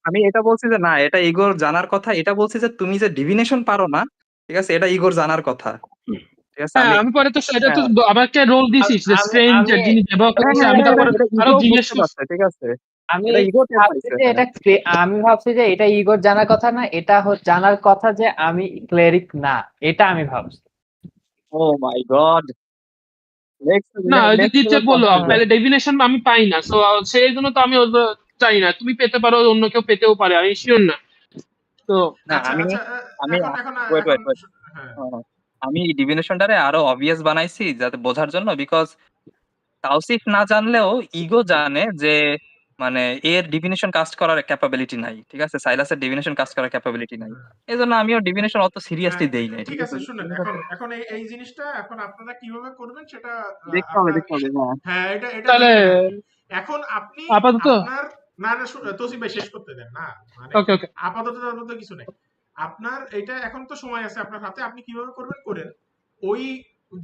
আমি এটা বলছি যে না, এটা ইগোর জানার কথা। এটা বলছি যে তুমি যে ডিভিনেশন পারো না, ঠিক আছে, এটা ইগোর জানার কথা। ঠিক আছে, হ্যাঁ আমি আমি পরে তো সেটা তো হ্যাঁ আমাকে রোল দিছিস যে আমি স্ট্রেঞ্জ আমি যিনি দেবক হ্যাঁ হচ্ছে, হ্যাঁ আমি হ্যাঁ, তারপরে এটা আরো ইগো জিজ্ঞেস বুঝতে করছি। পারছে, ঠিক আছে, আমি এটা ইগো টের ভাবছি পাইছে। যে হ্যাঁ। আমি ভাবছি যে এটা ইগোর জানার কথা না, এটা জানার কথা যে আমি ক্লেরিক না, এটা আমি ভাবছি। ও মাই গড, নেক্সট না ওই যে নেক্সট দিচ্ছে লেভেল বললো কনফিউশন। ডেফিনেশন আমি পাই না, সো সেই জন্য তো আমি চাই না। তুমি পেতে পারো, অন্য কেউ পেতেও পারে, আমি শিওর না। তো না আচ্ছা আমি আচ্ছা আমি এখন এখন ওয়েট এখন ওয়েট ওয়েট হ্যাঁ আমি ডিভিনেশনটারে আরো অবভিয়াস বানাইছি যাতে বোঝার জন্য, বিকজ তাওসিফ না জানলেও ইগো জানে যে মানে এর ডিভিনেশন কাস্ট করার ক্যাপাবিলিটি নাই, ঠিক আছে, সাইলাসের ডিভিনেশন কাস্ট করার ক্যাপাবিলিটি নাই। এই জন্য আমিও ডিভিনেশন অত সিরিয়াসলি দেই নাই, ঠিক ঠিক আছে। আছে শুনেন, এখন এখন এই জিনিসটা এখন আপনারা কিভাবে করবেন সেটা দেখতে হবে আপনার দেখতে হবে হ্যাঁ। হ্যাঁ এটা তাহলে দেখবেন আর কি। এখন আপনি আপাতত আপনার না না তসিফ ভাই শেষ করতে দেন না, মানে ওকে ওকে আপাতত কিছু নেই। আপনার এটা এখন তো সময় আছে আপনার হাতে, আপনি কিভাবে করবেন করেন। ওই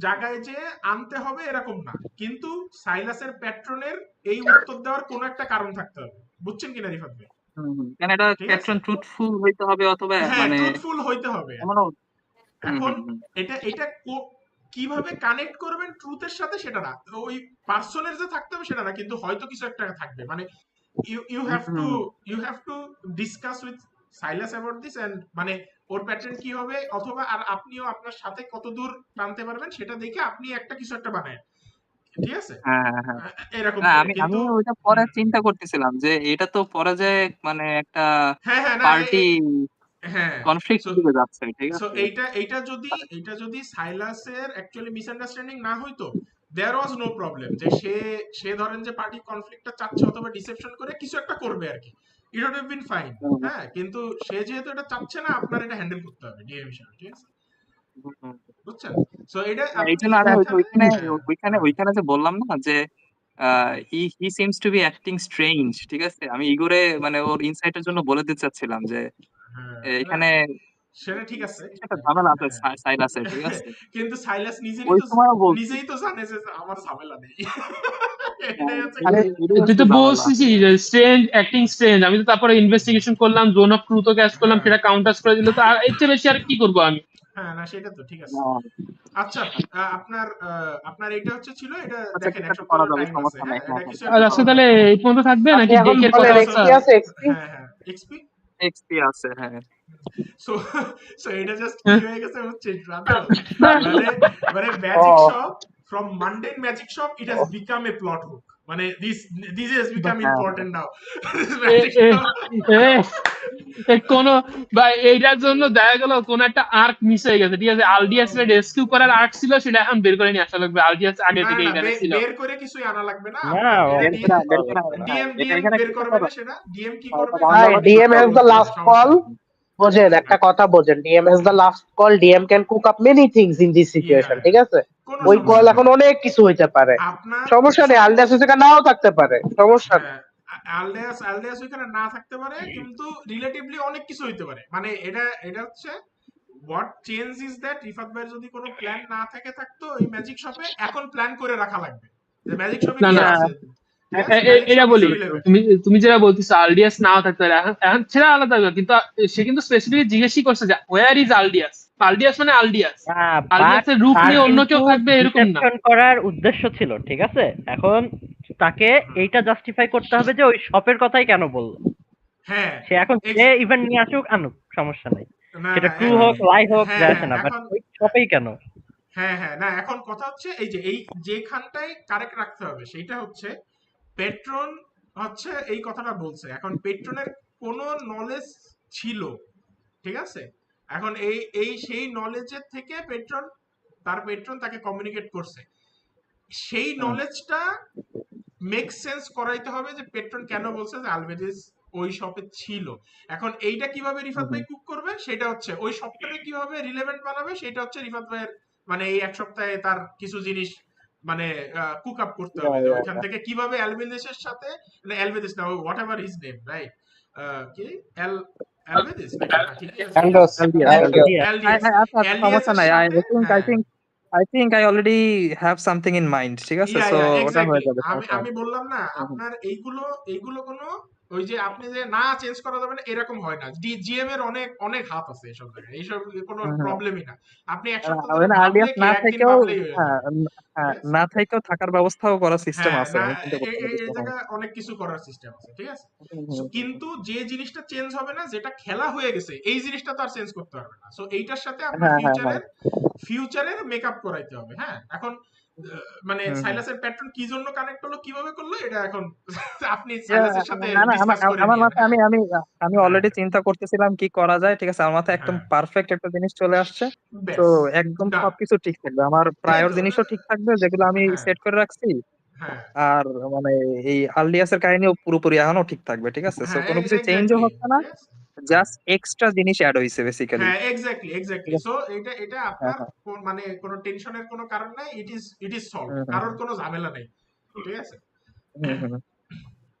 জায়গায় যে আনতে হবে এরকম না, কিন্তু সাইলাসের প্যাট্রনের এই উত্তর দেওয়ার কোনো একটা কারণ থাকতে হবে, বুঝছেন কিনা রিফাত ভাই? কেন এটা ঠিক আছে, প্যাট্রন ট্রুথফুল হইতে হবে অথবা হ্যাঁ মানে ট্রুথফুল হইতে হবে। এমনও এখন এটা কিভাবে কানেক্ট করবেন ট্রুথের সাথে সেটা না, ওই পার্সনের যে থাকতে হবে সেটা না, কিন্তু হয়তো কিছু একটা থাকবে, মানে you have to discuss with Silas about this and মানে ওর প্যাটার্ন কি হবে, অথবা আর আপনিও আপনার সাথে কত দূর টানতে পারবেন সেটা দেখে আপনি একটা কিছু একটা বানায়, ঠিক আছে, হ্যাঁ হ্যাঁ। এরকম না করে আমি কিন্তু ওইটা পরে চিন্তা করতেছিলাম যে এটা তো পরে যে মানে একটা হ্যাঁ হ্যাঁ না পার্টি হ্যাঁ কনফ্লিক্ট দিকে যাচ্ছে, ঠিক সো আছে। এইটা যদি সাইলাসের অ্যাকচুয়ালি মিসআন্ডারস্ট্যান্ডিং না হইতো, দেয়ার ওয়াজ নো প্রবলেম যে সে ধরেন যে পার্টি কনফ্লিক্টটা চাচ্ছে অথবা ডিসেপশন করে কিছু একটা করবে আর কি, it would have been fine. হ্যাঁ কিন্তু সে যেহেতু এটা চাচ্ছে না, আপনার এটা হ্যান্ডেল করতে হবে ডিএম হিসেবে, ঠিক আছে, বুঝছেন? সো এটা এই আপনি জন্য আর ওইখানে ওইখানে হ্যাঁ ওইখানে যে বললাম না যে he seems to be acting strange, ঠিক আছে, আমি ইগোরে মানে ওর ইনসাইটের জন্য বলে দিতে চাচ্ছিলাম যে হ্যাঁ না এখানে সেটা ঠিক আছে, একটা ঝামেলা আছে হ্যাঁ সাইলাসের, ঠিক আছে। কিন্তু সাইলাস ওই সময়ও বলছি নিজেই তো জানে যে আমার ঝামেলা নেই। হ্যাঁ, এটাই হচ্ছে আরে এটাই তুই হচ্ছে তো ঝামেলা। বলছিস স্ট্রেঞ্জ অ্যাক্টিং স্ট্রেঞ্জ, আমি তো তারপরে ইনভেস্টিগেশন করলাম, জোন অফ ট্রুথও ক্যাচ করলাম, হ্যাঁ সেটা কাউন্টাস করে দিল, তো আর এর চেয়ে বেশি আর কি করবো আমি। হ্যাঁ না সেটা তো ঠিক আছে। হ্যাঁ, আচ্ছা আপনার এটা হচ্ছে ছিল, এটা আচ্ছা দেখেন কিছু এক একটা সপ্তাহ করা যাবে, টাইম আছে, সমস্যা নাই। হ্যাঁ হ্যাঁ এটা হ্যাঁ কিছু আর একটা আজকে করা তাহলে যাবে। এই পর্যন্ত থাকবে আপনি নাকি এখন ডেকের বলেন কথা এক্সপি আছে এক্সপি? হ্যাঁ এক্সপি এক্সপি আছে হ্যাঁ। সো সো এটা জাস্ট কি হয়ে গেছে হচ্ছে রাজু, মানে মানে ও magic shop, from mundane magic shop it has become a plot hook, মানে this has become হ্যাঁ important now. এ Magic এ shop এ কোন বা এইটার জন্য দেখা গেল কোন একটা আর্ক মিস হয়ে গেছে, ঠিক আছে, আলডিয়াস রেস্কিউ করার আর্ক ছিল, সেটা এখন বের করে নিয়ে আসা লাগবে। আলডিয়াস আগে না থেকে না এখানে ছিল। বের করে কিছুই আনা লাগবে না, না আপনার এটা বের করে বের করে হ্যাঁ, ডিএম এটা ডিএম এখানে বের কি করবে করতে না, হবে? সেটা ডিএম কি এটা করবে ভাই রান্নাবাড়ি ডিএম করতে হ্যাজ হবে। The last call. বোঝেন একটা কথা বোঝেন, DM has the last call, DM can cook up many things in this situation, ঠিক আছে। কোনো ওই কল সমস্যা এখন নেই অনেক কিছু হইতে পারে, আপনার সমস্যা নেই, আলডিয়াস থেকে নাও থাকতে পারে, সমস্যা নেই। হ্যাঁ আলডিয়াস ওইখানে না থাকতে পারে, কিন্তু রিলেটিভলি অনেক কিছু হইতে পারে, মানে এটা হচ্ছে what change is that Rifat ভাইয়ের যদি কোনো প্ল্যান না থাকে থাকতো ওই ম্যাজিক শপে, এখন প্ল্যান করে রাখা লাগবে যে ম্যাজিক শপে না কি না আছে, ঠিক আছে, ম্যাজিক এটা শপ ইজ বলি, রিলেভেন্ট। তুমি যেটা বলতেছো আলডিয়াস নাও থাকতে পারে, এখন এখন সেটা আলাদা ব্যাপার, কিন্তু সে কিন্তু স্পেসিফিক জিজ্ঞেসই করছে যে ওয়ার ইজ আলডিয়াস, আলডিয়াস মানে আলডিয়াস, বাট আলডিয়াসের রূপ তার নিয়ে অন্য কেউ কিন্তু থাকবে এরকম না। ডিসেপশন করার উদ্দেশ্য ছিল, ঠিক আছে। এখন তাকে এইটা জাস্টিফাই করতে হবে যে ওই শপের কথাই কেন বললো। হ্যাঁ সে এখন যে ইভেন্ট নিয়ে আসুক আনুক, সমস্যা নাই, না সেটা না ট্রু হোক লাই হোক হ্যাঁ যায় হ্যাঁ আসে না, বাট এখন ওই শপেই কেন। হ্যাঁ না এখন কথা হচ্ছে এই যে এই যেখানটায় কারেক্ট রাখতে হবে সেইটা হচ্ছে পেট্রন হচ্ছে এই কথাটা বলছে, এখন পেট্রনের কোনো নলেজ ছিল, ঠিক আছে, এখন এই সেই নলেজের থেকে পেট্রন তাকে কমিউনিকেট করছে, সেই নলেজটা মেক সেন্স করাইতে হবে যে পেট্রন কেন বলছে যে আলভেদিস ওই শপে ছিল। এখন এইটা কিভাবে রিফাত ভাই কুক করবে সেটা হচ্ছে ওই শপটাকে কিভাবে রিলেভেন্ট বানাবে সেটা হচ্ছে রিফাত ভাইয়ের, মানে এই এক সপ্তাহে তার কিছু জিনিস মানে কুক আপ করতে হবে, যে ওইখান থেকে কিভাবে অ্যালভেদিসের সাথে, মানে অ্যালভেদিস না what ever his name right, কি অ্যালভেদিস নাকি না ঠিক আছে অ্যান্ডোস অ্যালডিয়াস আচ্ছা সমস্যা অ্যালডিয়াসের নাই। সাথে I think I already have something in mind, ঠিক আছে, ইয়া সো ইয়া ওটা হয়ে এক্স্যাক্টলি যাবে, সমস্যা আমি নাই। বললাম না আপনার এইগুলো কোনো ওই যে আপনি যে না চেঞ্জ করা যাবে না এরকম হয় না। জিএম এর অনেক অনেক হাত আছে এইসব জায়গায়, এইসব কোনো হুম, হুম। প্রবলেমই না। আপনি এক সপ্তাহ ধরে আলিয়াস ভাবলে কি না একদিন থেকেও ভাবলেই হয়ে হ্যাঁ, যাবে, হ্যাঁ, ঠিক আছে? না থেকেও থাকার ব্যবস্থাও করার সিস্টেম হ্যাঁ আছে, না, আমি চিন্তা করতে এই পারতেছি। হ্যাঁ। জায়গায় অনেক কিছু করার সিস্টেম আছে, ঠিক আছে? হুম, হুম, হুম, কিন্তু যে জিনিসটা চেঞ্জ হবে না, যেটা খেলা হয়ে গেছে, এই জিনিসটা তো আর চেঞ্জ করতে পারবে না। সো এইটার সাথে আপনার হ্যাঁ, হ্যাঁ, হ্যাঁ। ফিউচারের মেকআপ করাইতে হবে। হ্যাঁ, এখন মানে হুম, হুম। সাইলাসের প্যাটার্ন কি জন্য কানেক্ট হলো, কিভাবে করলো, এটা এখন আপনি ইয়া, সাইলাসের সাথে না না আমার ডিসকাস করে আমার নিয়েন। মাথায় হ্যাঁ আমি হ্যাঁ অলরেডি চিন্তা করতেছিলাম কি করা যায়, ঠিক আছে? আমার মাথায় একদম হ্যাঁ, পারফেক্ট একটা জিনিস চলে আসছে। তো ব্যাস একদম ডান। সবকিছু ঠিক থাকবে, আমার এই প্রায়র তো জিনিসও ঠিক থাকবে যেগুলো আমি হ্যাঁ সেট করে রাখছি। হ্যাঁ আর মানে এই আর্লিয়াসের কাহিনীও পুরোপুরি এখনো ঠিক থাকবে, ঠিক আছে? সো হ্যাঁ, কোনো কিছু চেঞ্জও এক্স্যাক্টলি, হচ্ছে না, ঠিক আছে? হ্যাঁ জাস্ট এক্সট্রা জিনিস অ্যাড হইছে বেসিক্যালি। হ্যাঁ, এক্স্যাক্টলি ঠিক এক্স্যাক্টলি। আছে। সো এটা হ্যাঁ, আপনার হ্যাঁ। মানে কোনো টেনশনের কোনো কারণ নাই। ইট ইজ সলভ, হুম, হুম, কারোর কোনো ঝামেলা নেই, ঠিক আছে? হুম, হুম, হুম।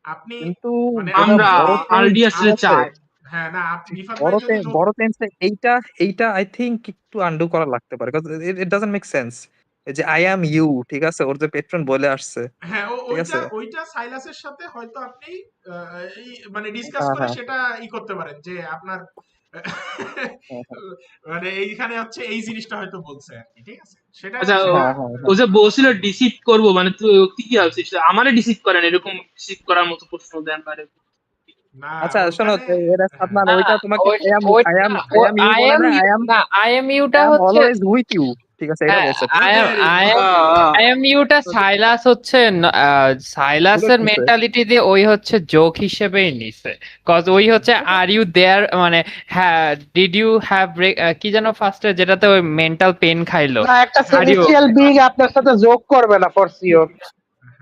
আপনি কিন্তু মানে যেটা আপনি আমরা বড় যদি চেঞ্জ, আলডিয়াস ঠিক রে আছে, চাই। হ্যাঁ না, রিফাত ভাই যদি বড় চেঞ্জ এইটা এইটা আই থিংক একটু আন্ডু করা লাগতে পারে, ইট ডাজন্ট মেক সেন্স। এই যে আই অ্যাম ইউ, ঠিক আছে, ওর যে পেট্রন বলে আসছে, হ্যাঁ ঠিক ওইটা আছে। ওইটা সাইলাসের সাথে হয়তো আপনি মানে ডিসকাস হ্যাঁ, করে হ্যাঁ, সেটা করতে পারেন যে আপনার হ্যাঁ, হ্যাঁ, মানে এইখানে হচ্ছে এই জিনিসটা হয়তো বলছে আর কি, ঠিক আছে? সেটা আচ্ছা সেটা হ্যাঁ, হ্যাঁ, ও হ্যাঁ। যে বলছিল ডিসিভ করবো, মানে তুই কি আছে আমারে ডিসিভ করেন, এরকম ডিসিভ করার মতো প্রশ্ন দেন মানে। না আচ্ছা শোনো, ওইখানে। এরা হ্যাঁ সাদমান না ওইটা তোমাকে ওই ওইটা আই অ্যাম ইউ আই বলে এম না, ইউ না, আই এম ইউটা আই অ্যাম হচ্ছে অলওয়েজ উইথ ইউ, ঠিক আছে, এটা হ্যাঁ, বলছে, ঠিক আই আছে। Am very I good, am okay. I am ইউটা তো সাইলাস হচ্ছে ভুলে সাইলাসের গেছে। মেন্টালিটি দিয়ে ওই হচ্ছে জোক হিসেবেই নিছে, কজ ওই হচ্ছে আর ইউ দেয়ার মানে হ্যাঁ ডিড ইউ হ্যাভ কি যেন ফার্স্টে যেটাতে ওই মেন্টাল পেন খাইলো না, একটা হ্যাঁ আর ইউ সেলেস্টিয়াল বিং আপনার সাথে যোগ করবে না ফর শিওর।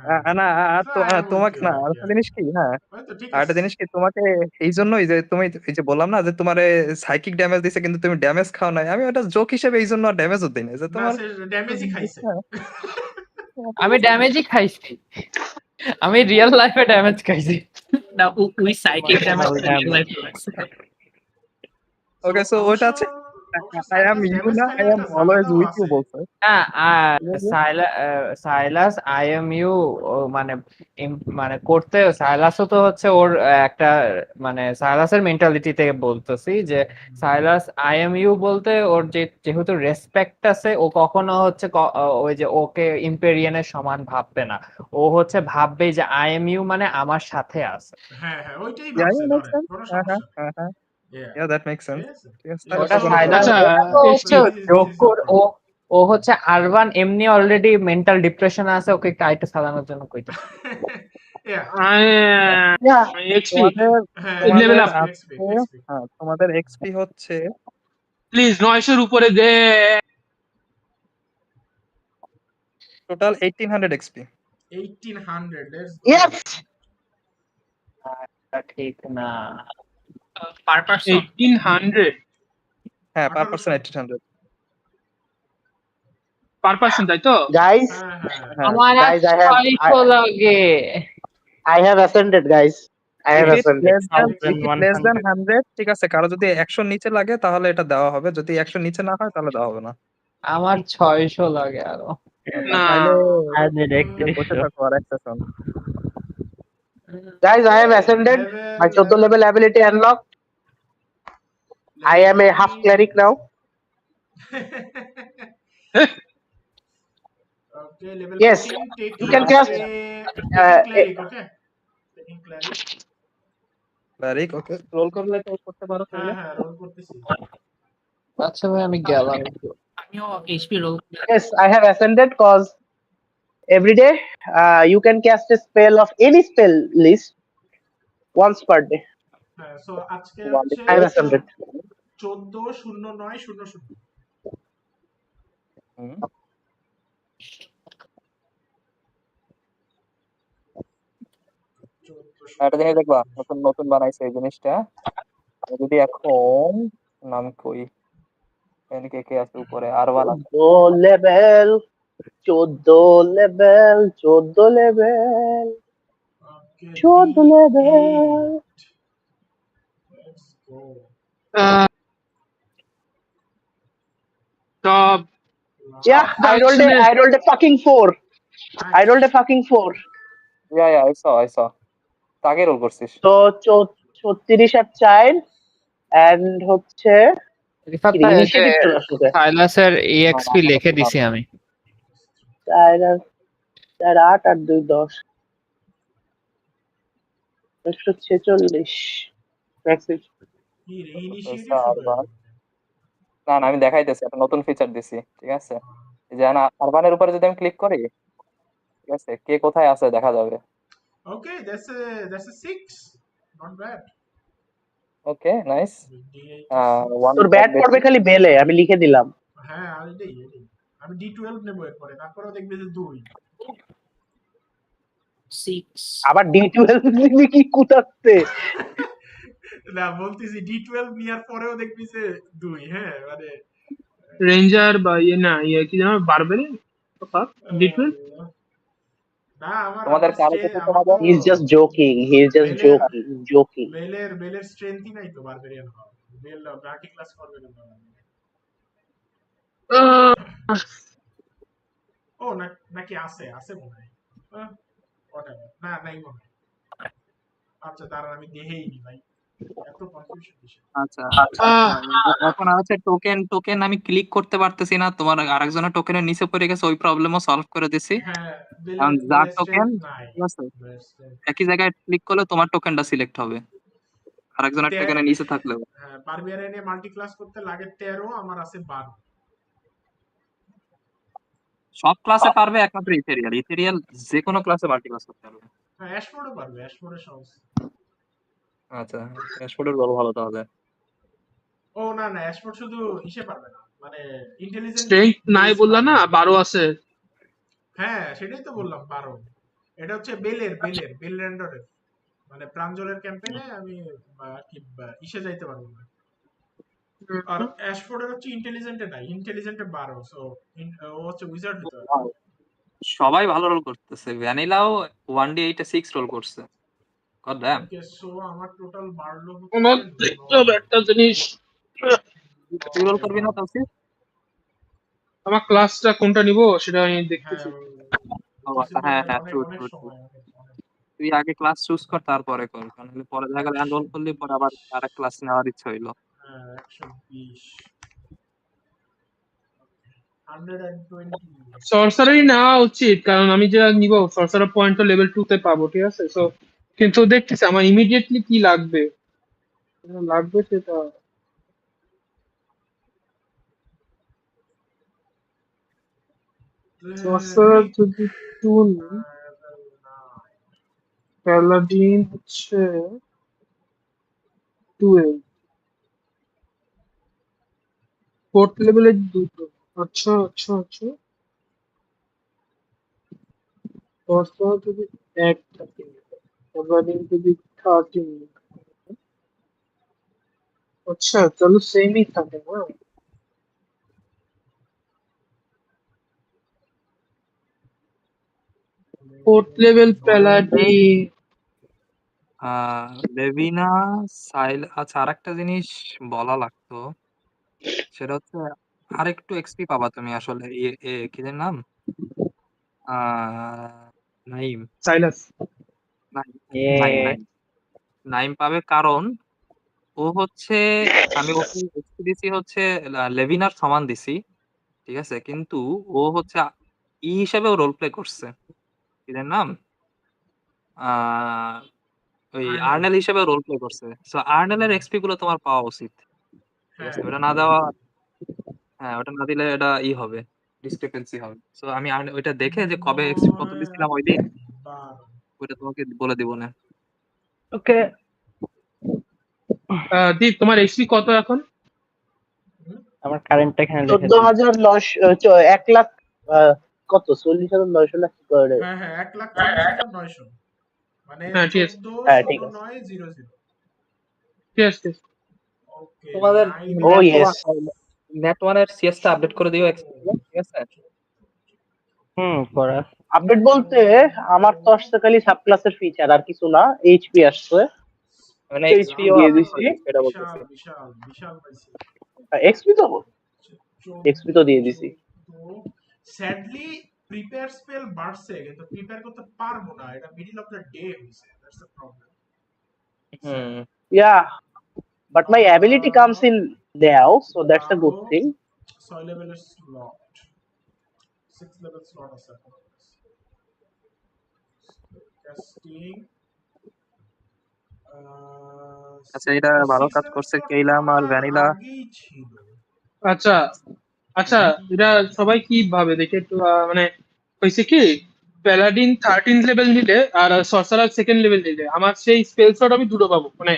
হ্যাঁ, না আই এম উইথ তোমাকে ইউ না, আর কি, আরেকটা জিনিস কি, হ্যাঁ, ওই তো ঠিক আরেকটা আছে। জিনিস কি তোমাকে, এই জন্যই যে তুমি এই যে বললাম না যে তোমার সাইকিক ড্যামেজ দিছে কিন্তু তুমি ড্যামেজ খাও নাই, আমি ওটা জোক হিসেবে এই জন্য ড্যামেজও দিই না যে না তোমার। সে ড্যামেজই খাইছে। হ্যাঁ, আমি ড্যামেজই খাইছি, আমি রিয়েল লাইফে ড্যামেজ খাইছি। না উই সাইকিক তোমাকে না ড্যামেজ ওই রিয়েল লাইফ লাগছে। সো ওকে, সো অবশ্য ওইটা আছে অবশ্য আই অ্যাম সাইলাস ইউ ড্যামেজ না, খাইলে আই অ্যাম একটা অলওয়েজ ঝামেলাও উইথ ইউ আছে। বলছে, না ঠিক আছে। সাইলাস আই এম ইউ মানে মানে করতে সাইলাসও তো হচ্ছে ওর একটা মানে সাইলাসের মেন্টালিটি থেকে বলতেছি যে সাইলাস আই এম ইউ বলতে ওর যেহেতু রেসপেক্ট আছে, ও কখনো হচ্ছে ওই যে ওকে ইম্পেরিয়ানের সমান ভাববে না, ও হচ্ছে ভাববে যে আই এম ইউ মানে আমার সাথে আছে। হ্যাঁ হ্যাঁ, ওইটাই Yeah, ভাবছে, yeah, makes ধরেন sense. কোনো হ্যাঁ, সমস্যা নেই। হ্যাঁ, হ্যাঁ, Yeah, yeah, that makes ঠিক sense. আছে। ঠিক আছে, এটা ওটা সো সাইলাস আচ্ছা ওটা তো হচ্ছে এসপি, জোকর, ও হচ্ছে আরবান এমনি অলরেডি মেন্টাল ডিপ্রেশন আছে, ওকে একটু আইটু সাজানোর জন্য কইতেছে। এক্সপি তোমাদের হ্যাঁ লেভেল তোমাদের আপ এক্সপি আজকে এক্সপি। তোমাদের এক্সপি হচ্ছে প্লিজ 900 উপরে দে। Total 1800 XP. 1800, let's go. Yes, এটা ঠিক না। পার পারসন 1800 হ্যাঁ, পার 1800। পার্সন 1800। পার পার্সন, তাই তো? গাইস, হ্যাঁ হ্যাঁ হ্যাঁ, আমার আর guys, 600 লাগে। I have ascended, guys. I have if it ascended. Less than 1100 100, ঠিক আছে, কারো যদি 100 নিচে লাগে তাহলে এটা দেওয়া হবে, যদি 100 নিচে না হয় তাহলে দেওয়া হবে না। আমার 600 লাগে আরো। না তাহলে বসে 3100 থাকো আর এক session. Guys, I have ascended. My 14 level ability unlocked. I am a half cleric now. Okay, level Yes, 14, taking you can cast. cleric, okay? Taking cleric. ক্লারিক, okay, role করলে তো করতে পারো হ্যাঁ তাহলে। হ্যাঁ, রোল করতেছি। আচ্ছা ভাই আমি গেলাম। আমিও HP roll Yes, I have ascended cause every day you can cast a spell of any spell list once per day. হ্যাঁ, সো আজকে হচ্ছে I have ascended. 14/09/00। হুম। একটা জিনিস দেখবা, নতুন নতুন বানাইছে এই জিনিসটা। আমি যদি এখন নাম কই, কে কে আছে উপরে, আরবান আছে। 14 level, 14 level, 14 level, Okay, 14 level. let's go. সব Yeah, I rolled a fucking 4. I rolled a fucking 4. Yeah, I saw কাকে রোল করছিস? তো 34 আর চাইল্ড এন্ড হচ্ছে রিফাত ভাই, এই যে ইনিশিয়েটিভ চলে আসছে। সাইলাসের এক্সপি লিখে দিছি আমি। 4 আর 4 8 আর 2 10 146 ম্যাক্সিস। কি রে ইনিশিয়েটিভ আচ্ছা, শুরু হয়ে আরবান। গেল? না না, আমি দেখাইতেছি একটা নতুন ফিচার দিছি, ঠিক আছে? এই যে না, আরবানের উপরে যদি আমি ক্লিক করি, ঠিক আছে, কে কোথায় আছে দেখা যাবে। Okay that's a 6 not bad. Okay, nice. One তোর ব্যাট পড়বে খালি বেলে, আমি লিখে দিলাম। হ্যাঁ এটাই আমি D12 নেব এরপরে, তারপরেও দেখবে যে 2 6 আবার D12 নিবি কি কুতাচ্ছে? না বলতেছি D12 নেওয়ার পরেও দেখবি যে 2, হ্যাঁ মানে রেঞ্জার বা না কি জানো বারবেরিয়ান D12 না আমার তোমাদের কারো আমার সাথে আমার তো তোমাদের he is just joking, he is just joking. বেলের স্ট্রেংথই নাই তো বারবেরিয়ান হওয়া। বেল ব্রাটি ক্লাস করবে না। ও নাকি আছে মনে হয়। whatever, না নাই মনে হয়। আচ্ছা দাঁড়ান আমি দেখেই নি ভাই, এত কনফিউশন কিসের? আচ্ছা, এখন আছে টোকেন আমি ক্লিক করতে পারতেছি না, তোমার আরেকজনের টোকেনের নিচে পড়ে গেছে, ওই প্রবলেমও সলভ করে দিছি। হ্যাঁ কারণ যার বেলের টোকেন, স্ট্রেংথ নাই। ঠিক আছে, একই জায়গায় ক্লিক করলে তোমার টোকেনটা সিলেক্ট হবে, আরেকজনের টোকেনের নিচে থাকলেও। হ্যাঁ বারবেরিয়ানে মাল্টি ক্লাস করতে লাগে 13, আমার আছে 12। সব ক্লাসে পারবে একমাত্র ইথেরিয়াল যে কোনো ক্লাসে মাল্টি ক্লাস করতে পারবে। হ্যাঁ অ্যাশফোর্ডও পারবে, অ্যাশফোর্ডের সহজ। আচ্ছা, অ্যাশফোর্ডের রোল ভালো তাহলে। ও না অ্যাশফোর্ড শুধু ইসে পারবে না, মানে ইন্টেলিজেন্ট স্ট্রেংথ নাই বললা না, 12 আছে। হ্যাঁ সেটাই তো বললাম 12। এটা হচ্ছে বেল র্যান্ডরের, মানে প্রাঞ্জলের ক্যাম্পেইনে আমি কি ইসে যাইতে পারবো না। আর অ্যাশফোর্ডের হচ্ছে ইন্টেলিজেন্টে নাই, ইন্টেলিজেন্টে 12, সো ও হচ্ছে উইজার্ড হতে পারে। সবাই ভালো রোল করতেছে, ভ্যানিলাও 1d8 এ 6 রোল করছে। God damn. ওকে সো আমার টোটাল বাড়লো আমার হচ্ছে দেখতে হবে একটা জিনিস। তুই রোল করবি না তাওসিফ? আমার ক্লাসটা কোনটা নিব সেটা আমি দেখতেছি। হ্যাঁ, ট্রু। তুই আগে ক্লাস চুজ কর, তারপরে কর, কারণ হলে পরে দেখা গেল এনরোল করলি, পরে আবার আরেক ক্লাস নেওয়ার ইচ্ছা হইলো। 120 120 সরসারারই নেওয়া উচিত, কারণ আমি যেটা নিব সরসারার পয়েন্ট তো লেভেল 2 তে পাবো, ঠিক আছে? সো কিন্তু দেখতেছি আমার ইমিডিয়েটলি কি লাগবে সেটা। সরসারার যদি 2 নিই, প্যালাডিন হচ্ছে 12, 4th লেভেলের দুটো। আচ্ছা আচ্ছা আচ্ছা, সরসারার যদি 1 থাকে, প্যালাডিন যদি 13, আচ্ছা চলো সেমই থাকে না। 4th level প্যালাডিন। লেভিনা আচ্ছা, আরেকটা জিনিস বলা লাগতো, সেটা হচ্ছে আরেকটু এক্সপি পাবা তুমি আসলে। কি যেন নাম, নাইম। সাইলাস। নাইম নাইম পাবে, কারণ ও হচ্ছে, আমি ওকে এক্সপি দিছি হচ্ছে লেভিনার সমান দিছি, ঠিক আছে, কিন্তু ও হচ্ছে হিসেবে রোল প্লে করছে। কি যেন নাম, আহ ওই আর্নেল হিসেবে রোল প্লে করছে। সো আর্নেলের এক্সপি গুলো তোমার পাওয়া উচিত, ঠিক আছে? ওটা না দেওয়া, হ্যাঁ ওটা না দিলে এটা হবে, ডিসক্রিপেন্সি হবে। সো আমি ওইটা দেখে যে কবে এক্সপি কত দিছিলাম ওই দিন, ওইটা তোমাকে বলে দিব না। ওকে দীপ তোমার এক্সপি কত এখন? আমার কারেন্টটা এখানে লিখে 14,900 1 লাখ কত 40,900 লাখ করে। হ্যাঁ 1,40,900 মানে হ্যাঁ ঠিক আছে, 14,09,00। ঠিক আছে। ওকে তোমাদের ও ইয়েস নেট ওয়ানের সিএসটা আপডেট করে দিও এক্সপি, ঠিক আছে? করা আপডেট বলতে আমার তো আসছে খালি সাব ক্লাসের ফিচার আর কিছু না, এইচপি আসছে, মানে এইচপি দিয়ে দিছি, সেটা বলতেছি। বিশাল পাইছি। এক্সপি তো দিয়ে দিছি। স্যাডলি প্রিপেয়ার স্পেল বাড়ছে, কিন্তু প্রিপেয়ার করতে পারবো না, এটা মিডল অফ দ্য ডে হইছে, that's the problem. Hmm. Yeah, but my ability comes in now, so that's a good thing. 6 লেভেলের স্লট 6 লেভেল স্লট আছে কাস্টিং আচ্ছা, এটা ভালো কাজ করছে কেইলাম আর ভ্যানিলা। আগেই ছিল আচ্ছা আচ্ছা, এটা সবাই কি ভাবে দেখে একটু মানে হয়েছে কি, প্যালাডিন 13 লেভেল নিলে আর সর্সারার সেকেন্ড লেভেল নিলে আমার সেই স্পেল স্লট আমি দুটো পাবো, মানে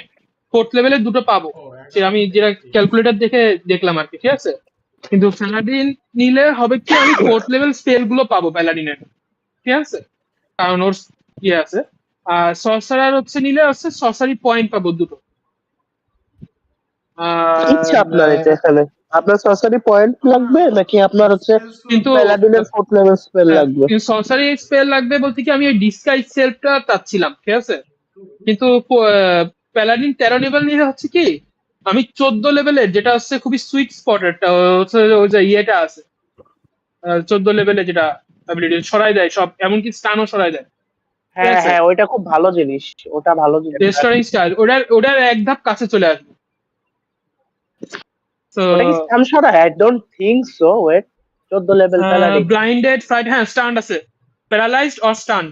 4th লেভেলের দুটো পাবো। সে আমি যেটা ক্যালকুলেটর দেখে দেখলাম আর কি, ঠিক আছে। কিন্তু প্যালাডিন নিলে হবে কি, আমি 4th লেভেল স্পেল গুলো পাবো প্যালাডিনের, ঠিক আছে, কারণ ওর ইয়ে আছে। আর সর্সারার নিলে সর্সারি পয়েন্ট পাবো দুটো। ইচ্ছা আর আপনার এটা এখানে আপনার সরাসরি পয়েন্ট লাগবে নাকি আপনার কিন্তু প্যালাডিনের 4th লেভেল স্পেল লাগবে? সর্সারি স্পেল লাগবে বলতে কি, আমি ওই ডিসগাইজ সেলফটা চাচ্ছিলাম, ঠিক আছে। কিন্তু প্যালাডিন 13 লেভেল নিলে হচ্ছে কি, আমি 14 লেভেলের যেটা খুবই সুইট স্পট একটা ওই যে ইয়েটা আছে 14 লেভেলে, যেটা অ্যাবিলিটি সরাই দেয় সব, এমনকি স্টানও সরাই দেয়। হ্যাঁ হ্যাঁ, ওইটা খুব ভালো জিনিস, ওটা ভালো জিনিস। রেস্টোরিং স্টাইল ওটার এক ধাপ কাছে চলে আসবে। ওটা কি স্টান সরায়? I don't think so. Wait, 14 level paladin blinded frightened, হ্যাঁ স্টান্ড আছে, প্যারালাইজড অর স্টান।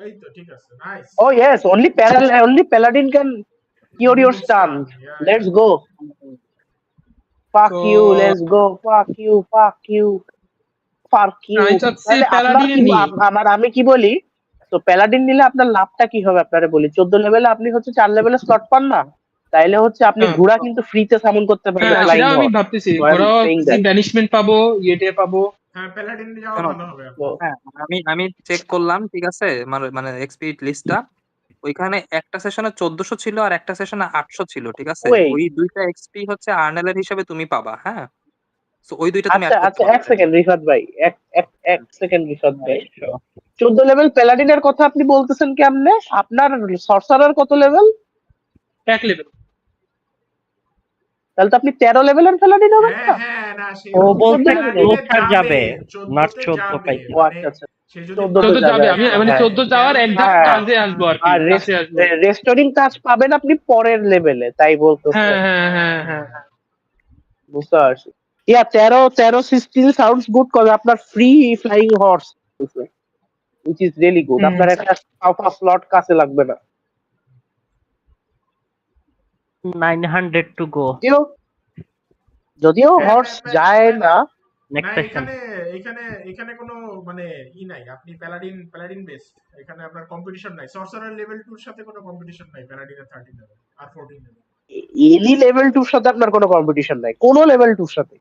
এই তো ঠিক আছে, nice. Oh yes, only paladin can cure your stun. Let's go. Fuck you, let's go. Fuck you. আমি চাচ্ছি তাহলে প্যালাডিনে নিই। আমি কি বলি, তো প্যালাডিন নিলে আপনার লাভটা কি হবে আপনারা বলি। 14 লেভেলে আপনি 4 লেভেলে স্লট পান না, তাইলে আপনি ঘোড়া কিন্তু ফ্রিতে সামন করতে পারেন। হ্যাঁ সেটা আমি ভাবতেছি, ভ্যানিশমেন্ট পাবো, ইয়েটে পাবো। হ্যাঁ প্যালাডিন যাওয়া ভালো হবে। হ্যাঁ, আমি চেক করলাম, ঠিক আছে, মানে এক্সপি লিস্টটা। ওইখানে একটা সেশনে 1400 ছিল আর একটা সেশনে 800 ছিল, ঠিক আছে। ওই দুইটা এক্সপি আর্নেলের হিসাবে তুমি পাবা। হ্যাঁ, সো ওই দুইটা তুমি অ্যাড করতে পারো। এক সেকেন্ড রিফাত ভাই, এক সেকেন্ড রিফাত ভাই, 14 লেভেল প্যালাডিনের কথা আপনি বলতেছেন কেমনে? আপনার সর্সারার কত লেভেল? 1 লেভেল। তাহলে তো আপনি 13 লেভেলের প্যালাডিন হবে না? হ্যাঁ না, ও বলতে 12 যাবে, নট 14 পাইছে। ও আচ্ছা আচ্ছা, 14 যাবে, আমি মানে 14 যাওয়ার এক ধাপ কাজে আসবো আর কি, আর রেস্টোরিং কাজ পাবেন আপনি পরের লেভেলে, তাই বলতেছেন? হ্যাঁ হ্যাঁ হ্যাঁ হ্যাঁ, বুঝতে পারছি। ইয়া 13 16 সাউন্ডস গুড, কজ আপনার free flying horse which is really good. আপনার একটা আলফা স্লট কাছে লাগবে না। 900 টু গো। যদিও হর্স যায় না নেক্সট সেশন। এখানে কোনো মানে নাই, আপনি প্যালাডিন বেস্ট। এখানে আপনার কম্পিটিশন নাই, সর্সারার লেভেল 2 এর সাথে কোনো কম্পিটিশন নাই প্যালাডিনের 13 লেভেল আর 14 লেভেল। এনি লেভেল 2 এর সাথে আপনার কোনো কম্পিটিশন নাই, কোনো লেভেল 2 এর সাথে।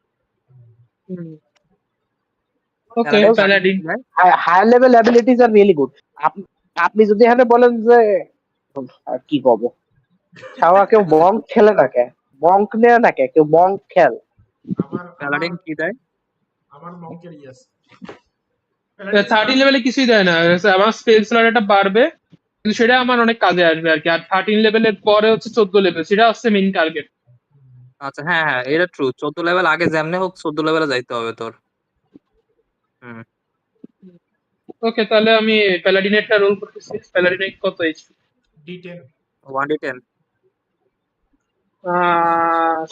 Okay, paladin higher level abilities are really good. আপনি যদি এখানে বলেন যে কি কব, ছাওয়া কেউ বঙ্ক খেলে না, কে বঙ্ক নেয় না, কেউ বঙ্ক খেল। আমার প্যালাডিন কি দেয়? আমার মঙ্কের ইয়েস 13 লেভেলে কিছুই দেয় না, আমার স্পেল স্লট এটা বাড়বে, কিন্তু সেটা আমার অনেক কাজে আসবে আর কি। আর 13 লেভেলের পরে 14 লেভেল, সেটা মেইন টার্গেট। আচ্ছা, হ্যাঁ হ্যাঁ, এটা ট্রু। 14 লেভেল আগে যেমনে হোক 14 লেভেলে যাইতে হবে তোর। ওকে, তাহলে আমি প্যালাডিনেরটা রোল করতেছি। প্যালাডিনের কত এইচপি? D10 1d10।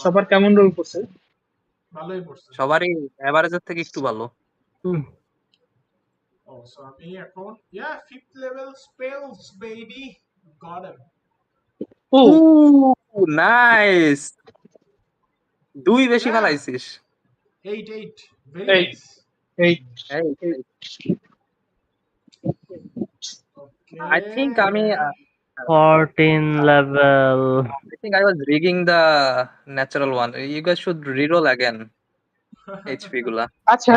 সবার কেমন রোল করছে? ভালোই পড়ছে সবারই এভারেজের থেকে একটু ভালো। সো আমি এখন 5th level spells baby got him. ও নাইস, 2 বেশি ফেলাইছিস। 8 very nice. 8 Okay, I think আমি 14 level. I think I was rigging the natural one. You guys should reroll again HP গুলা. আচ্ছা,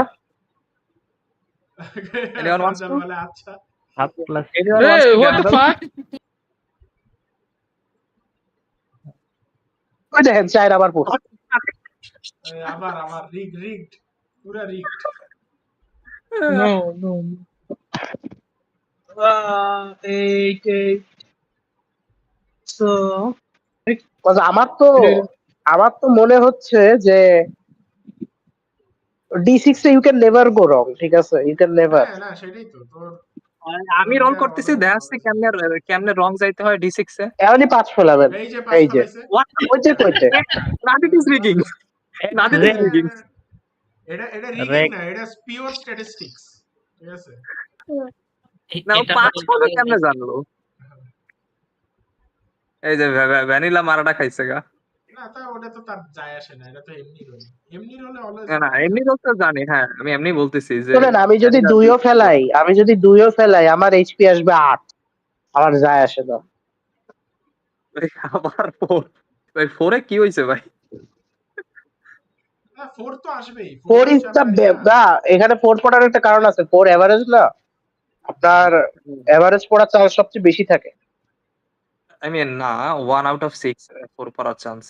Anyone wants to? বলে আচ্ছা Half plus. Anyone wants to what the gamble? fuck? ওই দেখেন চায়ের আবার পড়ছে। আবার rigged পুরা rigged. No. 8. So আমার তো মনে হচ্ছে যে D6 এ you can never go wrong, ঠিক আছে, ইউ ক্যান নেভার। না সেটাই তো তোর আমি রোল করতেছি, দেখাচ্ছি কেমনে রং যাইতে হয় D6 এ। এমনই 5 ফেলাবেন। এই যে 5 এই যে ফেলাইছে। কইতে কইতে Nadir is rigging. Nadir is rigging. এটা রিগিং Reg- না, এটা পিওর স্ট্যাটিস্টিক্স। ঠিক আছে? না, ও এটা 5 হলো পাবে কেমনে জানলো? এই যে ভ্যানিলা মারাটা খাইছে গা। না তা ওটা তো তার যায় আসে না, এটা তো এমনি রোল। এমনি রোলে অলওয়েজ না এমনি রোল তো জানি, হ্যাঁ আমি এমনি বলতেছি যে শুনেন, আমি যদি ভ্যানিলা দুইও ফেলাই আমার এইচপি আসবে 8, আমার যায় আসে না। আবার 4 ভাই, 4 এ কি হইছে ভাই? না 4 তো আসবেই। 4 ইজ দা না, এখানে 4 পড়ার একটা কারণ আছে, 4 এভারেজ না, আপনার এভারেজ পড়ার চান্স সবচেয়ে বেশি থাকে। I mean না, 1 out of 6 4 পড়ার chance.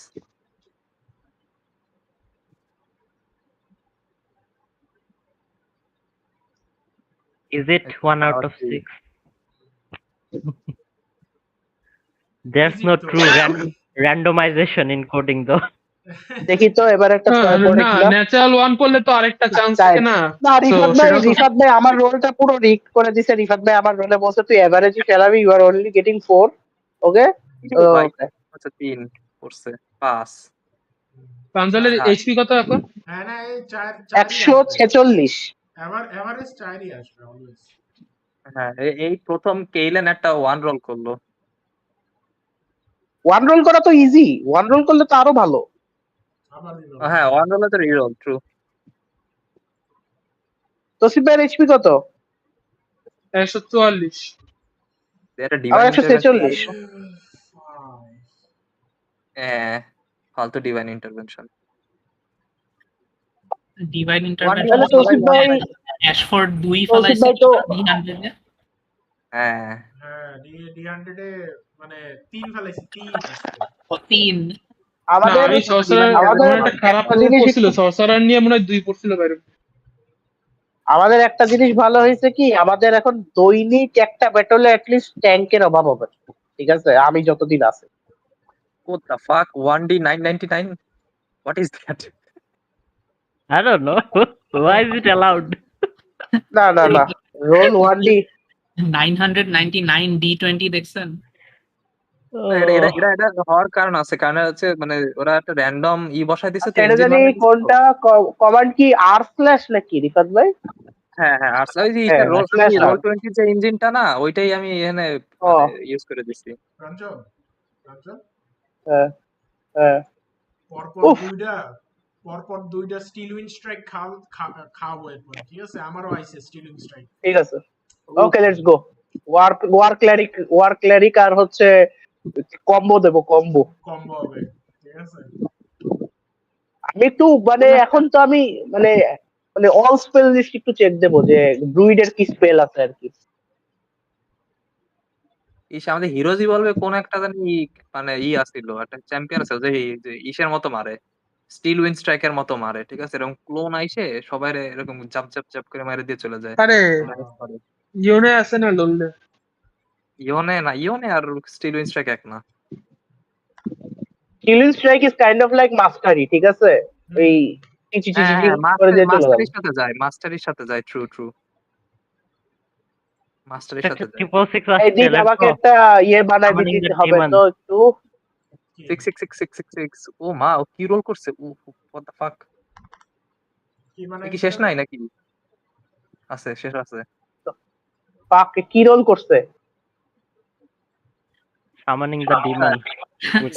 Is it 1 out of 6? There's Is it no though? true randomization in coding though. দেখি তো এবার একটা ছয় পড়ে না, কিনা। ন্যাচারাল 1 পড়লে তো আরেকটা চান্স তাই। থাকে না। না So, রিফাত ভাই আমার রোলটা পুরো রিক করে দিছে। রিফাত ভাই আমার রোলে বলছে তুই এভারেজই ফেলাবি, ইউ আর অনলি গেটিং 4, ওকে? ভাই আচ্ছা 3 পড়ছে 5। প্রাঞ্জলের এইচপি কত এখন? হ্যাঁ না, এই 4 146। এভারেজ 4ই আসবে অলওয়েজ। হ্যাঁ এই প্রথম কেইলেন একটা 1 রোল করলো। 1 রোল করা তো ইজি, 1 রোল করলে তো আরো ভালো। আবার হ্যাঁ 1 রোল তো রিরোল, ট্রু। তসিফ ভাইয়ের এইচপি কত? 144। এটা আমার ডিভাইন 146। ফালতু ডিভাইন ইন্টারভেনশন। ডিভাইন তাহলে ইন্টারভেনশন তসিফ ভাই অ্যাশফোর্ড 2 তসিফ ফলাইছে ভাই তো 300 এ। হ্যাঁ হ্যাঁ ডি100 এ মানে 3 ফেলাইছে, 3 আসবে। ও 3 না, আমাদের আমি সরসারার আমাদের একটা খারাপ একটা জিনিস পড়ছিল, সরসারার নিয়ে মনে হয় 2 পড়ছিল বাইরে। আমাদের একটা জিনিস ভালো হয়েছে কি, আমাদের এখন দৈনিক একটা ব্যাটলে অ্যাটলিস্ট ট্যাঙ্কের অভাব হবে। ঠিক আছে, আমি যতদিন আছে। what the fuck 1D 999 what is that? I don't know. Why is it allowed? না রোল 1D 999 D20 দেখছেন? এটা হওয়ার কারণ আছে, কারণ হচ্ছে মানে ওরা একটা র্যান্ডম বসাই দিছে তো এটা engine জানি বানাই দিছে তো। কোনটা কমান্ড কি আর স্ল্যাশ নাকি রিফাত ভাই? হ্যাঁ আর ওই যে হ্যাঁ, রোল slash R। 20 যে ইঞ্জিনটা না, ওইটাই আমি এখানে ও ইউজ করে দিছি। প্রাঞ্জল হ্যাঁ হ্যাঁ পরপর উফ। দুইটা স্টিল উইন স্ট্রাইক খাওয়াবো এরপর। ঠিক আছে, আমারও আইছে স্টিল উইন স্ট্রাইক। ঠিক আছে, okay let's go. War cleric আর হচ্ছে কম্বো দেবো, কম্বো হবে। ঠিক আছে, আমি একটু মানে এখন তো আমি মানে অল স্পেল লিস্ট একটু চেক দেবো যে ব্রুইডের কি স্পেল আছে আর কি। আমাদের হিরোজি বলবে কোন একটা জানি মানে আসছিল, একটা চ্যাম্পিয়ন আছে যে ইসের মতো মারে, স্টিল উইন স্ট্রাইকের মতো মারে। ঠিক আছে, এরকম ক্লোন আইসে সবাই এরকম জাপ করে মারে দিয়ে চলে যায়। আরে ইওনে আছে না লললে? ইওনে আর স্টিল উইন স্ট্রাইক এক না। Still win strike is kind of like mastery. ঠিক আছে, এই করে দিয়ে চলে যাবে। মাস্টারির সাথে যায় ট্রু মাস্টারের সাথে যায়। 666 এই দিন আমাকে একটা বানাই দিতে হবে তো একটু। 66666 ও মা, ও কি রোল করছে? what the fuck, কি শেষ নাই নাকি? আছে, শেষ আছে। পাক কি রোল করছে? summoning the demon.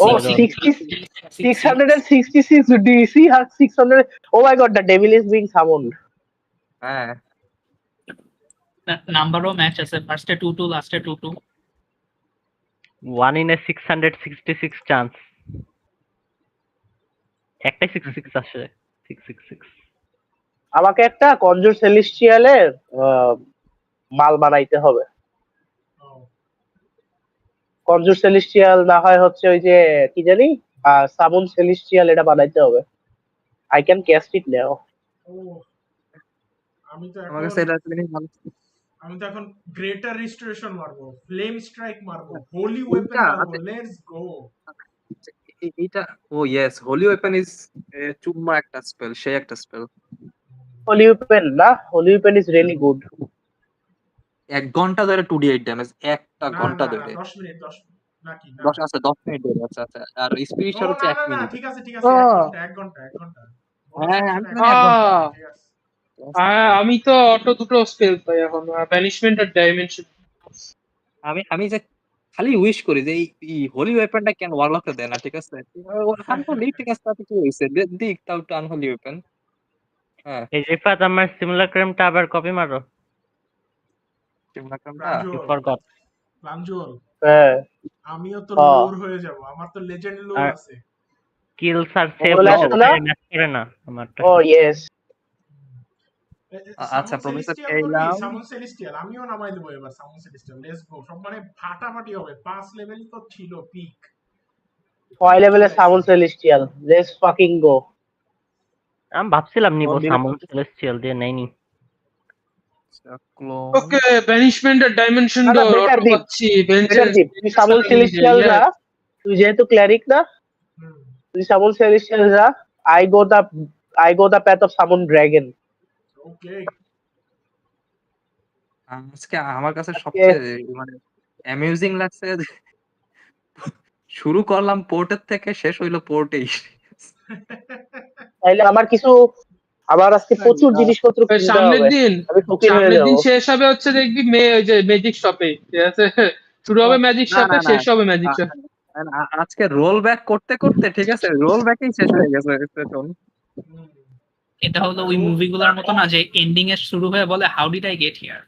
ও 666 DC আর 600। Oh my god, the devil is being summoned. হ্যাঁ নাম্বারও ম্যাচ আছে, ফার্স্টে 2-2 লাস্টে 2-2। 1 in a 666 chance. একটাই 66 আসে, 666। আমাকে একটা কনজুর সেলেস্টিয়ালের মাল বানাইতে হবে। কনজুর সেলেস্টিয়াল না হয় হচ্ছে ওই যে কি জানি সামন সেলেস্টিয়াল, এটা বানাইতে হবে। আই ক্যান ক্যাস্ট ইট নাও। আমি তো এখন গ্রেটার রিস্টোরেশন মারবো, ফ্লেম স্ট্রাইক মারবো, হোলি ওয়েপন মারবো। Let's go. এটা ইয়েস, হোলি ওয়েপন ইজ চুম্মা একটা স্পেল, সেই একটা স্পেল। হোলি ওয়েপন না, holy weapon is really good. 1 ঘন্টা ধরে 2d8 ড্যামেজ একটা না ঘন্টা না না ধরে 10 মিনিট 10 নাকি না 10 আছে 10 মিনিট ধরে আচ্ছা আচ্ছা আর স্পিরিট ও শট হচ্ছে না 1 না না মিনিট ঠিক আছে 1 ঘন্টা 1 ঘন্টা 1 ঘন্টা হ্যাঁ আমি bonus তো action 1 ঘন্টা ঠিক আছে আমি তো অটো দুটো স্পেল পাই এখন ব্যানিশমেন্ট আর ডাইমেনশন। আমি যে খালি উইশ করি যে এই হোলি ওয়েপনটা কেন ওয়ারলকটা দেয় না ঠিক আছে আনহলি ঠিক আছে তাতে কি হইছে দিক তাও তো আনহলি ওয়েপন হ্যাঁ এই রিফাত আমার সিমুলাক্রামটা আবার কপি মারো। সিমুলাক্রামটা You forgot. প্রাঞ্জল হ্যাঁ আমিও তো হ্যাঁ। লোর হয়ে যাব আমার তো লেজেন্ড লোর আর আছে Kills আর save বলে low, আসো না? ম্যাচ করে না আমারটা। ও ইয়েস আচ্ছা, প্রফেসর এলাম। সামন সেলেস্টিয়াল আমিও নামাই দেবো এবার সামন সেলেস্টিয়াল লেটস গো সব মানে ফাটাফাটি হবে 5 লেভেল তো ছিল পিক 5 লেভেলের সামন সেলেস্টিয়াল লেটস ফাকিং গো। আমি ভাবছিলাম নিব কোন দিকে সামন সেলেস্টিয়াল দিয়ে নেইনি। ওকে ব্যানিশমেন্ট আর ডাইমেনশন না, বেকার অটো দ্বীপ। পাচ্ছি বেকার দ্বীপ, তুই সামন সেলেস্টিয়াল যা, তুই যেহেতু ক্লারিক না তুই সামন সেলেস্টিয়াল যা, I go the path of summon dragon. Okay আজকে আমার কাছে সবচেয়ে মানে অ্যামিউজিং লাগছে শুরু করলাম পোর্টের থেকে শেষ হইলো পোর্টেই তাইলে আমার কিছু আবার আজকে প্রচুর জিনিসপত্র কিনতে সামনের হবে, দিন আমি ফকির হয়ে সামনের যাবো। দিন শেষ হবে হচ্ছে দেখবি ওই যে ম্যাজিক শপে, ঠিক আছে? শুরু হবে ম্যাজিক না, শপে, না, না। শেষ হবে ম্যাজিক শপ। আজকে রোল ব্যাক করতে করতে ঠিক আছে রোল ব্যাকই শেষ হয়ে গেছে সেশন। এটা হলো ওই মুভিগুলোর মতো না যে এন্ডিং এ শুরু হয়ে বলে how did I get here